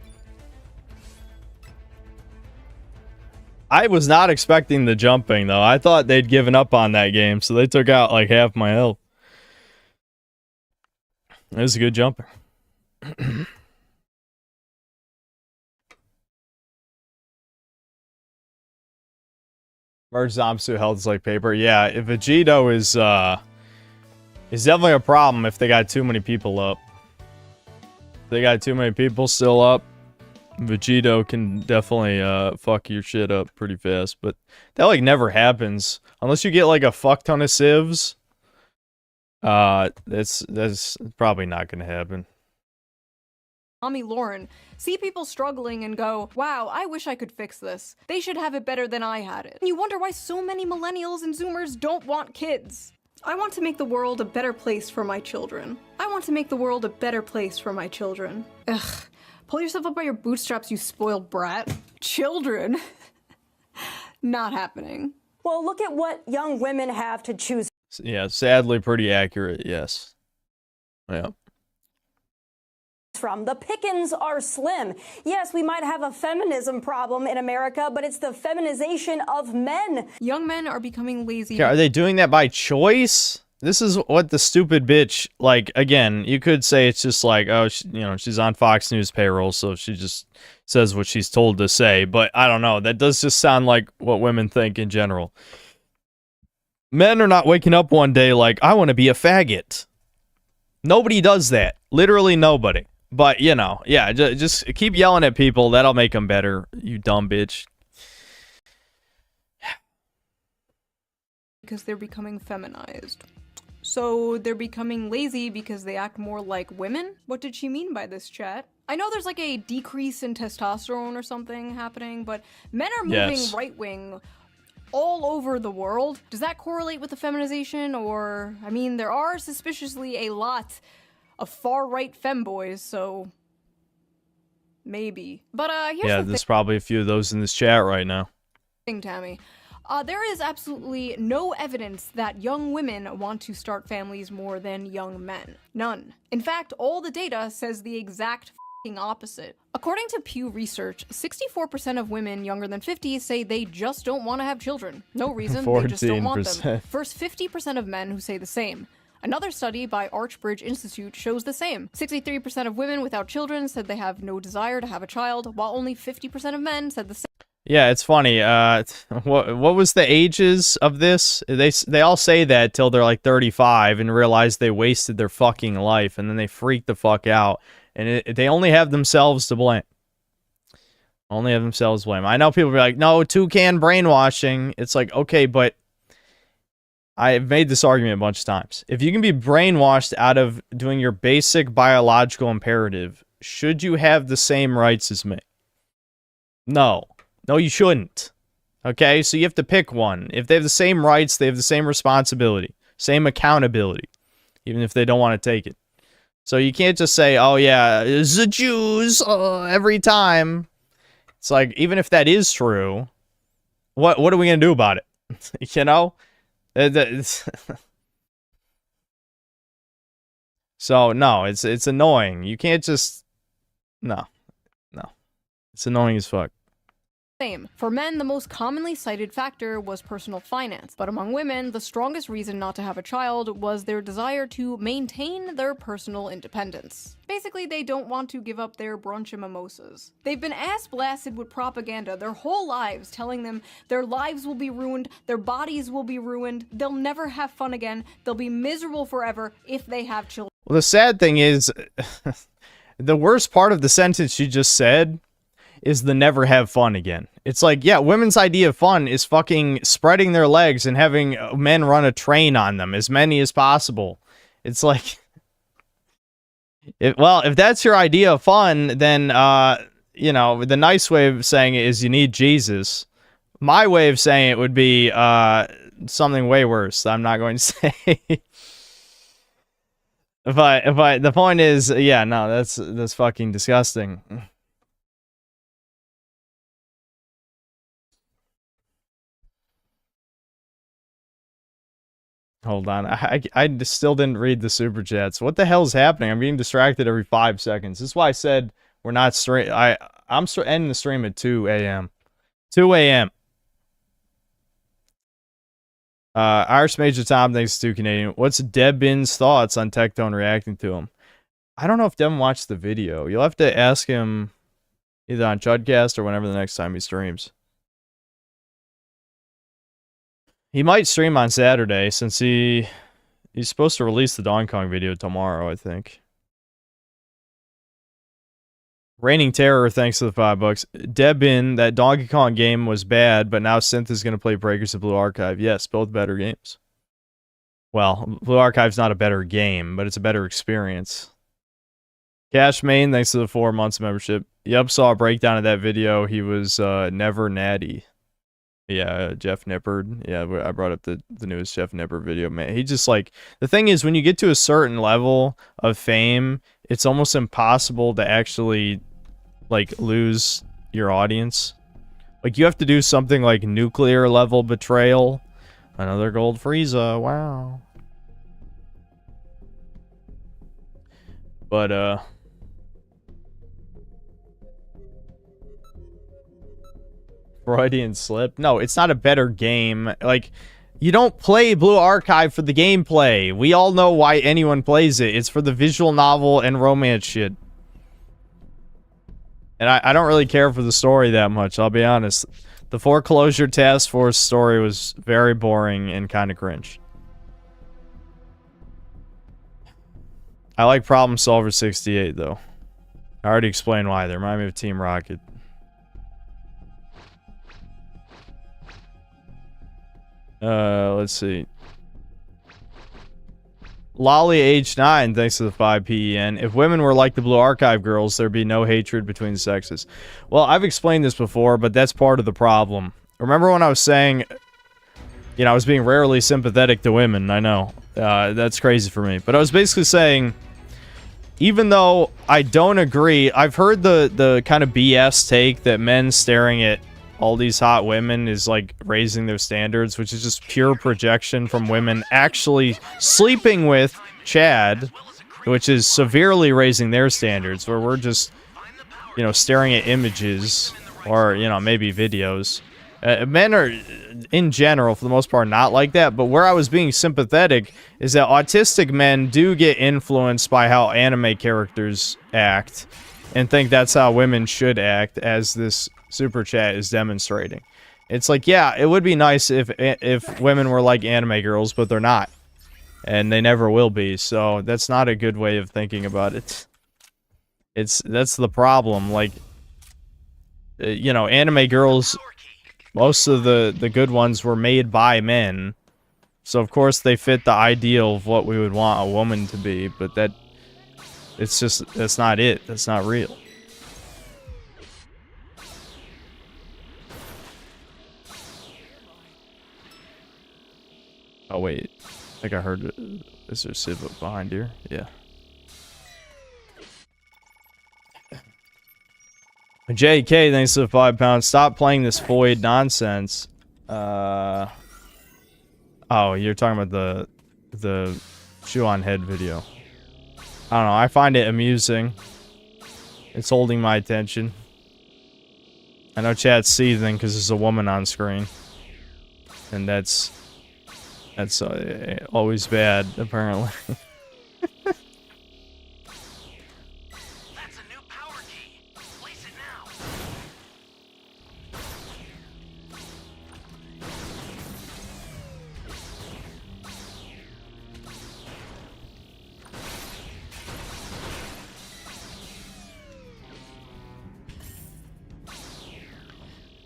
I was not expecting the jumping though. I thought they'd given up on that game, so they took out like half my health. It was a good jumper. Merge Zamasu health is like paper. Yeah, if Vegito is it's definitely a problem if they got too many people up. If they got too many people still up, Vegito can definitely fuck your shit up pretty fast. But that like never happens unless you get like a fuck ton of civs. That's probably not gonna happen. Tommy Lauren, see people struggling and go, wow, I wish I could fix this. They should have it better than I had it. And you wonder why so many millennials and zoomers don't want kids. I want to make the world a better place for my children. I want to make the world a better place for my children. Ugh. Pull yourself up by your bootstraps, you spoiled brat. Children. Not happening. Well, look at what young women have to choose Yeah, sadly pretty accurate, yes. Yeah. from. The pickings are slim. Yes, we might have a feminism problem in America, but it's the feminization of men. Young men are becoming lazy. Yeah, are they doing that by choice? This is what the stupid bitch, like, again, you could say it's just like, oh, you know, she's on Fox News payroll, so she just says what she's told to say. But I don't know. That does just sound like what women think in general. Men are not waking up one day like, I want to be a faggot. Nobody does that. Literally nobody. But, you know, yeah, just keep yelling at people. That'll make them better, you dumb bitch. Because they're becoming feminized. So they're becoming lazy because they act more like women? What did she mean by this, chat? I know there's like a decrease in testosterone or something happening, but men are moving right-wing all over the world. Does that correlate with the feminization? Or, I mean, there are suspiciously a lot of far-right femboys, so maybe. But here's there's probably a few of those in this chat right now. thing, Tammy. There is absolutely no evidence that young women want to start families more than young men. None. In fact, all the data says the exact f***ing opposite. According to Pew Research, 64% of women younger than 50 say they just don't want to have children. No reason, they just don't want them. First, 50% of men who say the same. Another study by Archbridge Institute shows the same. 63% of women without children said they have no desire to have a child, while only 50% of men said the same. Yeah, it's funny. What was the ages of this? They all say that till they're like 35 and realize they wasted their fucking life, and then they freak the fuck out, and they only have themselves to blame. Only have themselves to blame. I know people be like, "No, toucan brainwashing." It's like, okay, but I've made this argument a bunch of times. If you can be brainwashed out of doing your basic biological imperative, should you have the same rights as me? No. No, you shouldn't. Okay, so you have to pick one. If they have the same rights, they have the same responsibility, same accountability, even if they don't want to take it. So you can't just say, oh yeah, it's the Jews every time. It's like, even if that is true, what are we going to do about it? You know? So, no, it's annoying. You can't just... No. It's annoying as fuck. Same. For men, the most commonly cited factor was personal finance, but among women, the strongest reason not to have a child was their desire to maintain their personal independence. Basically, they don't want to give up their brunch and mimosas. They've been ass-blasted with propaganda their whole lives, telling them their lives will be ruined, their bodies will be ruined, they'll never have fun again, they'll be miserable forever if they have children. Well, the sad thing is, the worst part of the sentence you just said is the never have fun again. It's like, yeah, women's idea of fun is fucking spreading their legs and having men run a train on them, as many as possible. It's like, if that's your idea of fun, then, you know, the nice way of saying it is you need Jesus. My way of saying it would be something way worse. I'm not going to say. But the point is, yeah, no, that's fucking disgusting. Hold on, I still didn't read the super chats. What the hell's happening? I'm getting distracted every 5 seconds. This is why I said we're not stream. I'm ending the stream at 2 a.m. 2 a.m. Irish Major Tom, thanks to Canadian. What's Debin's thoughts on Tectone reacting to him? I don't know if Devin watched the video. You'll have to ask him either on Chudcast or whenever the next time he streams. He might stream on Saturday since he's supposed to release the Donkey Kong video tomorrow, I think. Reigning Terror, thanks to the $5. Debin, that Donkey Kong game was bad, but now Synth is going to play Breakers of Blue Archive. Yes, both better games. Well, Blue Archive's not a better game, but it's a better experience. Cash Main, thanks to the 4 months membership. Yep, saw a breakdown of that video. He was never natty. Yeah, Jeff Nippard. Yeah, I brought up the newest Jeff Nippard video. Man, he just like... The thing is, when you get to a certain level of fame, it's almost impossible to actually, like, lose your audience. Like, you have to do something like nuclear level betrayal. Another gold Frieza. Wow. But, Freudian slip. No, it's not a better game. Like, you don't play Blue Archive for the gameplay. We all know why anyone plays it. It's for the visual novel and romance shit. And I don't really care for the story that much, I'll be honest. The Foreclosure Task Force story was very boring and kind of cringe. I like Problem Solver 68, though. I already explained why. They remind me of Team Rocket. Let's see. Lolly age 9, thanks to the 5 PEN. If women were like the Blue Archive girls, there'd be no hatred between the sexes. Well, I've explained this before, but that's part of the problem. Remember when I was saying, you know, I was being rarely sympathetic to women? I know. That's crazy for me. But I was basically saying, even though I don't agree, I've heard the kind of BS take that men staring at all these hot women is like raising their standards, which is just pure projection from women actually sleeping with Chad, which is severely raising their standards, where we're just, you know, staring at images or, you know, maybe videos. Men are, in general, for the most part, not like that, but where I was being sympathetic is that autistic men do get influenced by how anime characters act and think that's how women should act, as this super chat is demonstrating. It's like, yeah, it would be nice if women were like anime girls, but they're not. And they never will be, so that's not a good way of thinking about it. That's the problem. Like, you know, anime girls, most of the good ones were made by men. So of course they fit the ideal of what we would want a woman to be, but it's just, that's not it. That's not real. Oh wait, I think I heard it. Is there a Civ behind here? Yeah. JK, thanks to the £5. Stop playing this void nonsense. Oh, you're talking about the shoe on head video. I don't know. I find it amusing. It's holding my attention. I know chat's seething because there's a woman on screen, and that's always bad, apparently. That's a new power key. Place it now.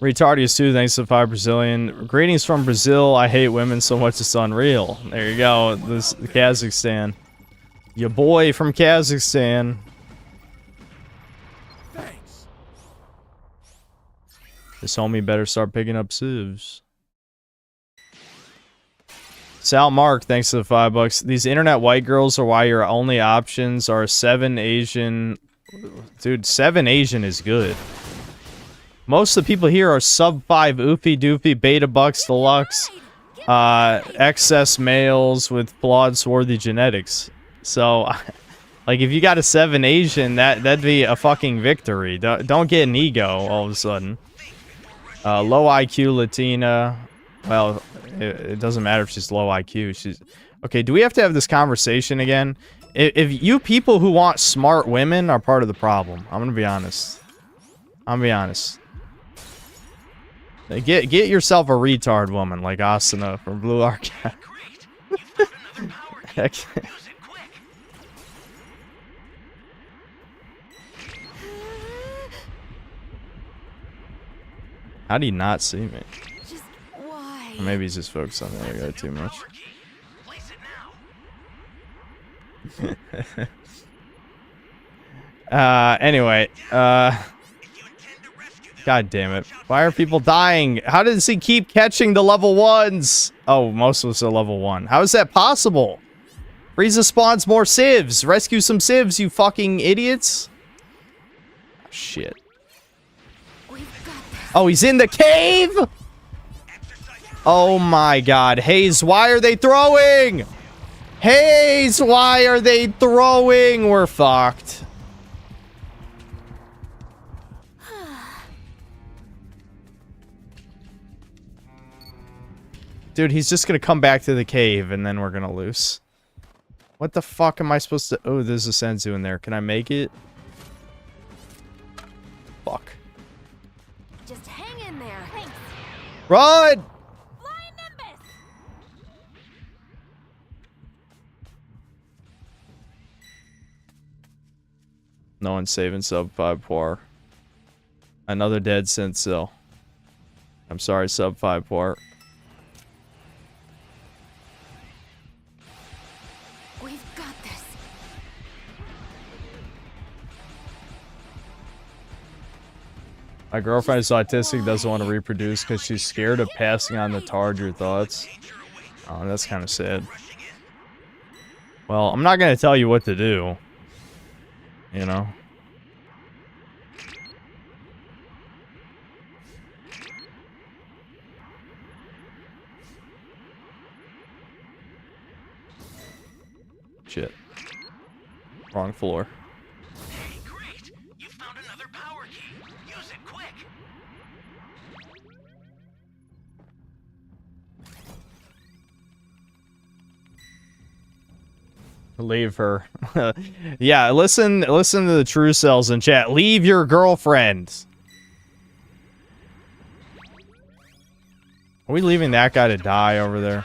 Retardius too, thanks to 5 Brazilian. Greetings from Brazil. I hate women so much it's unreal. There you go. This Kazakhstan. Your boy from Kazakhstan. Thanks. This homie better start picking up civs. Sal Mark, thanks to the $5. These internet white girls are why your only options are 7 Asian. Dude, 7 Asian is good. Most of the people here are sub 5 oofy doofy beta bucks deluxe excess males with flawed swarthy genetics. So, like, if you got a 7 Asian, that'd be a fucking victory. Don't get an ego all of a sudden. Low IQ Latina. Well, it doesn't matter if she's low IQ. She's okay. Do we have to have this conversation again? If you people who want smart women are part of the problem, I'm gonna be honest. Get yourself a retard woman like Asuna from Blue Archive. How do you not see me? Just why? Or maybe he's just focused on the other too much. Anyway, God damn it. Why are people dying? How does he keep catching the level 1s? Oh, most of us are level 1. How is that possible? Frieza spawns more civs. Rescue some civs, you fucking idiots. Oh, shit. Oh, he's in the cave? Oh my god. Hayes, why are they throwing? Hayes, why are they throwing? We're fucked. Dude, he's just gonna come back to the cave and then we're gonna lose. What the fuck am I supposed to... Oh, there's a Senzu in there. Can I make it? Fuck. Just hang in there. Thanks. Run! Flying Nimbus. No one's saving sub 5 poir. Another dead Sensil. I'm sorry, sub 5 poir. We've got this. My girlfriend is autistic, doesn't want to reproduce because she's scared of passing on the Tard. Your thoughts? Oh, that's kind of sad. Well, I'm not going to tell you what to do. You know? Shit. Wrong floor. Hey, great! You found another power key. Use it quick. Leave her. Yeah, listen to the true cells in chat. Leave your girlfriend. Are we leaving that guy to die over there?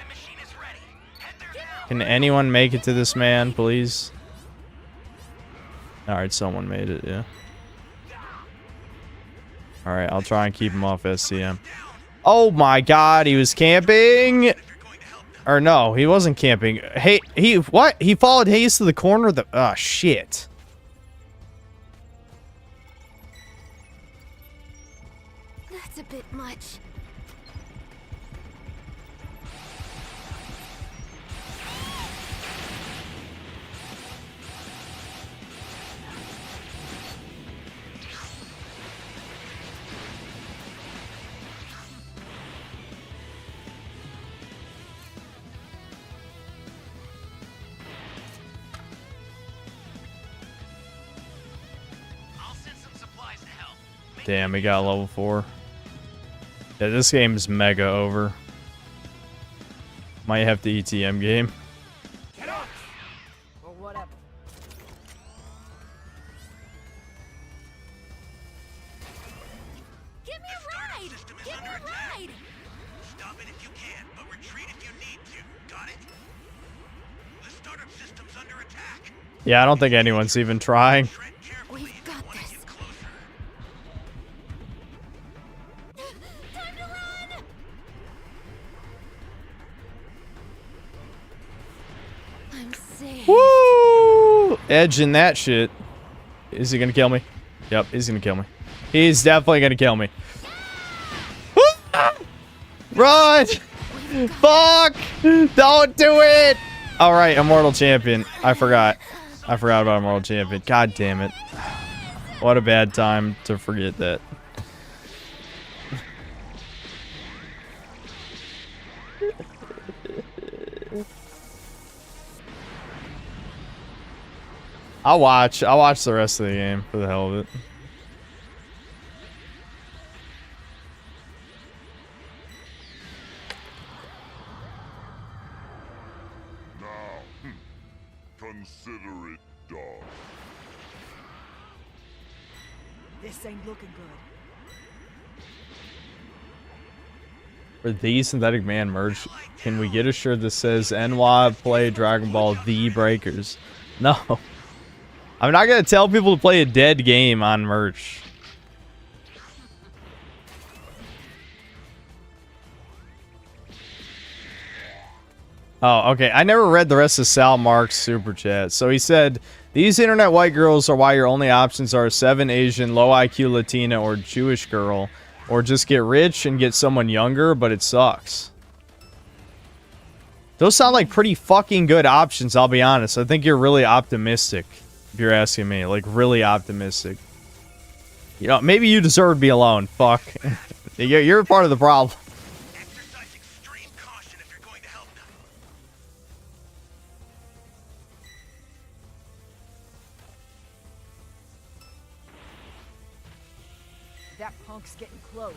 Can anyone make it to this man, please? Alright, someone made it, yeah. Alright, I'll try and keep him off SCM. Oh my god, he was camping! Or no, he wasn't camping. Hey, what? He followed Hayes to the corner of the... Oh, shit. That's a bit much. Damn, he got level 4. Yeah, this game is mega over. Might have to ETM game. Get off! Or whatever. Give me a ride! Give me a ride! Stop it if you can, but retreat if you need to. Got it? The startup system's under attack. Yeah, I don't think anyone's even trying. We've got this. Time to run! I'm safe. Woo! Edging that shit. Is he gonna kill me? Yep, he's gonna kill me. He's definitely gonna kill me. Run! Fuck! Don't do it! Alright, Immortal Champion. I forgot. I forgot about Immortal Champion. God damn it. What a bad time to forget that. I'll watch the rest of the game for the hell of it. Consider it done. This ain't looking good. For the Synthetic Man merge, can we get a shirt that says NY play Dragon Ball The Breakers? No. I'm not gonna tell people to play a dead game on merch. Oh, okay. I never read the rest of Sal Mark's super chat. So he said, these internet white girls are why your only options are 7 Asian, low IQ Latina, or Jewish girl. Or just get rich and get someone younger, but it sucks. Those sound like pretty fucking good options, I'll be honest. I think you're really optimistic, if you're asking me. Like, really optimistic. You know, maybe you deserve to be alone. Fuck. You're part of the problem. Exercise extreme caution if you're going to help them. That punk's getting close.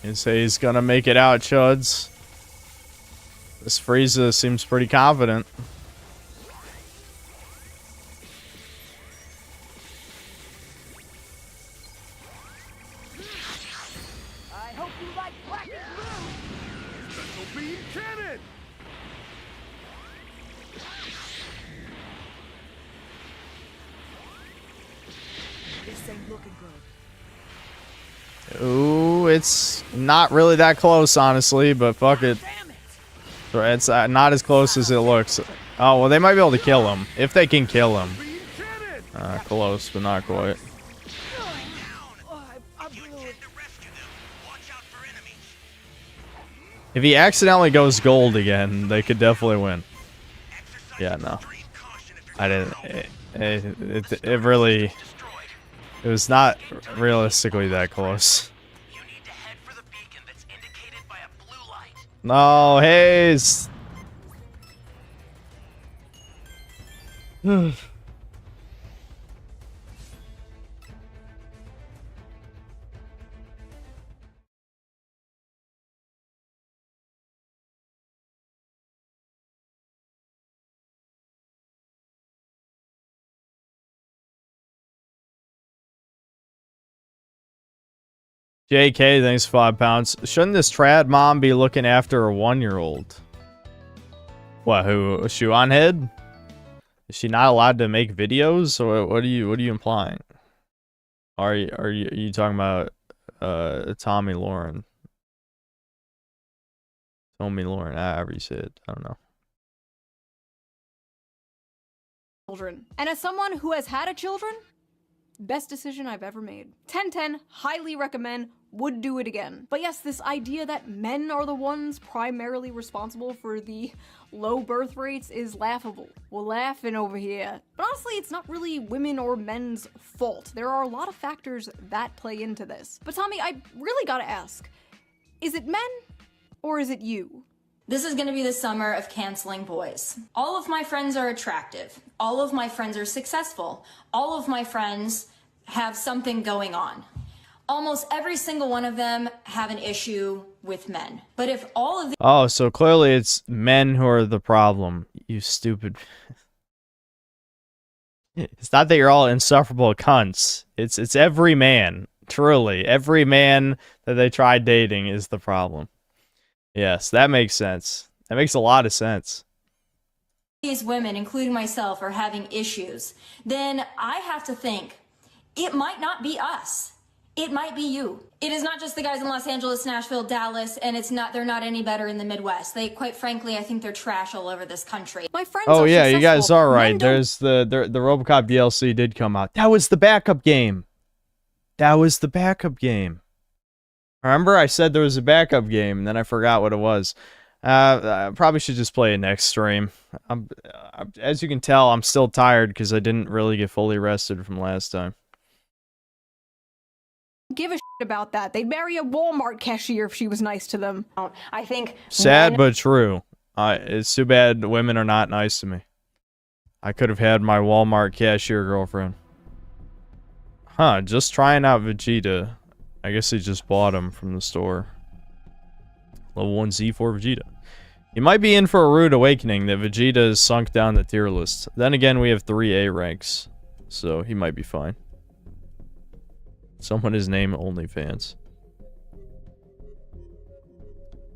You say he's gonna make it out, chuds. This Frieza seems pretty confident. I hope you like black and blue. Special beam cannon! Ooh, it's not really that close, honestly, but fuck it. It's not as close as it looks. Oh, well, they might be able to kill him. If they can kill him. Close, but not quite. If he accidentally goes gold again, they could definitely win. Yeah, no. I didn't. It really... It was not realistically that close. No, Hayes! JK, thanks for 5 pounds. Shouldn't this trad mom be looking after a 1-year-old? What, who, a shoe on head? Is she not allowed to make videos? Or what are you implying? Are you talking about Tommy Lauren? However you say it. I don't know. Children. And as someone who has had a children, best decision I've ever made. 10/10, highly recommend, would do it again. But yes, this idea that men are the ones primarily responsible for the low birth rates is laughable. We're laughing over here. But honestly, it's not really women or men's fault. There are a lot of factors that play into this. But Tommy, I really gotta ask, is it men or is it you? This is gonna be the summer of canceling boys. All of my friends are attractive. All of my friends are successful. All of my friends have something going on. Almost every single one of them have an issue with men. But if all of the— Oh, so clearly it's men who are the problem. You stupid. It's not that you're all insufferable cunts. It's every man. Truly. Every man that they tried dating is the problem. Yes, that makes sense. That makes a lot of sense. these women, including myself, are having issues, then I have to think, it might not be us. It might be you. It is not just the guys in Los Angeles, Nashville, Dallas, and they're not any better in the Midwest. They, quite frankly, I think they're trash all over this country. My friends Oh are yeah, you guys successful. are right. Men don't- There's the RoboCop DLC did come out. That was the backup game. That was the backup game. Remember, I said there was a backup game, and then I forgot what it was. I probably should just play it next stream. As you can tell, I'm still tired because I didn't really get fully rested from last time. Give a shit about that. They'd marry a Walmart cashier if she was nice to them. I think Sad but true. It's too bad women are not nice to me. I could have had my Walmart cashier girlfriend. Huh, just trying out Vegeta. I guess he just bought him from the store. Level 1 Z4 Vegeta. You might be in for a rude awakening that Vegeta has sunk down the tier list. Then again, we have 3 A ranks, so he might be fine. Someone is named OnlyFans.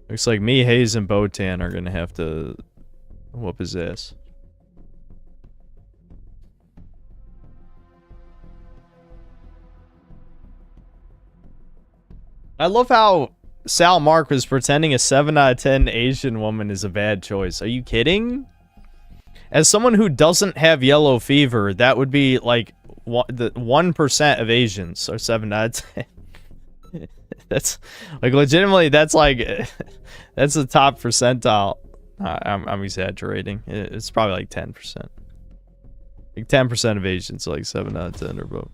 Looks like me, Hayes, and Botan are gonna have to whoop his ass. I love how Sal Mark was pretending a 7 out of 10 Asian woman is a bad choice. Are you kidding? As someone who doesn't have yellow fever, that would be like the 1% of Asians are 7 out of 10. That's like legitimately. That's like that's the top percentile. I'm exaggerating. It's probably like 10%. Like 10% of Asians are like 7 out of 10 or both.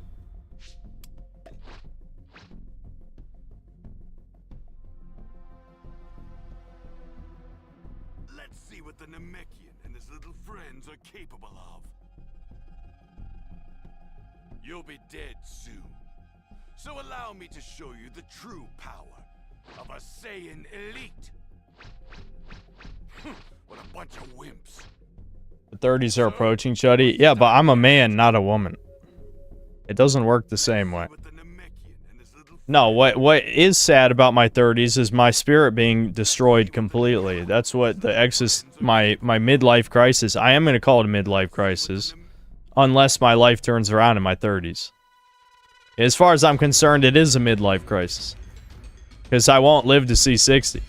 Let's see what the Namekian and his little friends are capable of. You'll be dead soon. So allow me to show you the true power of a Saiyan elite. What a bunch of wimps. The 30s are approaching, Chuddy. Yeah, but I'm a man, not a woman. It doesn't work the same way. No, what is sad about my 30s is my spirit being destroyed completely. That's what the my midlife crisis. I am going to call it a midlife crisis. Unless my life turns around in my 30s. As far as I'm concerned, it is a midlife crisis. Because I won't live to see 60.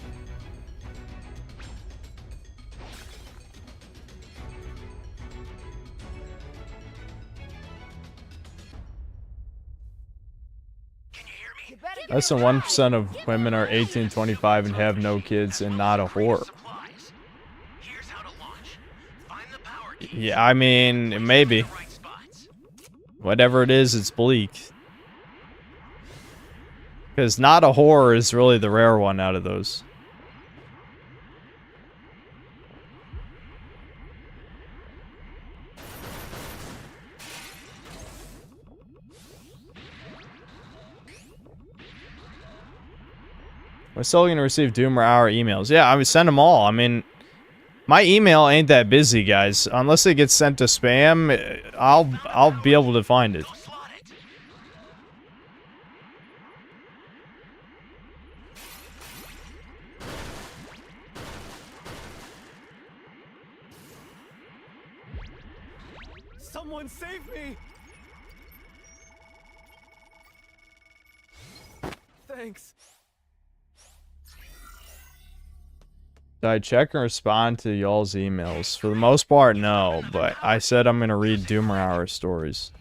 Less than 1% of women are 18, 25 and have no kids and not a whore. Yeah, I mean, maybe. Whatever it is, it's bleak. Because not a whore is really the rare one out of those. We're still gonna receive Doomer Hour emails. Yeah, I would send them all. I mean, my email ain't that busy, guys. Unless it gets sent to spam, I'll be able to find it. Someone save me! Thanks. Did I check and respond to y'all's emails? For the most part, no. But I said I'm gonna read Doomer Hour stories.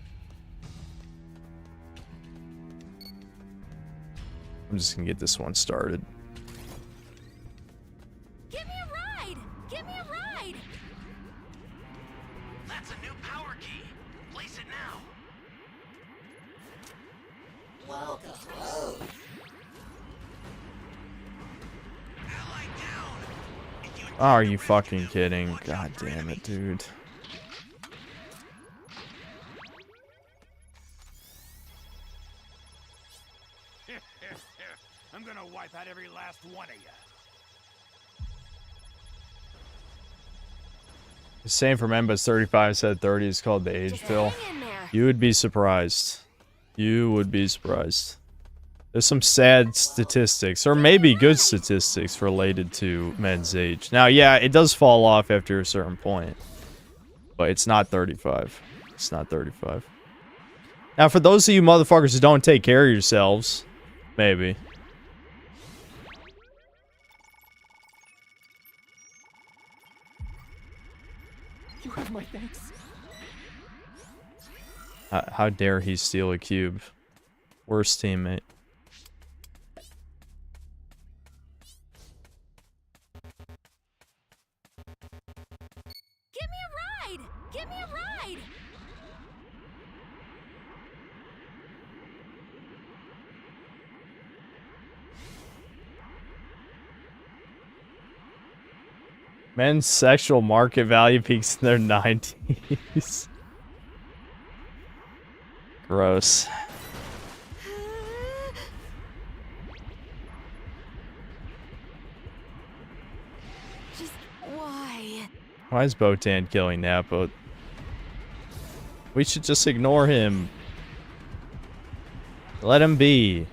I'm just gonna get this one started. Give me a ride! Give me a ride! That's a new power key. Place it now. Welcome. Are you fucking kidding? God damn it, dude. I'm gonna wipe out every last one of you. The same for men, but 35 said 30 is called the age pill. You would be surprised. You would be surprised. There's some sad statistics, or maybe good statistics related to men's age. Now, yeah, it does fall off after a certain point. But it's not 35. It's not 35. Now, for those of you motherfuckers who don't take care of yourselves, maybe. You have my thanks. How dare he steal a cube? Worst teammate. Give me a ride! Give me a ride! Men's sexual market value peaks in their 90s. Gross. Just why? Why is Botan killing Napo? We should just ignore him. Let him be.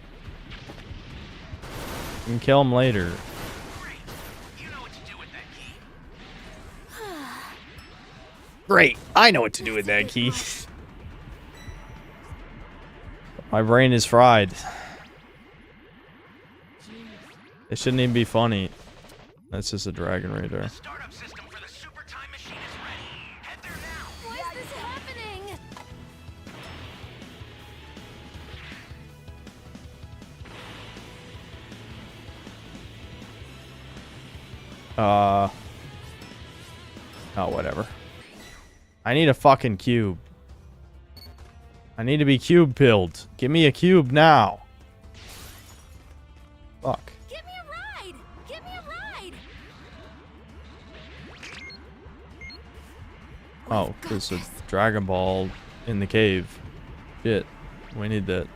We can kill him later. Great. I know what to do with that key. My brain is fried. It shouldn't even be funny. That's just a dragon right there. Why is this happening? Oh, whatever. I need a fucking cube. I need to be cube pilled. Give me a cube now. Fuck. Give me a ride! Give me a ride! Oh, there's a Dragon Ball in the cave. Shit. We need that.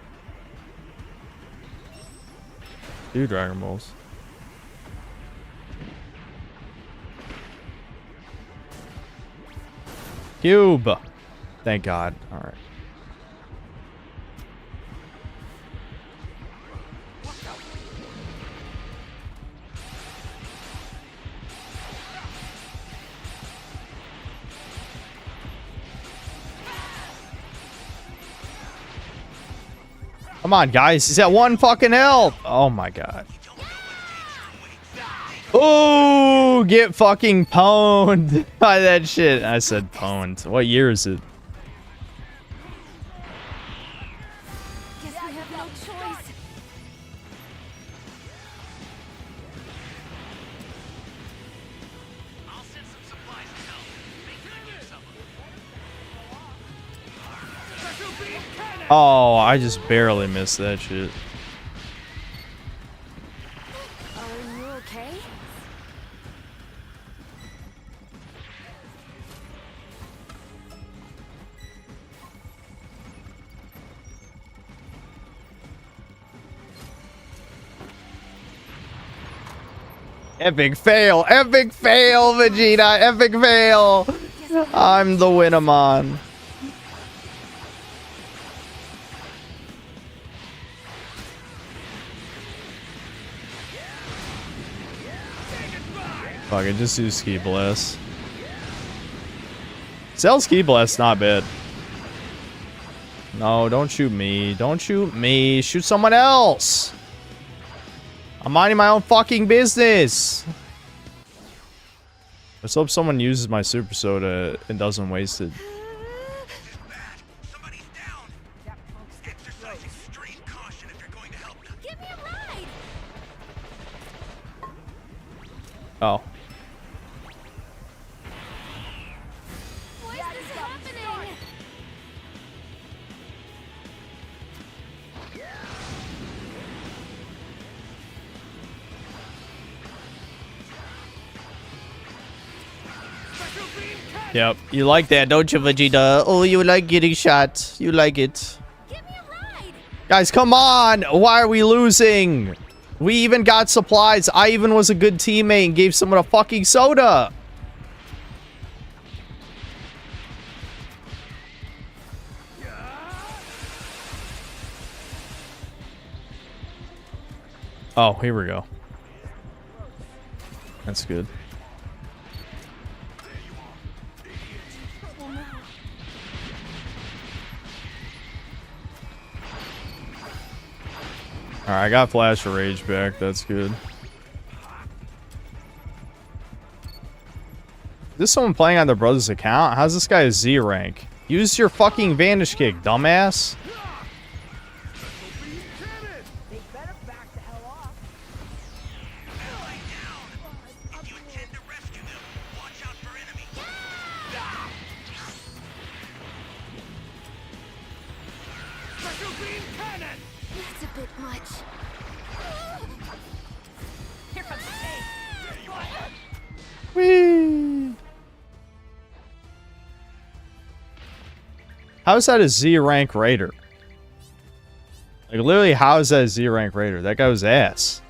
2 Dragon Balls. Cube! Thank God. Alright. Come on, guys. He's at 1 fucking health. Oh my god. Oh, get fucking pwned by that shit. I said pwned. What year is it? Guess we have no choice. I'll send some supplies to help. Make good use of them. Oh, I just barely missed that shit. Are you okay? Epic fail, Vegeta, epic fail. I'm the Winamon. Fuck it, just do Ski Blast. Cell Ski Blast, not bad. No, don't shoot me. Don't shoot me. Shoot someone else. I'm minding my own fucking business. Let's hope someone uses my super soda and doesn't waste it. Somebody's down. Exercise extreme caution if you're going to help them. Give me a ride. Oh. Why is this happening? Yep, you like that, don't you, Vegeta? Oh, you like getting shot. You like it. Give me a ride. Guys, come on! Why are we losing? We even got supplies. I even was a good teammate and gave someone a fucking soda. Oh, here we go. That's good. Alright, I got Flash of Rage back. That's good. Is this someone playing on their brother's account? How's this guy a Z rank? Use your fucking Vanish Kick, dumbass. That's a bit much. Here comes Whee! How is that a Z rank raider? Like, literally, how is that a Z rank raider? That guy was ass.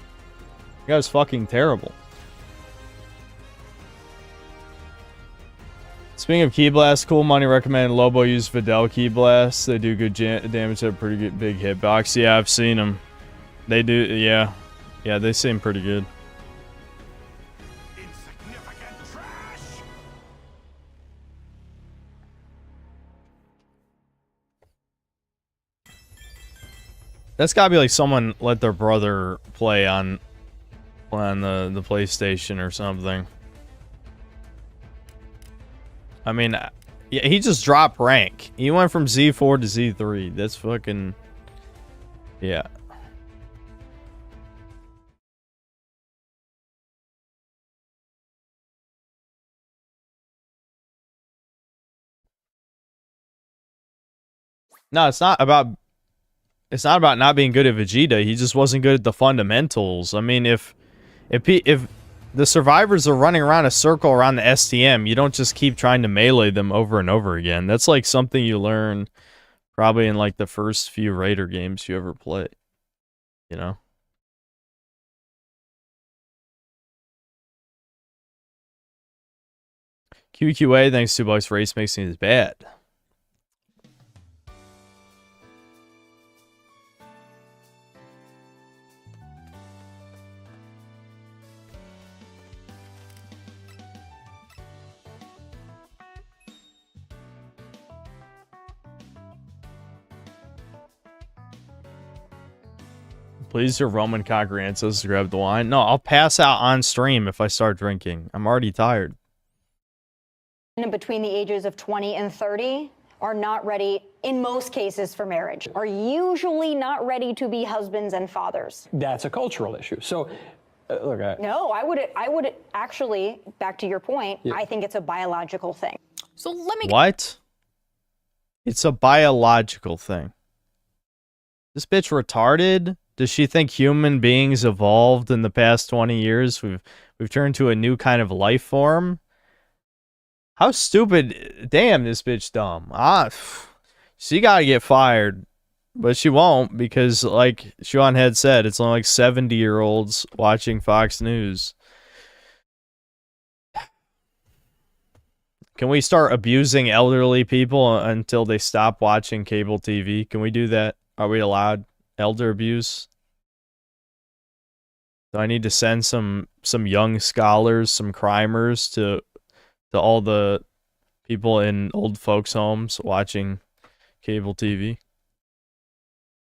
That guy was fucking terrible. Speaking of Key Blast, cool money recommended Lobo use Videl Key Blast. They do good damage at a pretty good big hitbox. Yeah, I've seen them. They do, yeah. Yeah, they seem pretty good. That's gotta be like someone let their brother play on the PlayStation or something. I mean, yeah, he just dropped rank. He went from Z4 to Z3. That's fucking... Yeah. No, it's not about... It's not about not being good at Vegeta. He just wasn't good at the fundamentals. I mean, if the survivors are running around a circle around the STM, you don't just keep trying to melee them over and over again. That's like something you learn probably in like the first few Raider games you ever play. You know? QQA, thanks to $2 for Ace Mixing is bad. Please, your Roman conquer ancestors to grab the wine. No, I'll pass out on stream if I start drinking. I'm already tired. Between the ages of 20 and 30 are not ready, in most cases, for marriage, are usually not ready to be husbands and fathers. That's a cultural issue. So, look, No, I would actually, back to your point, Yeah. I think it's a biological thing. So let me. What? It's a biological thing. This bitch retarded? Does she think human beings evolved in the past 20 years? We've turned to a new kind of life form? How stupid. Damn, this bitch dumb. She gotta get fired. But she won't, because like Sean had said, it's only like 70-year-olds watching Fox News. Can we start abusing elderly people until they stop watching cable TV? Can we do that? Are we allowed elder abuse? Do I need to send some young scholars, some crimers to all the people in old folks' homes watching cable TV?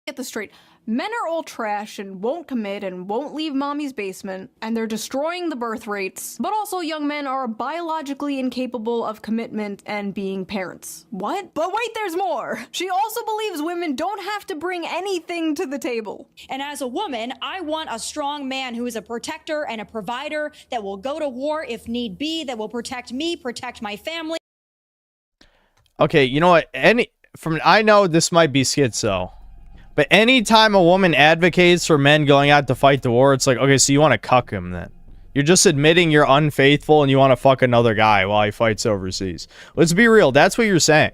Get this straight. Men are all trash and won't commit and won't leave mommy's basement, and they're destroying the birth rates. But also, young men are biologically incapable of commitment and being parents. What? But wait, there's more! She also believes women don't have to bring anything to the table. And as a woman, I want a strong man who is a protector and a provider that will go to war if need be, that will protect me, protect my family. Okay, you know what? I know this might be schizo. But anytime a woman advocates for men going out to fight the war, it's like, okay, so you want to cuck him then. You're just admitting you're unfaithful and you want to fuck another guy while he fights overseas. Let's be real. That's what you're saying.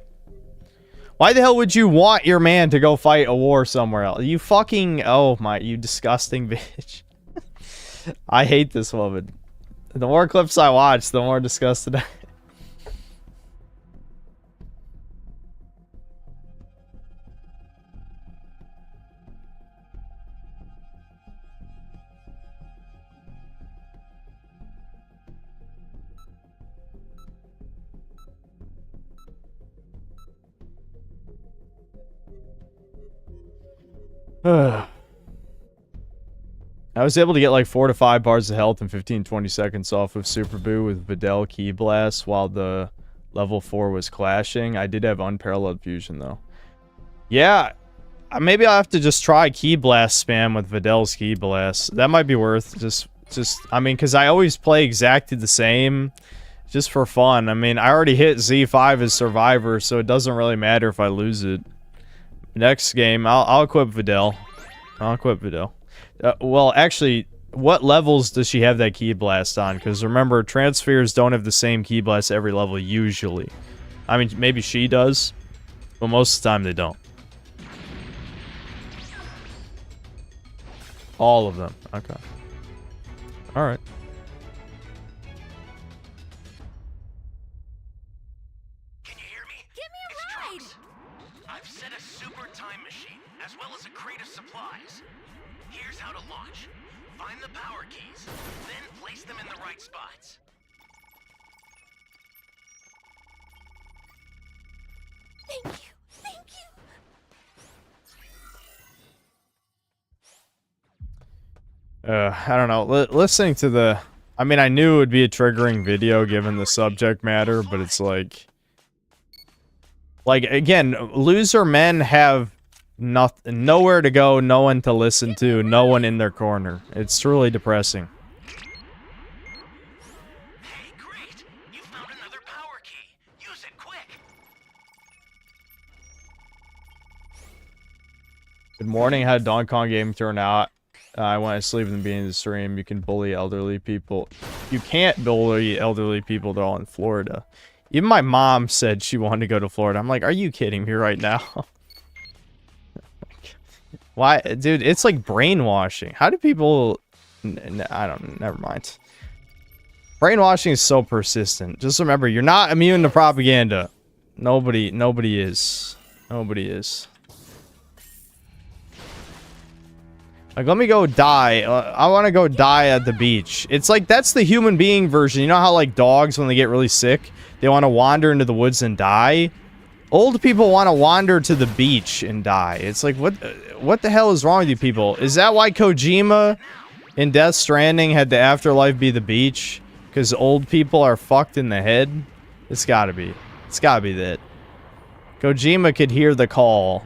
Why the hell would you want your man to go fight a war somewhere else? You fucking... Oh my... You disgusting bitch. I hate this woman. The more clips I watch, the more disgusted I am. I was able to get like 4 to 5 bars of health in 15-20 seconds off of Super Boo with Videl Key Blast while the level 4 was clashing. I did have unparalleled fusion though. Yeah, maybe I'll have to just try Key Blast spam with Videl's Key Blast. That might be worth just I mean, because I always play exactly the same just for fun. I mean, I already hit Z5 as Survivor, so it doesn't really matter if I lose it. Next game, I'll equip Videl. I'll equip Videl. Well, actually, what levels does she have that Key Blast on? Because remember, transfers don't have the same Key Blast every level, usually. I mean, maybe she does, but most of the time they don't. All of them. Okay. Alright. I've set a super time machine, as well as a crate of supplies. Here's how to launch. Find the power keys, then place them in the right spots. Thank you. Thank you. I don't know. Listening to the... I mean, I knew it would be a triggering video given the subject matter, but it's like... Like, again, loser men have nowhere to go, no one to listen to, no one in their corner. It's truly depressing. Hey, great! You found another power key. Use it quick. Good morning. How did Donkey Kong game turn out? I went to sleep in the beginning of the stream. You can bully elderly people. You can't bully elderly people. They're all in Florida. Even my mom said she wanted to go to Florida. I'm like, are you kidding me right now? Why? Dude, it's like brainwashing. How do people... I don't... Never mind. Brainwashing is so persistent. Just remember, you're not immune to propaganda. Nobody is. Nobody is. Like, let me go die. I want to go die at the beach. It's like, that's the human being version. You know how, like, dogs, when they get really sick, they want to wander into the woods and die? Old people want to wander to the beach and die. It's like, what the hell is wrong with you people? Is that why Kojima in Death Stranding had the afterlife be the beach? Because old people are fucked in the head? It's gotta be. It's gotta be that. Kojima could hear the call.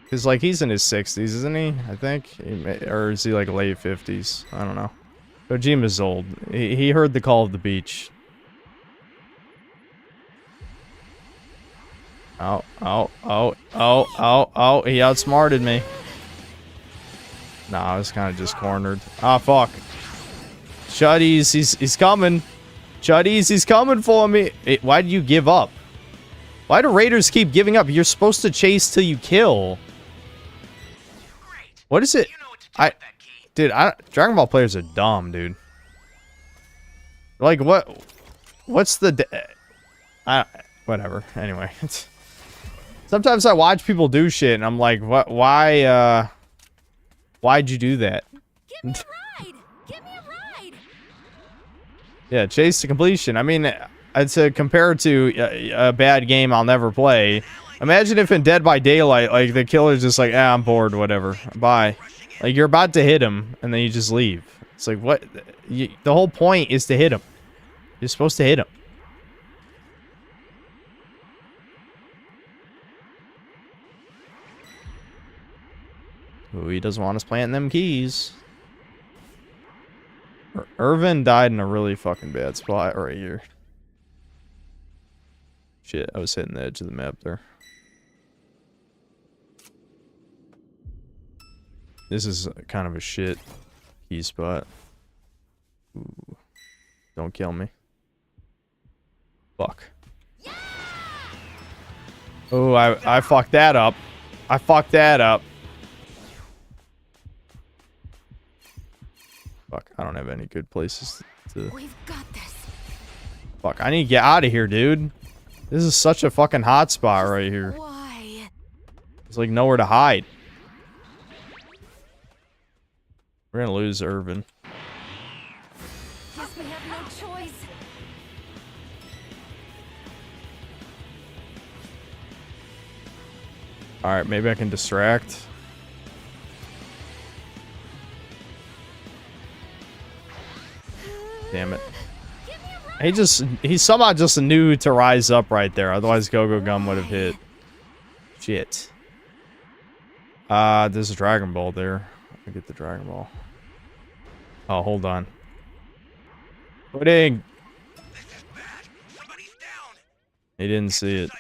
Because, like, he's in his 60s, isn't he? I think. Or is he, like, late 50s? I don't know. Kojima's old. He heard the call of the beach. Oh, he outsmarted me. Nah, I was kind of just cornered. Ah, fuck. Chuddies, he's coming. Chuddies, he's coming for me. Why do you give up? Why do raiders keep giving up? You're supposed to chase till you kill. What is it? Dude, Dragon Ball players are dumb, dude. Like, what's the... whatever. Anyway. Sometimes I watch people do shit, and I'm like, why'd you do that? Give me a ride! Give me a ride! Yeah, chase to completion. I mean, I'd say compared to a bad game I'll never play. Imagine if in Dead by Daylight, like, the killer's just like, I'm bored, whatever. Bye. Like, you're about to hit him, and then you just leave. It's like, what? The whole point is to hit him. You're supposed to hit him. Ooh, he doesn't want us planting them keys. Irvin died in a really fucking bad spot right here. Shit, I was hitting the edge of the map there. This is kind of a shit key spot. Ooh. Don't kill me. Fuck. Oh, I fucked that up. I fucked that up. Fuck, I don't have any good places to... We've got this. Fuck, I need to get out of here, dude. This is such a fucking hot spot right here. Why? There's like nowhere to hide. We're gonna lose Irvin. Guess we have no choice. Alright, maybe I can distract. Damn it. He somehow just knew to rise up right there. Otherwise, Go-Go Gum would have hit. Shit. There's a Dragon Ball there. Let me get the Dragon Ball. Oh, hold on. Pudding! He didn't see it.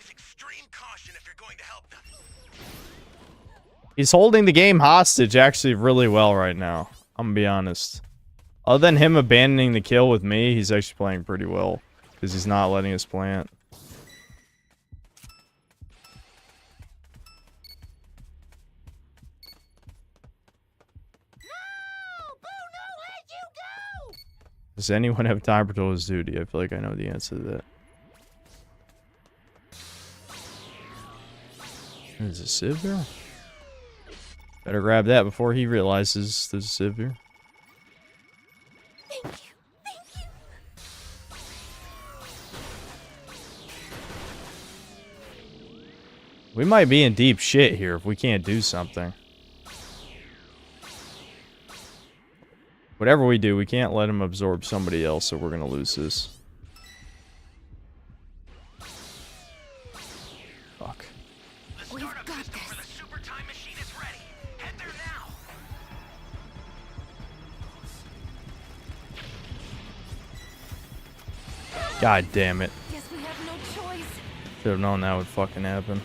He's holding the game hostage actually really well right now. I'm gonna be honest. Other than him abandoning the kill with me, he's actually playing pretty well. Because he's not letting us plant. Does anyone have time for Tota's duty? I feel like I know the answer to that. There's a sieve here? Better grab that before he realizes there's a sieve here. Thank you. Thank you. We might be in deep shit here if we can't do something. Whatever we do, we can't let him absorb somebody else, or we're gonna lose this. Fuck. We've got this. God damn it. Guess we have no choice. Should have known that would fucking happen.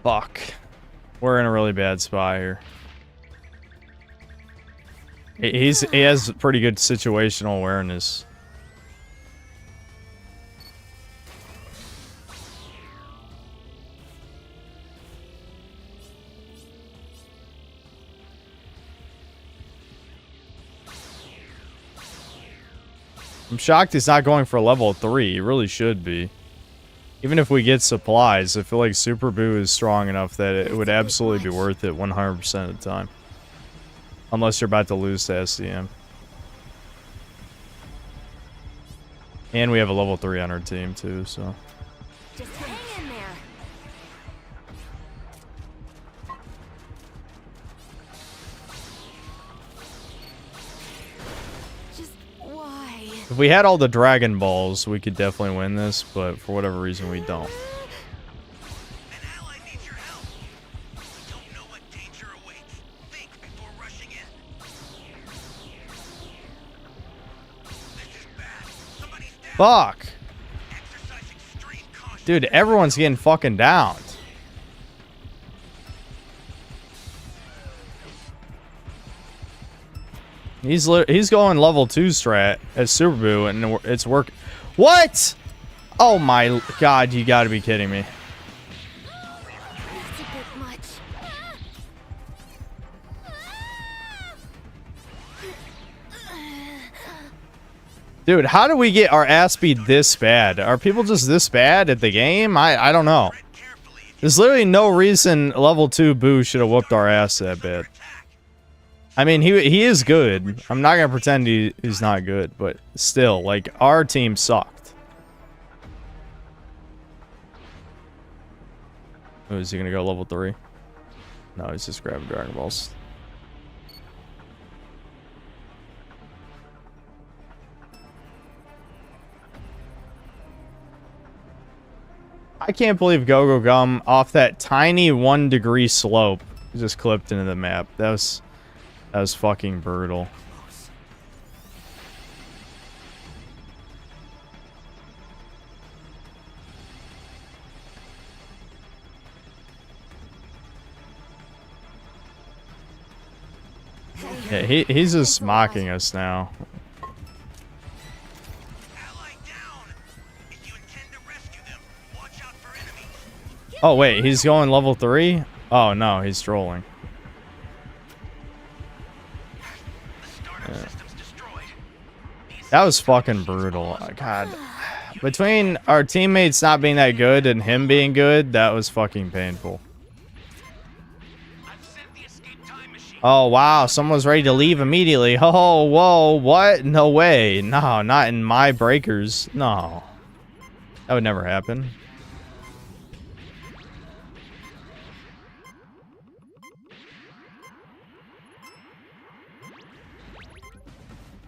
Fuck. We're in a really bad spot here. He has pretty good situational awareness. I'm shocked he's not going for level 3. He really should be. Even if we get supplies, I feel like Super Boo is strong enough that it would absolutely be worth it 100% of the time. Unless you're about to lose to SCM. And we have a level 3 on our team too, so. Just hang in there. Just why? If we had all the Dragon Balls, we could definitely win this, but for whatever reason we don't. Fuck. Dude, everyone's getting fucking downed. He's going level 2 strat as Super Boo, and it's work. What? Oh my god, you gotta be kidding me. That's a bit much. Dude, how do we get our ass beat this bad? Are people just this bad at the game? I don't know. There's literally no reason level 2 Boo should have whooped our ass that bad. I mean, he is good. I'm not gonna pretend he's not good, but still, like, our team sucked. Oh, is he gonna go level 3? No, he's just grabbing Dragon Balls. I can't believe Go-Go Gum off that tiny 1 degree slope just clipped into the map. That was fucking brutal. Yeah, he's just mocking us now. Oh wait, he's going level 3? Oh no, he's trolling. Yeah. That was fucking brutal. God. Between our teammates not being that good and him being good, that was fucking painful. Oh wow, someone's ready to leave immediately. Oh, whoa, what? No way. No, not in my breakers. No. That would never happen.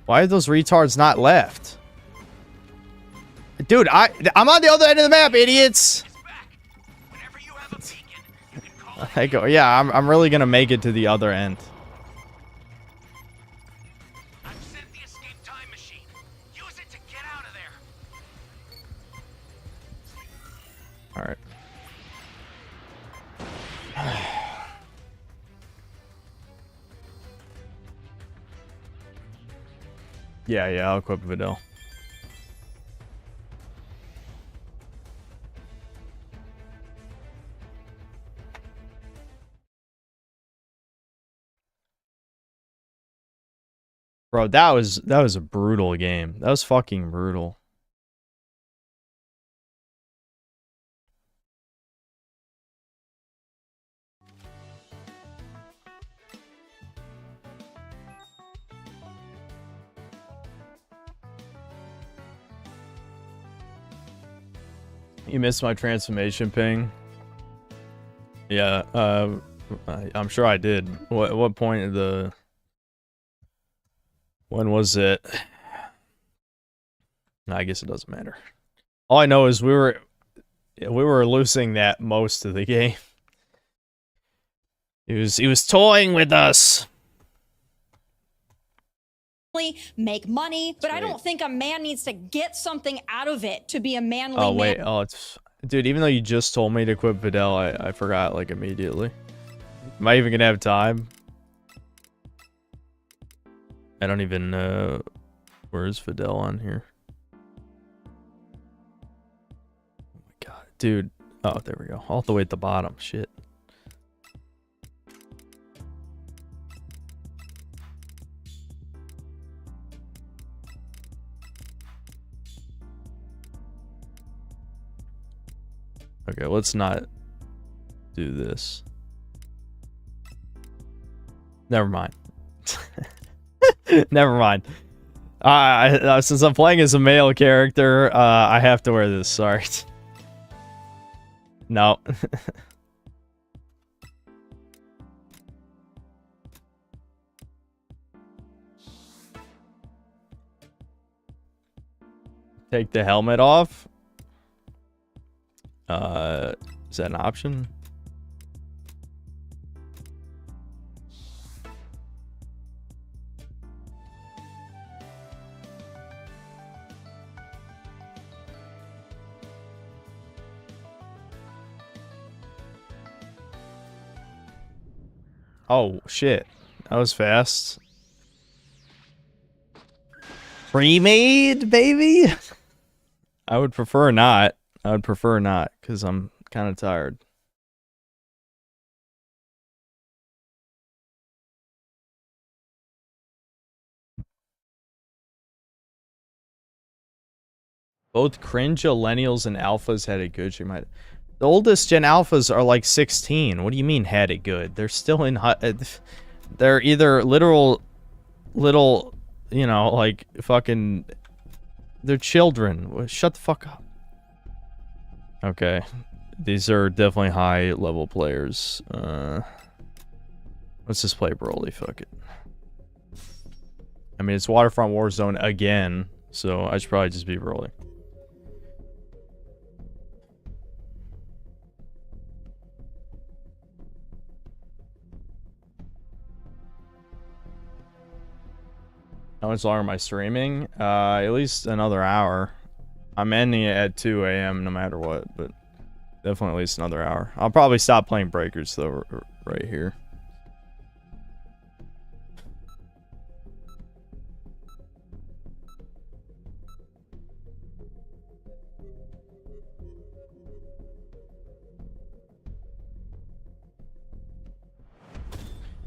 Why are those retards not left? Dude, I'm on the other end of the map, idiots. I go, yeah, I'm really gonna make it to the other end. All right. Yeah, I'll equip Videl. Bro, that was a brutal game. That was fucking brutal. You missed my transformation ping. Yeah, I'm sure I did. What point of the... When was it? I guess it doesn't matter. All I know is we were losing that most of the game. He was toying with us. Make money, but I don't think a man needs to get something out of it to be a manly man. Oh wait, it's dude. Even though you just told me to quit Videl, I forgot like immediately. Am I even gonna have time? I don't even know. Where's Videl on here? Oh my god, dude. Oh, there we go. All the way at the bottom. Shit. Okay, let's not do this. Never mind. Never mind. Since I'm playing as a male character, I have to wear this. Sorry. No. Take the helmet off. Is that an option? Oh, shit. That was fast. Pre-made, baby? I would prefer not. I would prefer not, because I'm kind of tired. Both cringe millennials and alphas had it good. The oldest Gen Alphas are like 16. What do you mean had it good? They're still in they're either little, you know, like fucking, they're children. Shut the fuck up. Okay. These are definitely high level players. Let's just play Broly, fuck it. I mean, it's Waterfront Warzone again, so I should probably just be Broly. How much longer am I streaming? At least another hour. I'm ending it at 2 a.m. no matter what, but definitely at least another hour. I'll probably stop playing Breakers though, right here.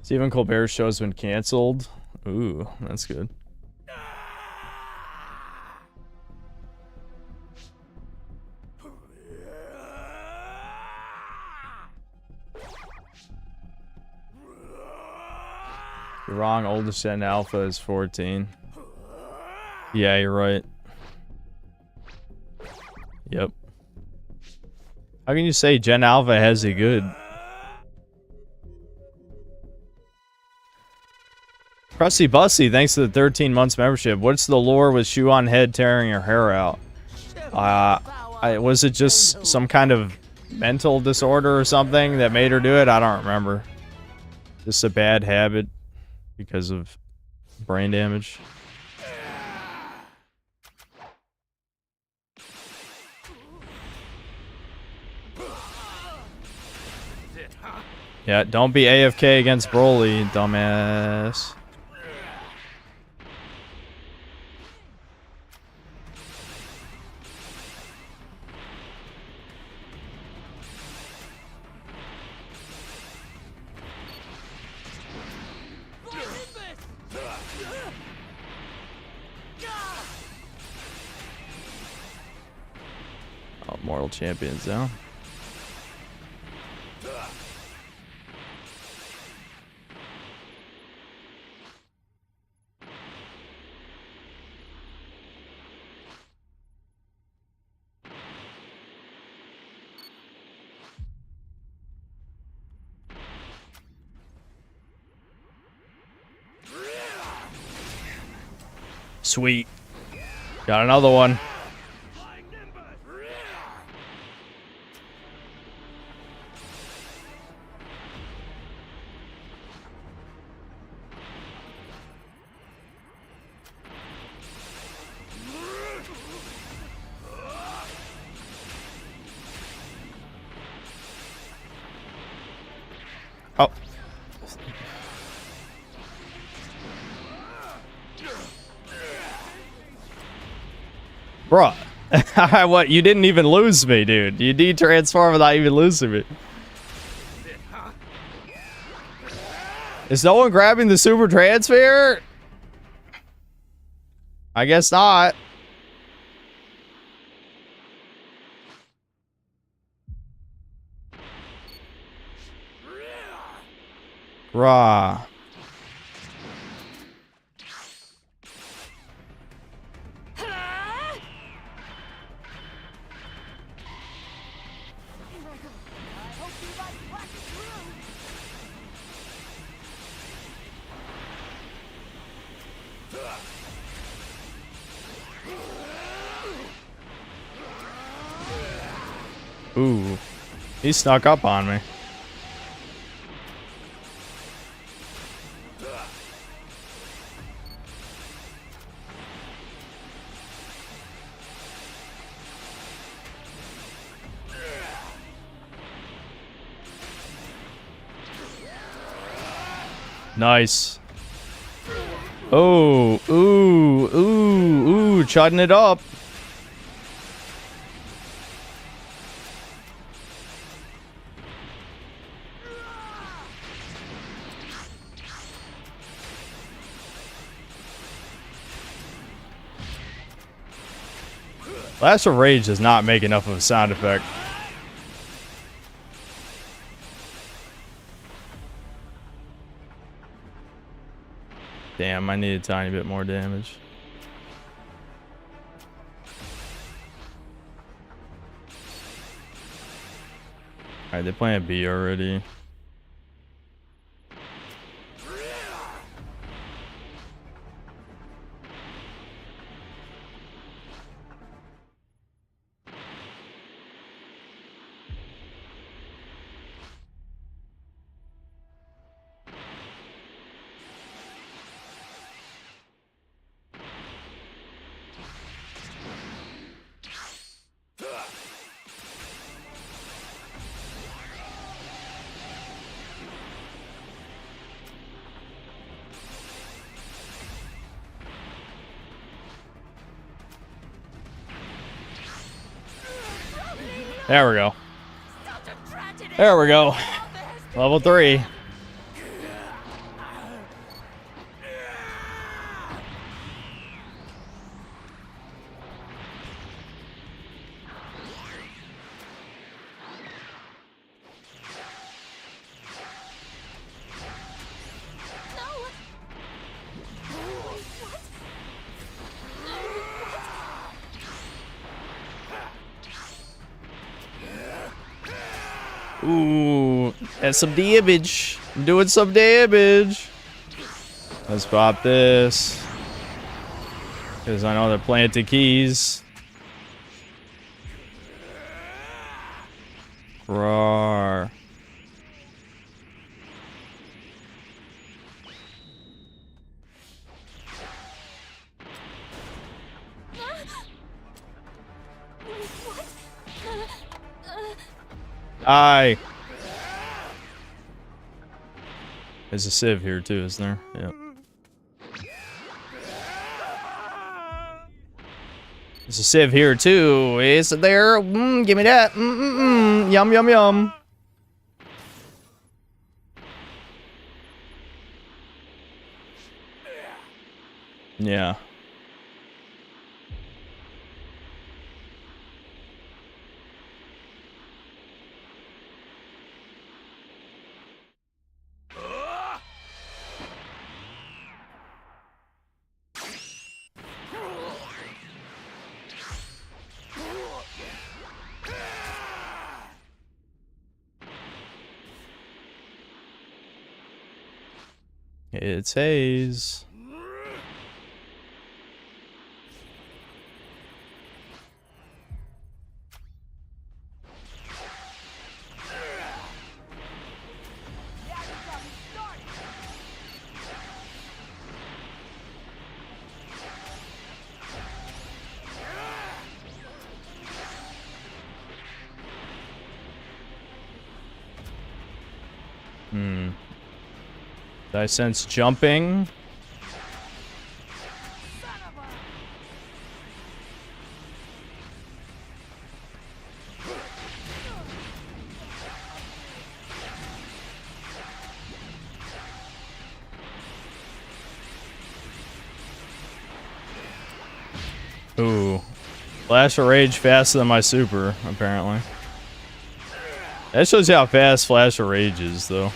Stephen Colbert's show has been canceled. Ooh, that's good. You're wrong, oldest Gen Alpha is 14. Yeah, you're right. Yep. How can you say Gen Alpha has it good? Crusty Bussy, thanks to the 13 months membership. What's the lore with Shoe on Head tearing her hair out? Was it just some kind of mental disorder or something that made her do it? I don't remember. Just a bad habit because of brain damage. Yeah, don't be AFK against Broly, dumbass. Oh, Mortal Champions now. Sweet. Got another one. Oh. Bruh. What? You didn't even lose me, dude. You de-transform without even losing me. Is no one grabbing the super transfer? I guess not. Rah. Ooh. He snuck up on me. Nice. Oh, ooh, ooh, chudding it up. Flash of Rage does not make enough of a sound effect. Damn, I need a tiny bit more damage. Alright, they're playing B already. There we go. There we go. Level 3. Ooh, that's some damage. I'm doing some damage. Let's pop this. Because I know they're planting keys. Roar. Aye. There's a sieve here too, isn't there? Yep. There's a sieve here too. Is it there? Give me that. Yum, yum, yum. Yeah. It's Haze. I sense jumping. Ooh. Flash of Rage faster than my super, apparently. That shows you how fast Flash of Rage is, though.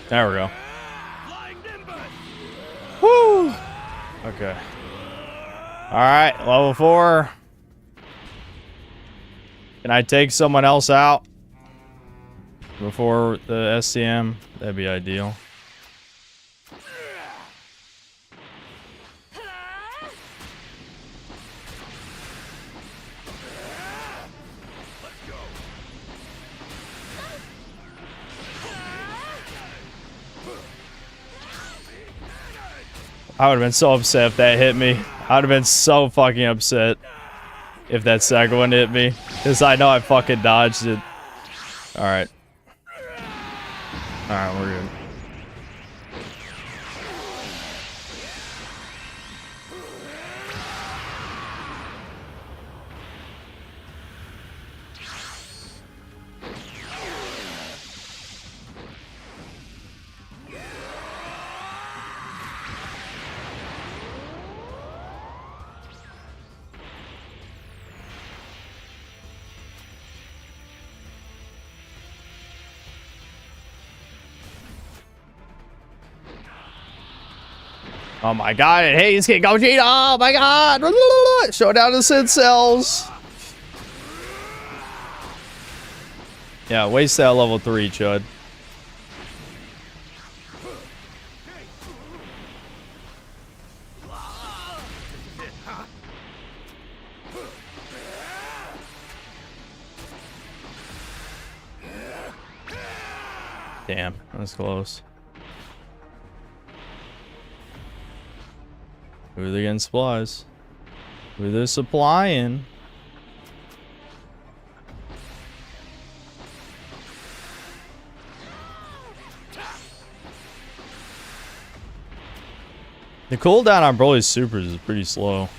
There we go. Woo! Okay. Alright, level 4. Can I take someone else out before the SCM? That'd be ideal. I would have been so upset if that hit me. I would have been so fucking upset if that second one hit me. Because I know I fucking dodged it. Alright. Alright, we're good. Oh my god, hey, he's getting Gogeta! Oh my god! Showdown to Sid cells! Yeah, waste that level 3, Chud. Damn, that's close. Who are they getting supplies? Who are they supplying? The cooldown on Broly's supers is pretty slow.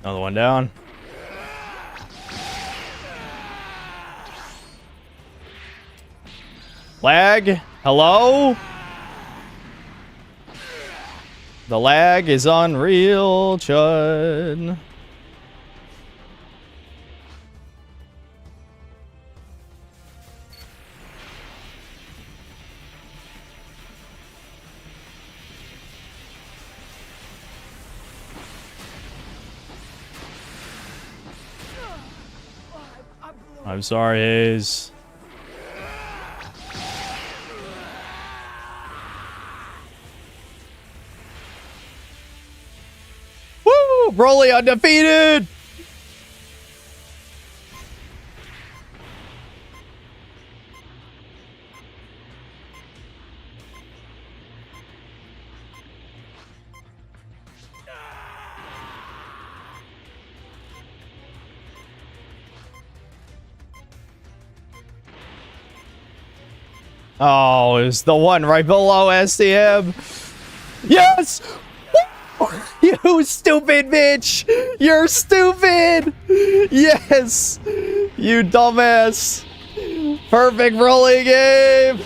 Another one down. Lag? Hello? The lag is unreal, Chud. I'm sorry, Hayes. Woo! Broly undefeated! Oh, it's the one right below STM. Yes! You stupid bitch! You're stupid! Yes! You dumbass! Perfect rolling game!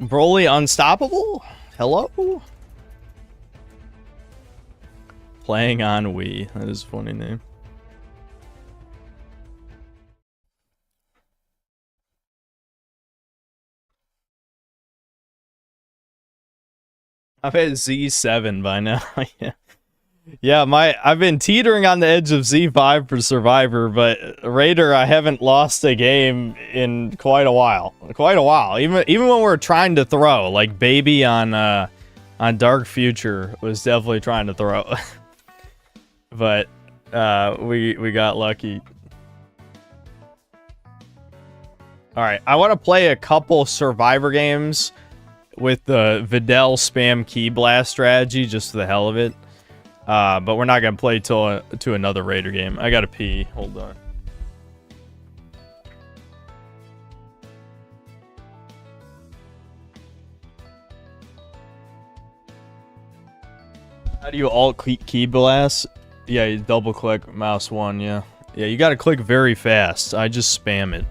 Broly Unstoppable? Hello? Playing on Wii. That is a funny name. I've had Z7 by now. Yeah. Yeah, I've been teetering on the edge of Z5 for Survivor, but Raider, I haven't lost a game in quite a while. Even when we're trying to throw, like Baby on Dark Future was definitely trying to throw. But we got lucky. Alright, I want to play a couple Survivor games with the Videl spam key blast strategy, just for the hell of it. But we're not gonna play to another Raider game. I gotta pee. Hold on. How do you alt key blast? Yeah, you double click mouse 1. Yeah, you gotta click very fast. I just spam it.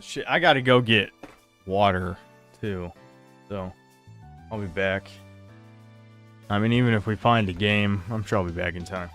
Shit, I gotta go get water too, so I'll be back. I mean, even if we find a game, I'm sure I'll be back in time.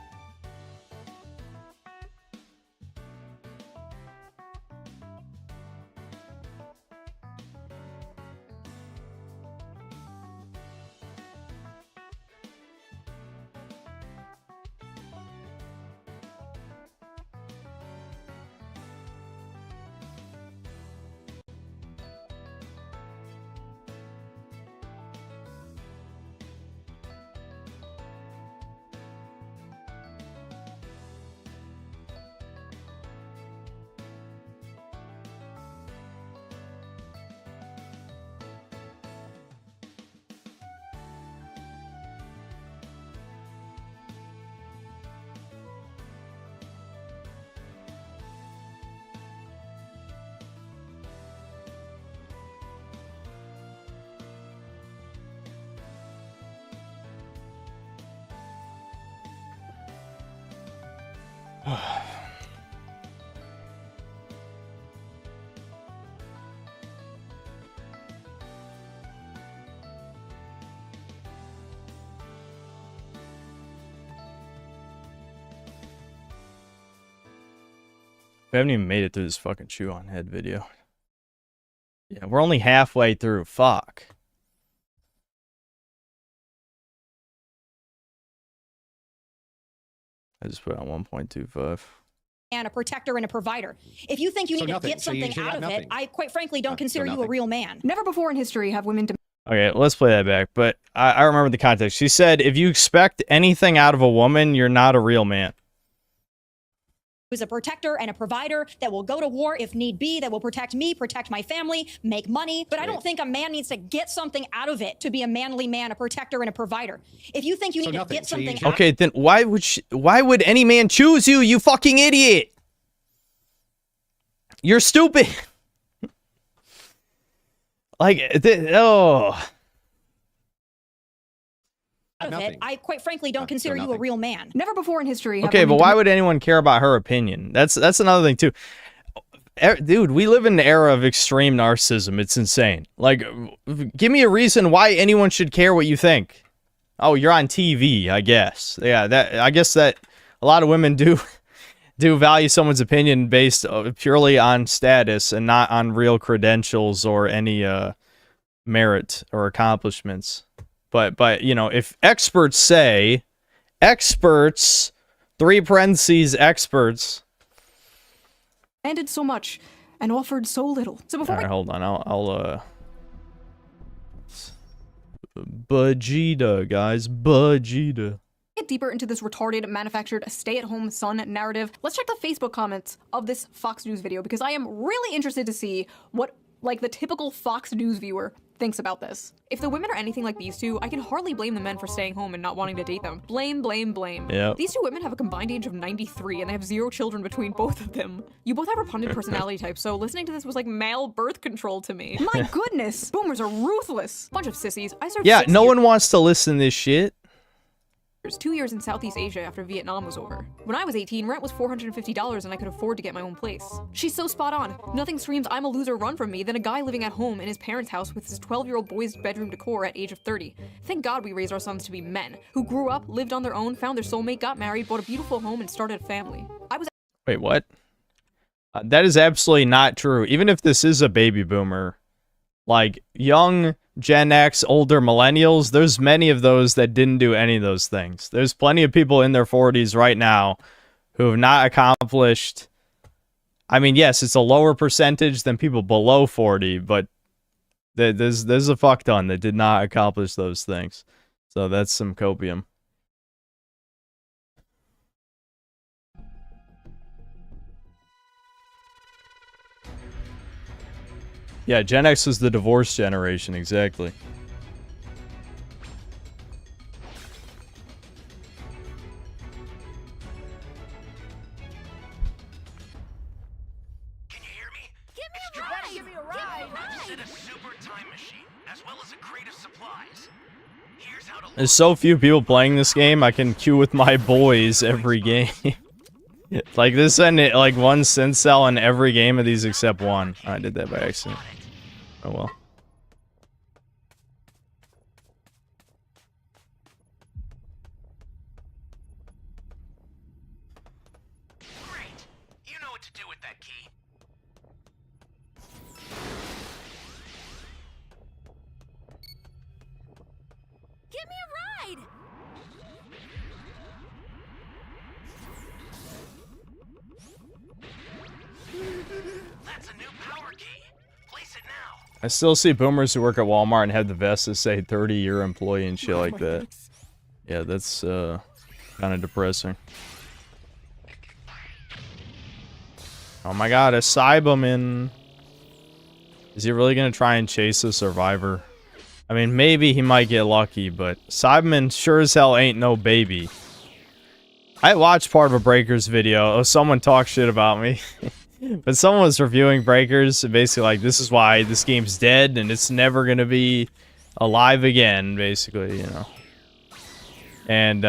We haven't even made it through this fucking chew on head video. Yeah, we're only halfway through. Fuck. I just put on 1.25. And a protector and a provider. If you think you need to get something out of it, I quite frankly don't consider you a real man. Never before in history have women Okay, let's play that back. But I remember the context. She said, if you expect anything out of a woman, you're not a real man. who's a protector and a provider that will go to war if need be, that will protect me, protect my family, make money. But I don't think a man needs to get something out of it to be a manly man, a protector and a provider. If you think you need to get something out Okay, then why would any man choose you, you fucking idiot? You're stupid. Like, oh. of it, I quite frankly don't consider you a real man. Never before in history. Okay, but why would anyone care about her opinion? That's another thing too. Dude, we live in an era of extreme narcissism. It's insane. Like, give me a reason why anyone should care what you think. Oh, you're on TV, I guess. Yeah, I guess that a lot of women do value someone's opinion based purely on status and not on real credentials or any merit or accomplishments. But you know, if experts say, experts, 3 parentheses, experts. Demanded so much and offered so little. So before All right, hold on. I'll Vegeta, guys. Vegeta. Get deeper into this retarded, manufactured, stay-at-home son narrative, let's check the Facebook comments of this Fox News video because I am really interested to see what, like, the typical Fox News viewer thinks about this. If the women are anything like these two, I can hardly blame the men for staying home and not wanting to date them. Blame, blame, blame. Yep. These two women have a combined age of 93 and they have 0 children between both of them. You both have repugnant personality types, so listening to this was like male birth control to me. My goodness! Boomers are ruthless! Bunch of sissies. I served Yeah, 6 no years. one wants to listen to this shit. 2 years in Southeast Asia after Vietnam was over. When I was 18, rent was $450 and I could afford to get my own place. She's so spot on. Nothing screams I'm a loser run from me than a guy living at home in his parents' house with his 12-year-old boy's bedroom decor at age of 30. Thank God we raised our sons to be men, who grew up, lived on their own, found their soulmate, got married, bought a beautiful home, and started a family. I was— Wait, what? That is absolutely not true. Even if this is a baby boomer, like young Gen X, older millennials, there's many of those that didn't do any of those things. There's plenty of people in their 40s right now who have not accomplished. I mean, yes, it's a lower percentage than people below 40, but there's a fuck ton that did not accomplish those things. So that's some copium. Yeah, Gen X was the divorce generation, exactly. Give me a ride! I've set a super time machine, as well as a crate of supplies. Here's how to There's so few people playing this game, I can queue with my boys every game. Like, this and like one synth cell in every game of these except one. I did that by accident. Oh well. Great! You know what to do with that key. Give me a ride! That's a new power key. Place it now. I still see boomers who work at Walmart and have the vest that say 30-year employee and shit like that. Yeah, that's kind of depressing. Oh my god, a Cyberman. Is he really gonna try and chase a survivor? I mean, maybe he might get lucky, but Cyberman sure as hell ain't no baby. I watched part of a Breakers video. Oh, someone talked shit about me. But someone was reviewing Breakers, and basically like, this is why this game's dead, and it's never gonna be alive again, basically, you know. And,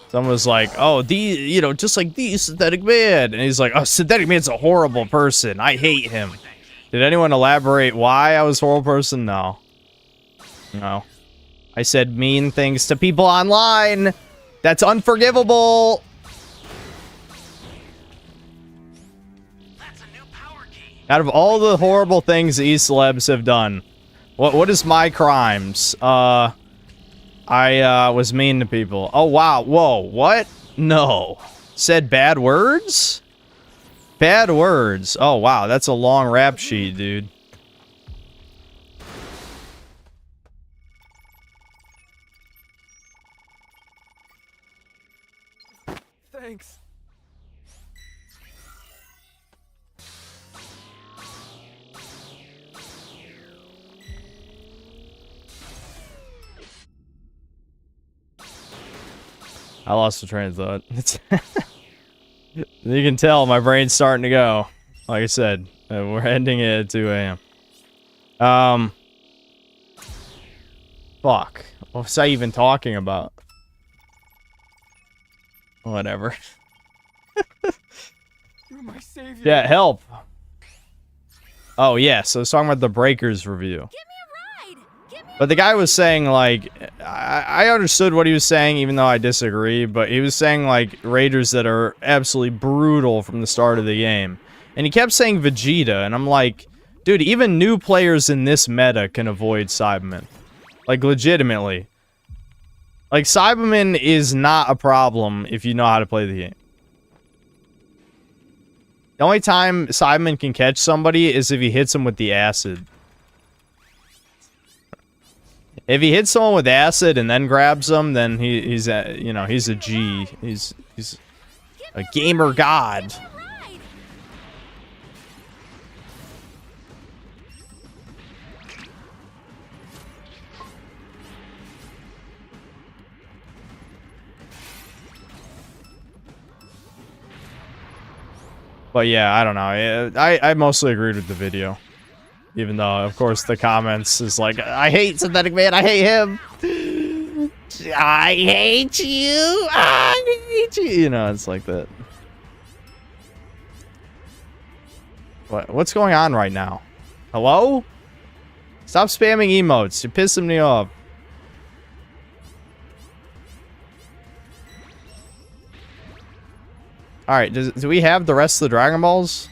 someone was like, oh, you know, just like the Synthetic Man. And he's like, oh, Synthetic Man's a horrible person. I hate him. Did anyone elaborate why I was a horrible person? No. No. I said mean things to people online. That's unforgivable. Out of all the horrible things these celebs have done, what is my crimes? I was mean to people. Oh, wow. Whoa, what? No. Said bad words? Bad words. Oh, wow. That's a long rap sheet, dude. Thanks. I lost the train of thought. You can tell my brain's starting to go. Like I said, we're ending it at 2 a.m. Fuck. What was I even talking about? Whatever. You're my savior. Yeah, help. Oh, yeah, so it's talking about the Breakers review. But the guy was saying, like, I understood what he was saying, even though I disagree, but he was saying, like, raiders that are absolutely brutal from the start of the game. And he kept saying Vegeta, and I'm like, dude, even new players in this meta can avoid Cyberman. Like, legitimately. Like, Cyberman is not a problem if you know how to play the game. The only time Cyberman can catch somebody is if he hits him with the acid. If he hits someone with acid and then grabs them, then he's a, you know, he's a G. He's a gamer god. But yeah, I don't know. I mostly agreed with the video. Even though, of course, the comments is like, I hate Synthetic Man, I hate him. I hate you. I hate you. You know, it's like that. What's going on right now? Hello? Stop spamming emotes. You're pissing me off. Alright, do we have the rest of the Dragon Balls?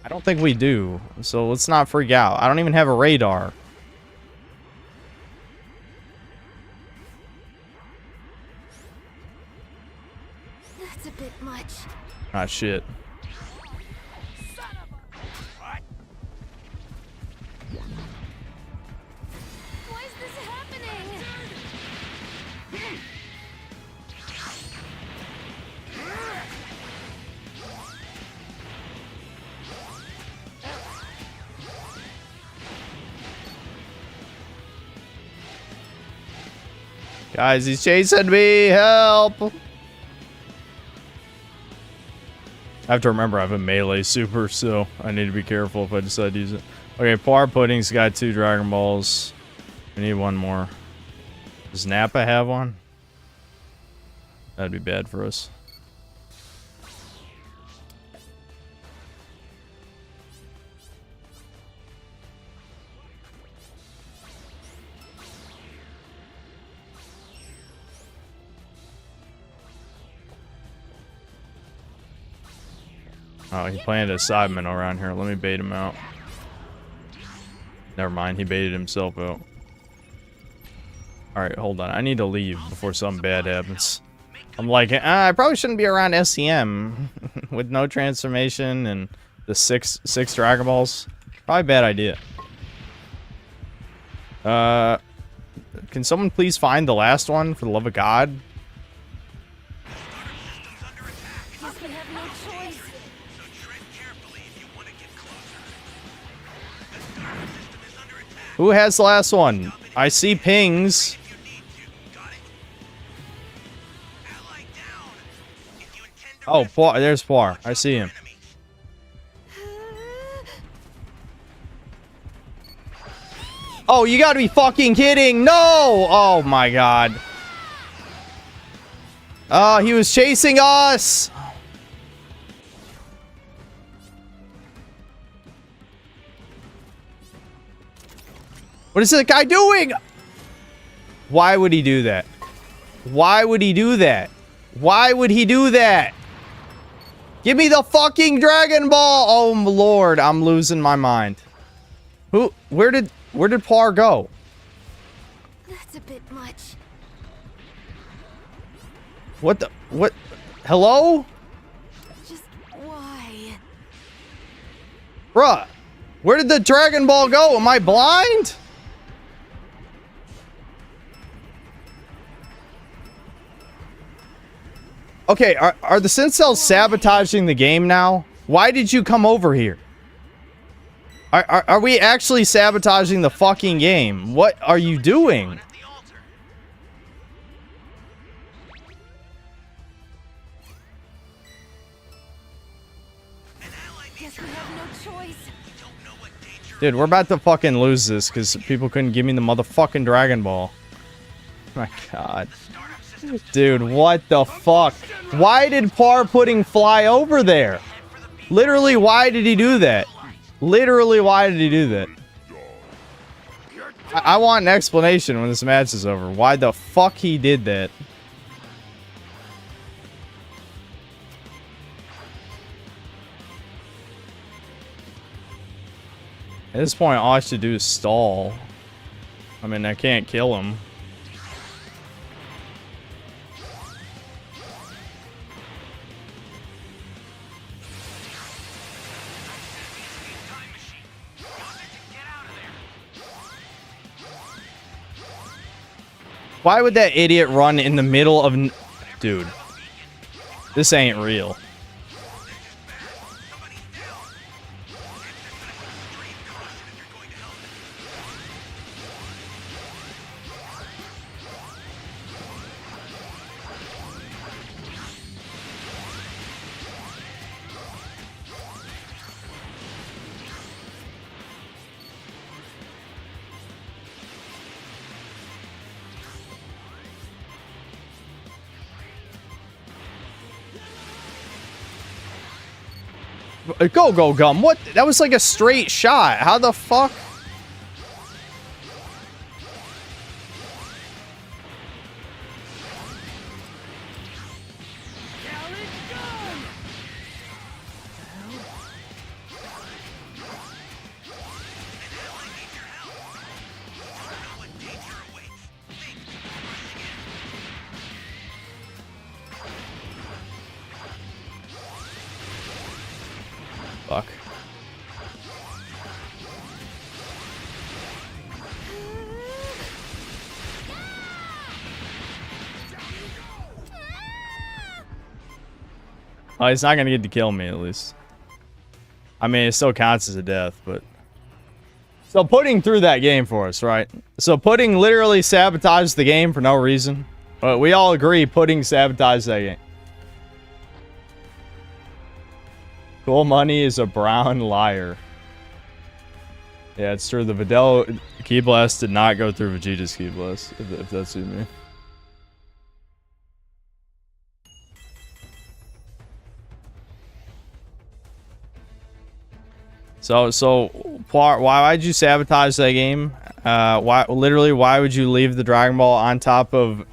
I don't think we do, so let's not freak out. I don't even have a radar. That's a bit much. Ah, shit. Why is this happening? Guys, he's chasing me! Help! I have to remember I have a melee super, so I need to be careful if I decide to use it. Okay, Poir Pudding's got 2 Dragon Balls. We need one more. Does Nappa have one? That'd be bad for us. Oh, he planted a Cyberman around here. Let me bait him out. Never mind, he baited himself out. Alright, hold on. I need to leave before something bad happens. I'm like, I probably shouldn't be around SCM with no transformation and the six Dragon Balls. Probably a bad idea. Can someone please find the last one, for the love of God? Who has the last one? I see pings. Oh, Poir, there's Poir. I see him. Oh, you gotta be fucking kidding. No! Oh my god. Oh, he was chasing us. What is that guy doing? Why would he do that? Why would he do that? Why would he do that? Give me the fucking Dragon Ball! Oh lord, I'm losing my mind. Where did Poir go? That's a bit much. What? Hello? Just why? Bruh, where did the Dragon Ball go? Am I blind? Okay, are the Syncels sabotaging the game now? Why did you come over here? Are we actually sabotaging the fucking game? What are you doing? Dude, we're about to fucking lose this because people couldn't give me the motherfucking Dragon Ball. My god. Dude, what the fuck? Why did Par Pudding fly over there? Literally, why did he do that? Literally, why did he do that? I want an explanation when this match is over. Why the fuck he did that? At this point, all I should do is stall. I mean, I can't kill him. Why would that idiot run in the middle of... Dude. This ain't real. Go, Gum. What? That was like a straight shot. How the fuck? Fuck. Oh, he's not gonna get to kill me, at least. I mean, it still counts as a death, but... So Pudding threw that game for us, right? So Pudding literally sabotaged the game for no reason. But we all agree Pudding sabotaged that game. Cool Money is a brown liar. Yeah, it's true. The Videl Ki Blast did not go through Vegeta's Ki Blast, if that's what you mean. So, why'd you sabotage that game? Why would you leave the Dragon Ball on top of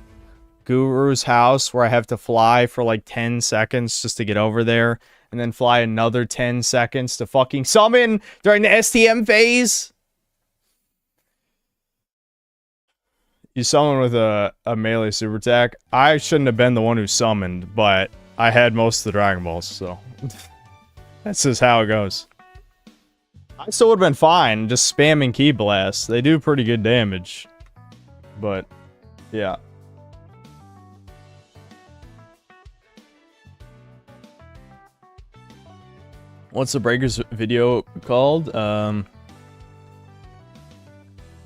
Guru's house where I have to fly for like 10 seconds just to get over there? And then fly another 10 seconds to fucking summon during the STM phase? You summon with a melee super attack. I shouldn't have been the one who summoned, but I had most of the Dragon Balls, so... That's just how it goes. I still would have been fine just spamming Ki Blast. They do pretty good damage. But, yeah. What's the Breakers video called? I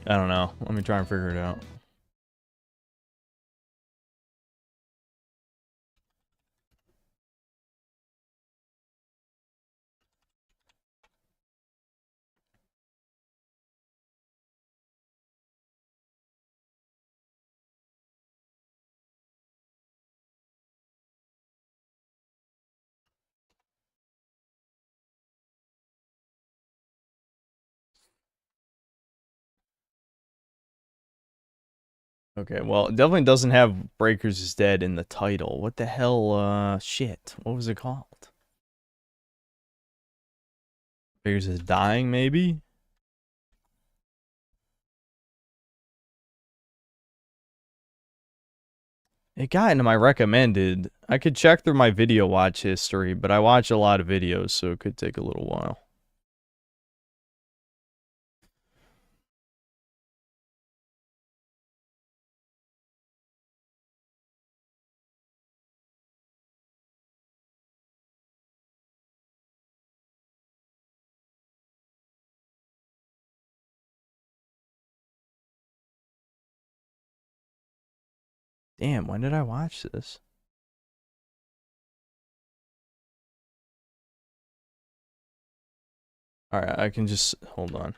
don't know. Let me try and figure it out. Okay, well, it definitely doesn't have Breakers is Dead in the title. What the hell, shit. What was it called? Breakers is Dying, maybe? It got into my recommended. I could check through my video watch history, but I watch a lot of videos, so it could take a little while. Damn, when did I watch this? Alright, I can just... Hold on.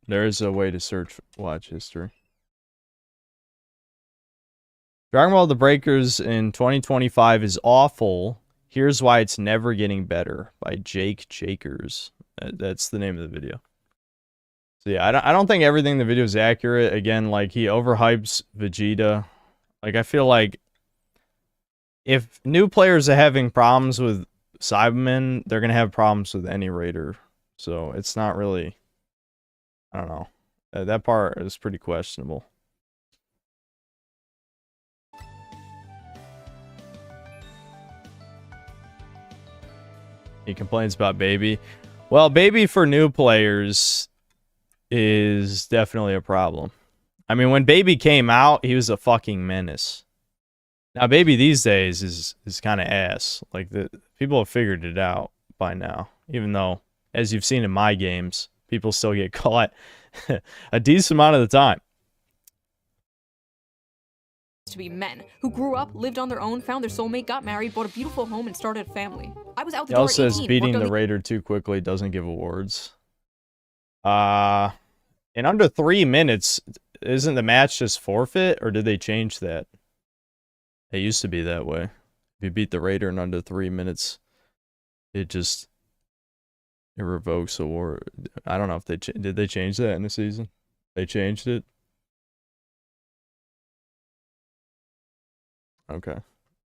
There's a way to search watch history. Dragon Ball The Breakers in 2025 is awful. Here's why it's never getting better, by Jake Jakers. That's the name of the video. So yeah, I don't think everything in the video is accurate. Again, like, he overhypes Vegeta. Like, I feel like if new players are having problems with Cybermen, they're gonna have problems with any raider. So it's not really, I don't know. That part is pretty questionable. He complains about Baby. Well, Baby for new players is definitely a problem. I mean, when Baby came out, he was a fucking menace. Now, Baby these days is kind of ass. Like, the people have figured it out by now. Even though, as you've seen in my games, people still get caught a decent amount of the time. To be men who grew up, lived on their own, found their soulmate, got married, bought a beautiful home, and started a family. I was out the He door also at says 18, beating worked on the raider too quickly doesn't give awards. In under 3 minutes, isn't the match just forfeit, or did they change that? It used to be that way. If you beat the raider in under 3 minutes, it revokes award. I don't know if did they change that in the season? They changed it. Okay.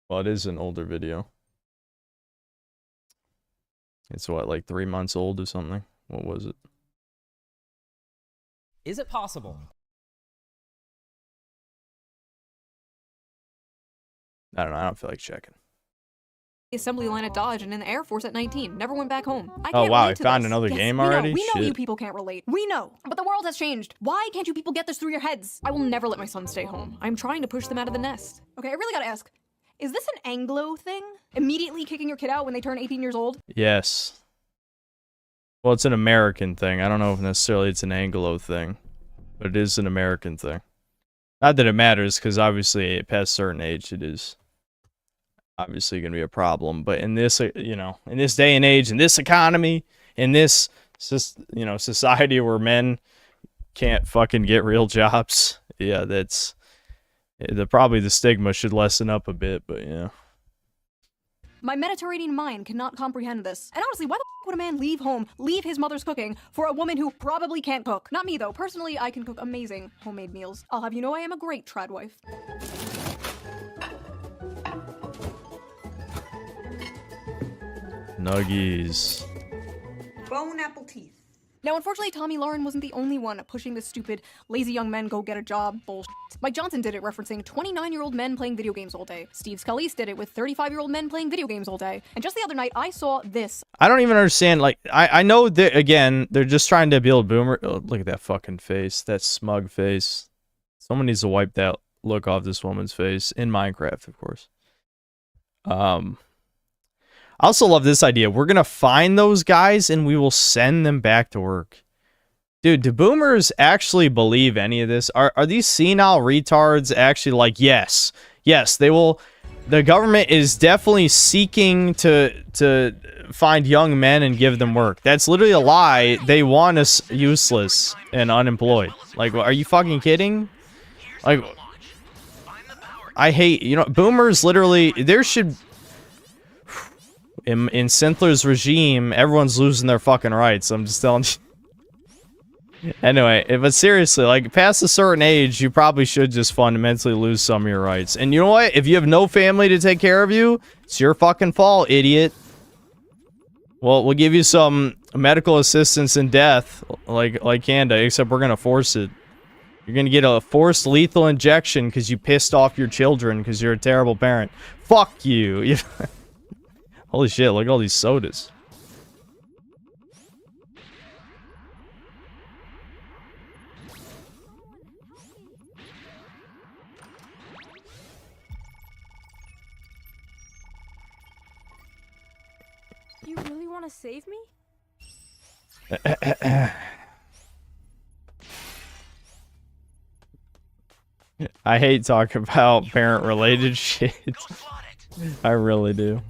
Well, it is an older video. It's what, like 3 months old or something? What was it? Is it possible? I don't know. I don't feel like checking. the assembly line at Dodge and in the Air Force at 19. Never went back home. I Oh can't wow, I relate to found this. another Yes, game we know, already? We know you Shit. people can't relate. We know. But the world has changed. Why can't you people get this through your heads? I will never let my son stay home. I'm trying to push them out of the nest. Okay, I really gotta ask. Is this an Anglo thing? Immediately kicking your kid out when they turn 18 years old? Yes. Well, it's an American thing. I don't know if necessarily it's an Anglo thing, but it is an American thing. Not that it matters, because obviously past a certain age, it is obviously going to be a problem. But in this, you know, in this day and age, in this economy, in this, you know, society where men can't fucking get real jobs, yeah, that's probably the stigma should lessen up a bit. But yeah. My Mediterranean mind cannot comprehend this. And honestly, why the f would a man leave home, leave his mother's cooking, for a woman who probably can't cook? Not me, though. Personally, I can cook amazing homemade meals. I'll have you know I am a great trad wife. Nuggies. Bone apple teeth. Now, unfortunately, Tommy Lauren wasn't the only one pushing this stupid lazy young men go get a job bullshit. Mike Johnson did it referencing 29-year-old men playing video games all day. Steve Scalise did it with 35-year-old men playing video games all day. And just the other night, I saw this. I don't even understand, like, I know that, again, they're just trying to build boomer. Oh, look at that fucking face. That smug face. Someone needs to wipe that look off this woman's face. In Minecraft, of course. I also love this idea. We're going to find those guys and we will send them back to work. Dude, do boomers actually believe any of this? Are these senile retards actually like, yes, they will. The government is definitely seeking to find young men and give them work. That's literally a lie. They want us useless and unemployed. Like, are you fucking kidding? Like, I hate, you know, boomers literally, there should... In Sintler's regime, everyone's losing their fucking rights. I'm just telling you. Anyway, but seriously, like, past a certain age, you probably should just fundamentally lose some of your rights. And you know what? If you have no family to take care of you, it's your fucking fault, idiot. Well, we'll give you some medical assistance in death, like Canada, except we're gonna force it. You're gonna get a forced lethal injection because you pissed off your children because you're a terrible parent. Fuck you. Holy shit, look at all these sodas. You really want to save me? I hate talking about parent-related shit. I really do.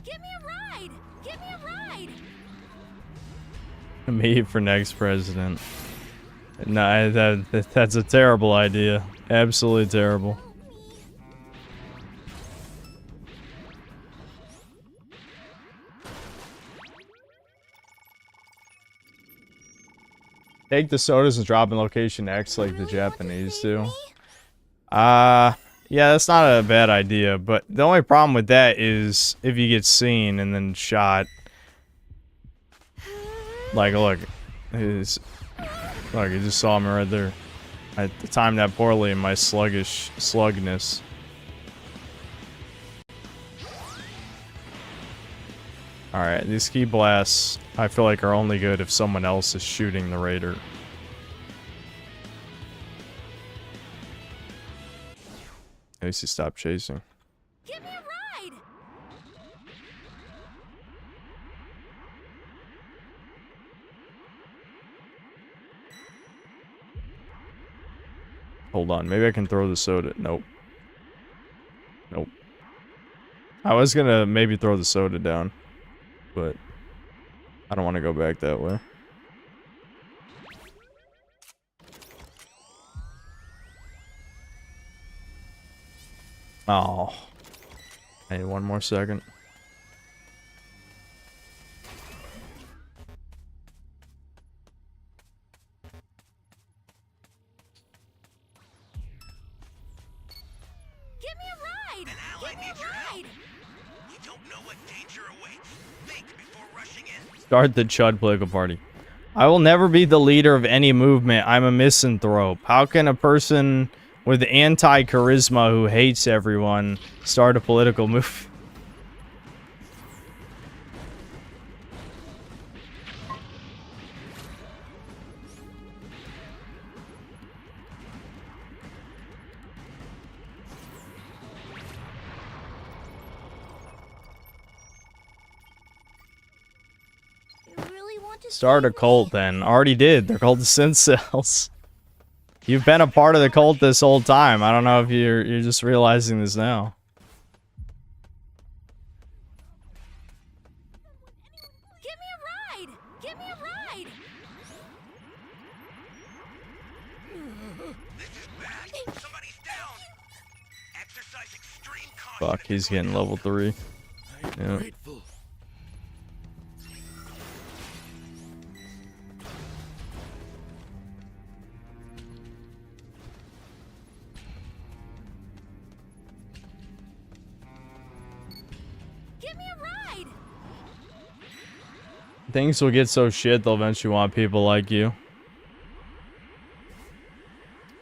Give me a ride! Give me a Me for next president. No, that's a terrible idea. Absolutely terrible. Take the sodas and drop in location X like the Japanese do. Yeah, that's not a bad idea, but the only problem with that is if you get seen and then shot. Like, look, you just saw me right there. I timed that poorly in my slugness. Alright, these key blasts, I feel like are only good if someone else is shooting the raider. At least he stopped chasing. Give me a ride! Hold on, maybe I can throw the soda. Nope. Nope. I was gonna maybe throw the soda down, but I don't want to go back that way. Oh. I need one more second. Give me a ride! An ally needs your help. You don't know what danger awaits. Think before rushing in. Start the Chud political party. I will never be the leader of any movement. I'm a misanthrope. How can a person with anti-charisma who hates everyone start a political movement? Start a cult then. Already did. They're called the Sin Cells. You've been a part of the cult this whole time. I don't know if you're just realizing this now. Give me a ride! Give me a ride! This is bad. Somebody's down. Exercise extreme caution. Fuck, he's getting level 3. Yeah. Grateful. Give me a ride! Things will get so shit they'll eventually want people like you.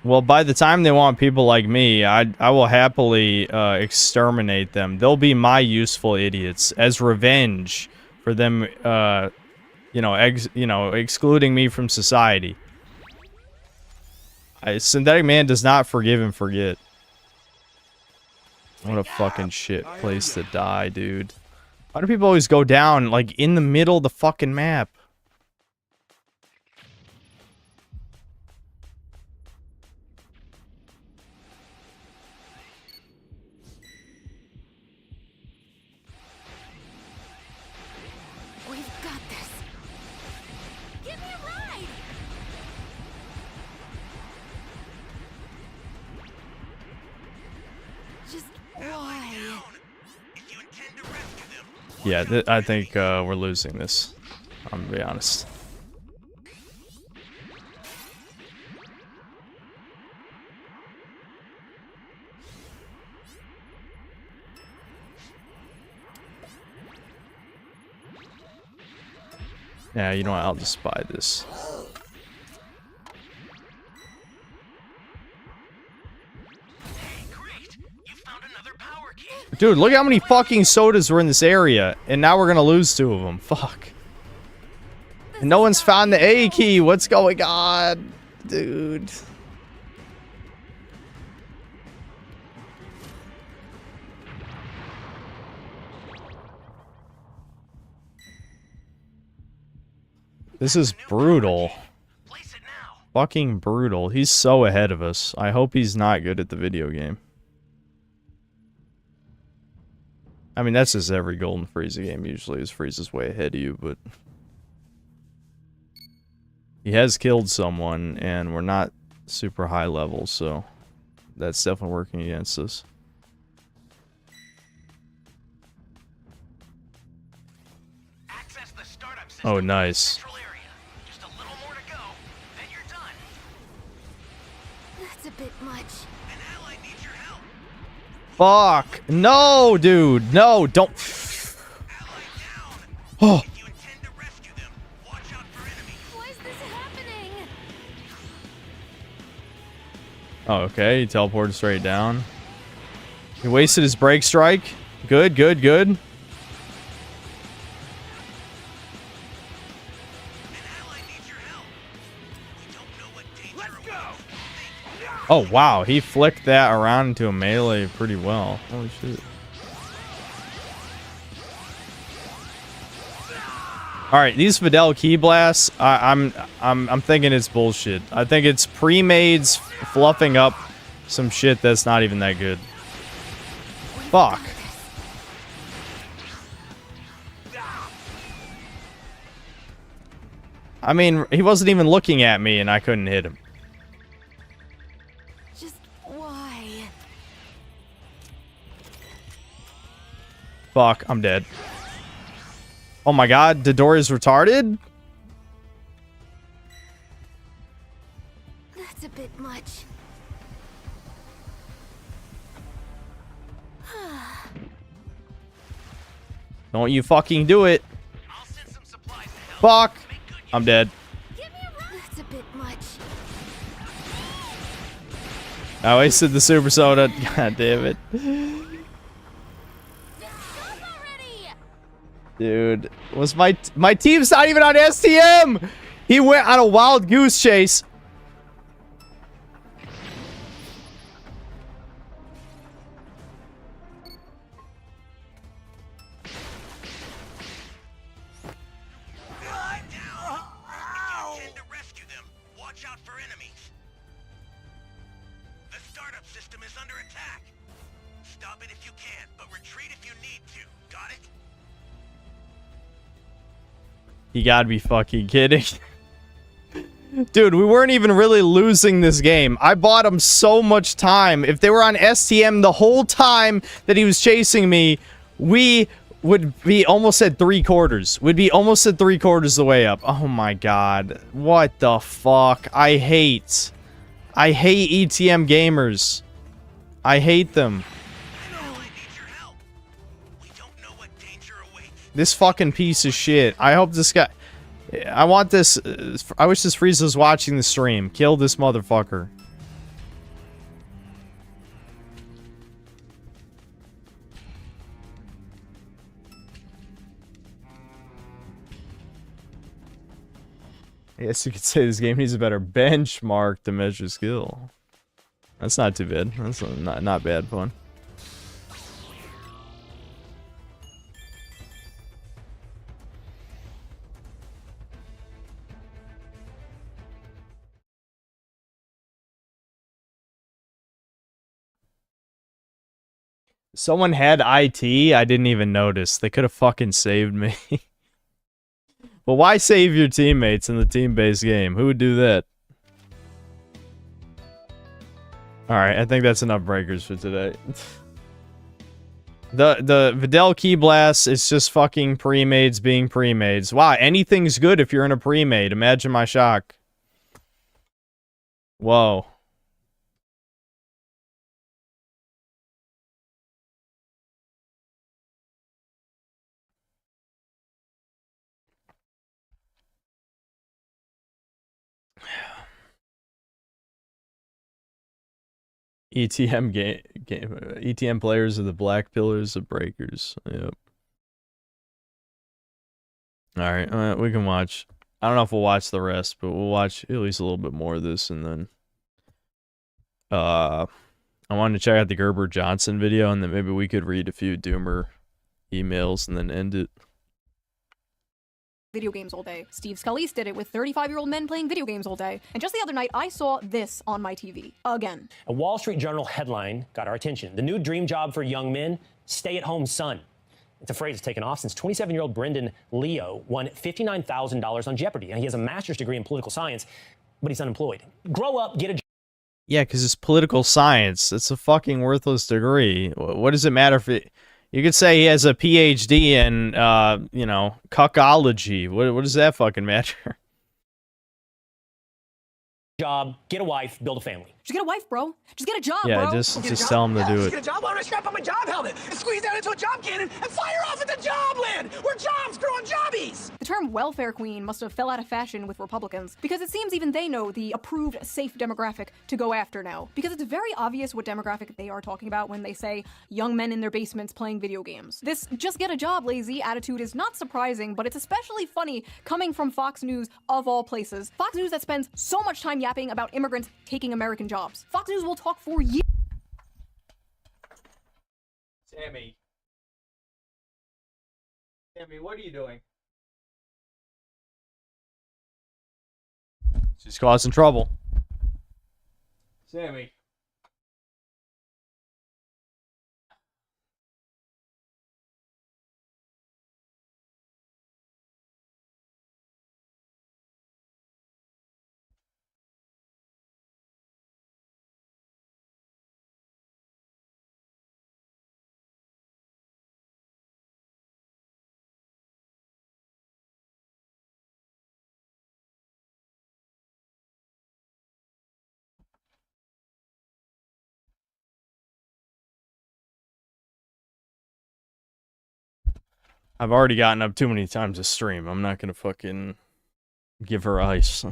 Well, by the time they want people like me, I will happily exterminate them. They'll be my useful idiots as revenge for them, excluding me from society. Synthetic Man does not forgive and forget. What a fucking shit place to die, dude. Why do people always go down, like, in the middle of the fucking map? We've got this. Give me a ride! Just why? If you intend to rescue them, Yeah, I think we're losing this. I'm gonna be honest. Yeah, you know what? I'll just buy this. Dude, look how many fucking sodas were in this area, and now we're gonna lose 2 of them. Fuck. And no one's found the A key. What's going on? Dude. This is brutal. Fucking brutal. He's so ahead of us. I hope he's not good at the video game. I mean, that's just every Golden Frieza game usually is Frieza's way ahead of you, but... He has killed someone, and we're not super high level, so that's definitely working against us. Access the startup system. Oh, nice. Central area. Just a little more to go, then you're done. That's a bit much. An ally needs your help. Fuck! No, dude! No, don't. Oh. If you intend to rescue them, watch out for enemies. Why is this happening? Oh, okay, he teleported straight down. He wasted his break strike. Good, good, good. Oh, wow. He flicked that around into a melee pretty well. Holy shit. All right, these Videl key blasts, I'm thinking it's bullshit. I think it's pre-mades fluffing up some shit that's not even that good. Fuck. I mean, he wasn't even looking at me and I couldn't hit him. Just why? Fuck, I'm dead. Oh my god, Dodori's retarded? That's a bit much. Don't you fucking do it. Fuck. I'm dead. That's a bit much. I wasted the super soda. God damn it. Dude, was my team's not even on STM. He went on a wild goose chase. You gotta be fucking kidding. Dude, we weren't even really losing this game. I bought him so much time. If they were on STM the whole time that he was chasing me, we would be almost at 3/4. We'd be almost at 3/4 the way up. Oh my god. What the fuck? I hate ETM gamers. I hate them. This fucking piece of shit. I hope this guy... I want this... I wish this Frieza's watching the stream. Kill this motherfucker. I guess you could say this game needs a better benchmark to measure skill. That's not too bad. That's not bad fun. Someone had IT, I didn't even notice. They could have fucking saved me. But why save your teammates in the team-based game? Who would do that? Alright, I think that's enough breakers for today. The Videl Key Blast is just fucking pre-mades being pre-mades. Wow, anything's good if you're in a pre-made. Imagine my shock. Whoa. ETM players are the black pillars of breakers. Yep. Alright, we can watch. I don't know if we'll watch the rest, but we'll watch at least a little bit more of this, and then I wanted to check out the Gerber Johnson video, and then maybe we could read a few Doomer emails and then end it. Video games all day. Steve Scalise did it with 35-year-old men playing video games all day. And just the other night, I saw this on my TV. Again. A Wall Street Journal headline got our attention. The new dream job for young men, stay-at-home son. It's a phrase that's taken off since 27-year-old Brendan Leo won $59,000 on Jeopardy. And he has a master's degree in political science, but he's unemployed. Grow up, get a job. Yeah, because it's political science. It's a fucking worthless degree. What does it matter if it... You could say he has a PhD in, you know, cuckology. What does that fucking matter? Job, get a wife, build a family. Just get a wife, bro. Just get a job, Yeah, bro. just tell him to do Just it. get a job. Why don't I strap on my job helmet and squeeze down into a job cannon and fire off at the job land where jobs grow on jobbies? The term welfare queen must have fell out of fashion with Republicans, because it seems even they know the approved safe demographic to go after now. Because it's very obvious what demographic they are talking about when they say young men in their basements playing video games. This just get a job lazy attitude is not surprising, but it's especially funny coming from Fox News of all places. Fox News that spends so much time yapping about immigrants taking American jobs. Fox News will talk for years. Sammy, what are you doing? She's causing trouble. Sammy. I've already gotten up too many times to stream. I'm not gonna fucking give her ice.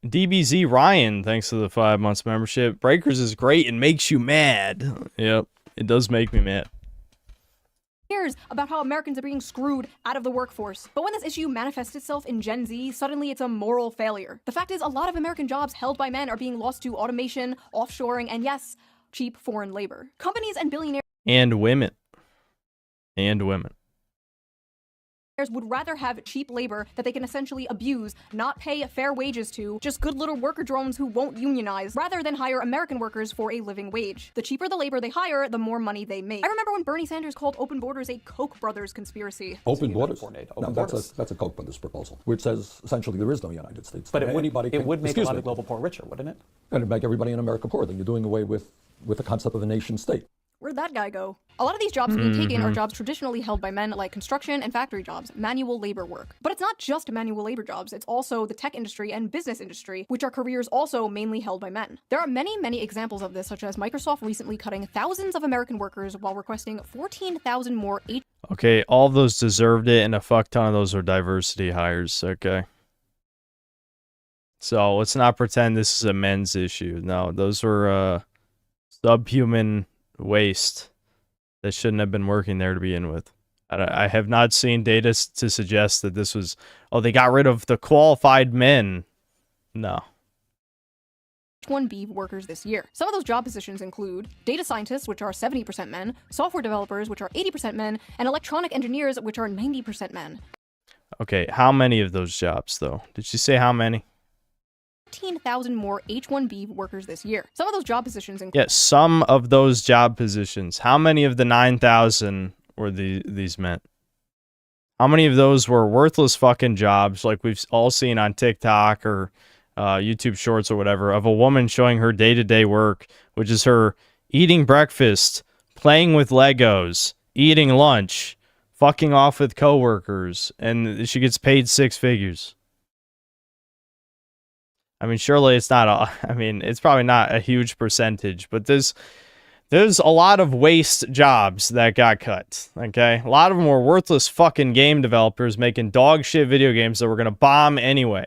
DBZ Ryan, thanks to the 5 months membership. Breakers is great and makes you mad. Yep, it does make me mad. About how Americans are being screwed out of the workforce. But when this issue manifests itself in Gen Z, suddenly it's a moral failure. The fact is, a lot of American jobs held by men are being lost to automation, offshoring, and yes, cheap foreign labor. Companies and billionaires And women. And women. would rather have cheap labor that they can essentially abuse, not pay fair wages to, just good little worker drones who won't unionize, rather than hire American workers for a living wage. The cheaper the labor they hire, the more money they make. I remember when Bernie Sanders called open borders a Koch brothers conspiracy. Open borders? No, that's a Koch brothers proposal, which says essentially there is no United States. But anybody it would make a lot me. of global poor richer, wouldn't it? And it'd make everybody in America poor. Then you're doing away with the concept of a nation state. Where'd that guy go? A lot of these jobs being taken are jobs traditionally held by men, like construction and factory jobs, manual labor work. But it's not just manual labor jobs, it's also the tech industry and business industry, which are careers also mainly held by men. There are many examples of this, such as Microsoft recently cutting thousands of American workers while requesting 14,000 more Okay, all of those deserved it, and a fuck ton of those were diversity hires, okay? So, let's not pretend this is a men's issue. No, those were, subhuman waste that shouldn't have been working there to begin with. I have not seen data to suggest that this was, oh, they got rid of the qualified men. No. H-1B workers this year. Some of those job positions include data scientists, which are 70% men, software developers, which are 80% men, and electronic engineers, which are 90% men. Okay, how many of those jobs, though? Did she say how many? 15,000 more H-1B workers this year. Some of those job positions include... Yeah, some of those job positions. How many of the 9,000 were these men? How many of those were worthless fucking jobs like we've all seen on TikTok or YouTube Shorts or whatever, of a woman showing her day-to-day work, which is her eating breakfast, playing with Legos, eating lunch, fucking off with coworkers, and she gets paid 6 figures. I mean, surely it's not it's probably not a huge percentage, but there's a lot of waste jobs that got cut, okay? A lot of them were worthless fucking game developers making dog shit video games that were going to bomb anyway.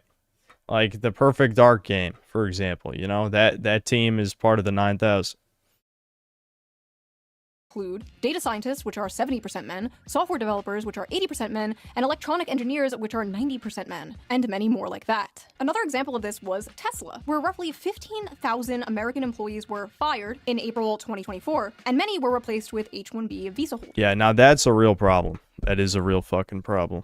Like the Perfect Dark game, for example, you know? That team is part of the 9,000. Include data scientists, which are 70% men, software developers, which are 80% men, and electronic engineers, which are 90% men, and many more like that. Another example of this was Tesla, where roughly 15,000 American employees were fired in April 2024, and many were replaced with H-1B visa holders. Yeah, now that's a real problem. That is a real fucking problem.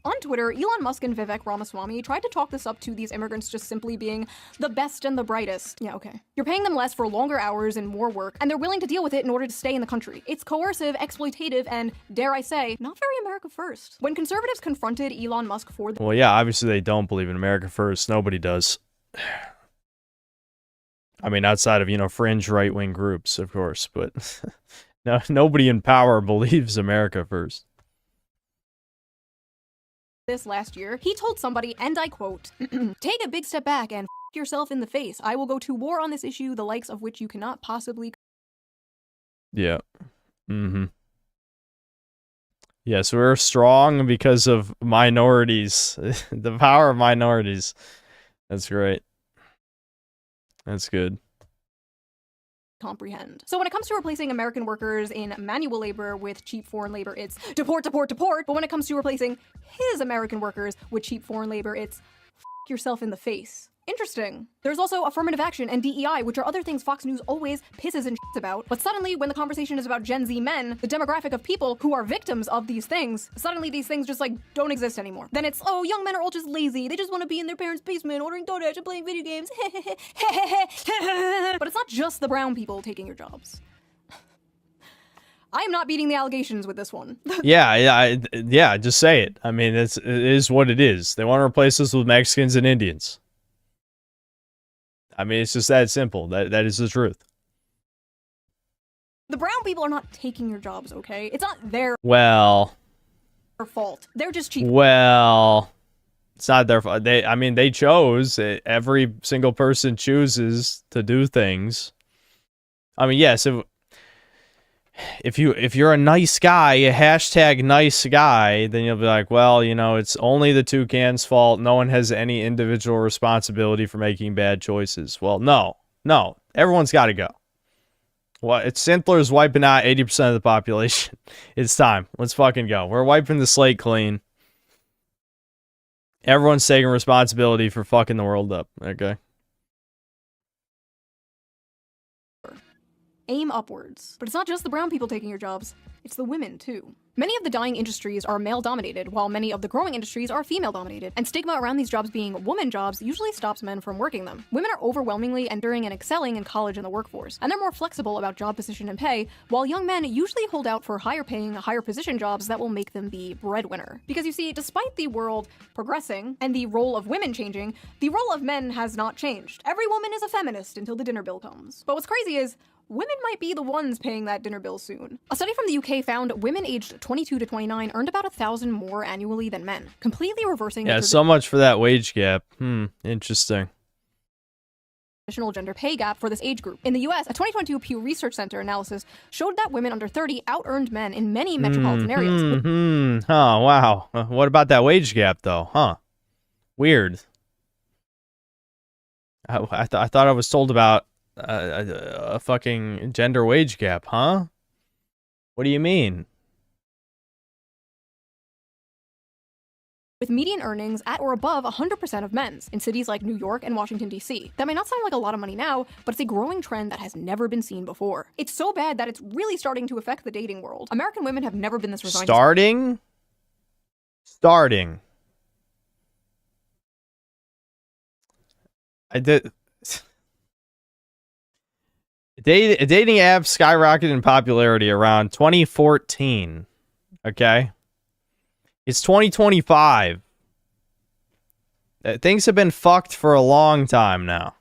On Twitter, Elon Musk and Vivek Ramaswamy tried to talk this up to these immigrants just simply being the best and the brightest. Yeah, okay. You're paying them less for longer hours and more work, and they're willing to deal with it in order to stay in the country. It's coercive, exploitative, and, dare I say, not very America first. When conservatives confronted Elon Musk for the— Well, yeah, obviously they don't believe in America first. Nobody does. I mean, outside of, you know, fringe right-wing groups, of course, but no, nobody in power believes America first. This last year, he told somebody, and I quote, "Take a big step back and f yourself in the face. I will go to war on this issue, the likes of which you cannot possibly." Yeah. Mm-hmm. Yes, we're strong because of minorities. The power of minorities. That's great. That's good. Comprehend. So when it comes to replacing American workers in manual labor with cheap foreign labor, it's deport, deport, deport. But when it comes to replacing his American workers with cheap foreign labor, it's f yourself in the face. Interesting. There's also affirmative action and DEI, which are other things Fox News always pisses and shits about. But suddenly, when the conversation is about Gen Z men, the demographic of people who are victims of these things, suddenly these things just, like, don't exist anymore. Then it's, oh, young men are all just lazy. They just want to be in their parents' basement, ordering DoorDash and playing video games. But it's not just the brown people taking your jobs. I am not beating the allegations with this one. Yeah, just say it. I mean, it is what it is. They want to replace us with Mexicans and Indians. I mean, it's just that simple. That is the truth. The brown people are not taking your jobs, okay? It's not their Well, fault. They're just cheap. Well, it's not their fault. They chose. Every single person chooses to do things. I mean, yes, if you're a nice guy, a hashtag nice guy, then you'll be like, well, you know, it's only the toucan's fault. No one has any individual responsibility for making bad choices. Well, no, everyone's got to go. Well, it's Sinclair's wiping out 80% of the population. It's time. Let's fucking go. We're wiping the slate clean. Everyone's taking responsibility for fucking the world up. Okay. Aim upwards. But it's not just the brown people taking your jobs, it's the women too. Many of the dying industries are male-dominated, while many of the growing industries are female-dominated, and stigma around these jobs being woman jobs usually stops men from working them. Women are overwhelmingly entering and excelling in college and the workforce, and they're more flexible about job position and pay, while young men usually hold out for higher paying, higher position jobs that will make them the breadwinner. Because you see, despite the world progressing and the role of women changing, the role of men has not changed. Every woman is a feminist until the dinner bill comes. But what's crazy is, women might be the ones paying that dinner bill soon. A study from the UK found women aged 22 to 29 earned about 1,000 more annually than men, completely reversing Yeah, so much for that wage gap. Interesting. Traditional gender pay gap for this age group. In the US, a 2022 Pew Research Center analysis showed that women under 30 out-earned men in many metropolitan areas. Huh, wow. What about that wage gap, though? Huh. Weird. I thought I was told about a fucking gender wage gap, huh? What do you mean? With median earnings at or above 100% of men's in cities like New York and Washington, D.C. That may not sound like a lot of money now, but it's a growing trend that has never been seen before. It's so bad that it's really starting to affect the dating world. American women have never been this resigned. Starting. I did. Dating apps skyrocketed in popularity around 2014. Okay. It's 2025. Things have been fucked for a long time now.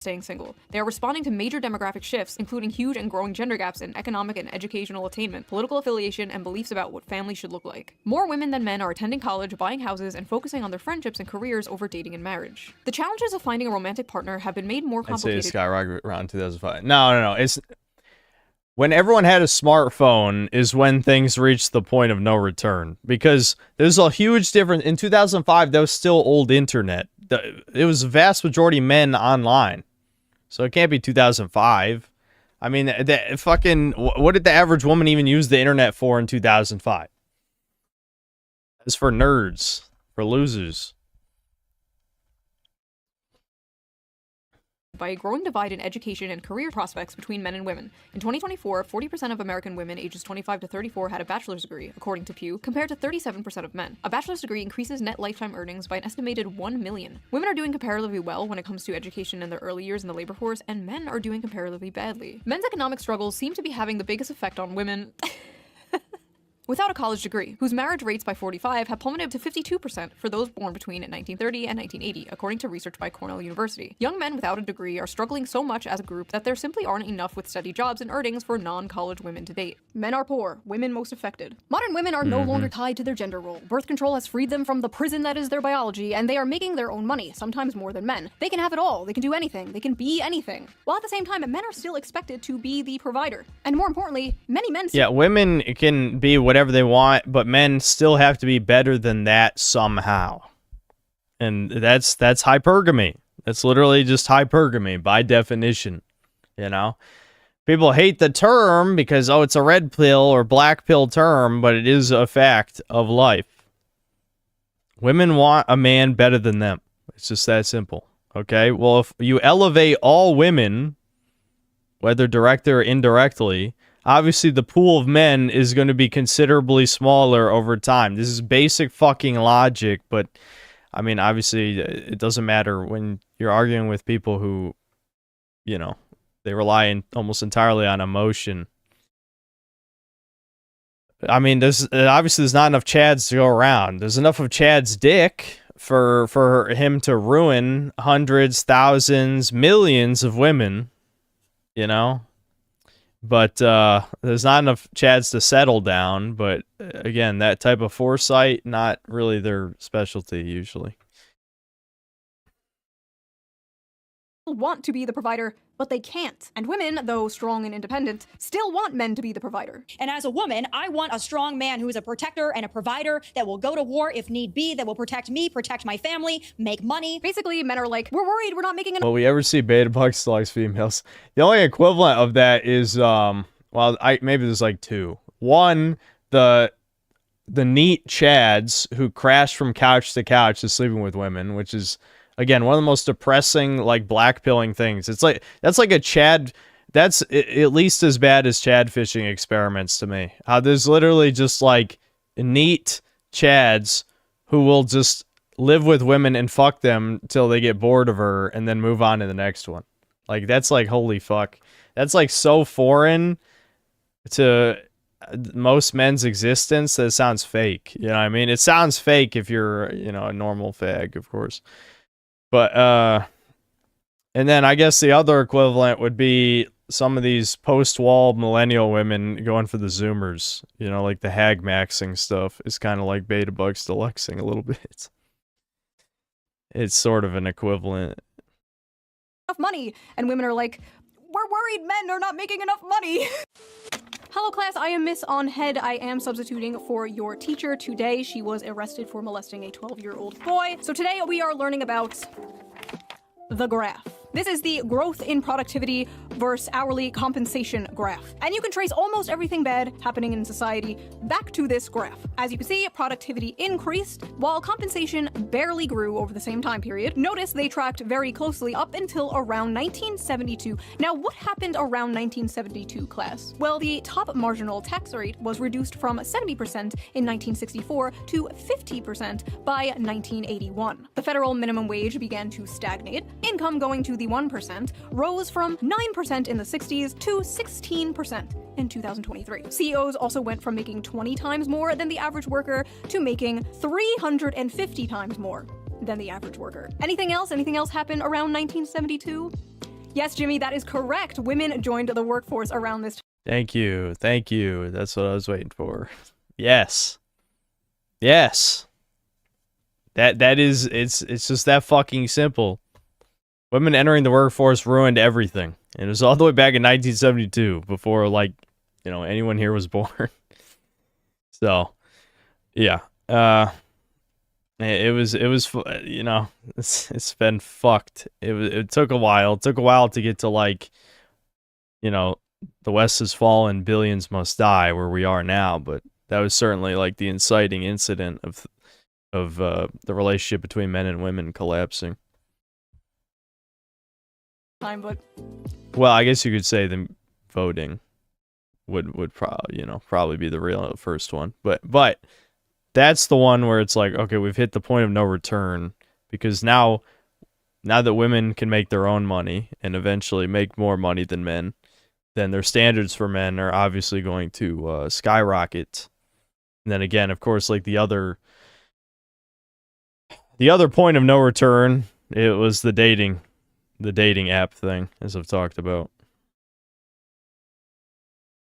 Staying single. They are responding to major demographic shifts, including huge and growing gender gaps in economic and educational attainment, political affiliation, and beliefs about what family should look like. More women than men are attending college, buying houses, and focusing on their friendships and careers over dating and marriage. The challenges of finding a romantic partner have been made more complicated. I'd say it skyrocketed around 2005. No. It's when everyone had a smartphone is when things reached the point of no return. Because there's a huge difference. In 2005, that was still old internet. It was the vast majority men online. So it can't be 2005. I mean, what did the average woman even use the internet for in 2005? It's for nerds, for losers. by a growing divide in education and career prospects between men and women. In 2024, 40% of American women ages 25 to 34 had a bachelor's degree, according to Pew, compared to 37% of men. A bachelor's degree increases net lifetime earnings by an estimated $1 million. Women are doing comparatively well when it comes to education in their early years in the labor force, and men are doing comparatively badly. Men's economic struggles seem to be having the biggest effect on women without a college degree, whose marriage rates by 45 have plummeted to 52% for those born between 1930 and 1980, according to research by Cornell University. Young men without a degree are struggling so much as a group that there simply aren't enough with steady jobs and earnings for non-college women to date. Men are poor, women most affected. Modern women are no longer tied to their gender role. Birth control has freed them from the prison that is their biology, and they are making their own money, sometimes more than men. They can have it all, they can do anything, they can be anything. While at the same time, men are still expected to be the provider. And more importantly, many men— Yeah, women can be whatever they want, but men still have to be better than that somehow. And that's hypergamy. That's literally just hypergamy by definition, you know? People hate the term because, oh, it's a red pill or black pill term, but it is a fact of life. Women want a man better than them. It's just that simple, okay? Well, if you elevate all women, whether directly or indirectly, obviously the pool of men is going to be considerably smaller over time. This is basic fucking logic, but I mean, obviously it doesn't matter when you're arguing with people who, you know, they rely almost entirely on emotion. I mean, obviously there's not enough Chads to go around. There's enough of Chad's dick for him to ruin hundreds, thousands, millions of women, you know? But there's not enough Chads to settle down. But again, that type of foresight, not really their specialty usually. want to be the provider, but they can't. And women, though strong and independent, still want men to be the provider. And as a woman, I want a strong man who is a protector and a provider that will go to war if need be, that will protect me, protect my family, make money. Basically, men are like, we're worried we're not making enough. Will we ever see beta bugs selects females? The only equivalent of that is, well, maybe there's like two. One, the neat Chads who crash from couch to couch is sleeping with women, which is, again, one of the most depressing, like, blackpilling things. It's like, that's like a Chad, that's at least as bad as Chad fishing experiments to me. How there's literally just, like, neat Chads who will just live with women and fuck them till they get bored of her and then move on to the next one. Like, that's like, holy fuck. That's, like, so foreign to most men's existence that it sounds fake. You know what I mean? It sounds fake if you're, you know, a normal fag, of course. But, and then I guess the other equivalent would be some of these post-wall millennial women going for the Zoomers. You know, like the hag maxing stuff is kind of like beta bugs deluxing a little bit. It's sort of an equivalent. Enough money. And women are like, we're worried men are not making enough money. Hello class, I am Miss On Head. I am substituting for your teacher today. She was arrested for molesting a 12-year-old boy. So today we are learning about the graph. This is the growth in productivity versus hourly compensation graph. And you can trace almost everything bad happening in society back to this graph. As you can see, productivity increased while compensation barely grew over the same time period. Notice they tracked very closely up until around 1972. Now, what happened around 1972, class? Well, the top marginal tax rate was reduced from 70% in 1964 to 50% by 1981. The federal minimum wage began to stagnate. Income going to the 1% rose from 9% in the 60s to 16% in 2023. CEOs also went from making 20 times more than the average worker to making 350 times more than the average worker. Anything else? Anything else happened around 1972? Yes, Jimmy, that is correct. Women joined the workforce around this time. Thank you. Thank you. That's what I was waiting for. Yes. Yes. That is, it's just that fucking simple. Women entering the workforce ruined everything. And it was all the way back in 1972 before, like, you know, anyone here was born. So, yeah. It was, you know, it's been fucked. It took a while. It took a while to get to, like, you know, the West has fallen, billions must die, where we are now. But that was certainly, like, the inciting incident of the relationship between men and women collapsing. time, but Well, I guess you could say the voting would probably probably be the real first one, but that's the one where it's like, okay, we've hit the point of no return, because now that women can make their own money and eventually make more money than men, then their standards for men are obviously going to skyrocket. And then again, of course, like the other point of no return, it was the dating app thing, as I've talked about.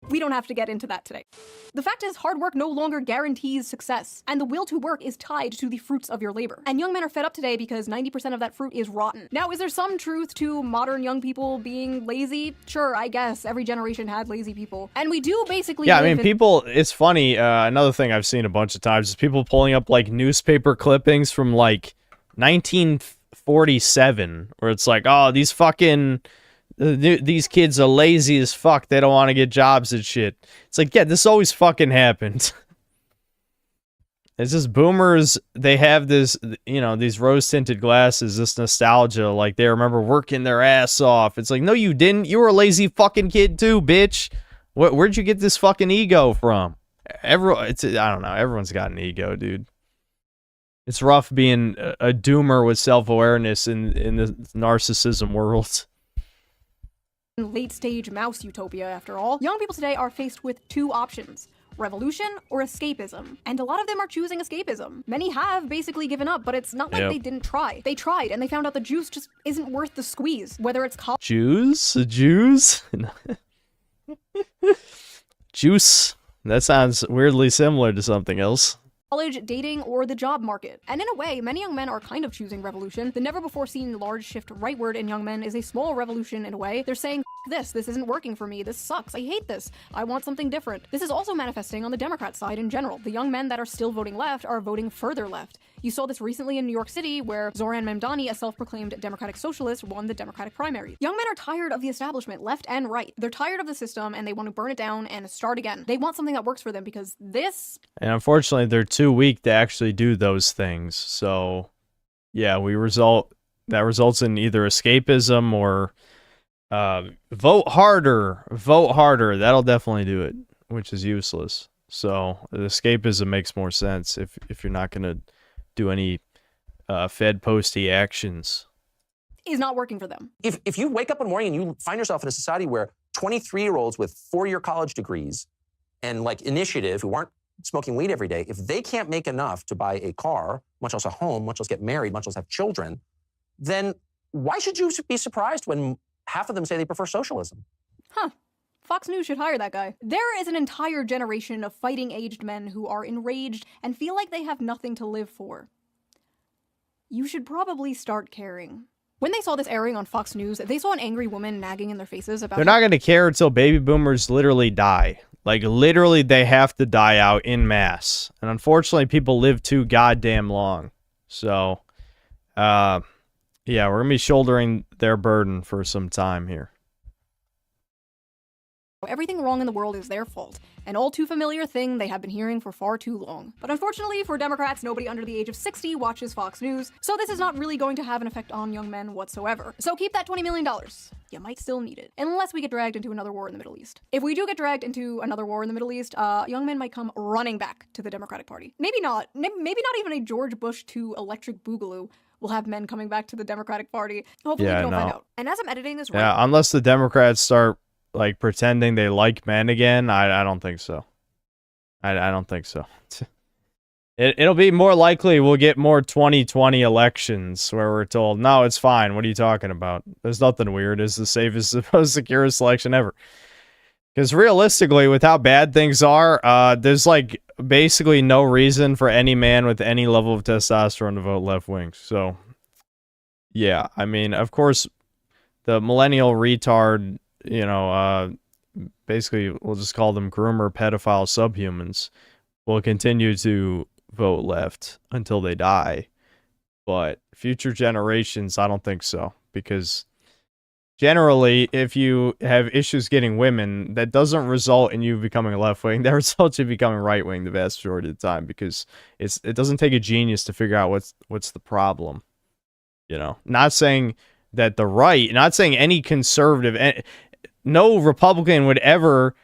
we don't have to get into that today. The fact is, hard work no longer guarantees success, and the will to work is tied to the fruits of your labor. And young men are fed up today because 90% of that fruit is rotten. Now, is there some truth to modern young people being lazy? Sure, I guess. Every generation had lazy people. And we do basically Yeah, I mean, people, it's funny, another thing I've seen a bunch of times is people pulling up, like, newspaper clippings from, like, 1947, where it's like, oh, these fucking... these kids are lazy as fuck. They don't want to get jobs and shit. It's like, yeah, this always fucking happens. It's just boomers. They have this, these rose-tinted glasses, this nostalgia. Like, they remember working their ass off. It's like, no, you didn't. You were a lazy fucking kid too, bitch. Where'd you get this fucking ego from? I don't know. Everyone's got an ego, dude. It's rough being a doomer with self-awareness in the narcissism world. Late-stage mouse utopia, after all. Young people today are faced with two options: revolution or escapism. And a lot of them are choosing escapism. Many have basically given up, but it's not like they didn't try. They tried, and they found out the juice just isn't worth the squeeze. Whether it's Juice? Juice? Juice? That sounds weirdly similar to something else. college, dating, or the job market. And in a way, many young men are kind of choosing revolution. The never-before-seen large shift rightward in young men is a small revolution in a way. They're saying, this isn't working for me, this sucks, I hate this, I want something different. This is also manifesting on the Democrat side in general. The young men that are still voting left are voting further left. You saw this recently in New York City, where Zoran Mamdani, a self-proclaimed Democratic socialist, won the Democratic primary. Young men are tired of the establishment, left and right. They're tired of the system, and they want to burn it down and start again. They want something that works for them, because this... And unfortunately, they're too weak to actually do those things. So, yeah, that results in either escapism or vote harder. That'll definitely do it, which is useless. So, the escapism makes more sense if you're not going to do any Fed posty actions. Is not working for them. If you wake up one morning and you find yourself in a society where 23-year-olds with 4-year college degrees and like initiative who aren't smoking weed every day, if they can't make enough to buy a car, much less a home, much less get married, much less have children, then why should you be surprised when half of them say they prefer socialism? Huh. Fox News should hire that guy. There is an entire generation of fighting-aged men who are enraged and feel like they have nothing to live for. You should probably start caring. When they saw this airing on Fox News, they saw an angry woman nagging in their faces about— They're not going to care until baby boomers literally die. Like, literally, they have to die out in mass. And unfortunately, people live too goddamn long. So, yeah, we're going to be shouldering their burden for some time here. everything wrong in the world is their fault, an all too familiar thing they have been hearing for far too long. But unfortunately for Democrats, nobody under the age of 60 watches Fox News, so this is not really going to have an effect on young men whatsoever. So keep that $20 million. You might still need it, unless we get dragged into another war in the Middle East. If we do get dragged into another war in the Middle East, young men might come running back to the Democratic Party. Maybe not even a George Bush 2 electric boogaloo will have men coming back to the Democratic Party. Hopefully we don't find out. And as I'm editing this, yeah, unless the Democrats start like pretending they like men again, I don't think so. I don't think so. It'll be more likely we'll get more 2020 elections where we're told, no, it's fine. What are you talking about? There's nothing weird. It's the safest, most securest election ever. Because realistically, with how bad things are, there's like basically no reason for any man with any level of testosterone to vote left wing. So, yeah, I mean, of course, the millennial retard, you know, basically we'll just call them groomer pedophile subhumans, will continue to vote left until they die. But future generations, I don't think so. Because generally, if you have issues getting women, that doesn't result in you becoming left-wing. That results in you becoming right-wing the vast majority of the time, because it doesn't take a genius to figure out what's the problem. You know, not saying that the right, not saying any conservative, no Republican would ever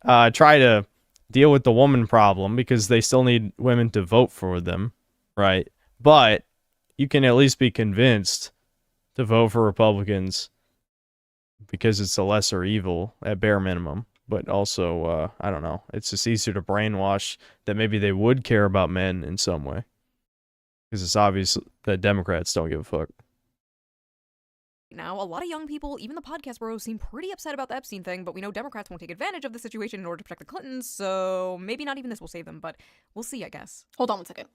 try to deal with the woman problem because they still need women to vote for them, right? But you can at least be convinced to vote for Republicans because it's a lesser evil at bare minimum. But also, I don't know, it's just easier to brainwash that maybe they would care about men in some way. Because it's obvious that Democrats don't give a fuck. Now, a lot of young people, even the podcast bros, seem pretty upset about the Epstein thing, but we know Democrats won't take advantage of the situation in order to protect the Clintons, so maybe not even this will save them, but we'll see, I guess. Hold on one second.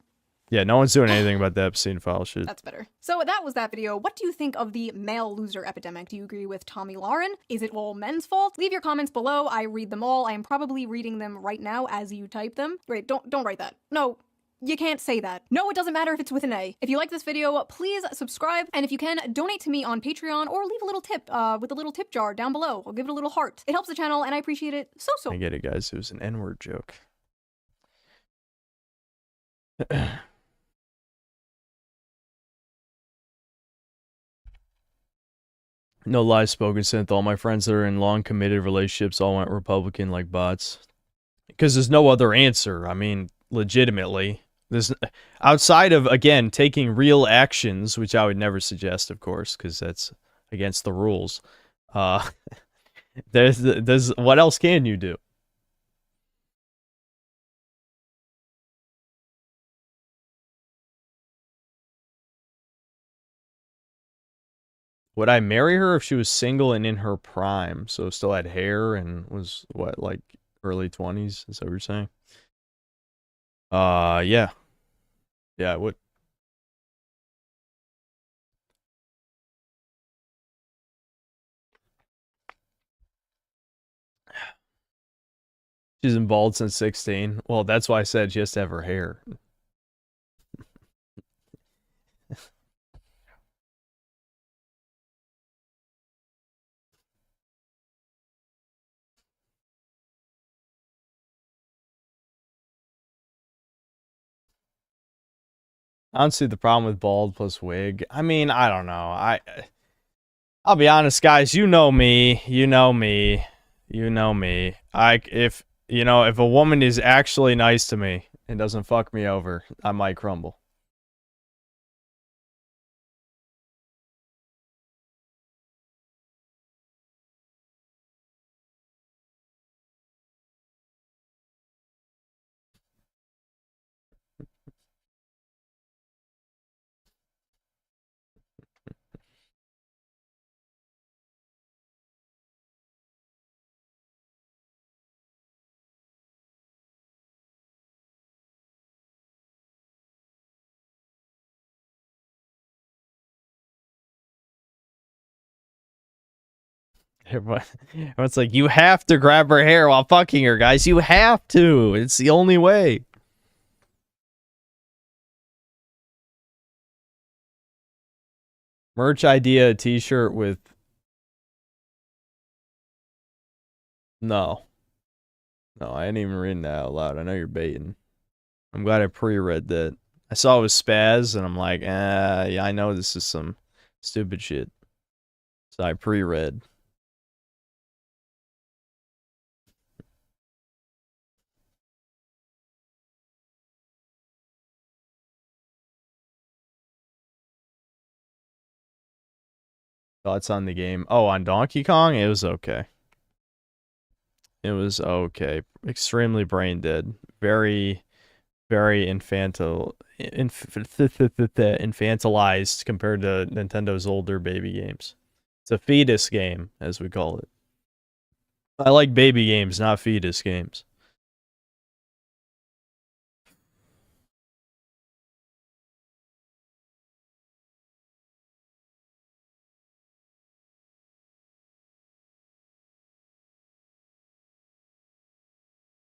Yeah, no one's doing anything about the Epstein file shit. That's better. So that was that video. What do you think of the male loser epidemic? Do you agree with Tommy Lauren? Is it all men's fault? Leave your comments below. I read them all. I am probably reading them right now as you type them. Wait, don't write that. No. You can't say that. No, it doesn't matter if it's with an A. If you like this video, please subscribe, and if you can, donate to me on Patreon or leave a little tip with the little tip jar down below. I'll give it a little heart. It helps the channel, and I appreciate it so. I get it, guys. It was an N-word joke. No lies spoken, Synth. All my friends that are in long committed relationships all went Republican like bots. Because there's no other answer. I mean, legitimately. There's, outside of, again, taking real actions, which I would never suggest, of course, because that's against the rules. There's what else can you do? Would I marry her if she was single and in her prime? So still had hair and was, what, like early 20s? Is that what you're saying? Yeah. Yeah, I would. She's been bald since 16. Well, that's why I said she has to have her hair. I don't see the problem with bald plus wig. I mean, I don't know. I'll be honest, guys. You know me. You know me. You know me. If a woman is actually nice to me and doesn't fuck me over, I might crumble. Everyone's like, you have to grab her hair while fucking her, guys. You have to. It's the only way. Merch idea, t-shirt with... No. No, I ain't even reading that out loud. I know you're baiting. I'm glad I pre-read that. I saw it was spaz, and I'm like, yeah, I know this is some stupid shit. So I pre-read. Thoughts on the game? Oh, on Donkey Kong? It was okay. It was okay. Extremely brain dead. Very, very infantilized compared to Nintendo's older baby games. It's a fetus game, as we call it. I like baby games, not fetus games.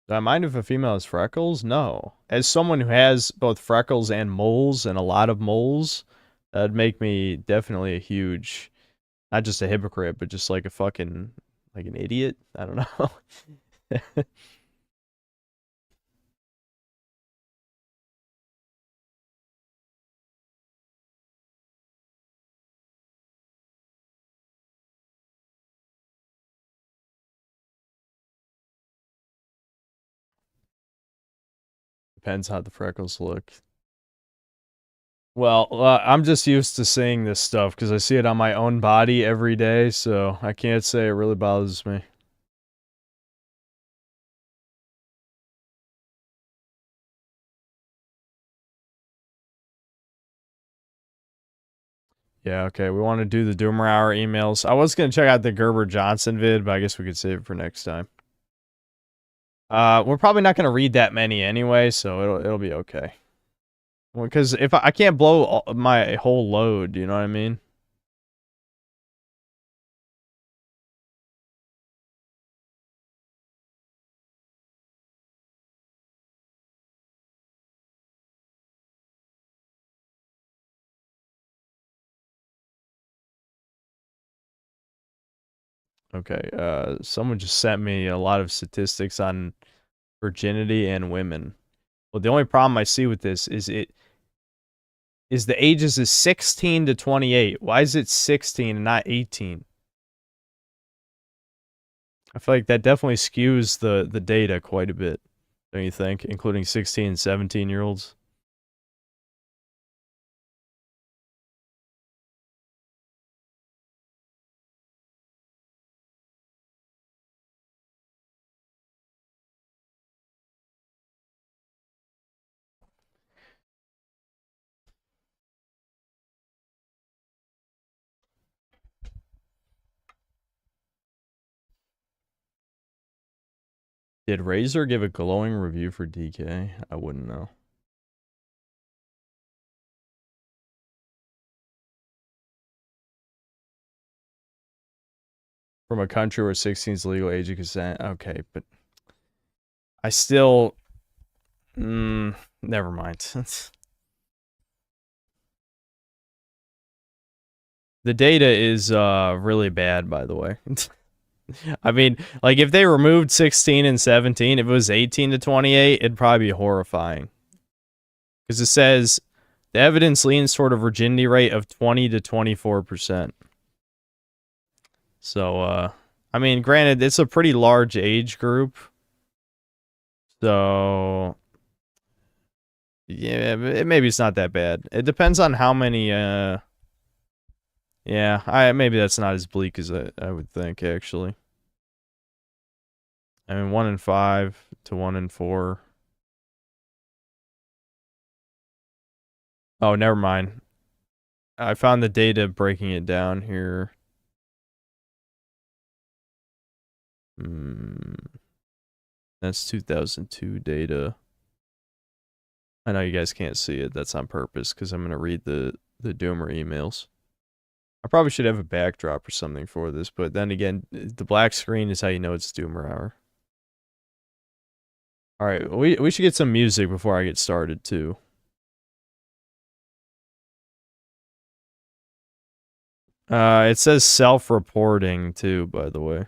Do I mind if a female has freckles? No. As someone who has both freckles and moles, and a lot of moles, that'd make me definitely a huge, not just a hypocrite, but just like a fucking, like an idiot. I don't know. Depends how the freckles look. Well, I'm just used to seeing this stuff because I see it on my own body every day, so I can't say it really bothers me. Yeah, okay, we want to do the Doomer Hour emails. I was going to check out the Gerber Johnson vid, but I guess we could save it for next time. We're probably not going to read that many anyway, so it'll be okay. Well, because if I can't blow my whole load, you know what I mean? Okay, someone just sent me a lot of statistics on virginity and women. Well, the only problem I see with this is the ages is 16 to 28. Why is it 16 and not 18? I feel like that definitely skews the data quite a bit, don't you think? Including 16 and 17-year-olds. Did Razor give a glowing review for DK? I wouldn't know. From a country where 16 is legal age of consent. Okay, but I still... never mind. The data is really bad, by the way. I mean, like, if they removed 16 and 17, if it was 18 to 28, it'd probably be horrifying. Because it says, the evidence leans toward a virginity rate of 20 to 24%. So, I mean, granted, it's a pretty large age group. So, yeah, maybe it's not that bad. It depends on how many, yeah, maybe that's not as bleak as I would think, actually. I mean, 1 in 5 to 1 in 4. Oh, never mind. I found the data breaking it down here. That's 2002 data. I know you guys can't see it. That's on purpose because I'm going to read the Doomer emails. I probably should have a backdrop or something for this, but then again, the black screen is how you know it's Doomer Hour. Alright, we should get some music before I get started, too. It says self-reporting, too, by the way.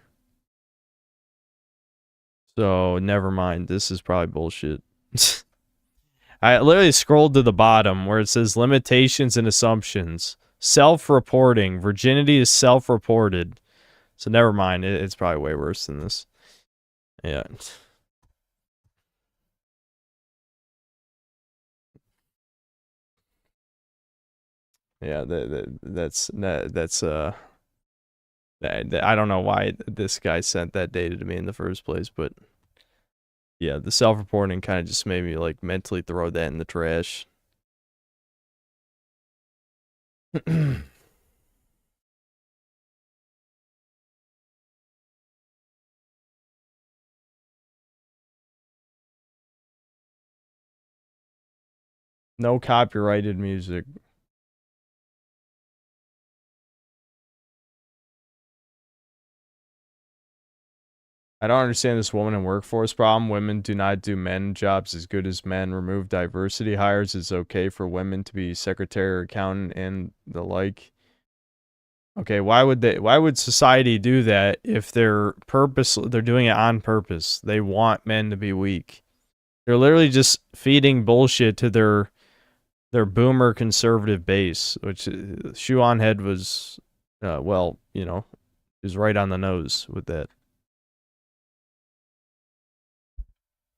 So, never mind. This is probably bullshit. I literally scrolled to the bottom where it says limitations and assumptions. Self-reporting. Virginity is self-reported. So, never mind. It's probably way worse than this. Yeah. Yeah, that's I don't know why this guy sent that data to me in the first place, but yeah, the self-reporting kind of just made me like mentally throw that in the trash. No copyrighted music. I don't understand this woman and workforce problem. Women do not do men jobs as good as men. Remove diversity hires. It's okay for women to be secretary or accountant and the like. Okay, why would society do that if they're doing it on purpose? They want men to be weak. They're literally just feeding bullshit to their boomer conservative base, which Shoe on Head was well, you know, is right on the nose with that.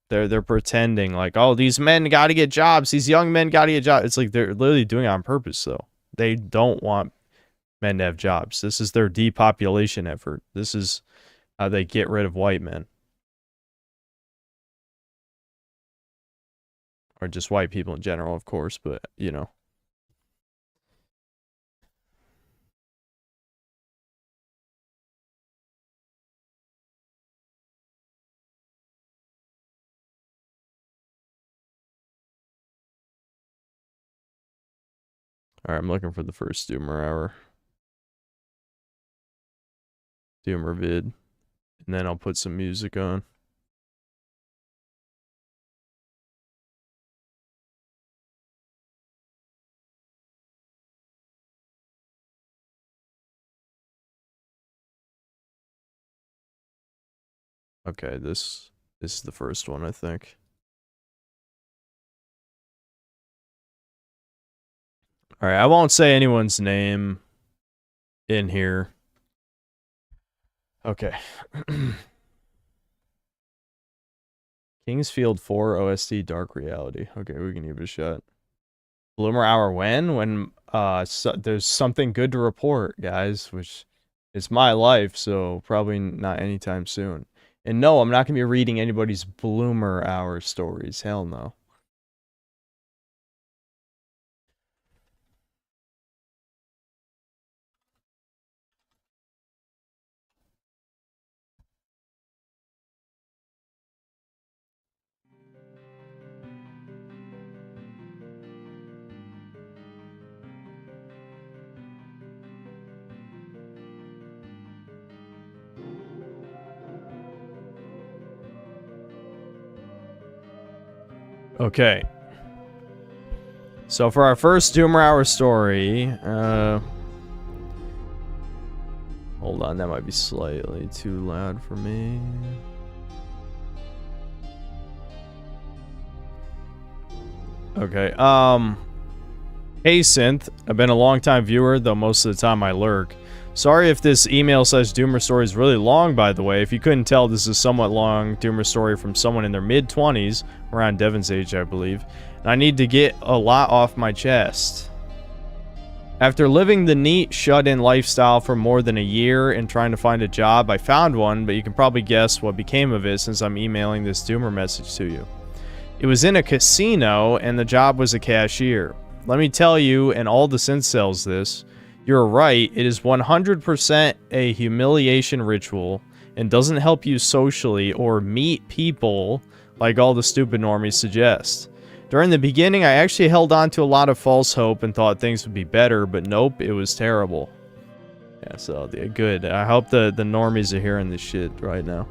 They're pretending like, oh, these men got to get jobs. These young men got to get jobs. It's like they're literally doing it on purpose, though. They don't want men to have jobs. This is their depopulation effort. This is how they get rid of white men. Or just white people in general, of course, but, you know. Alright, I'm looking for the first Doomer hour. Doomer vid. And then I'll put some music on. Okay, this is the first one, I think. Alright, I won't say anyone's name in here. Okay. Kingsfield 4 OST Dark Reality. Okay, we can give it a shot. Bloomer Hour when? When there's something good to report, guys, which is my life, so probably not anytime soon. And no, I'm not going to be reading anybody's Bloomer Hour stories. Hell no. Okay. So for our first Doomer Hour story, hold on, that might be slightly too loud for me. Okay, hey Synth, I've been a long-time viewer, though most of the time I lurk. Sorry if this email/Doomer story is really long, by the way. If you couldn't tell, this is a somewhat long Doomer story from someone in their mid-20s, around Devin's age, I believe. And I need to get a lot off my chest. After living the neat, shut-in lifestyle for more than a year and trying to find a job, I found one, but you can probably guess what became of it since I'm emailing this Doomer message to you. It was in a casino, and the job was a cashier. Let me tell you, and all the synth sells this, you're right, it is 100% a humiliation ritual and doesn't help you socially or meet people like all the stupid normies suggest. During the beginning, I actually held on to a lot of false hope and thought things would be better, but nope, it was terrible. Yeah, so good. I hope the normies are hearing this shit right now.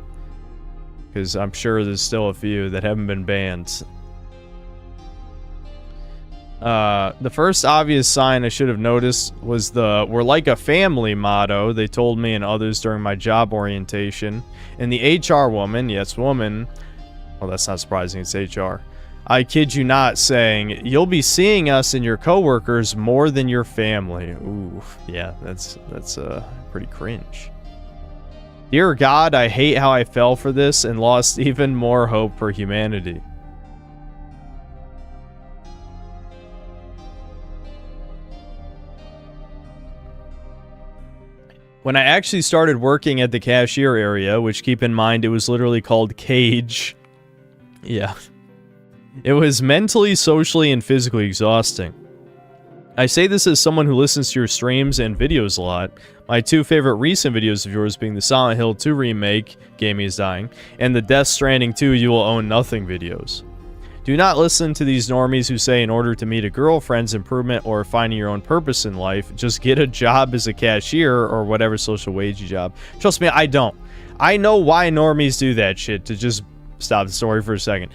Because I'm sure there's still a few that haven't been banned. The first obvious sign I should have noticed was the "we're like a family" motto they told me and others during my job orientation. And the HR woman, yes woman, well that's not surprising, it's HR. I kid you not, saying, "You'll be seeing us and your coworkers more than your family." Ooh, yeah, that's pretty cringe. Dear God, I hate how I fell for this and lost even more hope for humanity. When I actually started working at the cashier area, which keep in mind it was literally called Cage. Yeah. It was mentally, socially, and physically exhausting. I say this as someone who listens to your streams and videos a lot. My two favorite recent videos of yours being the Silent Hill 2 remake, Gaming is Dying, and the Death Stranding 2 You Will Own Nothing videos. Do not listen to these normies who say in order to meet a girlfriend's improvement or finding your own purpose in life, just get a job as a cashier or whatever social wage job. Trust me, I don't. I know why normies do that shit. To just stop the story for a second.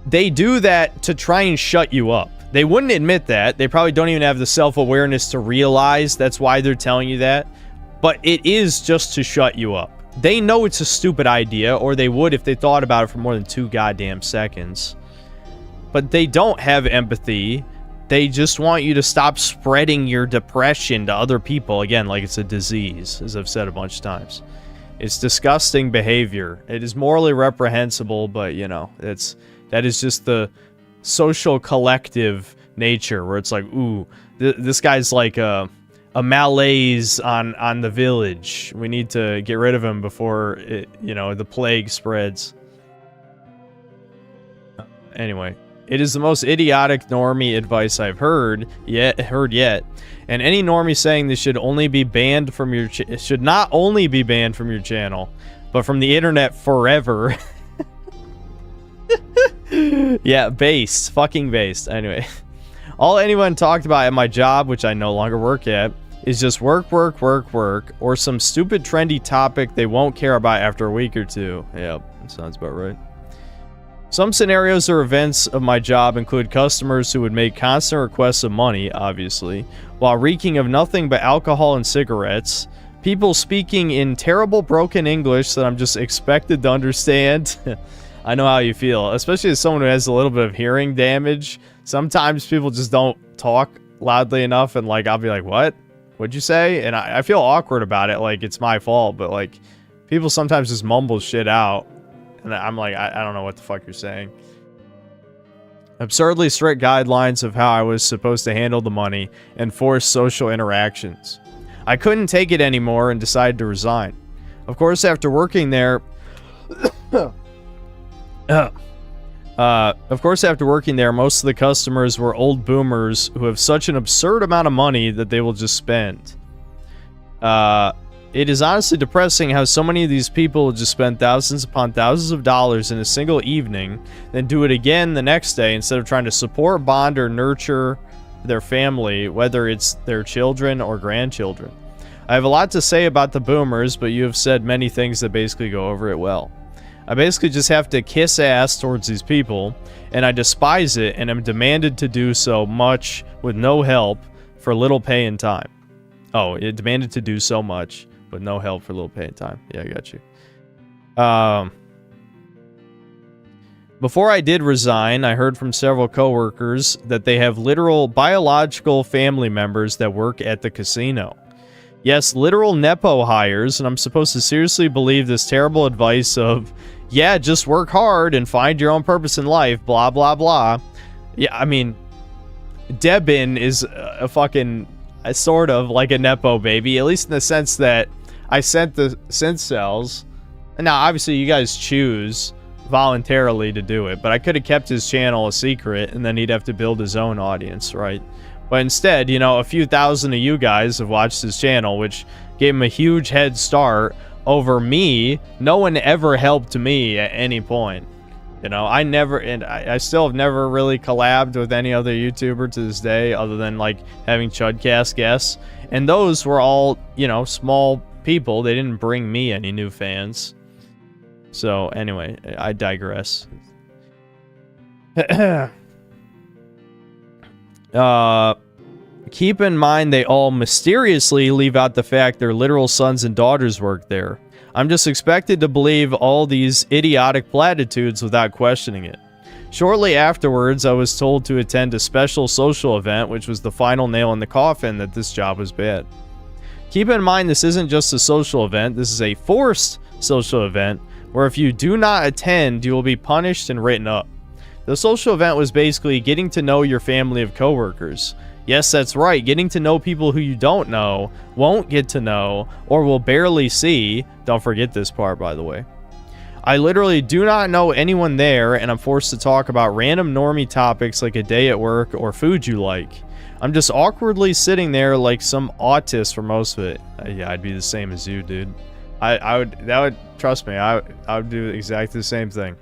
They do that to try and shut you up. They wouldn't admit that. They probably don't even have the self-awareness to realize that's why they're telling you that. But it is just to shut you up. They know it's a stupid idea, or they would if they thought about it for more than 2 goddamn seconds. But they don't have empathy. They just want you to stop spreading your depression to other people. Again, like it's a disease, as I've said a bunch of times. It's disgusting behavior. It is morally reprehensible, but you know, that is just the social collective nature where it's like, ooh, this guy's like a malaise on the village. We need to get rid of him before the plague spreads. Anyway, it is the most idiotic normie advice I've heard yet, and any normie saying this should only be banned from your should not only be banned from your channel, but from the internet forever. Yeah, based, fucking based. Anyway, all anyone talked about at my job, which I no longer work at, is just work, or some stupid trendy topic they won't care about after a week or two. Yep, that sounds about right. Some scenarios or events of my job include customers who would make constant requests of money, obviously, while reeking of nothing but alcohol and cigarettes, people speaking in terrible broken English that I'm just expected to understand. I know how you feel, especially as someone who has a little bit of hearing damage. Sometimes people just don't talk loudly enough, and like I'll be like, what? What'd you say? And I feel awkward about it, like it's my fault, but like people sometimes just mumble shit out. And I'm like, I don't know what the fuck you're saying. Absurdly strict guidelines of how I was supposed to handle the money and forced social interactions. I couldn't take it anymore and decided to resign. Of course, after working there... most of the customers were old boomers who have such an absurd amount of money that they will just spend. It is honestly depressing how so many of these people will just spend thousands upon thousands of dollars in a single evening, then do it again the next day instead of trying to support, bond, or nurture their family, whether it's their children or grandchildren. I have a lot to say about the boomers, but you have said many things that basically go over it well. I basically just have to kiss ass towards these people, and I despise it and am demanded to do so much with no help for little pay and time. Oh, it demanded to do so much with no help for little pay and time. Yeah, I got you. Before I did resign, I heard from several coworkers that they have literal biological family members that work at the casino. Yes, literal Nepo hires, and I'm supposed to seriously believe this terrible advice of, yeah, just work hard and find your own purpose in life, blah, blah, blah. Yeah, I mean, Debin is a fucking, sort of like a Nepo baby, at least in the sense that I sent the synth cells. And now, obviously, you guys choose voluntarily to do it, but I could have kept his channel a secret, and then he'd have to build his own audience, right? But instead, you know, a few thousand of you guys have watched his channel, which gave him a huge head start over me. No one ever helped me at any point. You know, I still have never really collabed with any other YouTuber to this day, other than, like, having Chudcast guests. And those were all, you know, small people. They didn't bring me any new fans. So, anyway, I digress. Keep in mind they all mysteriously leave out the fact their literal sons and daughters work there. I'm just expected to believe all these idiotic platitudes without questioning it. Shortly afterwards, I was told to attend a special social event, which was the final nail in the coffin that this job was bad. Keep in mind this isn't just a social event, this is a forced social event, where if you do not attend, you will be punished and written up. The social event was basically getting to know your family of coworkers. Yes, that's right, getting to know people who you don't know, won't get to know, or will barely see. Don't forget this part, by the way. I literally do not know anyone there, and I'm forced to talk about random normie topics like a day at work or food you like. I'm just awkwardly sitting there like some autist for most of it. Yeah, I'd be the same as you, dude. Trust me, I would do exactly the same thing.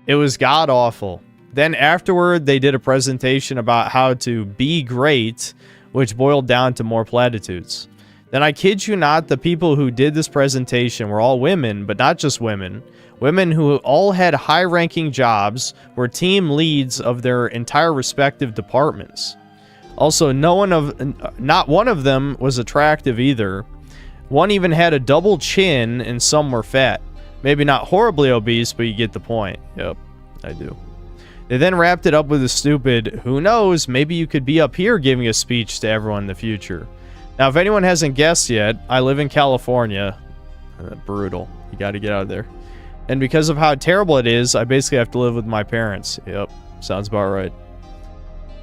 It was god-awful. Then afterward, they did a presentation about how to be great, which boiled down to more platitudes. Then I kid you not, the people who did this presentation were all women, but not just women. Women who all had high-ranking jobs, were team leads of their entire respective departments. Also, not one of them was attractive either. One even had a double chin, and some were fat. Maybe not horribly obese, but you get the point. Yep, I do. They then wrapped it up with a stupid, who knows, maybe you could be up here giving a speech to everyone in the future. Now, if anyone hasn't guessed yet, I live in California. Brutal. You got to get out of there. And because of how terrible it is, I basically have to live with my parents. Yep, sounds about right.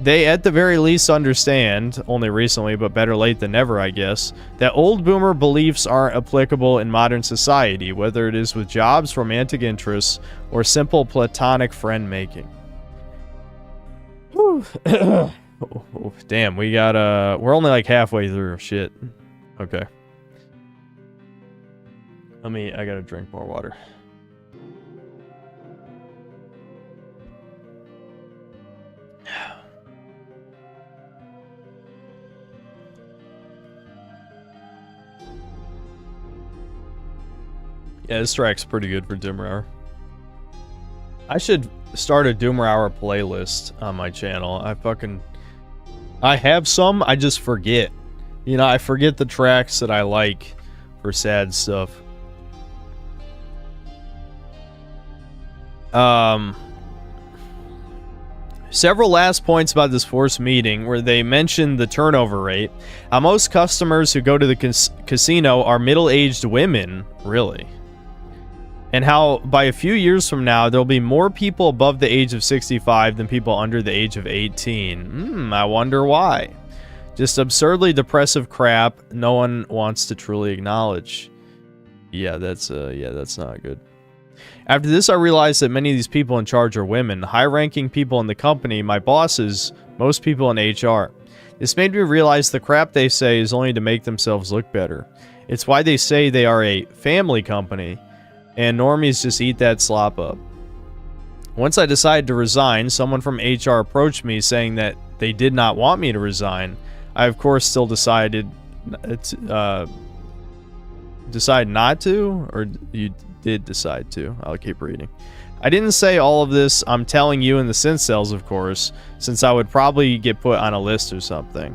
They, at the very least, understand, only recently, but better late than never, I guess, that old boomer beliefs aren't applicable in modern society, whether it is with jobs, romantic interests, or simple platonic friend-making. Whew. Oh, damn, we got, we're only like halfway through. Shit. Okay. I gotta drink more water. Yeah, this track's pretty good for Doomer Hour. I should start a Doomer Hour playlist on my channel. I have some, I just forget. You know, I forget the tracks that I like for sad stuff. Several last points about this forced meeting where they mentioned the turnover rate. Most customers who go to the casino are middle-aged women, really. And how by a few years from now, there'll be more people above the age of 65 than people under the age of 18. I wonder why. Just absurdly depressive crap no one wants to truly acknowledge. Yeah, that's not good. After this, I realized that many of these people in charge are women, high-ranking people in the company, my bosses, most people in HR. This made me realize the crap they say is only to make themselves look better. It's why they say they are a family company, and normies just eat that slop up. Once I decided to resign, someone from HR approached me saying that they did not want me to resign. I, of course, still decided not to, or you did decide to. I'll keep reading. I didn't say all of this. I'm telling you in the synth cells, of course, since I would probably get put on a list or something.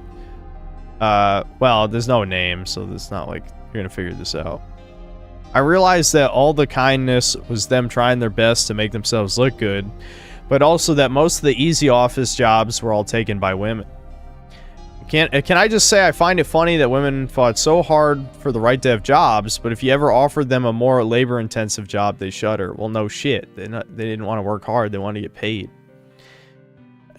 Well, there's no name, so it's not like you're gonna figure this out. I realized that all the kindness was them trying their best to make themselves look good, but also that most of the easy office jobs were all taken by women. Can I just say I find it funny that women fought so hard for the right to have jobs, but if you ever offered them a more labor-intensive job, they shudder. Well, no shit. They didn't want to work hard. They wanted to get paid.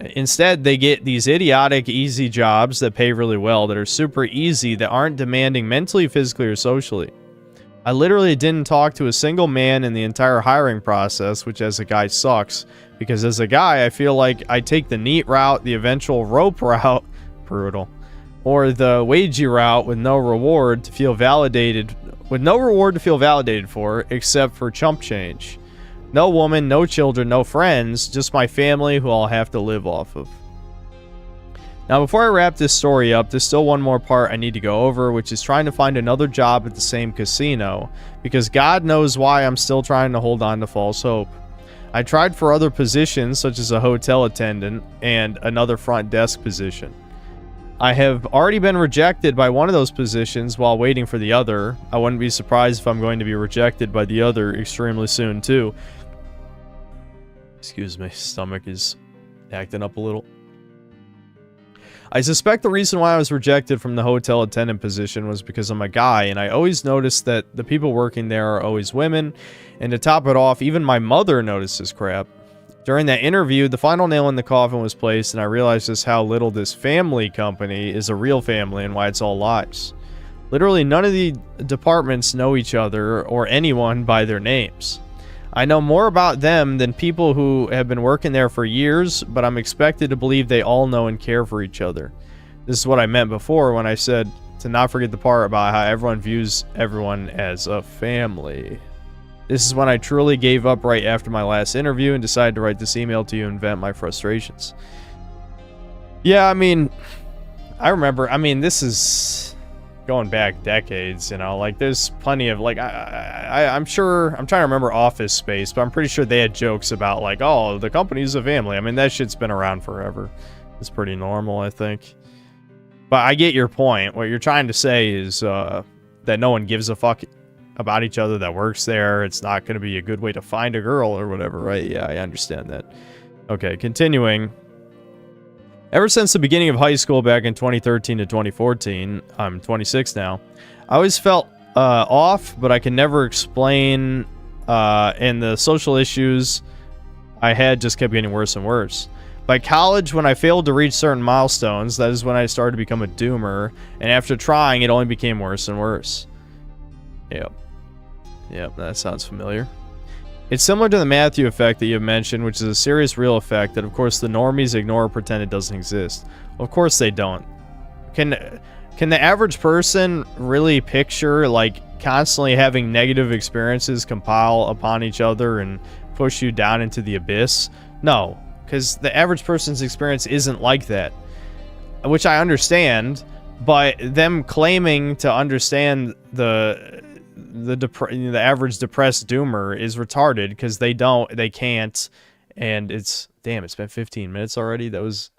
Instead, they get these idiotic, easy jobs that pay really well, that are super easy, that aren't demanding mentally, physically, or socially. I literally didn't talk to a single man in the entire hiring process, which as a guy sucks, because as a guy, I feel like I take the neat route, the eventual rope route, brutal, or the wagey route with no reward to feel validated, for, except for chump change. No woman, no children, no friends, just my family who I'll have to live off of. Now, before I wrap this story up, there's still one more part I need to go over, which is trying to find another job at the same casino, because God knows why I'm still trying to hold on to false hope. I tried for other positions, such as a hotel attendant and another front desk position. I have already been rejected by one of those positions while waiting for the other. I wouldn't be surprised if I'm going to be rejected by the other extremely soon, too. Excuse me, stomach is acting up a little. I suspect the reason why I was rejected from the hotel attendant position was because I'm a guy, and I always noticed that the people working there are always women, and to top it off, even my mother notices crap. During that interview, the final nail in the coffin was placed, and I realized just how little this family company is a real family and why it's all lies. Literally, none of the departments know each other or anyone by their names. I know more about them than people who have been working there for years, but I'm expected to believe they all know and care for each other. This is what I meant before when I said to not forget the part about how everyone views everyone as a family. This is when I truly gave up right after my last interview and decided to write this email to you and vent my frustrations. Yeah, I mean, I remember, this is going back decades, you know, like there's plenty of, like, I'm sure, I'm trying to remember Office Space, but I'm pretty sure they had jokes about, like, oh, the company's a family. I mean, that shit's been around forever. It's pretty normal, I think. But I get your point. What you're trying to say is that no one gives a fuck about each other that works there. It's not going to be a good way to find a girl or whatever, right? Yeah, I understand that. Okay, continuing. Ever since the beginning of high school back in 2013 to 2014, I'm 26 now, I always felt off, but I can never explain, and the social issues I had just kept getting worse and worse. By college, when I failed to reach certain milestones, that is when I started to become a doomer, and after trying, it only became worse and worse. Yep. Yep, that sounds familiar. It's similar to the Matthew effect that you have mentioned, which is a serious real effect that, of course, the normies ignore or pretend it doesn't exist. Of course they don't. Can the average person really picture, like, constantly having negative experiences compile upon each other and push you down into the abyss? No, because the average person's experience isn't like that, which I understand, but them claiming to understand the average depressed doomer is retarded because they can't, and it's been 15 minutes already. I was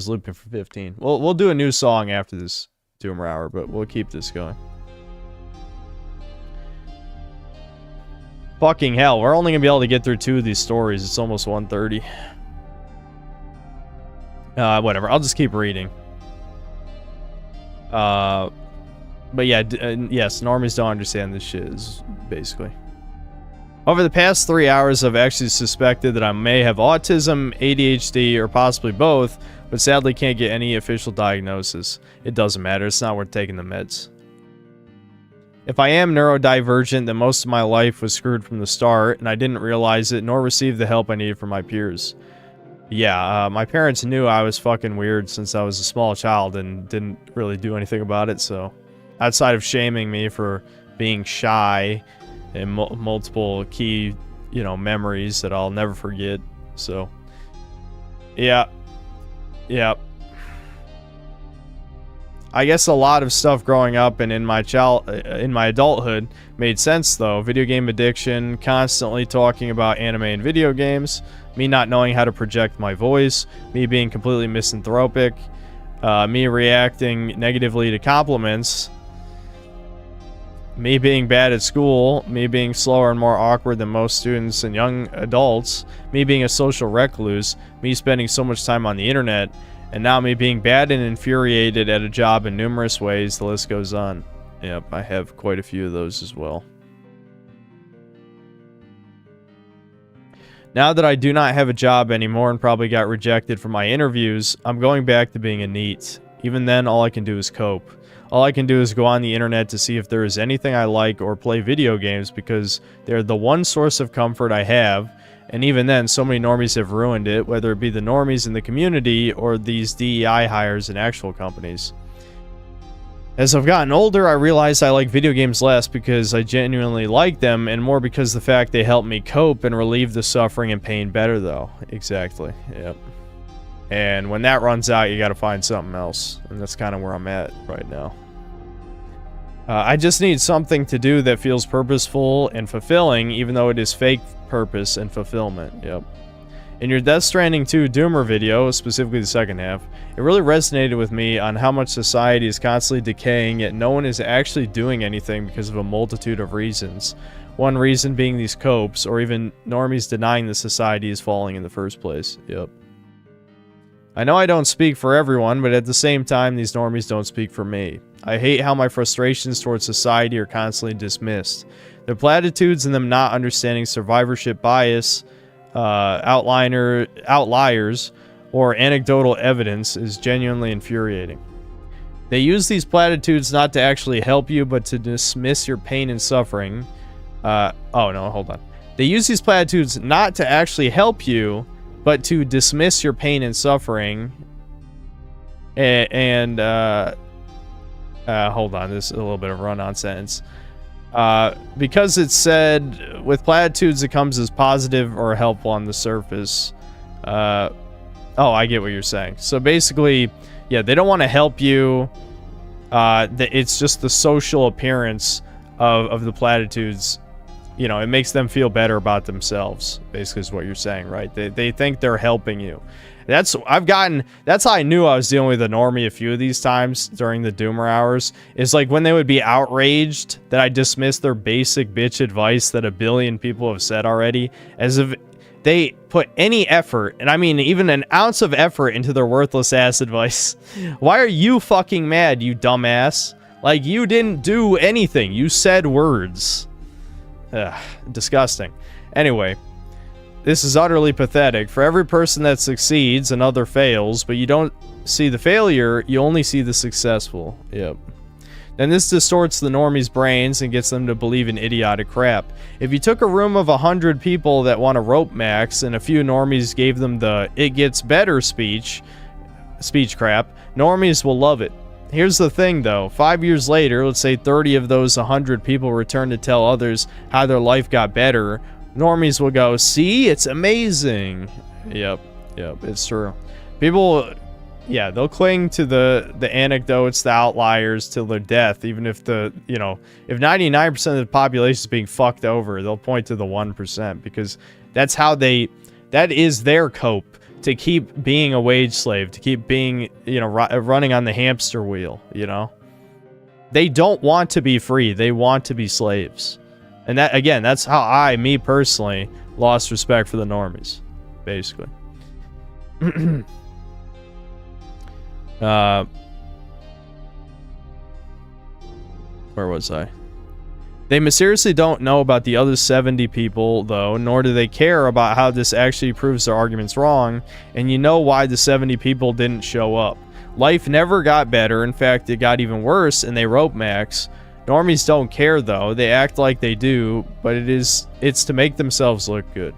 looping for 15. We'll do a new song after this doomer hour, but we'll keep this going. Fucking hell, we're only gonna be able to get through 2 of these stories. It's almost 1:30. Whatever, I'll just keep reading. But yeah, yes, normies don't understand this shit, is basically. Over the past 3 hours, I've actually suspected that I may have autism, ADHD, or possibly both, but sadly can't get any official diagnosis. It doesn't matter, it's not worth taking the meds. If I am neurodivergent, then most of my life was screwed from the start, and I didn't realize it, nor receive the help I needed from my peers. Yeah, my parents knew I was fucking weird since I was a small child and didn't really do anything about it, so... outside of shaming me for being shy and multiple key, memories that I'll never forget. So, yeah. I guess a lot of stuff growing up and in my adulthood made sense though. Video game addiction, constantly talking about anime and video games, me not knowing how to project my voice, me being completely misanthropic, me reacting negatively to compliments, me being bad at school, me being slower and more awkward than most students and young adults, me being a social recluse, me spending so much time on the internet, and now me being bad and infuriated at a job in numerous ways, the list goes on. Yep, I have quite a few of those as well. Now that I do not have a job anymore and probably got rejected from my interviews, I'm going back to being a NEET. Even then, all I can do is cope. All I can do is go on the internet to see if there is anything I like or play video games because they're the one source of comfort I have, and even then, so many normies have ruined it, whether it be the normies in the community or these DEI hires in actual companies. As I've gotten older, I realized I like video games less because I genuinely like them, and more because the fact they help me cope and relieve the suffering and pain better, though. Exactly, yep. And when that runs out, you gotta find something else, and that's kind of where I'm at right now. I just need something to do that feels purposeful and fulfilling, even though it is fake purpose and fulfillment. Yep. In your Death Stranding 2 Doomer video, specifically the second half, it really resonated with me on how much society is constantly decaying, yet no one is actually doing anything because of a multitude of reasons. One reason being these copes, or even normies denying the society is falling in the first place. Yep. I know I don't speak for everyone, but at the same time, these normies don't speak for me. I hate how my frustrations towards society are constantly dismissed. The platitudes and them not understanding survivorship bias, outliers, or anecdotal evidence is genuinely infuriating. They use these platitudes not to actually help you, but to dismiss your pain and suffering. Oh no, hold on. They use these platitudes not to actually help you, but to dismiss your pain and suffering. Hold on, this is a little bit of a run-on sentence. Because it's said, with platitudes it comes as positive or helpful on the surface. Oh, I get what you're saying. So basically, yeah, they don't want to help you. It's just the social appearance of the platitudes. You know, it makes them feel better about themselves, basically is what you're saying, right? They think they're helping you. That's how I knew I was dealing with a normie a few of these times during the Doomer hours, is like when they would be outraged that I dismissed their basic bitch advice that a billion people have said already, as if they put any effort, and I mean even an ounce of effort, into their worthless ass advice. Why are you fucking mad, you dumbass? Like, you didn't do anything. You said words. Ugh, disgusting. Anyway, this is utterly pathetic. For every person that succeeds, another fails, but you don't see the failure, you only see the successful. Yep. And this distorts the normies' brains and gets them to believe in idiotic crap. If you took a room of 100 people that want a rope max and a few normies gave them the "it gets better" speech crap, normies will love it. Here's the thing though, 5 years later, let's say 30 of those 100 people return to tell others how their life got better, normies will go, "See, it's amazing." Yep, it's true. People, yeah, they'll cling to the anecdotes, the outliers till their death, even if if 99% of the population is being fucked over, they'll point to the 1% because that is their cope to keep being a wage slave, to keep being, running on the hamster wheel, They don't want to be free. They want to be slaves. And that, again, that's how me personally, lost respect for the normies, basically. Where was I? They mysteriously don't know about the other 70 people, though, nor do they care about how this actually proves their arguments wrong, and you know why the 70 people didn't show up. Life never got better, in fact, it got even worse, and they rope max. Normies don't care, though. They act like they do, but it's to make themselves look good.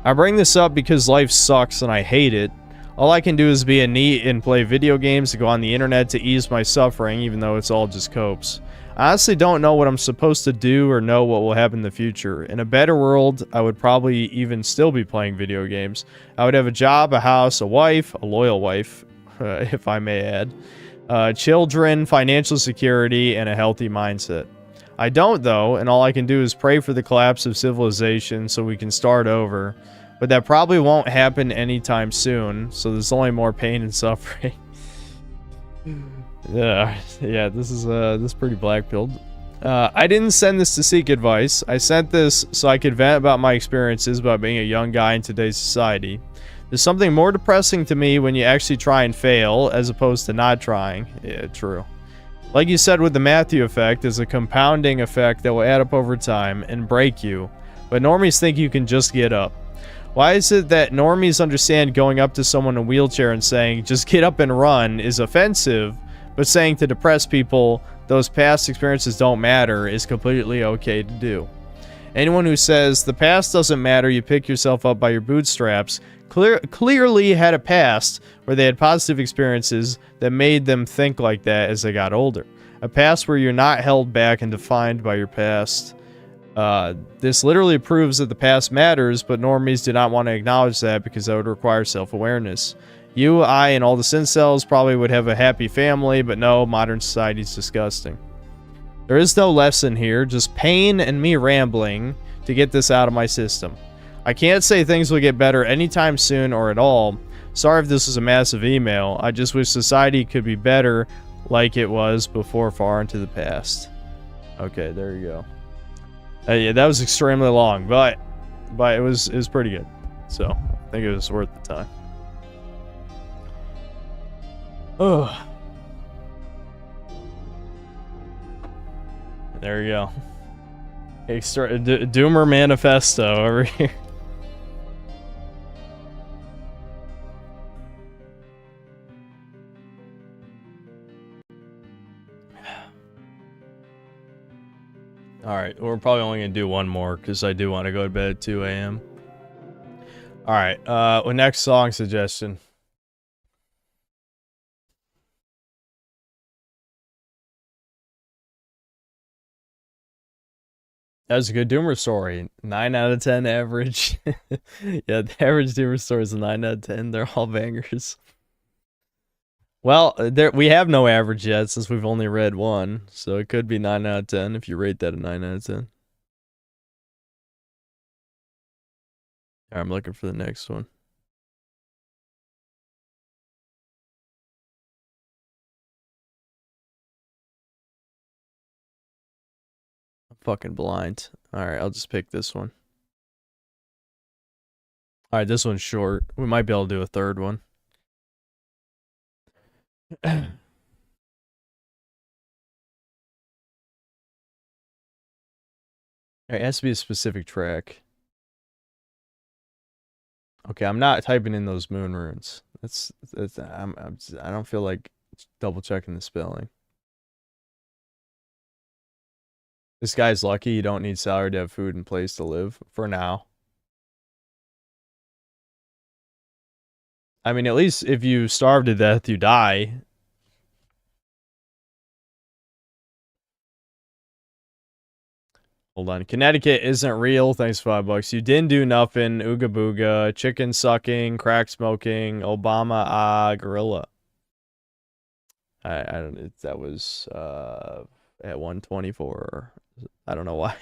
I bring this up because life sucks and I hate it. All I can do is be a neat and play video games and go on the internet to ease my suffering, even though it's all just copes. I honestly don't know what I'm supposed to do or know what will happen in the future. In a better world, I would probably even still be playing video games. I would have a job, a house, a wife, a loyal wife, if I may add, children, financial security, and a healthy mindset. I don't, though, and all I can do is pray for the collapse of civilization so we can start over. But that probably won't happen anytime soon, so there's only more pain and suffering. Yeah, this is pretty black-pilled. I didn't send this to seek advice. I sent this so I could vent about my experiences about being a young guy in today's society. There's something more depressing to me when you actually try and fail, as opposed to not trying. Yeah, true. Like you said with the Matthew effect, is a compounding effect that will add up over time and break you. But normies think you can just get up. Why is it that normies understand going up to someone in a wheelchair and saying, "just get up and run," is offensive, but saying to depressed people, "those past experiences don't matter," is completely okay to do? Anyone who says, "the past doesn't matter, you pick yourself up by your bootstraps," clearly had a past where they had positive experiences that made them think like that as they got older. A past where you're not held back and defined by your past. This literally proves that the past matters, but normies do not want to acknowledge that because that would require self-awareness. You, I, and all the incels probably would have a happy family, but no, modern society's disgusting. There is no lesson here, just pain and me rambling to get this out of my system. I can't say things will get better anytime soon or at all. Sorry if this was a massive email. I just wish society could be better like it was before far into the past. Okay, there you go. Yeah, that was extremely long, but it was pretty good. So, I think it was worth the time. Oh. There you go. Doomer Manifesto over here. Alright, we're probably only going to do one more because I do want to go to bed at 2 a.m. Alright, next song suggestion. That was a good Doomer story. 9 out of 10 average. Yeah, the average Doomer story is a 9 out of 10. They're all bangers. Well, we have no average yet since we've only read one. So it could be 9 out of 10 if you rate that a 9 out of 10. I'm looking for the next one. I'm fucking blind. Alright, I'll just pick this one. Alright, this one's short. We might be able to do a third one. It has to be a specific track. Okay, I'm not typing in those moon runes. I don't feel like double checking the spelling. This guy's lucky you don't need salary to have food and place to live for now. I mean, at least if you starve to death, you die. Hold on. Connecticut isn't real. Thanks for $5. You didn't do nothing. Ooga booga. Chicken sucking. Crack smoking. Obama. Gorilla. I don't. That was at 124. I don't know why.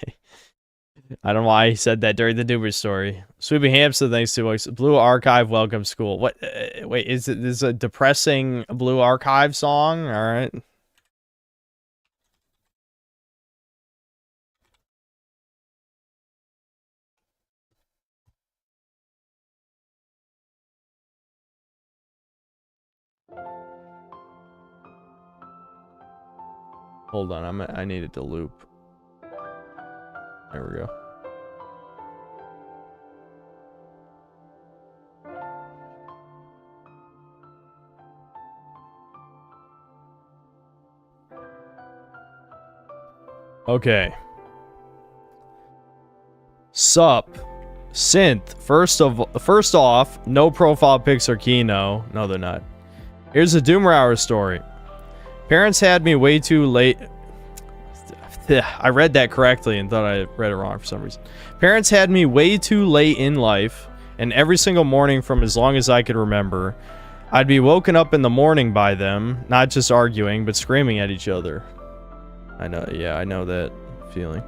I don't know why he said that during the Duber story. Sweeping Hamster, thanks to $2. Blue Archive, welcome school. What? Wait, is this a depressing Blue Archive song? All right. Hold on, I need it to loop. There we go. Okay. Sup. Synth. First off, no profile pics are Kino. No, they're not. Here's a Doomer Hour story. Parents had me way too late. I read that correctly and thought I read it wrong for some reason. Parents had me way too late in life, and every single morning from as long as I could remember, I'd be woken up in the morning by them, not just arguing, but screaming at each other. I know, yeah, I know that feeling.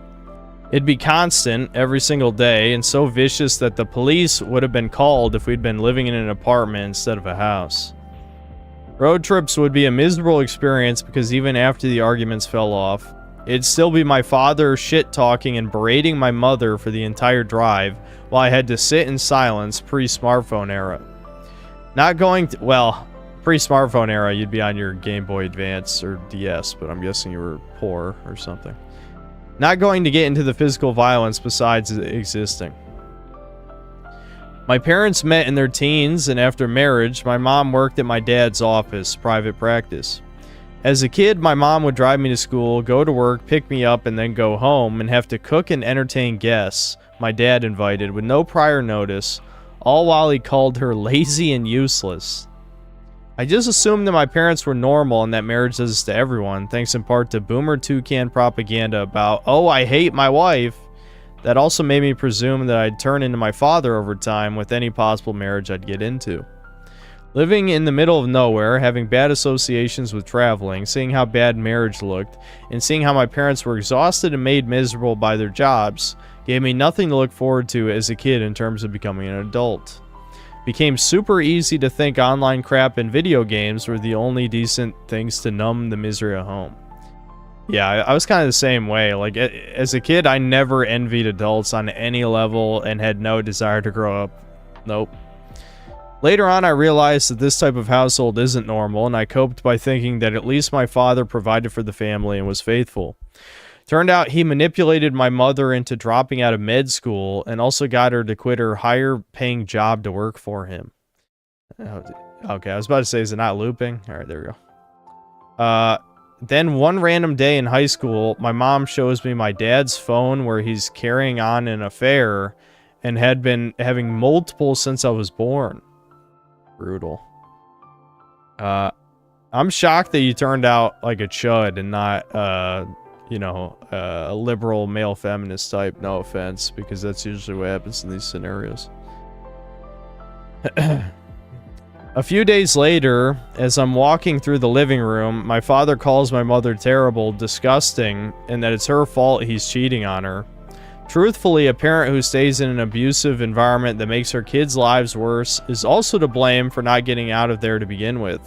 It'd be constant every single day and so vicious that the police would have been called if we'd been living in an apartment instead of a house. Road trips would be a miserable experience because even after the arguments fell off, it'd still be my father shit-talking and berating my mother for the entire drive while I had to sit in silence pre-smartphone era. Not going to, well, pre-smartphone era, you'd be on your Game Boy Advance or DS, but I'm guessing you were poor or something. Not going to get into the physical violence besides existing. My parents met in their teens, and after marriage, my mom worked at my dad's office, private practice. As a kid, my mom would drive me to school, go to work, pick me up, and then go home and have to cook and entertain guests my dad invited with no prior notice, all while he called her lazy and useless. I just assumed that my parents were normal and that marriage does this to everyone, thanks in part to boomer toucan propaganda about, oh, I hate my wife. That also made me presume that I'd turn into my father over time with any possible marriage I'd get into. Living in the middle of nowhere, having bad associations with traveling, seeing how bad marriage looked, and seeing how my parents were exhausted and made miserable by their jobs, gave me nothing to look forward to as a kid in terms of becoming an adult. Became super easy to think online crap and video games were the only decent things to numb the misery at home. Yeah, I was kind of the same way. Like, as a kid, I never envied adults on any level and had no desire to grow up. Nope. Later on, I realized that this type of household isn't normal, and I coped by thinking that at least my father provided for the family and was faithful. Turned out he manipulated my mother into dropping out of med school and also got her to quit her higher-paying job to work for him. Okay, I was about to say, is it not looping? All right, there we go. Then one random day in high school, my mom shows me my dad's phone where he's carrying on an affair and had been having multiple since I was born. Brutal. I'm shocked that you turned out like a chud and not, you know, a liberal male feminist type. No offense, because that's usually what happens in these scenarios. A few days later, as I'm walking through the living room, my father calls my mother terrible, disgusting, and that it's her fault he's cheating on her. Truthfully, a parent who stays in an abusive environment that makes her kids' lives worse is also to blame for not getting out of there to begin with.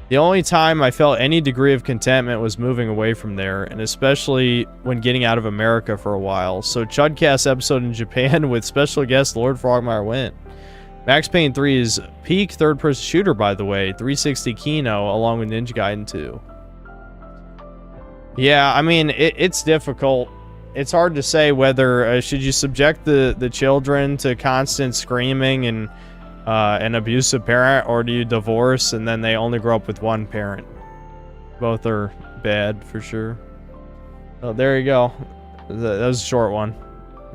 The only time I felt any degree of contentment was moving away from there, and especially when getting out of America for a while. So Chudcast episode in Japan with special guest Lord Frogmire went. Max Payne 3 is peak third-person shooter, by the way. 360 Kino, along with Ninja Gaiden 2. Yeah, I mean, it's difficult. it's hard to say whether should you subject the children to constant screaming and an abusive parent, or do you divorce and then they only grow up with one parent? Both are bad for sure. Oh, there you go. That was a short one.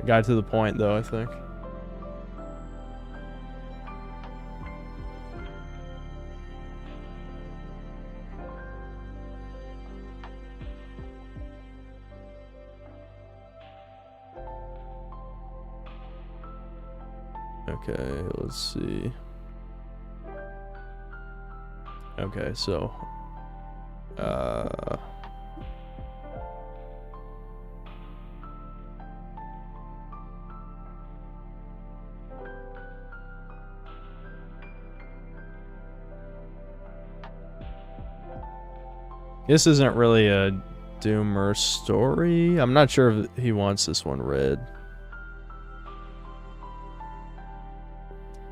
Got to the point though, I think. Okay, let's see. Okay, so this isn't really a doomer story. I'm not sure if he wants this one read.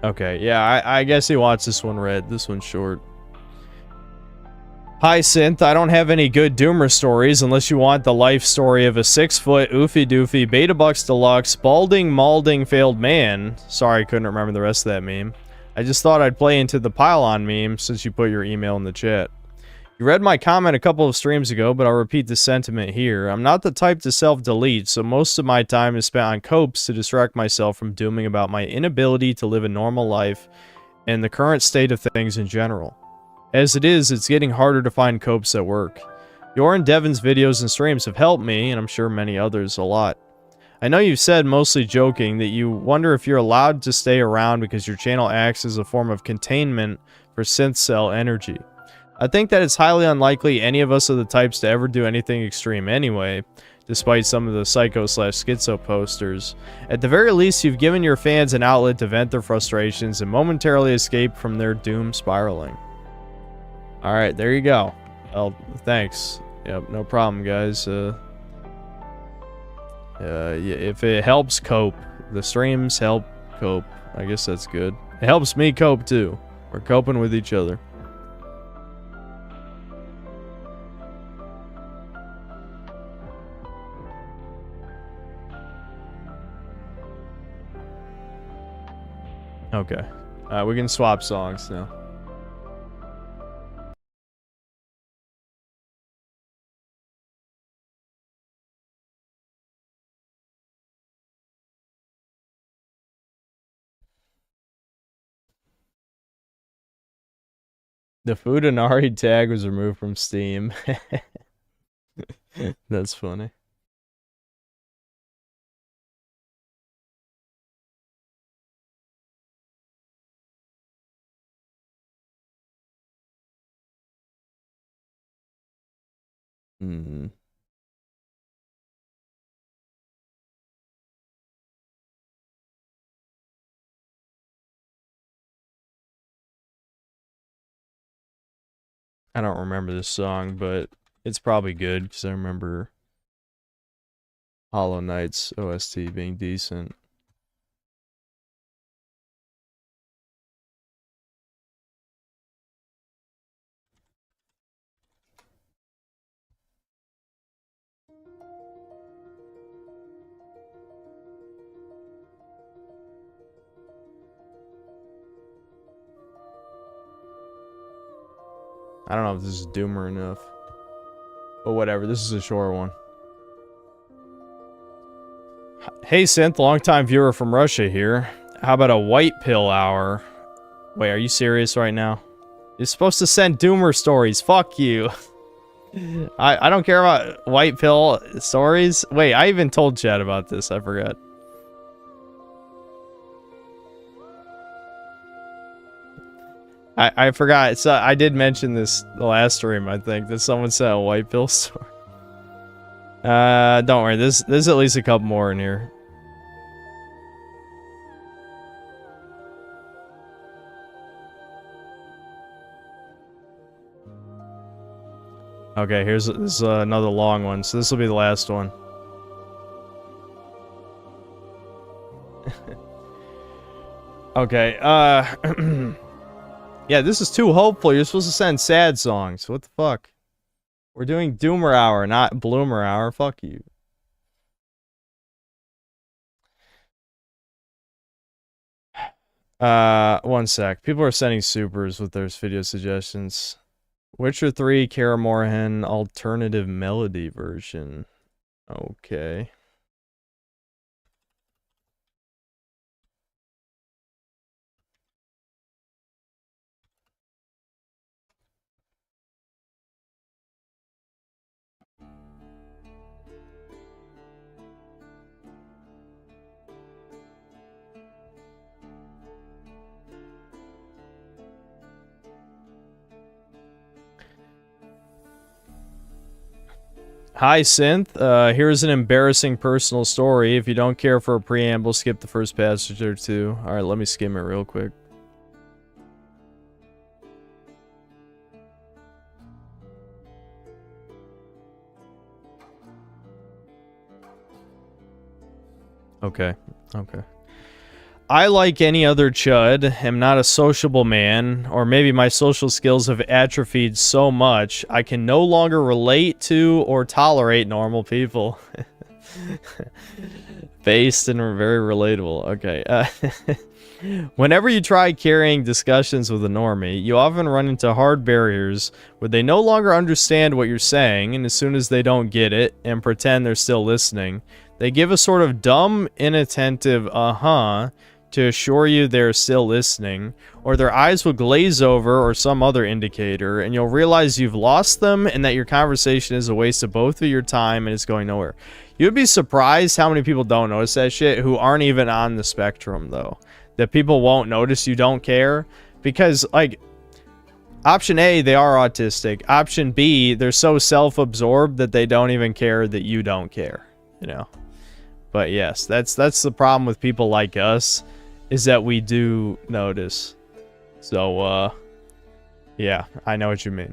Okay, yeah, I guess he wants this one read. This one's short. Hi, Synth. I don't have any good doomer stories unless you want the life story of a 6-foot, oofy-doofy, Beta Bucks Deluxe, balding, malding, failed man. Sorry, I couldn't remember the rest of that meme. I just thought I'd play into the pylon meme since you put your email in the chat. You read my comment a couple of streams ago, but I'll repeat the sentiment here. I'm not the type to self-delete, so most of my time is spent on copes to distract myself from dooming about my inability to live a normal life and the current state of things in general. As it is, it's getting harder to find copes that work. Your and Devin's videos and streams have helped me, and I'm sure many others, a lot. I know you've said, mostly joking, that you wonder if you're allowed to stay around because your channel acts as a form of containment for synth cell energy. I think that it's highly unlikely any of us are the types to ever do anything extreme anyway, despite some of the psycho/schizo posters. At the very least, you've given your fans an outlet to vent their frustrations and momentarily escape from their doom spiraling. Alright, there you go. Well, thanks. Yep, no problem, guys. If it helps cope, the streams help cope. I guess that's good. It helps me cope too. We're coping with each other. Okay. We can swap songs now. The Fudanari tag was removed from Steam. That's funny. Hmm. I don't remember this song, but it's probably good because I remember Hollow Knight's OST being decent. I don't know if this is doomer enough. But whatever, this is a short one. Hey Synth, longtime viewer from Russia here. How about a white pill hour? Wait, are you serious right now? You're supposed to send doomer stories. Fuck you. I don't care about white pill stories. Wait, I even told Chad about this. I forgot. I forgot. So I did mention this the last stream, I think, that someone sent a white pill story. Don't worry. There's at least a couple more in here. Okay, this is another long one, so this will be the last one. Okay, yeah, this is too hopeful. You're supposed to send sad songs. What the fuck? We're doing Doomer Hour, not Bloomer Hour. Fuck you. One sec. People are sending supers with their video suggestions. Witcher 3, Kara Morhen, alternative melody version. Okay. Hi, Synth. Here's an embarrassing personal story. If you don't care for a preamble, skip the first passage or two. Alright, let me skim it real quick. Okay, okay. I, like any other chud, am not a sociable man, or maybe my social skills have atrophied so much I can no longer relate to or tolerate normal people. Based and very relatable. Okay. Whenever you try carrying discussions with a normie, you often run into hard barriers where they no longer understand what you're saying, and as soon as they don't get it and pretend they're still listening, they give a sort of dumb, inattentive uh-huh to assure you they're still listening, or their eyes will glaze over or some other indicator, and you'll realize you've lost them and that your conversation is a waste of both of your time and it's going nowhere. You'd be surprised how many people don't notice that shit who aren't even on the spectrum, though. That people won't notice you don't care. Because, like, option A, they are autistic. Option B, they're so self-absorbed that they don't even care that you don't care. You know? But yes, that's the problem with people like us, is that we do notice. So, yeah, I know what you mean.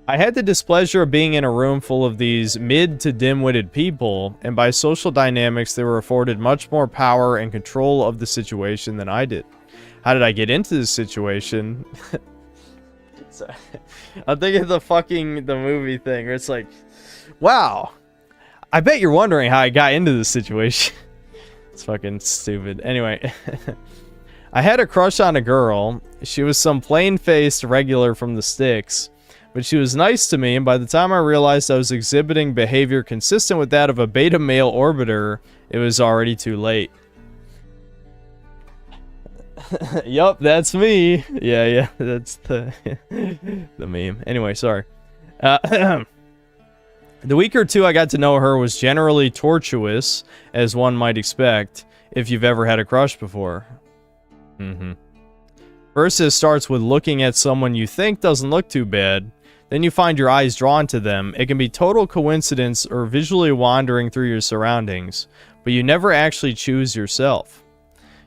I had the displeasure of being in a room full of these mid to dim-witted people, and by social dynamics, they were afforded much more power and control of the situation than I did. How did I get into this situation? I'm thinking of the movie thing, where it's like, wow, I bet you're wondering how I got into this situation. It's fucking stupid. Anyway, I had a crush on a girl. She was some plain-faced regular from the sticks, but she was nice to me, and by the time I realized I was exhibiting behavior consistent with that of a beta male orbiter, it was already too late. Yup, that's me. Yeah, that's the the meme. Anyway, sorry. The week or two I got to know her was generally tortuous, as one might expect, if you've ever had a crush before. First, it starts with looking at someone you think doesn't look too bad. Then you find your eyes drawn to them. It can be total coincidence or visually wandering through your surroundings, but you never actually choose yourself.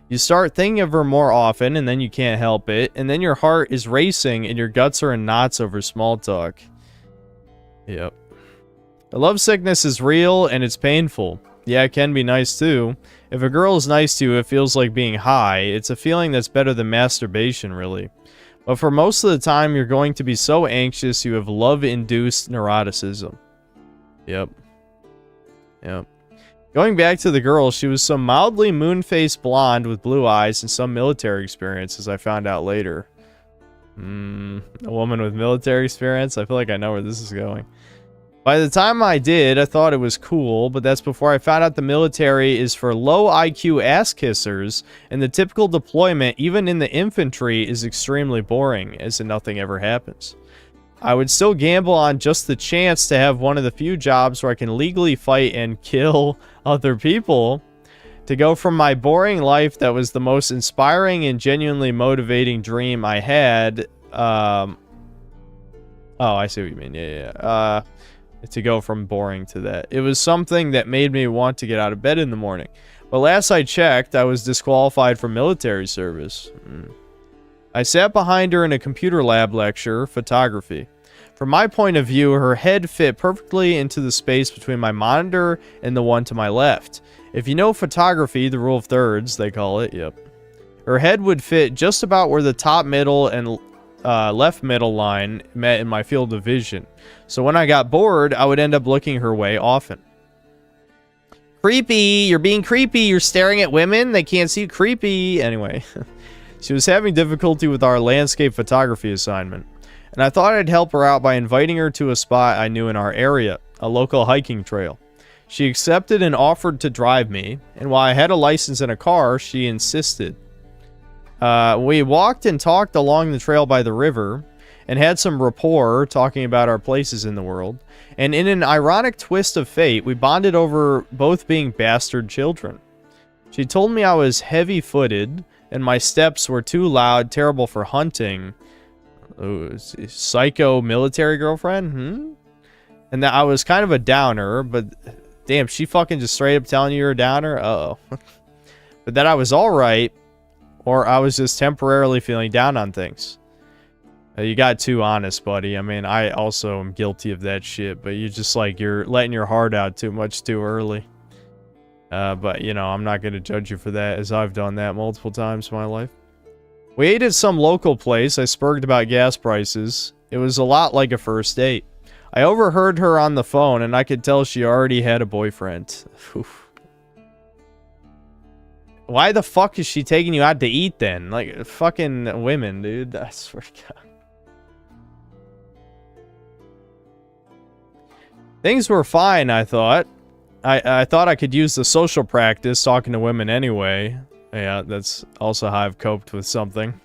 You start thinking of her more often, and then you can't help it, and then your heart is racing and your guts are in knots over small talk. Yep. The love sickness is real, and it's painful. Yeah, it can be nice too. If a girl is nice to you, it feels like being high. It's a feeling that's better than masturbation, really. But for most of the time, you're going to be so anxious you have love-induced neuroticism. Yep. Going back to the girl, she was some mildly moon-faced blonde with blue eyes and some military experience, as I found out later. A woman with military experience? I feel like I know where this is going. By the time I did, I thought it was cool, but that's before I found out the military is for low IQ ass-kissers, and the typical deployment, even in the infantry, is extremely boring, as in nothing ever happens. I would still gamble on just the chance to have one of the few jobs where I can legally fight and kill other people, to go from my boring life that was the most inspiring and genuinely motivating dream I had, oh, I see what you mean, yeah. To go from boring to that. It was something that made me want to get out of bed in the morning. But last I checked, I was disqualified from military service. I sat behind her in a computer lab lecture, photography. From my point of view, her head fit perfectly into the space between my monitor and the one to my left. If you know photography, the rule of thirds, they call it, yep. Her head would fit just about where the top, middle, and left middle line met in my field of vision. So when I got bored, I would end up looking her way often. Creepy. You're being creepy. You're staring at women. They can't see you. Creepy. Anyway, she was having difficulty with our landscape photography assignment, and I thought I'd help her out by inviting her to a spot I knew in our area, a local hiking trail. She accepted and offered to drive me, and while I had a license and a car, she insisted. We walked and talked along the trail by the river, and had some rapport talking about our places in the world. And in an ironic twist of fate, we bonded over both being bastard children. She told me I was heavy-footed, and my steps were too loud, terrible for hunting. Ooh, psycho military girlfriend? And that I was kind of a downer, but damn, she fucking just straight up telling you you're a downer? Uh-oh. But that I was alright, or I was just temporarily feeling down on things. You got too honest, buddy. I mean, I also am guilty of that shit, but you're just like, you're letting your heart out too much too early. But, you know, I'm not going to judge you for that, as I've done that multiple times in my life. We ate at some local place. I spurged about gas prices. It was a lot like a first date. I overheard her on the phone, and I could tell she already had a boyfriend. Oof. Why the fuck is she taking you out to eat then? Like, fucking women, dude. I swear to God. Things were fine, I thought. I thought I could use the social practice talking to women anyway. Yeah, that's also how I've coped with something.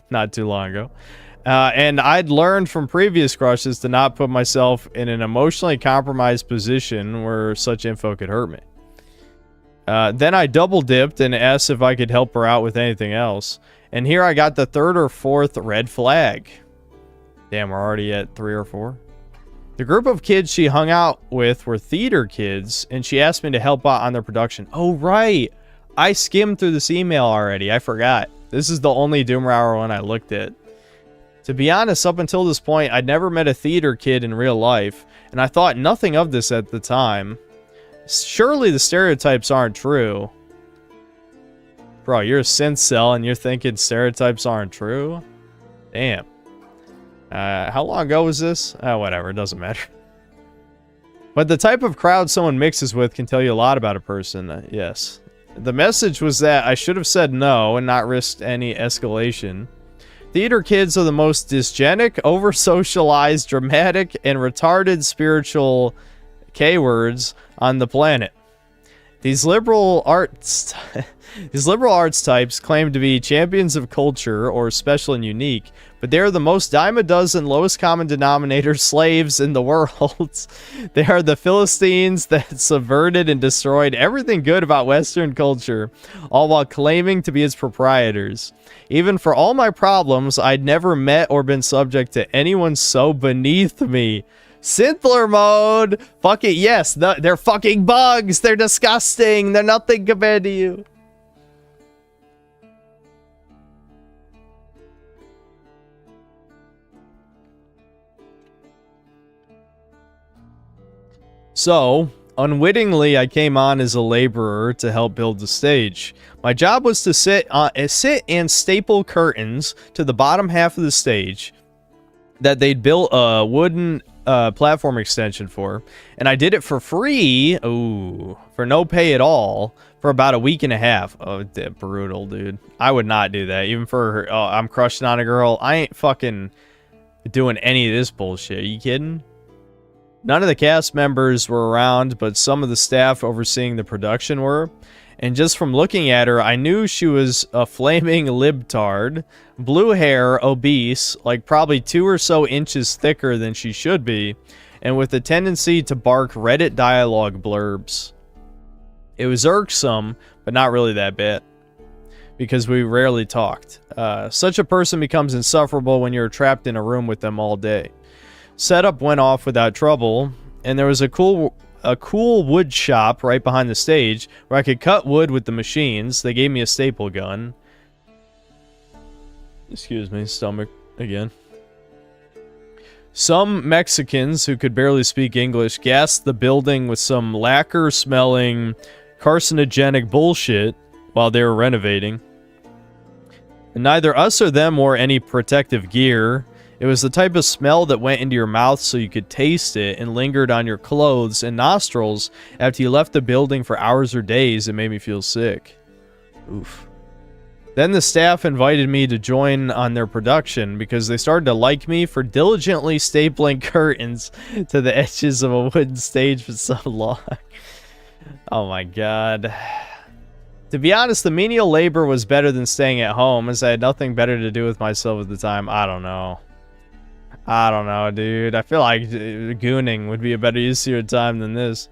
Not too long ago. And I'd learned from previous crushes to not put myself in an emotionally compromised position where such info could hurt me. Then I double dipped and asked if I could help her out with anything else. And here I got the third or fourth red flag. Damn, we're already at 3 or 4. The group of kids she hung out with were theater kids, and she asked me to help out on their production. Oh, right. I skimmed through this email already. I forgot. This is the only Doomer Hour one I looked at. To be honest, up until this point, I'd never met a theater kid in real life, and I thought nothing of this at the time. Surely the stereotypes aren't true. Bro, you're a synth cell and you're thinking stereotypes aren't true? Damn. How long ago was this? Whatever, it doesn't matter. But the type of crowd someone mixes with can tell you a lot about a person, yes. The message was that I should have said no and not risked any escalation. Theater kids are the most dysgenic, over-socialized, dramatic, and retarded spiritual K-words on the planet. These liberal arts types claim to be champions of culture or special and unique, but they are the most dime a dozen lowest common denominator slaves in the world. They are the Philistines that subverted and destroyed everything good about Western culture, all while claiming to be its proprietors. Even for all my problems, I'd never met or been subject to anyone so beneath me. Synthler mode! Fuck it, yes, they're fucking bugs! They're disgusting! They're nothing compared to you! So, unwittingly, I came on as a laborer to help build the stage. My job was to sit and staple curtains to the bottom half of the stage that they'd built a wooden platform extension for, and I did it for free, for no pay at all, for about a week and a half. Oh, brutal, dude. I would not do that, even for her. Oh, I'm crushing on a girl. I ain't fucking doing any of this bullshit. Are you kidding? None of the cast members were around, but some of the staff overseeing the production were. And just from looking at her, I knew she was a flaming libtard. Blue hair, obese, like probably 2 or so inches thicker than she should be, and with a tendency to bark Reddit dialogue blurbs. It was irksome, but not really that bad, because we rarely talked. Such a person becomes insufferable when you're trapped in a room with them all day. Setup went off without trouble, and there was a cool wood shop right behind the stage where I could cut wood with the machines. They gave me a staple gun. Excuse me, stomach again. Some Mexicans who could barely speak English gassed the building with some lacquer-smelling, carcinogenic bullshit while they were renovating. And neither us or them wore any protective gear, It was the type of smell that went into your mouth so you could taste it and lingered on your clothes and nostrils after you left the building for hours or days. It made me feel sick. Oof. Then the staff invited me to join on their production because they started to like me for diligently stapling curtains to the edges of a wooden stage for so long. Oh my god. To be honest, the menial labor was better than staying at home, as I had nothing better to do with myself at the time. I don't know. I don't know, dude. I feel like gooning would be a better use of your time than this.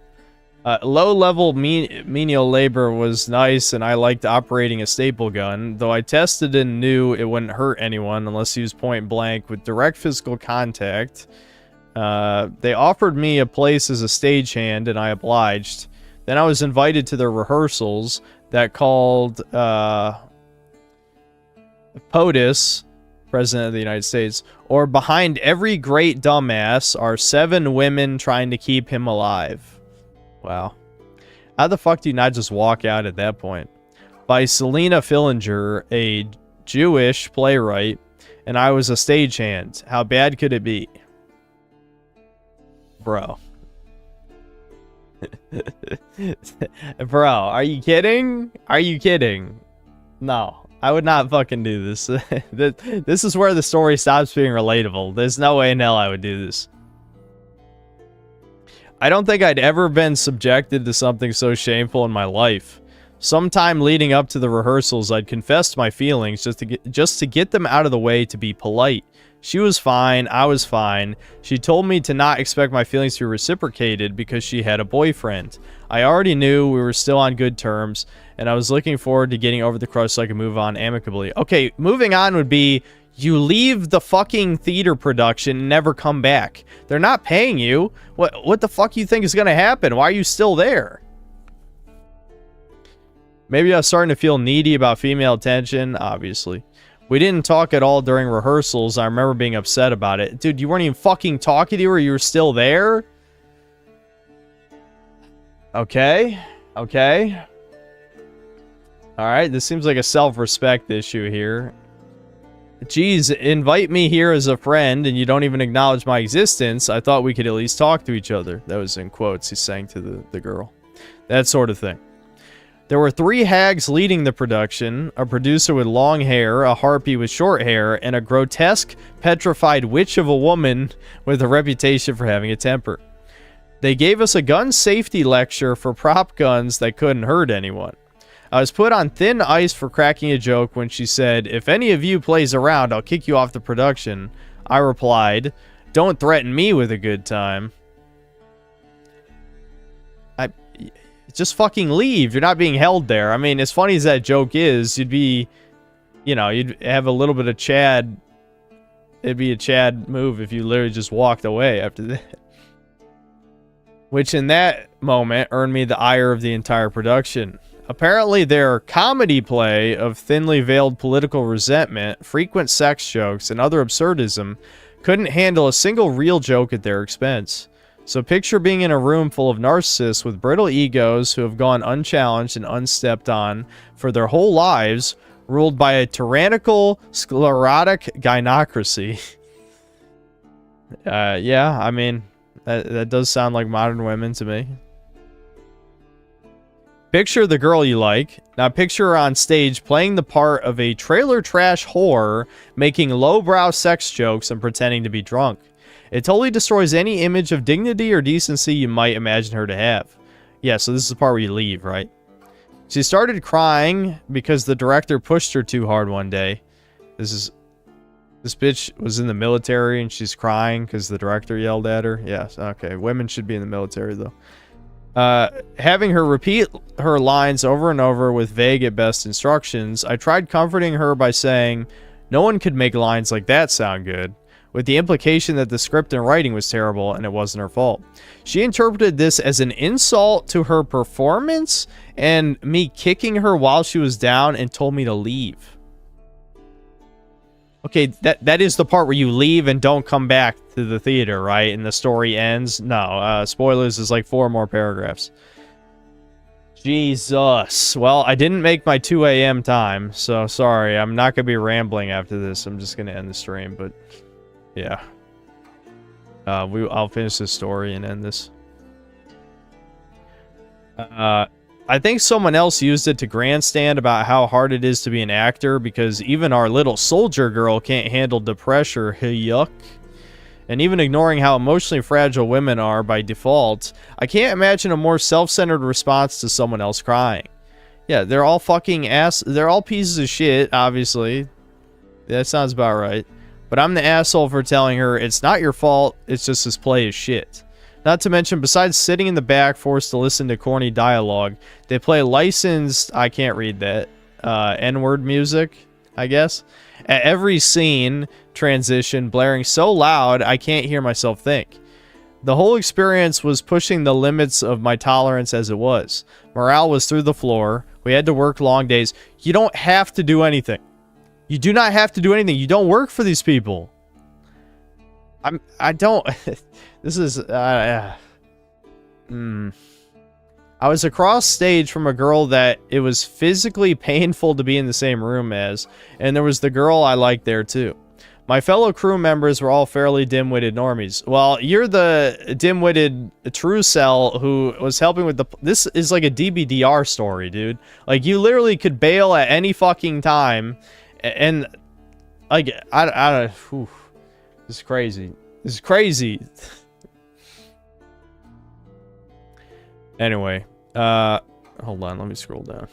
Low-level menial labor was nice, and I liked operating a staple gun, though I tested and knew it wouldn't hurt anyone unless used point-blank with direct physical contact. They offered me a place as a stagehand, and I obliged. Then I was invited to their rehearsals that called POTUS, President of the United States, or behind every great dumbass are 7 women trying to keep him alive. Wow. How the fuck do you not just walk out at that point? By Selena Fillinger, a Jewish playwright, and I was a stagehand. How bad could it be? Bro. Bro, are you kidding? Are you kidding? No, I would not fucking do this. This is where the story stops being relatable. There's no way in hell I would do this. I don't think I'd ever been subjected to something so shameful in my life. Sometime leading up to the rehearsals, I'd confessed my feelings just to get them out of the way to be polite. She was fine, I was fine. She told me to not expect my feelings to be reciprocated because she had a boyfriend. I already knew we were still on good terms, and I was looking forward to getting over the crush so I could move on amicably. Okay, moving on would be, you leave the fucking theater production and never come back. They're not paying you. What the fuck you think is gonna happen? Why are you still there? Maybe I was starting to feel needy about female attention, obviously. We didn't talk at all during rehearsals. I remember being upset about it. Dude, you weren't even fucking talking to her. You were still there? Okay. Okay. Alright, this seems like a self-respect issue here. Geez, invite me here as a friend and you don't even acknowledge my existence. I thought we could at least talk to each other. That was in quotes he's saying to the girl. That sort of thing. There were 3 hags leading the production, a producer with long hair, a harpy with short hair, and a grotesque, petrified witch of a woman with a reputation for having a temper. They gave us a gun safety lecture for prop guns that couldn't hurt anyone. I was put on thin ice for cracking a joke when she said, "If any of you plays around, I'll kick you off the production." I replied, "Don't threaten me with a good time." Just fucking leave. You're not being held there. I mean, as funny as that joke is, you'd be, you know, you'd have a little bit of Chad. It'd be a Chad move if you literally just walked away after that. Which in that moment earned me the ire of the entire production. Apparently their comedy play of thinly veiled political resentment, frequent sex jokes, and other absurdism couldn't handle a single real joke at their expense. So picture being in a room full of narcissists with brittle egos who have gone unchallenged and unstepped on for their whole lives, ruled by a tyrannical, sclerotic gynocracy. Yeah, I mean, that does sound like modern women to me. Picture the girl you like. Now picture her on stage playing the part of a trailer trash whore, making lowbrow sex jokes and pretending to be drunk. It totally destroys any image of dignity or decency you might imagine her to have. Yeah, so this is the part where you leave, right? She started crying because the director pushed her too hard one day. This bitch was in the military and she's crying because the director yelled at her. Yes, okay. Women should be in the military, though. Having her repeat her lines over and over with vague at best instructions, I tried comforting her by saying, no one could make lines like that sound good, with the implication that the script and writing was terrible and it wasn't her fault. She interpreted this as an insult to her performance and me kicking her while she was down and told me to leave. Okay, that is the part where you leave and don't come back to the theater, right? And the story ends. No, spoilers is like 4 more paragraphs. Jesus. Well, I didn't make my 2 a.m. time, so sorry. I'm not going to be rambling after this. I'm just going to end the stream, but Yeah. I'll finish this story and end this. I think someone else used it to grandstand about how hard it is to be an actor because even our little soldier girl can't handle the pressure. Yuck. And even ignoring how emotionally fragile women are by default, I can't imagine a more self-centered response to someone else crying. Yeah, they're all fucking they're all pieces of shit, obviously. That sounds about right. But I'm the asshole for telling her it's not your fault, it's just this play is shit. Not to mention, besides sitting in the back forced to listen to corny dialogue, they play licensed, I can't read that, N-word music, I guess, at every scene transition, blaring so loud I can't hear myself think. The whole experience was pushing the limits of my tolerance as it was. Morale was through the floor. We had to work long days. You don't have to do anything. You do not have to do anything. You don't work for these people. I don't... This is... I was across stage from a girl that it was physically painful to be in the same room as, and there was the girl I liked there too. My fellow crew members were all fairly dim-witted normies. Well, you're the dim-witted true cell who was helping with the... This is like a DBDR story, dude. Like, you literally could bail at any fucking time, and... Like, I don't... This is crazy. This is crazy. Anyway, hold on, let me scroll down.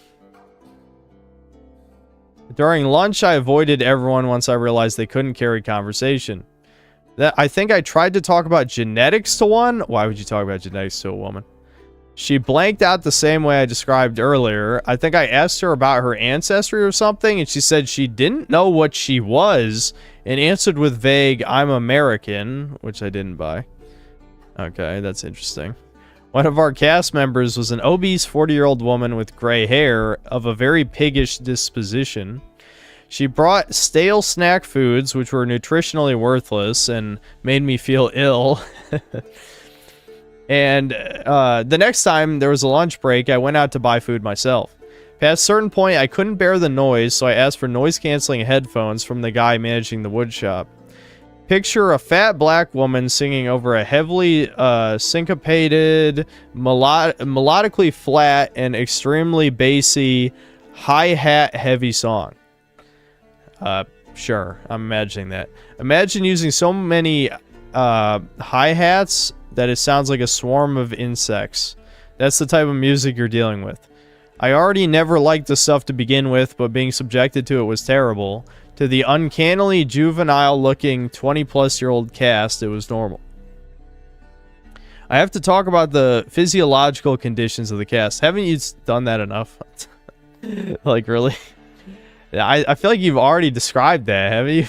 During lunch, I avoided everyone once I realized they couldn't carry conversation. I think I tried to talk about genetics to one. Why would you talk about genetics to a woman? She blanked out the same way I described earlier. I think I asked her about her ancestry or something, and she said she didn't know what she was, and answered with vague, "I'm American," which I didn't buy. Okay, that's interesting. One of our cast members was an obese 40-year-old woman with gray hair of a very piggish disposition. She brought stale snack foods, which were nutritionally worthless and made me feel ill. And the next time there was a lunch break, I went out to buy food myself. Past a certain point, I couldn't bear the noise, so I asked for noise-canceling headphones from the guy managing the wood shop. Picture a fat black woman singing over a heavily syncopated, melodically flat, and extremely bassy, hi-hat heavy song. Sure, I'm imagining that. Imagine using so many hi-hats that it sounds like a swarm of insects. That's the type of music you're dealing with. I already never liked the stuff to begin with, but being subjected to it was terrible. To the uncannily juvenile-looking 20-plus-year-old cast, it was normal. I have to talk about the physiological conditions of the cast. Haven't you done that enough? Like, really? I feel like you've already described that, haven't you?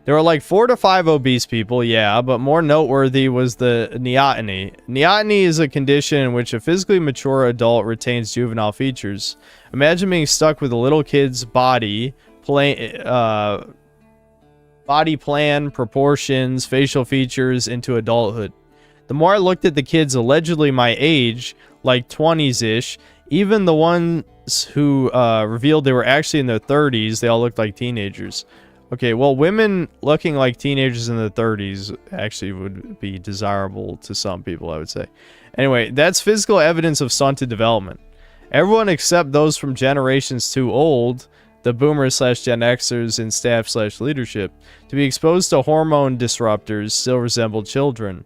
There were like 4 to 5 obese people, yeah, but more noteworthy was the neoteny. Neoteny is a condition in which a physically mature adult retains juvenile features. Imagine being stuck with a little kid's body plan, proportions, facial features into adulthood. The more I looked at the kids allegedly my age, like 20s-ish, even the ones who revealed they were actually in their 30s, they all looked like teenagers. Okay, well, women looking like teenagers in their 30s actually would be desirable to some people, I would say. Anyway, that's physical evidence of stunted development. Everyone except those from generations too old, the boomers/Gen Xers in staff/leadership, to be exposed to hormone disruptors still resembled children.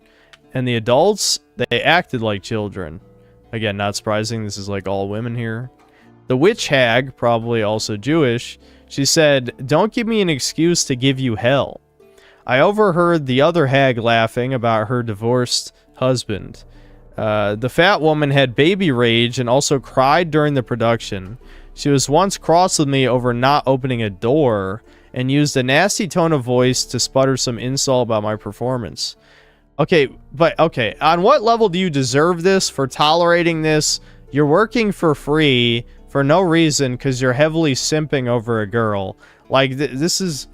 And the adults, they acted like children. Again, not surprising, this is like all women here. The witch hag, probably also Jewish, she said, "Don't give me an excuse to give you hell." I overheard the other hag laughing about her divorced husband. The fat woman had baby rage and also cried during the production. She was once cross with me over not opening a door and used a nasty tone of voice to sputter some insult about my performance. Okay, but okay, on what level do you deserve this for tolerating this? You're working for free for no reason because you're heavily simping over a girl. Like, this is...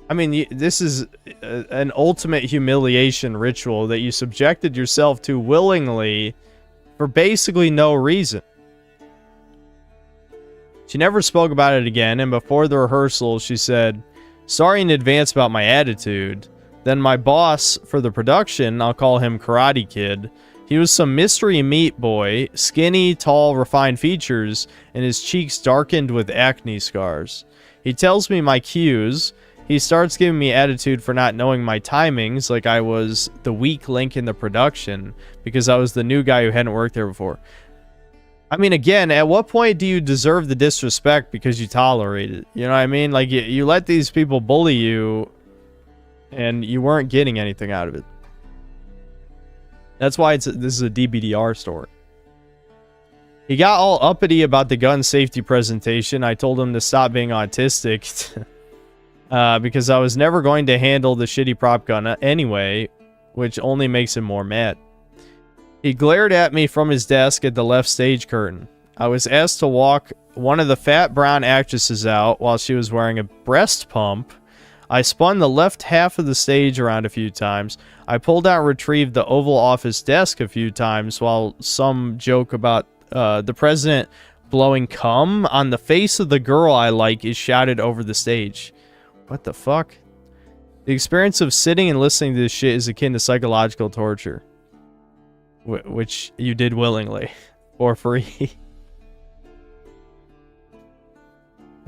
I mean, this is an ultimate humiliation ritual that you subjected yourself to willingly for basically no reason. She never spoke about it again, and before the rehearsal, she said, Sorry in advance about my attitude. Then my boss for the production, I'll call him Karate Kid. He was some mystery meat boy, skinny, tall, refined features, and his cheeks darkened with acne scars. He tells me my cues. He starts giving me attitude for not knowing my timings, like I was the weak link in the production, because I was the new guy who hadn't worked there before. I mean, again, at what point do you deserve the disrespect because you tolerate it? You know what I mean? Like, you let these people bully you, and you weren't getting anything out of it. That's why this is a DBDR story. He got all uppity about the gun safety presentation. I told him to stop being autistic because I was never going to handle the shitty prop gun anyway, which only makes him more mad. He glared at me from his desk at the left stage curtain. I was asked to walk one of the fat brown actresses out while she was wearing a breast pump. I spun the left half of the stage around a few times. I pulled out and retrieved the Oval Office desk a few times while some joke about the president blowing cum on the face of the girl I like is shouted over the stage. What the fuck? The experience of sitting and listening to this shit is akin to psychological torture. Which you did willingly. For free.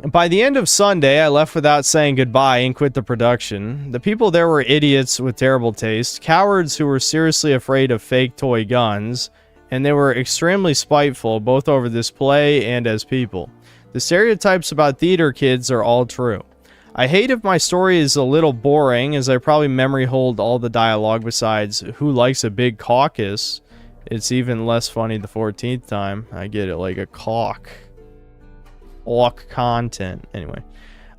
By the end of Sunday, I left without saying goodbye and quit the production. The people there were idiots with terrible taste, cowards who were seriously afraid of fake toy guns, and they were extremely spiteful both over this play and as people. The stereotypes about theater kids are all true. I hate if my story is a little boring, as I probably memory hold all the dialogue besides who likes a big caucus. It's even less funny the 14th time. I get it, like a caulk. Awk content. Anyway,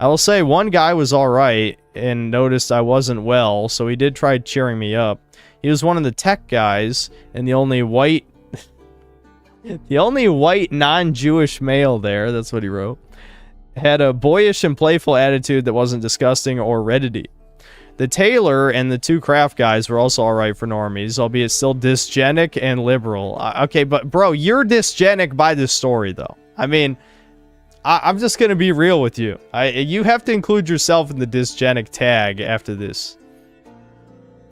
I will say one guy was alright and noticed I wasn't well, so he did try cheering me up. He was one of the tech guys and the only white non-Jewish male there. That's what he wrote. Had a boyish and playful attitude that wasn't disgusting or reddity. The tailor and the two craft guys were also alright for normies, albeit still dysgenic and liberal. Okay, but bro, you're dysgenic by this story though. I mean, I'm just gonna be real with you. You have to include yourself in the dysgenic tag after this.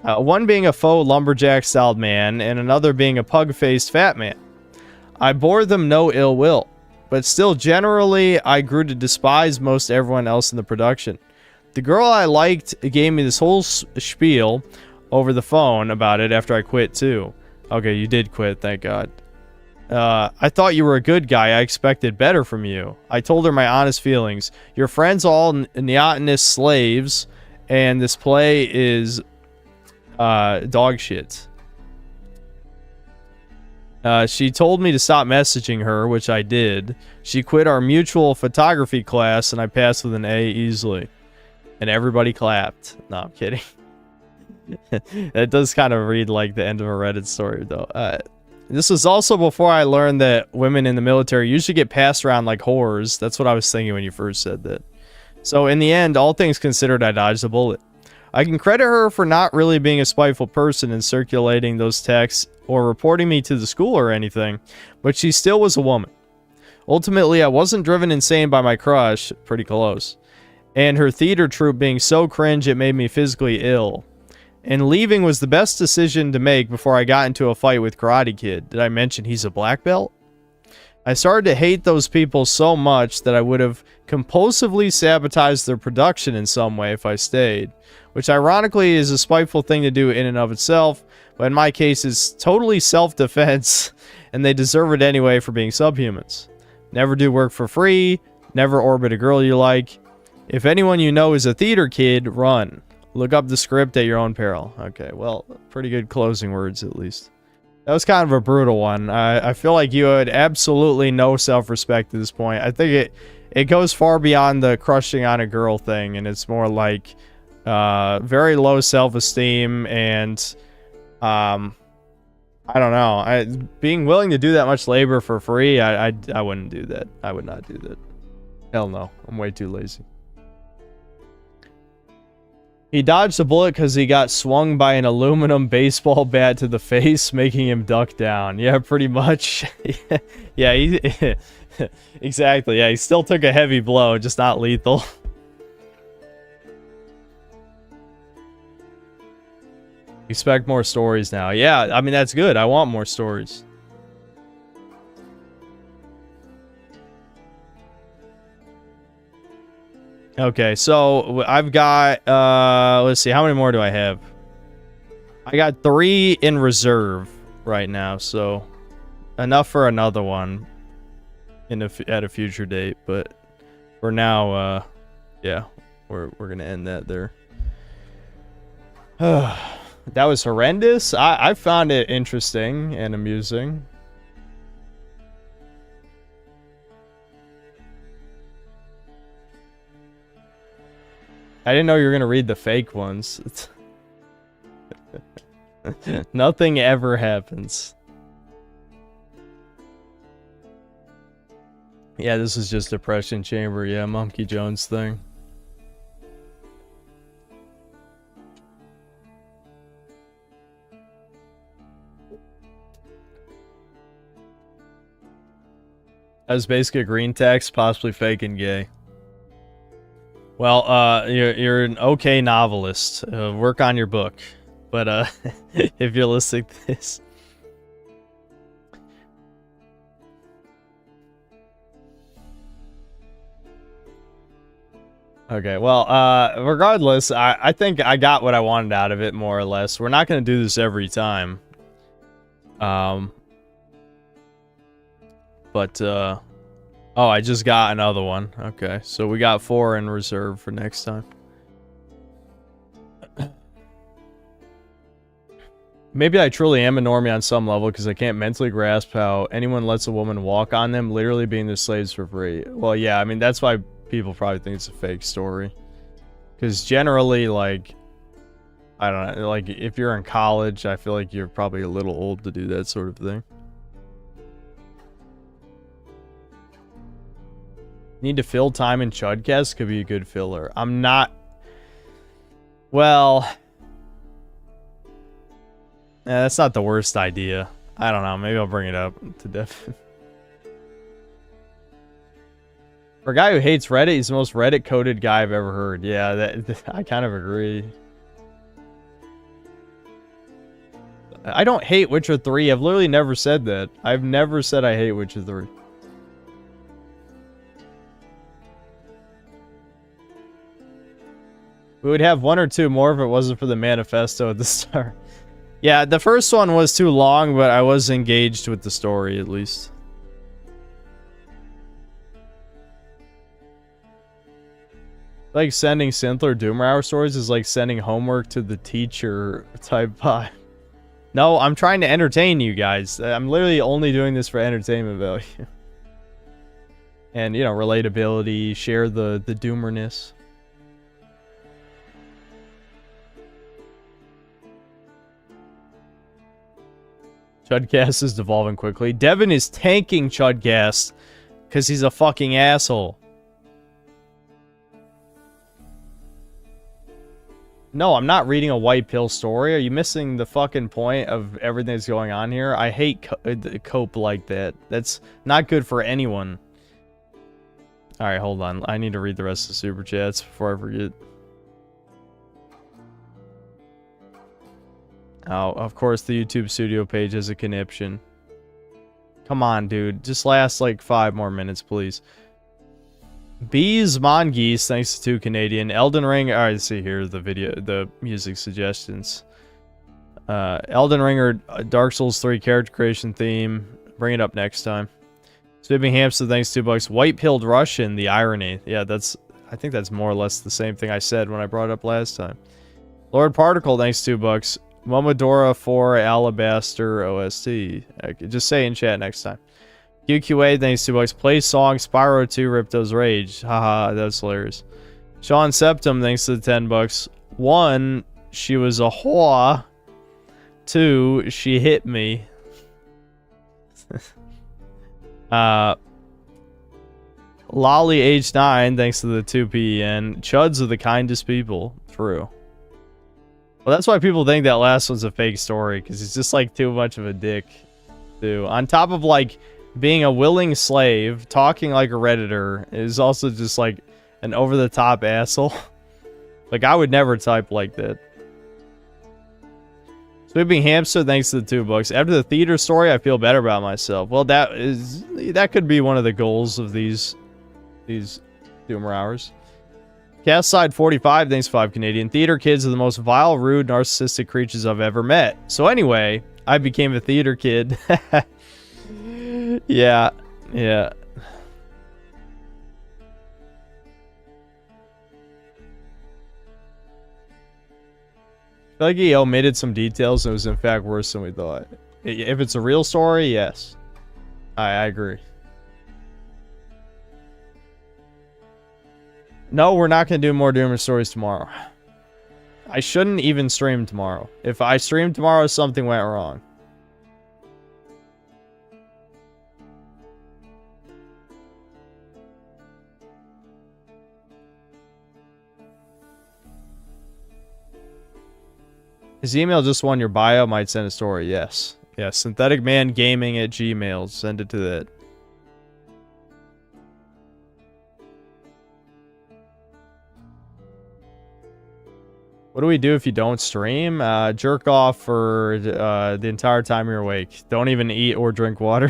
One being a faux lumberjack-styled man, and another being a pug-faced fat man. I bore them no ill will, but still generally I grew to despise most everyone else in the production. The girl I liked gave me this whole spiel over the phone about it after I quit too. Okay, you did quit, thank God. I thought you were a good guy. I expected better from you. I told her my honest feelings. Your friends all neotenous slaves, and this play is dog shit. She told me to stop messaging her, which I did. She quit our mutual photography class, and I passed with an A easily. And everybody clapped. No, I'm kidding. That does kind of read like the end of a Reddit story, though. This was also before I learned that women in the military usually get passed around like whores. That's what I was thinking when you first said that. So in the end, all things considered, I dodged a bullet. I can credit her for not really being a spiteful person and circulating those texts or reporting me to the school or anything, but she still was a woman. Ultimately, I wasn't driven insane by my crush, pretty close, and her theater troupe being so cringe it made me physically ill. And leaving was the best decision to make before I got into a fight with Karate Kid. Did I mention he's a black belt? I started to hate those people so much that I would have compulsively sabotaged their production in some way if I stayed, which ironically is a spiteful thing to do in and of itself, but in my case is totally self-defense, and they deserve it anyway for being subhumans. Never do work for free, never orbit a girl you like. If anyone you know is a theater kid, run. Look up the script at your own peril. Okay, well, pretty good closing words at least. That was kind of a brutal one. I feel like you had absolutely no self-respect at this point. I think it goes far beyond the crushing on a girl thing, and it's more like very low self-esteem and I don't know. Being willing to do that much labor for free, I wouldn't do that. I would not do that. Hell no. I'm way too lazy. He dodged a bullet because he got swung by an aluminum baseball bat to the face, making him duck down. Yeah, pretty much. Yeah, exactly. Yeah, he still took a heavy blow, just not lethal. Expect more stories now. Yeah, I mean, that's good. I want more stories. Okay, so I've got, let's see, how many more do I have? I got 3 in reserve right now, so enough for another one at a future date, but for now, yeah, we're gonna end that there. That was horrendous. I found it interesting and amusing. I didn't know you were gonna read the fake ones. Nothing ever happens. Yeah, this is just Depression Chamber. Yeah, Monkey Jones thing. That was basically a green text, possibly fake and gay. Well, you're an okay novelist. Work on your book. But if you're listening to this, okay. Well, regardless, I think I got what I wanted out of it, more or less. We're not gonna do this every time. But oh, I just got another one. Okay, so we got 4 in reserve for next time. Maybe I truly am a normie on some level because I can't mentally grasp how anyone lets a woman walk on them, literally being their slaves for free. Well, yeah, I mean, that's why people probably think it's a fake story. Because generally, like, I don't know, like, if you're in college, I feel like you're probably a little old to do that sort of thing. Need to fill time in Chudcast could be a good filler. I'm not... Well... Yeah, that's not the worst idea. I don't know. Maybe I'll bring it up to Devin. For a guy who hates Reddit, he's the most Reddit-coded guy I've ever heard. Yeah, I kind of agree. I don't hate Witcher 3. I've literally never said that. I've never said I hate Witcher 3. We would have 1 or 2 more if it wasn't for the manifesto at the start. Yeah, the first one was too long, but I was engaged with the story, at least. Like, sending Synthler Doomer Hour stories is like sending homework to the teacher type vibe. No, I'm trying to entertain you guys. I'm literally only doing this for entertainment value. And, you know, relatability, share the doomerness. Chudcast is devolving quickly. Devin is tanking Chudcast because he's a fucking asshole. No, I'm not reading a white pill story. Are you missing the fucking point of everything that's going on here? I hate cope like that. That's not good for anyone. Alright, hold on. I need to read the rest of the super chats before I forget. Oh, of course the YouTube studio page has a conniption. Come on, dude. Just last like 5 more minutes, please. Bees Mongeese, thanks to 2 Canadian. Elden Ring. Alright, let's see here the music suggestions. Elden Ring or Dark Souls 3 character creation theme. Bring it up next time. Swimming Hamster, thanks $2. White-pilled Russian, the irony. Yeah, I think that's more or less the same thing I said when I brought it up last time. Lord Particle, thanks $2. Momodora 4 Alabaster OST. Just say in chat next time. QQA, thanks $2. Play song Spyro 2 Ripto's Rage. Haha, that's hilarious. Sean Septum, thanks to the $10. 1, she was a whore. 2, she hit me. Lolly age 9, thanks to the 2 PEN. Chuds are the kindest people. True. Well, that's why people think that last one's a fake story, because he's just like too much of a dick. Too. On top of like being a willing slave, talking like a Redditor, is also just like an over-the-top asshole. Like, I would never type like that. Sweeping hamster, thanks to the $2. After the theater story, I feel better about myself. Well, that could be one of the goals of these Doomer hours. Cast Side 45, thanks 5 Canadian. Theater kids are the most vile, rude, narcissistic creatures I've ever met. So anyway, I became a theater kid. Yeah. I feel like he omitted some details and it was in fact worse than we thought. If it's a real story, yes. I agree. No, we're not going to do more Doomer stories tomorrow. I shouldn't even stream tomorrow. If I stream tomorrow, something went wrong. His email just won your bio, might send a story, yes. Yeah, syntheticmangaming@gmail. Send it to that. What do we do if you don't stream? Jerk off for the entire time you're awake. Don't even eat or drink water.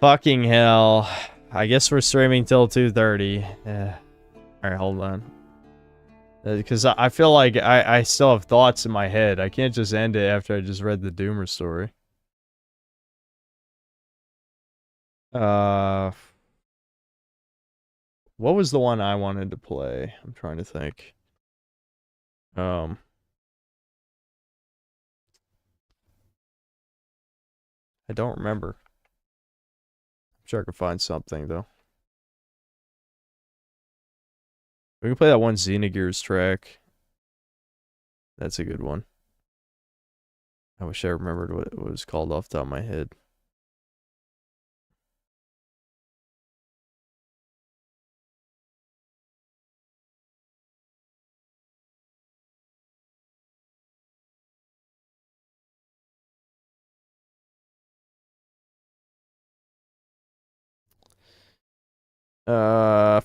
Fucking hell. I guess we're streaming till 2:30. Alright, hold on. Because I feel like I still have thoughts in my head. I can't just end it after I just read the Doomer story. What was the one I wanted to play? I'm trying to think. I don't remember. I'm sure I can find something, though. We can play that one Xenogears track. That's a good one. I wish I remembered what it was called off the top of my head.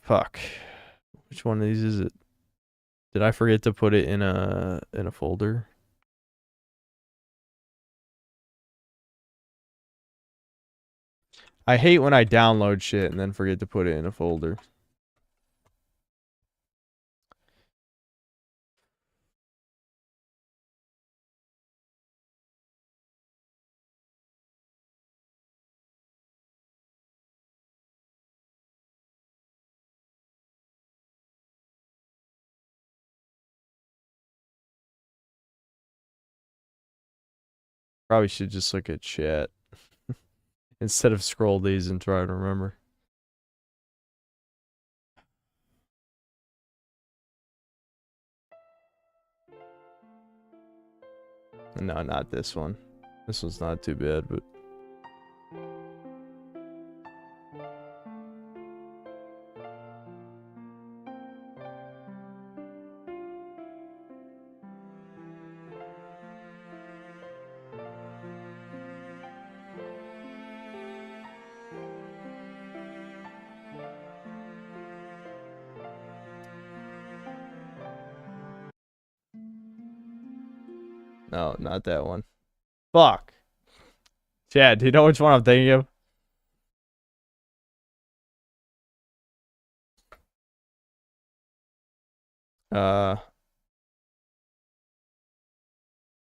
Fuck. Which one of these is it? Did I forget to put it in a folder? I hate when I download shit and then forget to put it in a folder. Probably should just look at chat instead of scroll these and try to remember. No, not this one. This one's not too bad, but... No, not that one. Fuck. Chad, do you know which one I'm thinking of?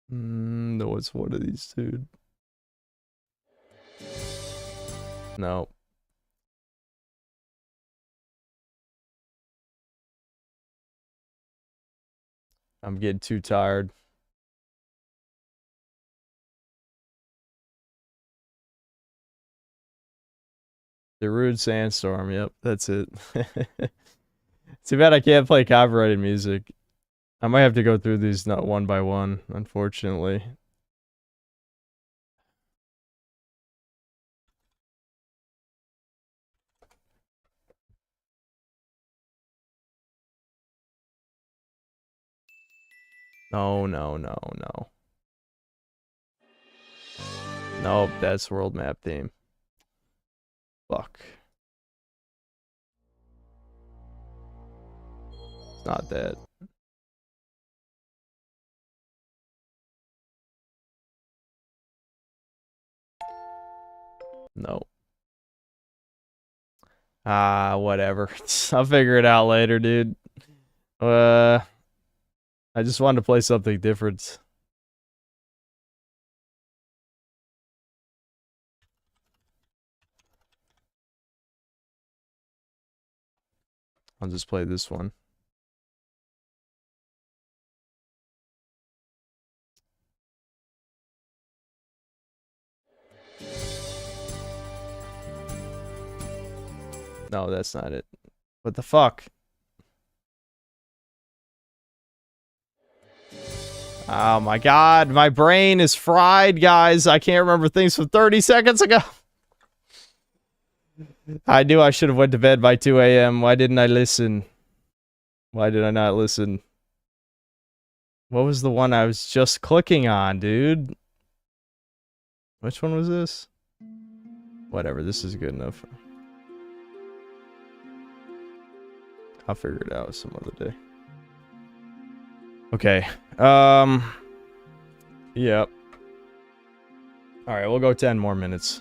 No, it's one of these two. No. I'm getting too tired. The Rude Sandstorm, yep, that's it. Too bad I can't play copyrighted music. I might have to go through these not one by one, unfortunately. No. Nope, that's world map theme. Fuck. It's not that. No. Whatever. I'll figure it out later, dude. I just wanted to play something different. I'll just play this one. No, that's not it. What the fuck? Oh my god, my brain is fried, guys. I can't remember things from 30 seconds ago. I knew I should have went to bed by 2 a.m. Why didn't I listen? Why did I not listen? What was the one I was just clicking on, dude? Which one was this? Whatever, this is good enough. I'll figure it out some other day. Okay. Yep. Alright, we'll go 10 more minutes.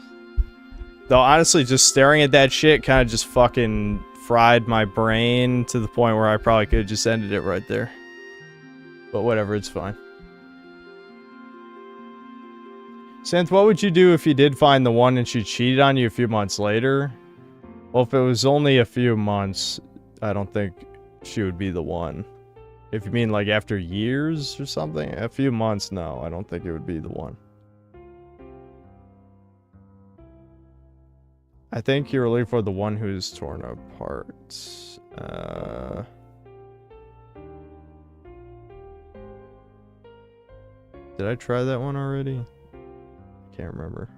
Though, honestly, just staring at that shit kind of just fucking fried my brain to the point where I probably could have just ended it right there. But whatever, it's fine. Santh, what would you do if you did find the one and she cheated on you a few months later? Well, if it was only a few months, I don't think she would be the one. If you mean like after years or something, a few months, no, I don't think it would be the one. I think you're looking for the one who's torn apart. Did I try that one already? I can't remember.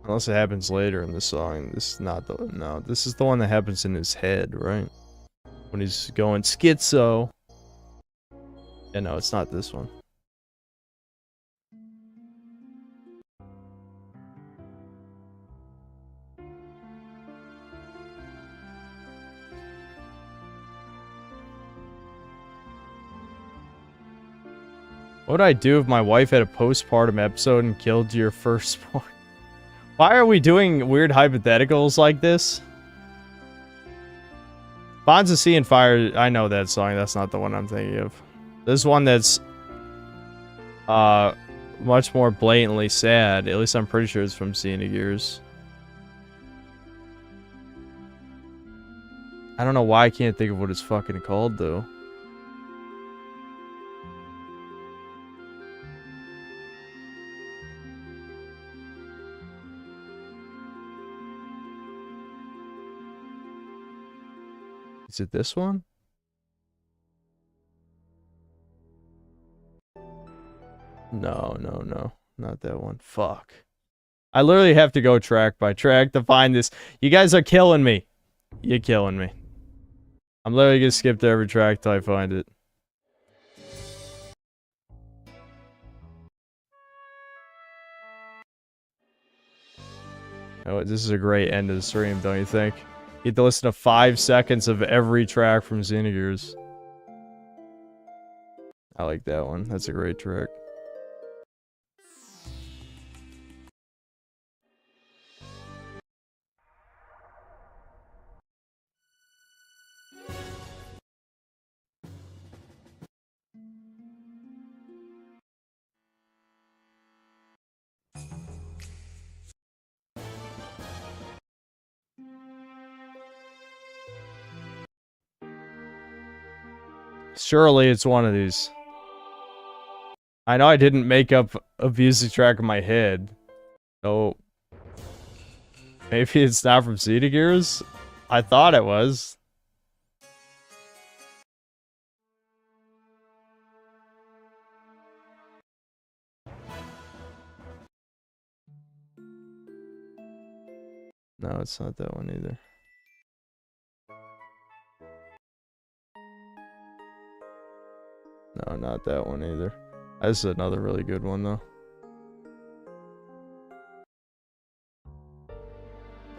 Unless it happens later in the song. This is not the... No, this is the one that happens in his head, right? When he's going schizo. Yeah, no, it's not this one. What would I do if my wife had a postpartum episode and killed your firstborn? Why are we doing weird hypotheticals like this? Bonds of Sea and Fire, I know that song. That's not the one I'm thinking of. This one that's much more blatantly sad. At least I'm pretty sure it's from Sea and Gears. I don't know why I can't think of what it's fucking called, though. Is it this one? No, no, no. Not that one. Fuck. I literally have to go track by track to find this. You guys are killing me. You're killing me. I'm literally gonna skip to every track till I find it. Oh, this is a great end of the stream, don't you think? You get to listen to 5 seconds of every track from Xenogears. I like that one. That's a great track. Surely it's one of these. I know I didn't make up a music track in my head. So maybe it's not from Xenogears? I thought it was. No, it's not that one either. No, not that one either. This is another really good one, though.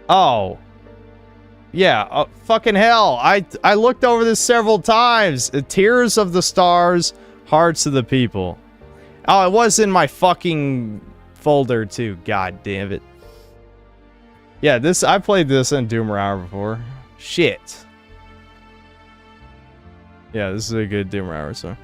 Oh. Yeah, fucking hell. I looked over this several times. Tears of the Stars, Hearts of the People. Oh, it was in my fucking folder, too. God damn it. Yeah, I played this in Doomer Hour before. Shit. Yeah, this is a good Doomer Hour song.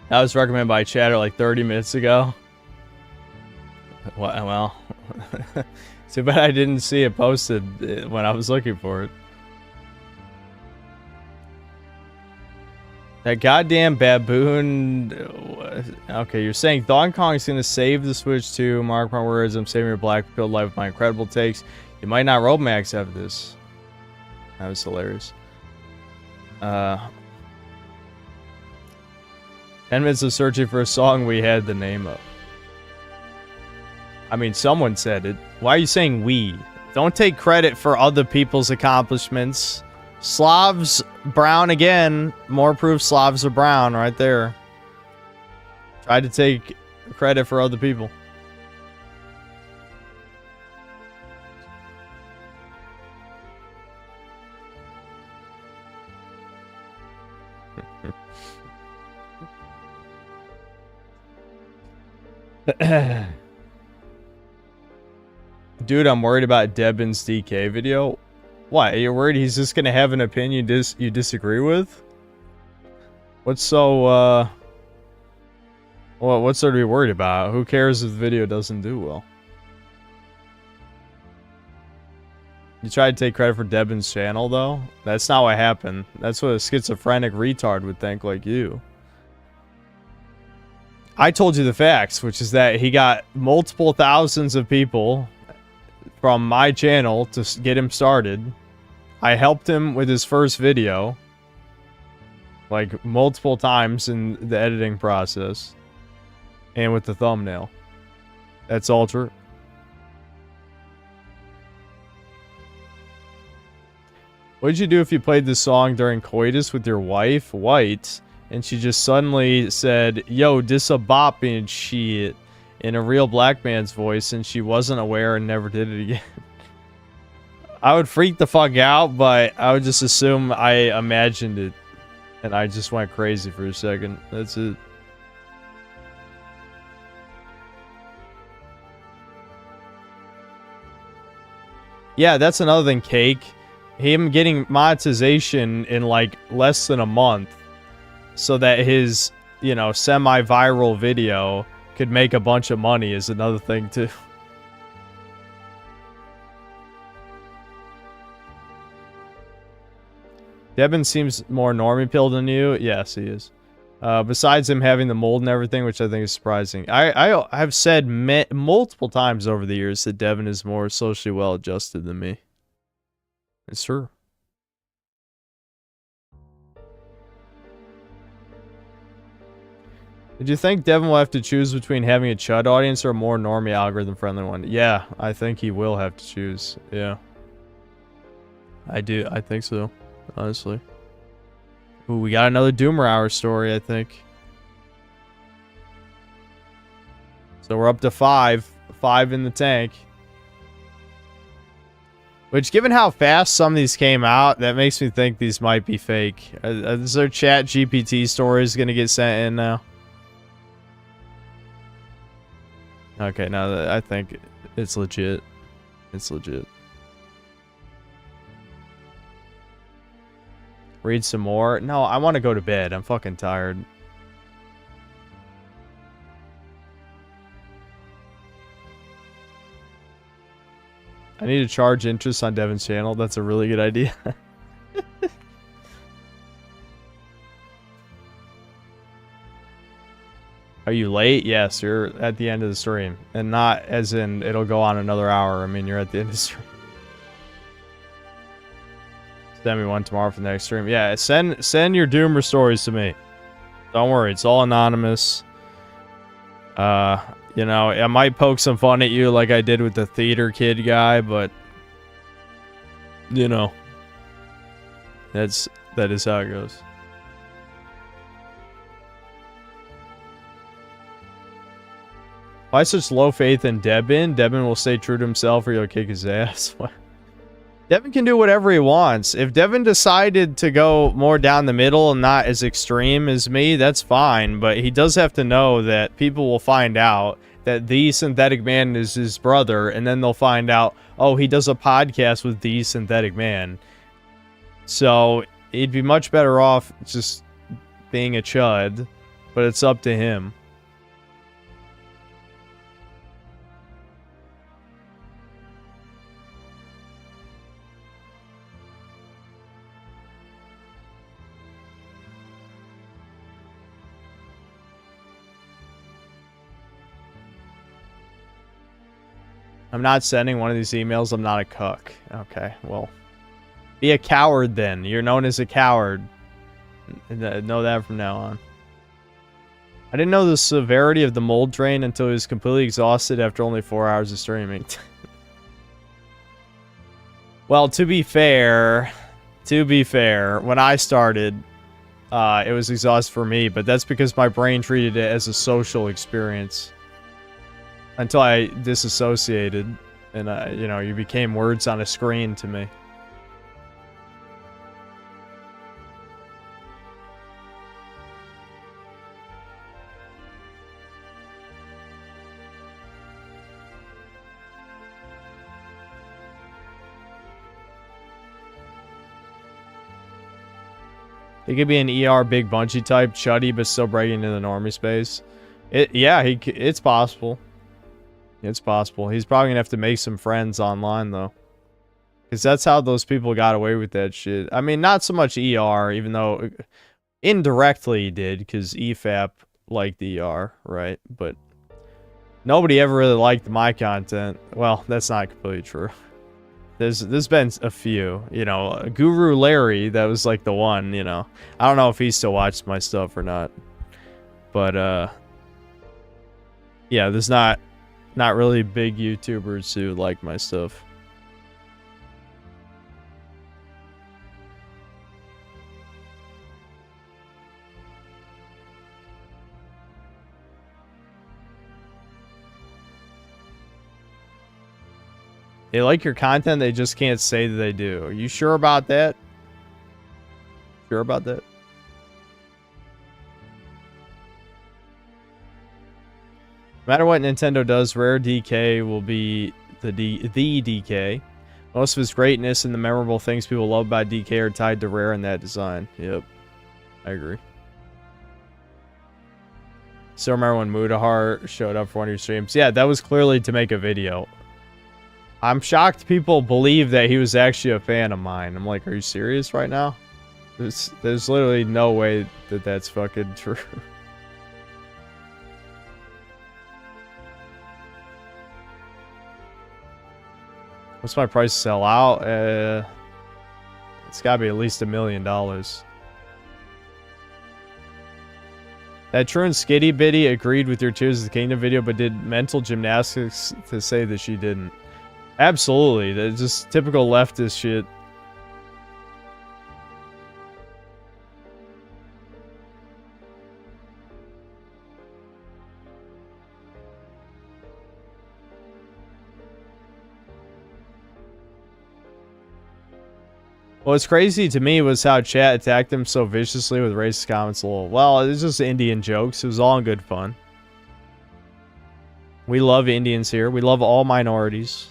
That was recommended by Chatter like 30 minutes ago. Well, too bad I didn't see it posted when I was looking for it. That goddamn baboon. Okay, you're saying Donkey Kong is going to save the Switch 2. Mark my words, I'm saving your black pill life with my incredible takes. You might not road max after this. That was hilarious. 10 minutes of searching for a song we had the name of. I mean, someone said it. Why are you saying we? Don't take credit for other people's accomplishments. Slavs brown again. More proof Slavs are brown right there. Tried to take credit for other people. Dude, I'm worried about Debin's DK video. What? You're worried he's just gonna have an opinion you disagree with? What's so, what's there to be worried about? Who cares if the video doesn't do well? You tried to take credit for Debin's channel, though? That's not what happened. That's what a schizophrenic retard would think, like you. I told you the facts, which is that he got multiple thousands of people from my channel to get him started. I helped him with his first video, like multiple times in the editing process, and with the thumbnail. That's all true. What'd you do if you played this song during coitus with your wife, White, and she just suddenly said, yo, dis a bop and shit, in a real black man's voice, and she wasn't aware and never did it again? I would freak the fuck out, but I would just assume I imagined it, and I just went crazy for a second. That's it. Yeah, that's another thing, Cake. Him getting monetization in like less than a month so that his, you know, semi-viral video could make a bunch of money is another thing too. Devin seems more normie pilled than you. Yes, he is. Besides him having the mold and everything, which I think is surprising. I have said multiple times over the years that Devin is more socially well adjusted than me. It's true. Did you think Devin will have to choose between having a Chud audience or a more normie algorithm friendly one? Yeah, I think he will have to choose. Yeah. I do. I think so. Honestly. Ooh, we got another Doomer Hour story, I think. So we're up to 5. 5 in the tank. Which, given how fast some of these came out, that makes me think these might be fake. Is there chat GPT stories going to get sent in now? Okay, no, I think it's legit. It's legit. Read some more? No, I want to go to bed. I'm fucking tired. I need to charge interest on Devin's channel. That's a really good idea. Are you late? Yes, you're at the end of the stream. And not as in it'll go on another hour. I mean, you're at the end of the stream. Send me one tomorrow for the next stream. Yeah, send your Doomer stories to me. Don't worry, it's all anonymous. You know, I might poke some fun at you like I did with the theater kid guy, but you know, that is how it goes. Why such low faith in Devin? Devin will stay true to himself or you'll kick his ass. Devin can do whatever he wants. If Devin decided to go more down the middle and not as extreme as me, that's fine. But he does have to know that people will find out that the Synthetic Man is his brother. And then they'll find out, oh, he does a podcast with the Synthetic Man. So he'd be much better off just being a chud. But it's up to him. I'm not sending one of these emails. I'm not a cuck. Okay, well. Be a coward then. You're known as a coward. Know that from now on. I didn't know the severity of the mold drain until he was completely exhausted after only 4 hours of streaming. Well, to be fair, when I started, it was exhausting for me, but that's because my brain treated it as a social experience. Until I disassociated, and you know, you became words on a screen to me. He could be an ER big Bunchy type, chuddy, but still breaking into the normie space. Yeah, it's possible. It's possible. He's probably gonna have to make some friends online, though. Because that's how those people got away with that shit. I mean, not so much ER, even though indirectly he did, because EFAP liked ER, right? But nobody ever really liked my content. Well, that's not completely true. There's been a few, you know. Guru Larry, that was like the one, you know. I don't know if he still watches my stuff or not. But, yeah, there's not really big YouTubers who like my stuff. They like your content, they just can't say that they do. Are you sure about that? Sure about that? No matter what Nintendo does, Rare DK will be the DK. Most of his greatness and the memorable things people love about DK are tied to Rare and that design. Yep. I agree. Still remember when Mudahar showed up for one of your streams? Yeah, that was clearly to make a video. I'm shocked people believe that he was actually a fan of mine. I'm like, are you serious right now? There's literally no way that that's fucking true. What's my price to sell out? It's gotta be at least $1 million. That True and Skitty Bitty agreed with your Tears of the Kingdom video, but did mental gymnastics to say that she didn't. Absolutely. That's just typical leftist shit. What's crazy to me was how chat attacked him so viciously with racist comments. Well, it was just Indian jokes. It was all in good fun. We love Indians here. We love all minorities.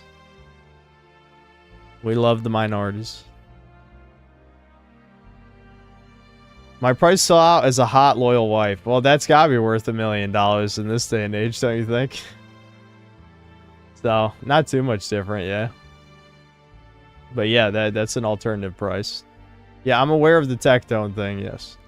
We love the minorities. My price sell out as a hot, loyal wife. Well, that's gotta be worth $1 million in this day and age, don't you think? So, not too much different, yeah. But yeah, that's an alternative price. Yeah, I'm aware of the Tectone thing, yes.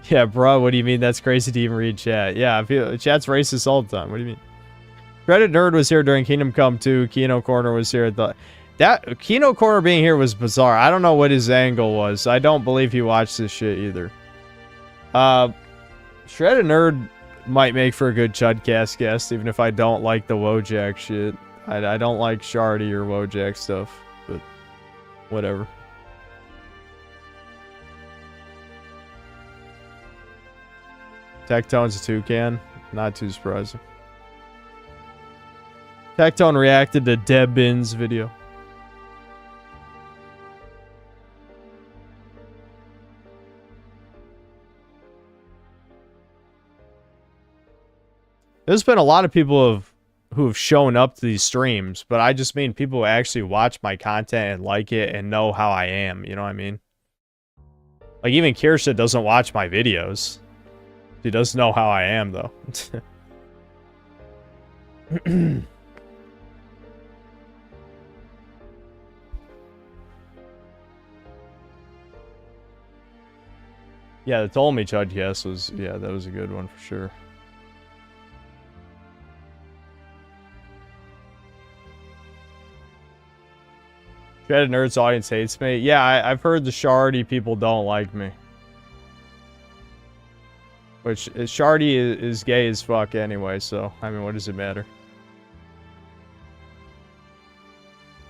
Yeah, bro, what do you mean? That's crazy to even read chat. Yeah, I feel chat's racist all the time. What do you mean? Reddit Nerd was here during Kingdom Come 2. Kino Corner was here at the... That Kino Corner being here was bizarre. I don't know what his angle was. I don't believe he watched this shit either. Shredded Nerd might make for a good Chudcast guest, even if I don't like the Wojak shit. I don't like Shardy or Wojak stuff, but whatever. Tectone's a toucan. Not too surprising. Tectone reacted to Debin's video. There's been a lot of people who have shown up to these streams, but I just mean people who actually watch my content and like it and know how I am, you know what I mean? Like, even Kirsha doesn't watch my videos. She does know how I am, though. Yeah, the Told Me Chudcast was, yeah, that was a good one for sure. Shredded Nerd's audience hates me. Yeah, I've heard the Shardy people don't like me. Which, Shardy is gay as fuck anyway, so, I mean, what does it matter?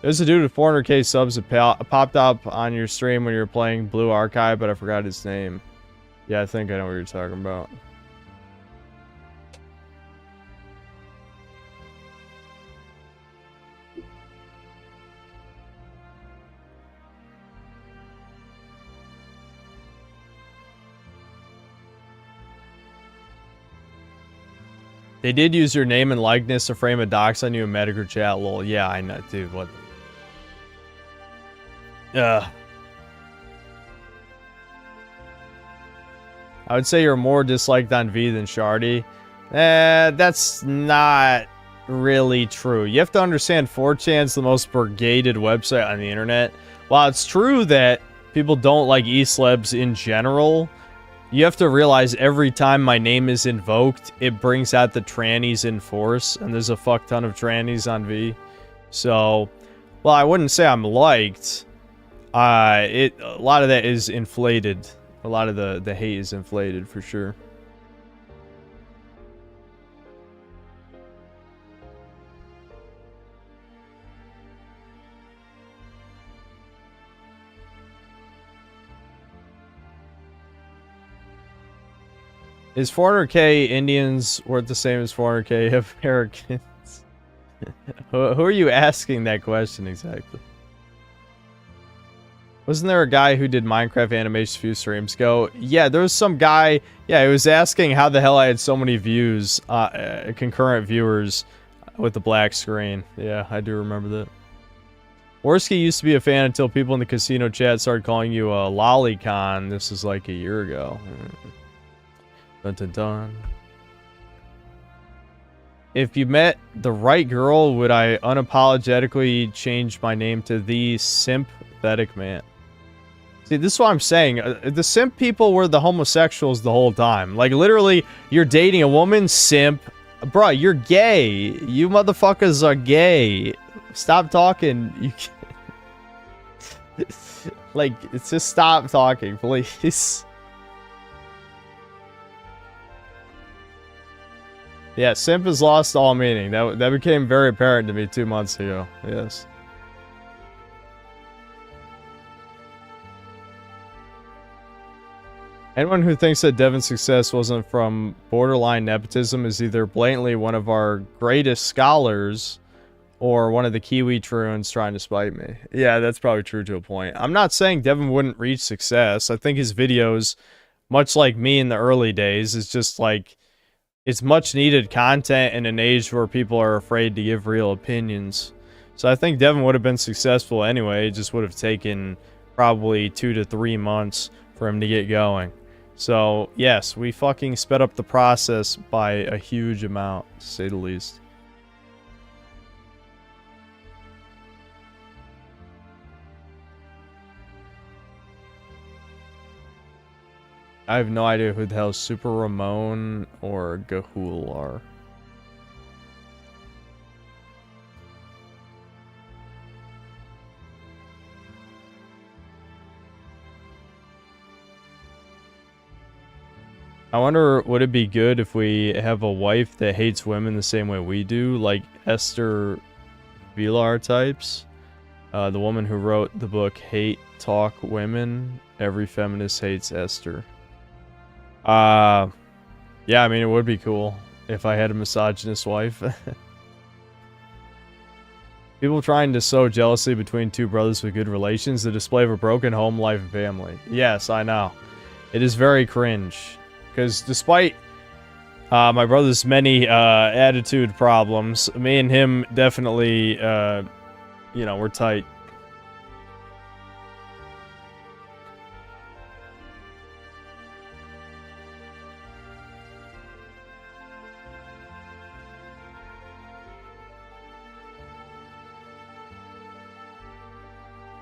There's a dude with 400k subs that popped up on your stream when you were playing Blue Archive, but I forgot his name. Yeah, I think I know what you're talking about. They did use your name and likeness to frame a dox on you in Medicare chat, lol. Yeah, I know, dude, what? I would say you're more disliked on V than Shardy. That's not really true. You have to understand 4chan's the most brigaded website on the internet. While it's true that people don't like E-celebs in general, you have to realize every time my name is invoked, it brings out the trannies in force, and there's a fuck ton of trannies on V. So, well, I wouldn't say I'm liked. A lot of that is inflated. A lot of the hate is inflated for sure. Is 400k Indians worth the same as 400k Americans? Who are you asking that question exactly? Wasn't there a guy who did Minecraft animations a few streams ago? Yeah, there was some guy. Yeah, he was asking how the hell I had so many views, concurrent viewers with the black screen. Yeah, I do remember that. Worski used to be a fan until people in the casino chat started calling you a lolicon. This is like a year ago. Dun dun dun. If you met the right girl, would I unapologetically change my name to the Sympathetic Man? See, this is what I'm saying. The simp people were the homosexuals the whole time. Like, literally, you're dating a woman, simp. Bruh, you're gay. You motherfuckers are gay. Stop talking. You like, it's just stop talking, please. Yeah, simp has lost all meaning. That became very apparent to me 2 months ago. Yes. Anyone who thinks that Devin's success wasn't from borderline nepotism is either blatantly one of our greatest scholars or one of the Kiwi Troons trying to spite me. Yeah, that's probably true to a point. I'm not saying Devin wouldn't reach success. I think his videos, much like me in the early days, is just like, it's much needed content in an age where people are afraid to give real opinions. So I think Devin would have been successful anyway. It just would have taken probably 2 to 3 months for him to get going. So, yes, we fucking sped up the process by a huge amount, to say the least. I have no idea who the hell Super Ramon or Gahul are. I wonder, would it be good if we have a wife that hates women the same way we do, like Esther Vilar types? The woman who wrote the book Hate Talk Women. Every feminist hates Esther. Yeah, I mean, it would be cool if I had a misogynist wife. People trying to sow jealousy between two brothers with good relations, the display of a broken home life and family. Yes, I know. It is very cringe. Because despite my brother's many attitude problems, me and him definitely, you know, we're tight.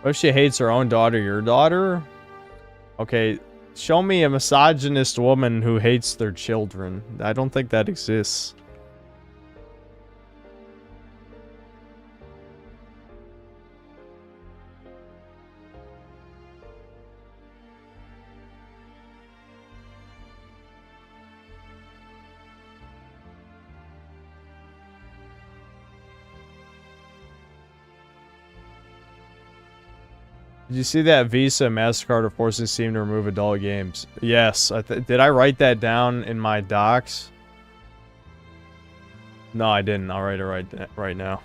What if she hates her own daughter? Your daughter? Okay. Show me a misogynist woman who hates their children. I don't think that exists. Did you see that Visa and MasterCard are forcing Steam to remove adult games? Yes. Did I write that down in my docs? No, I didn't. I'll write it right now.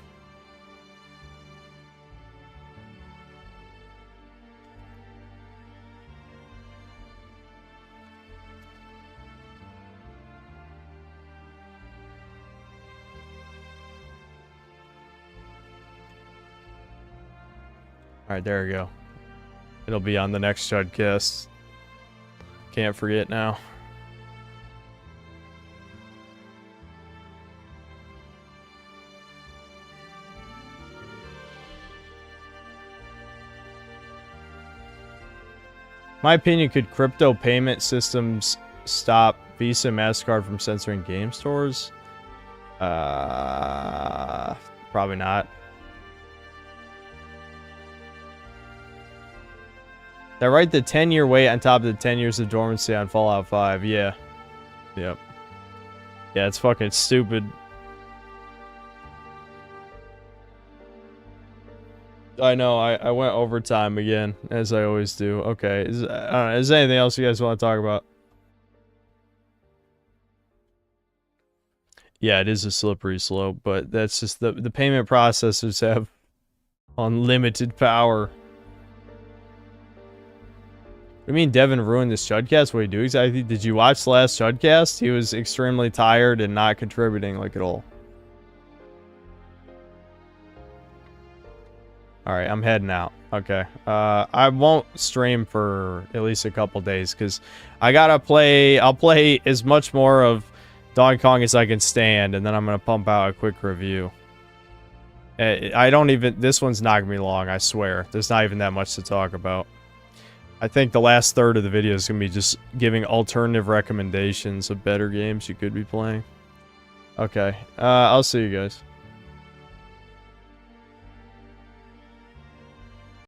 Alright, there we go. It'll be on the next Chudcast. Can't forget now. My opinion, could crypto payment systems stop Visa and MasterCard from censoring game stores? Probably not. They write the 10-year wait on top of the 10 years of dormancy on Fallout 5. Yeah. Yep. Yeah, it's fucking stupid. I know, I went overtime again, as I always do. Okay, is there anything else you guys want to talk about? Yeah, it is a slippery slope, but that's just the payment processors have unlimited power. I mean, Devin ruined this Chudcast? What did he do exactly? Did you watch the last Chudcast? He was extremely tired and not contributing like at all. Alright, I'm heading out. Okay. I won't stream for at least a couple days because I gotta play. I'll play as much more of Donkey Kong as I can stand, and then I'm gonna pump out a quick review. I don't even. This one's not gonna be long, I swear. There's not even that much to talk about. I think the last third of the video is going to be just giving alternative recommendations of better games you could be playing. Okay, I'll see you guys.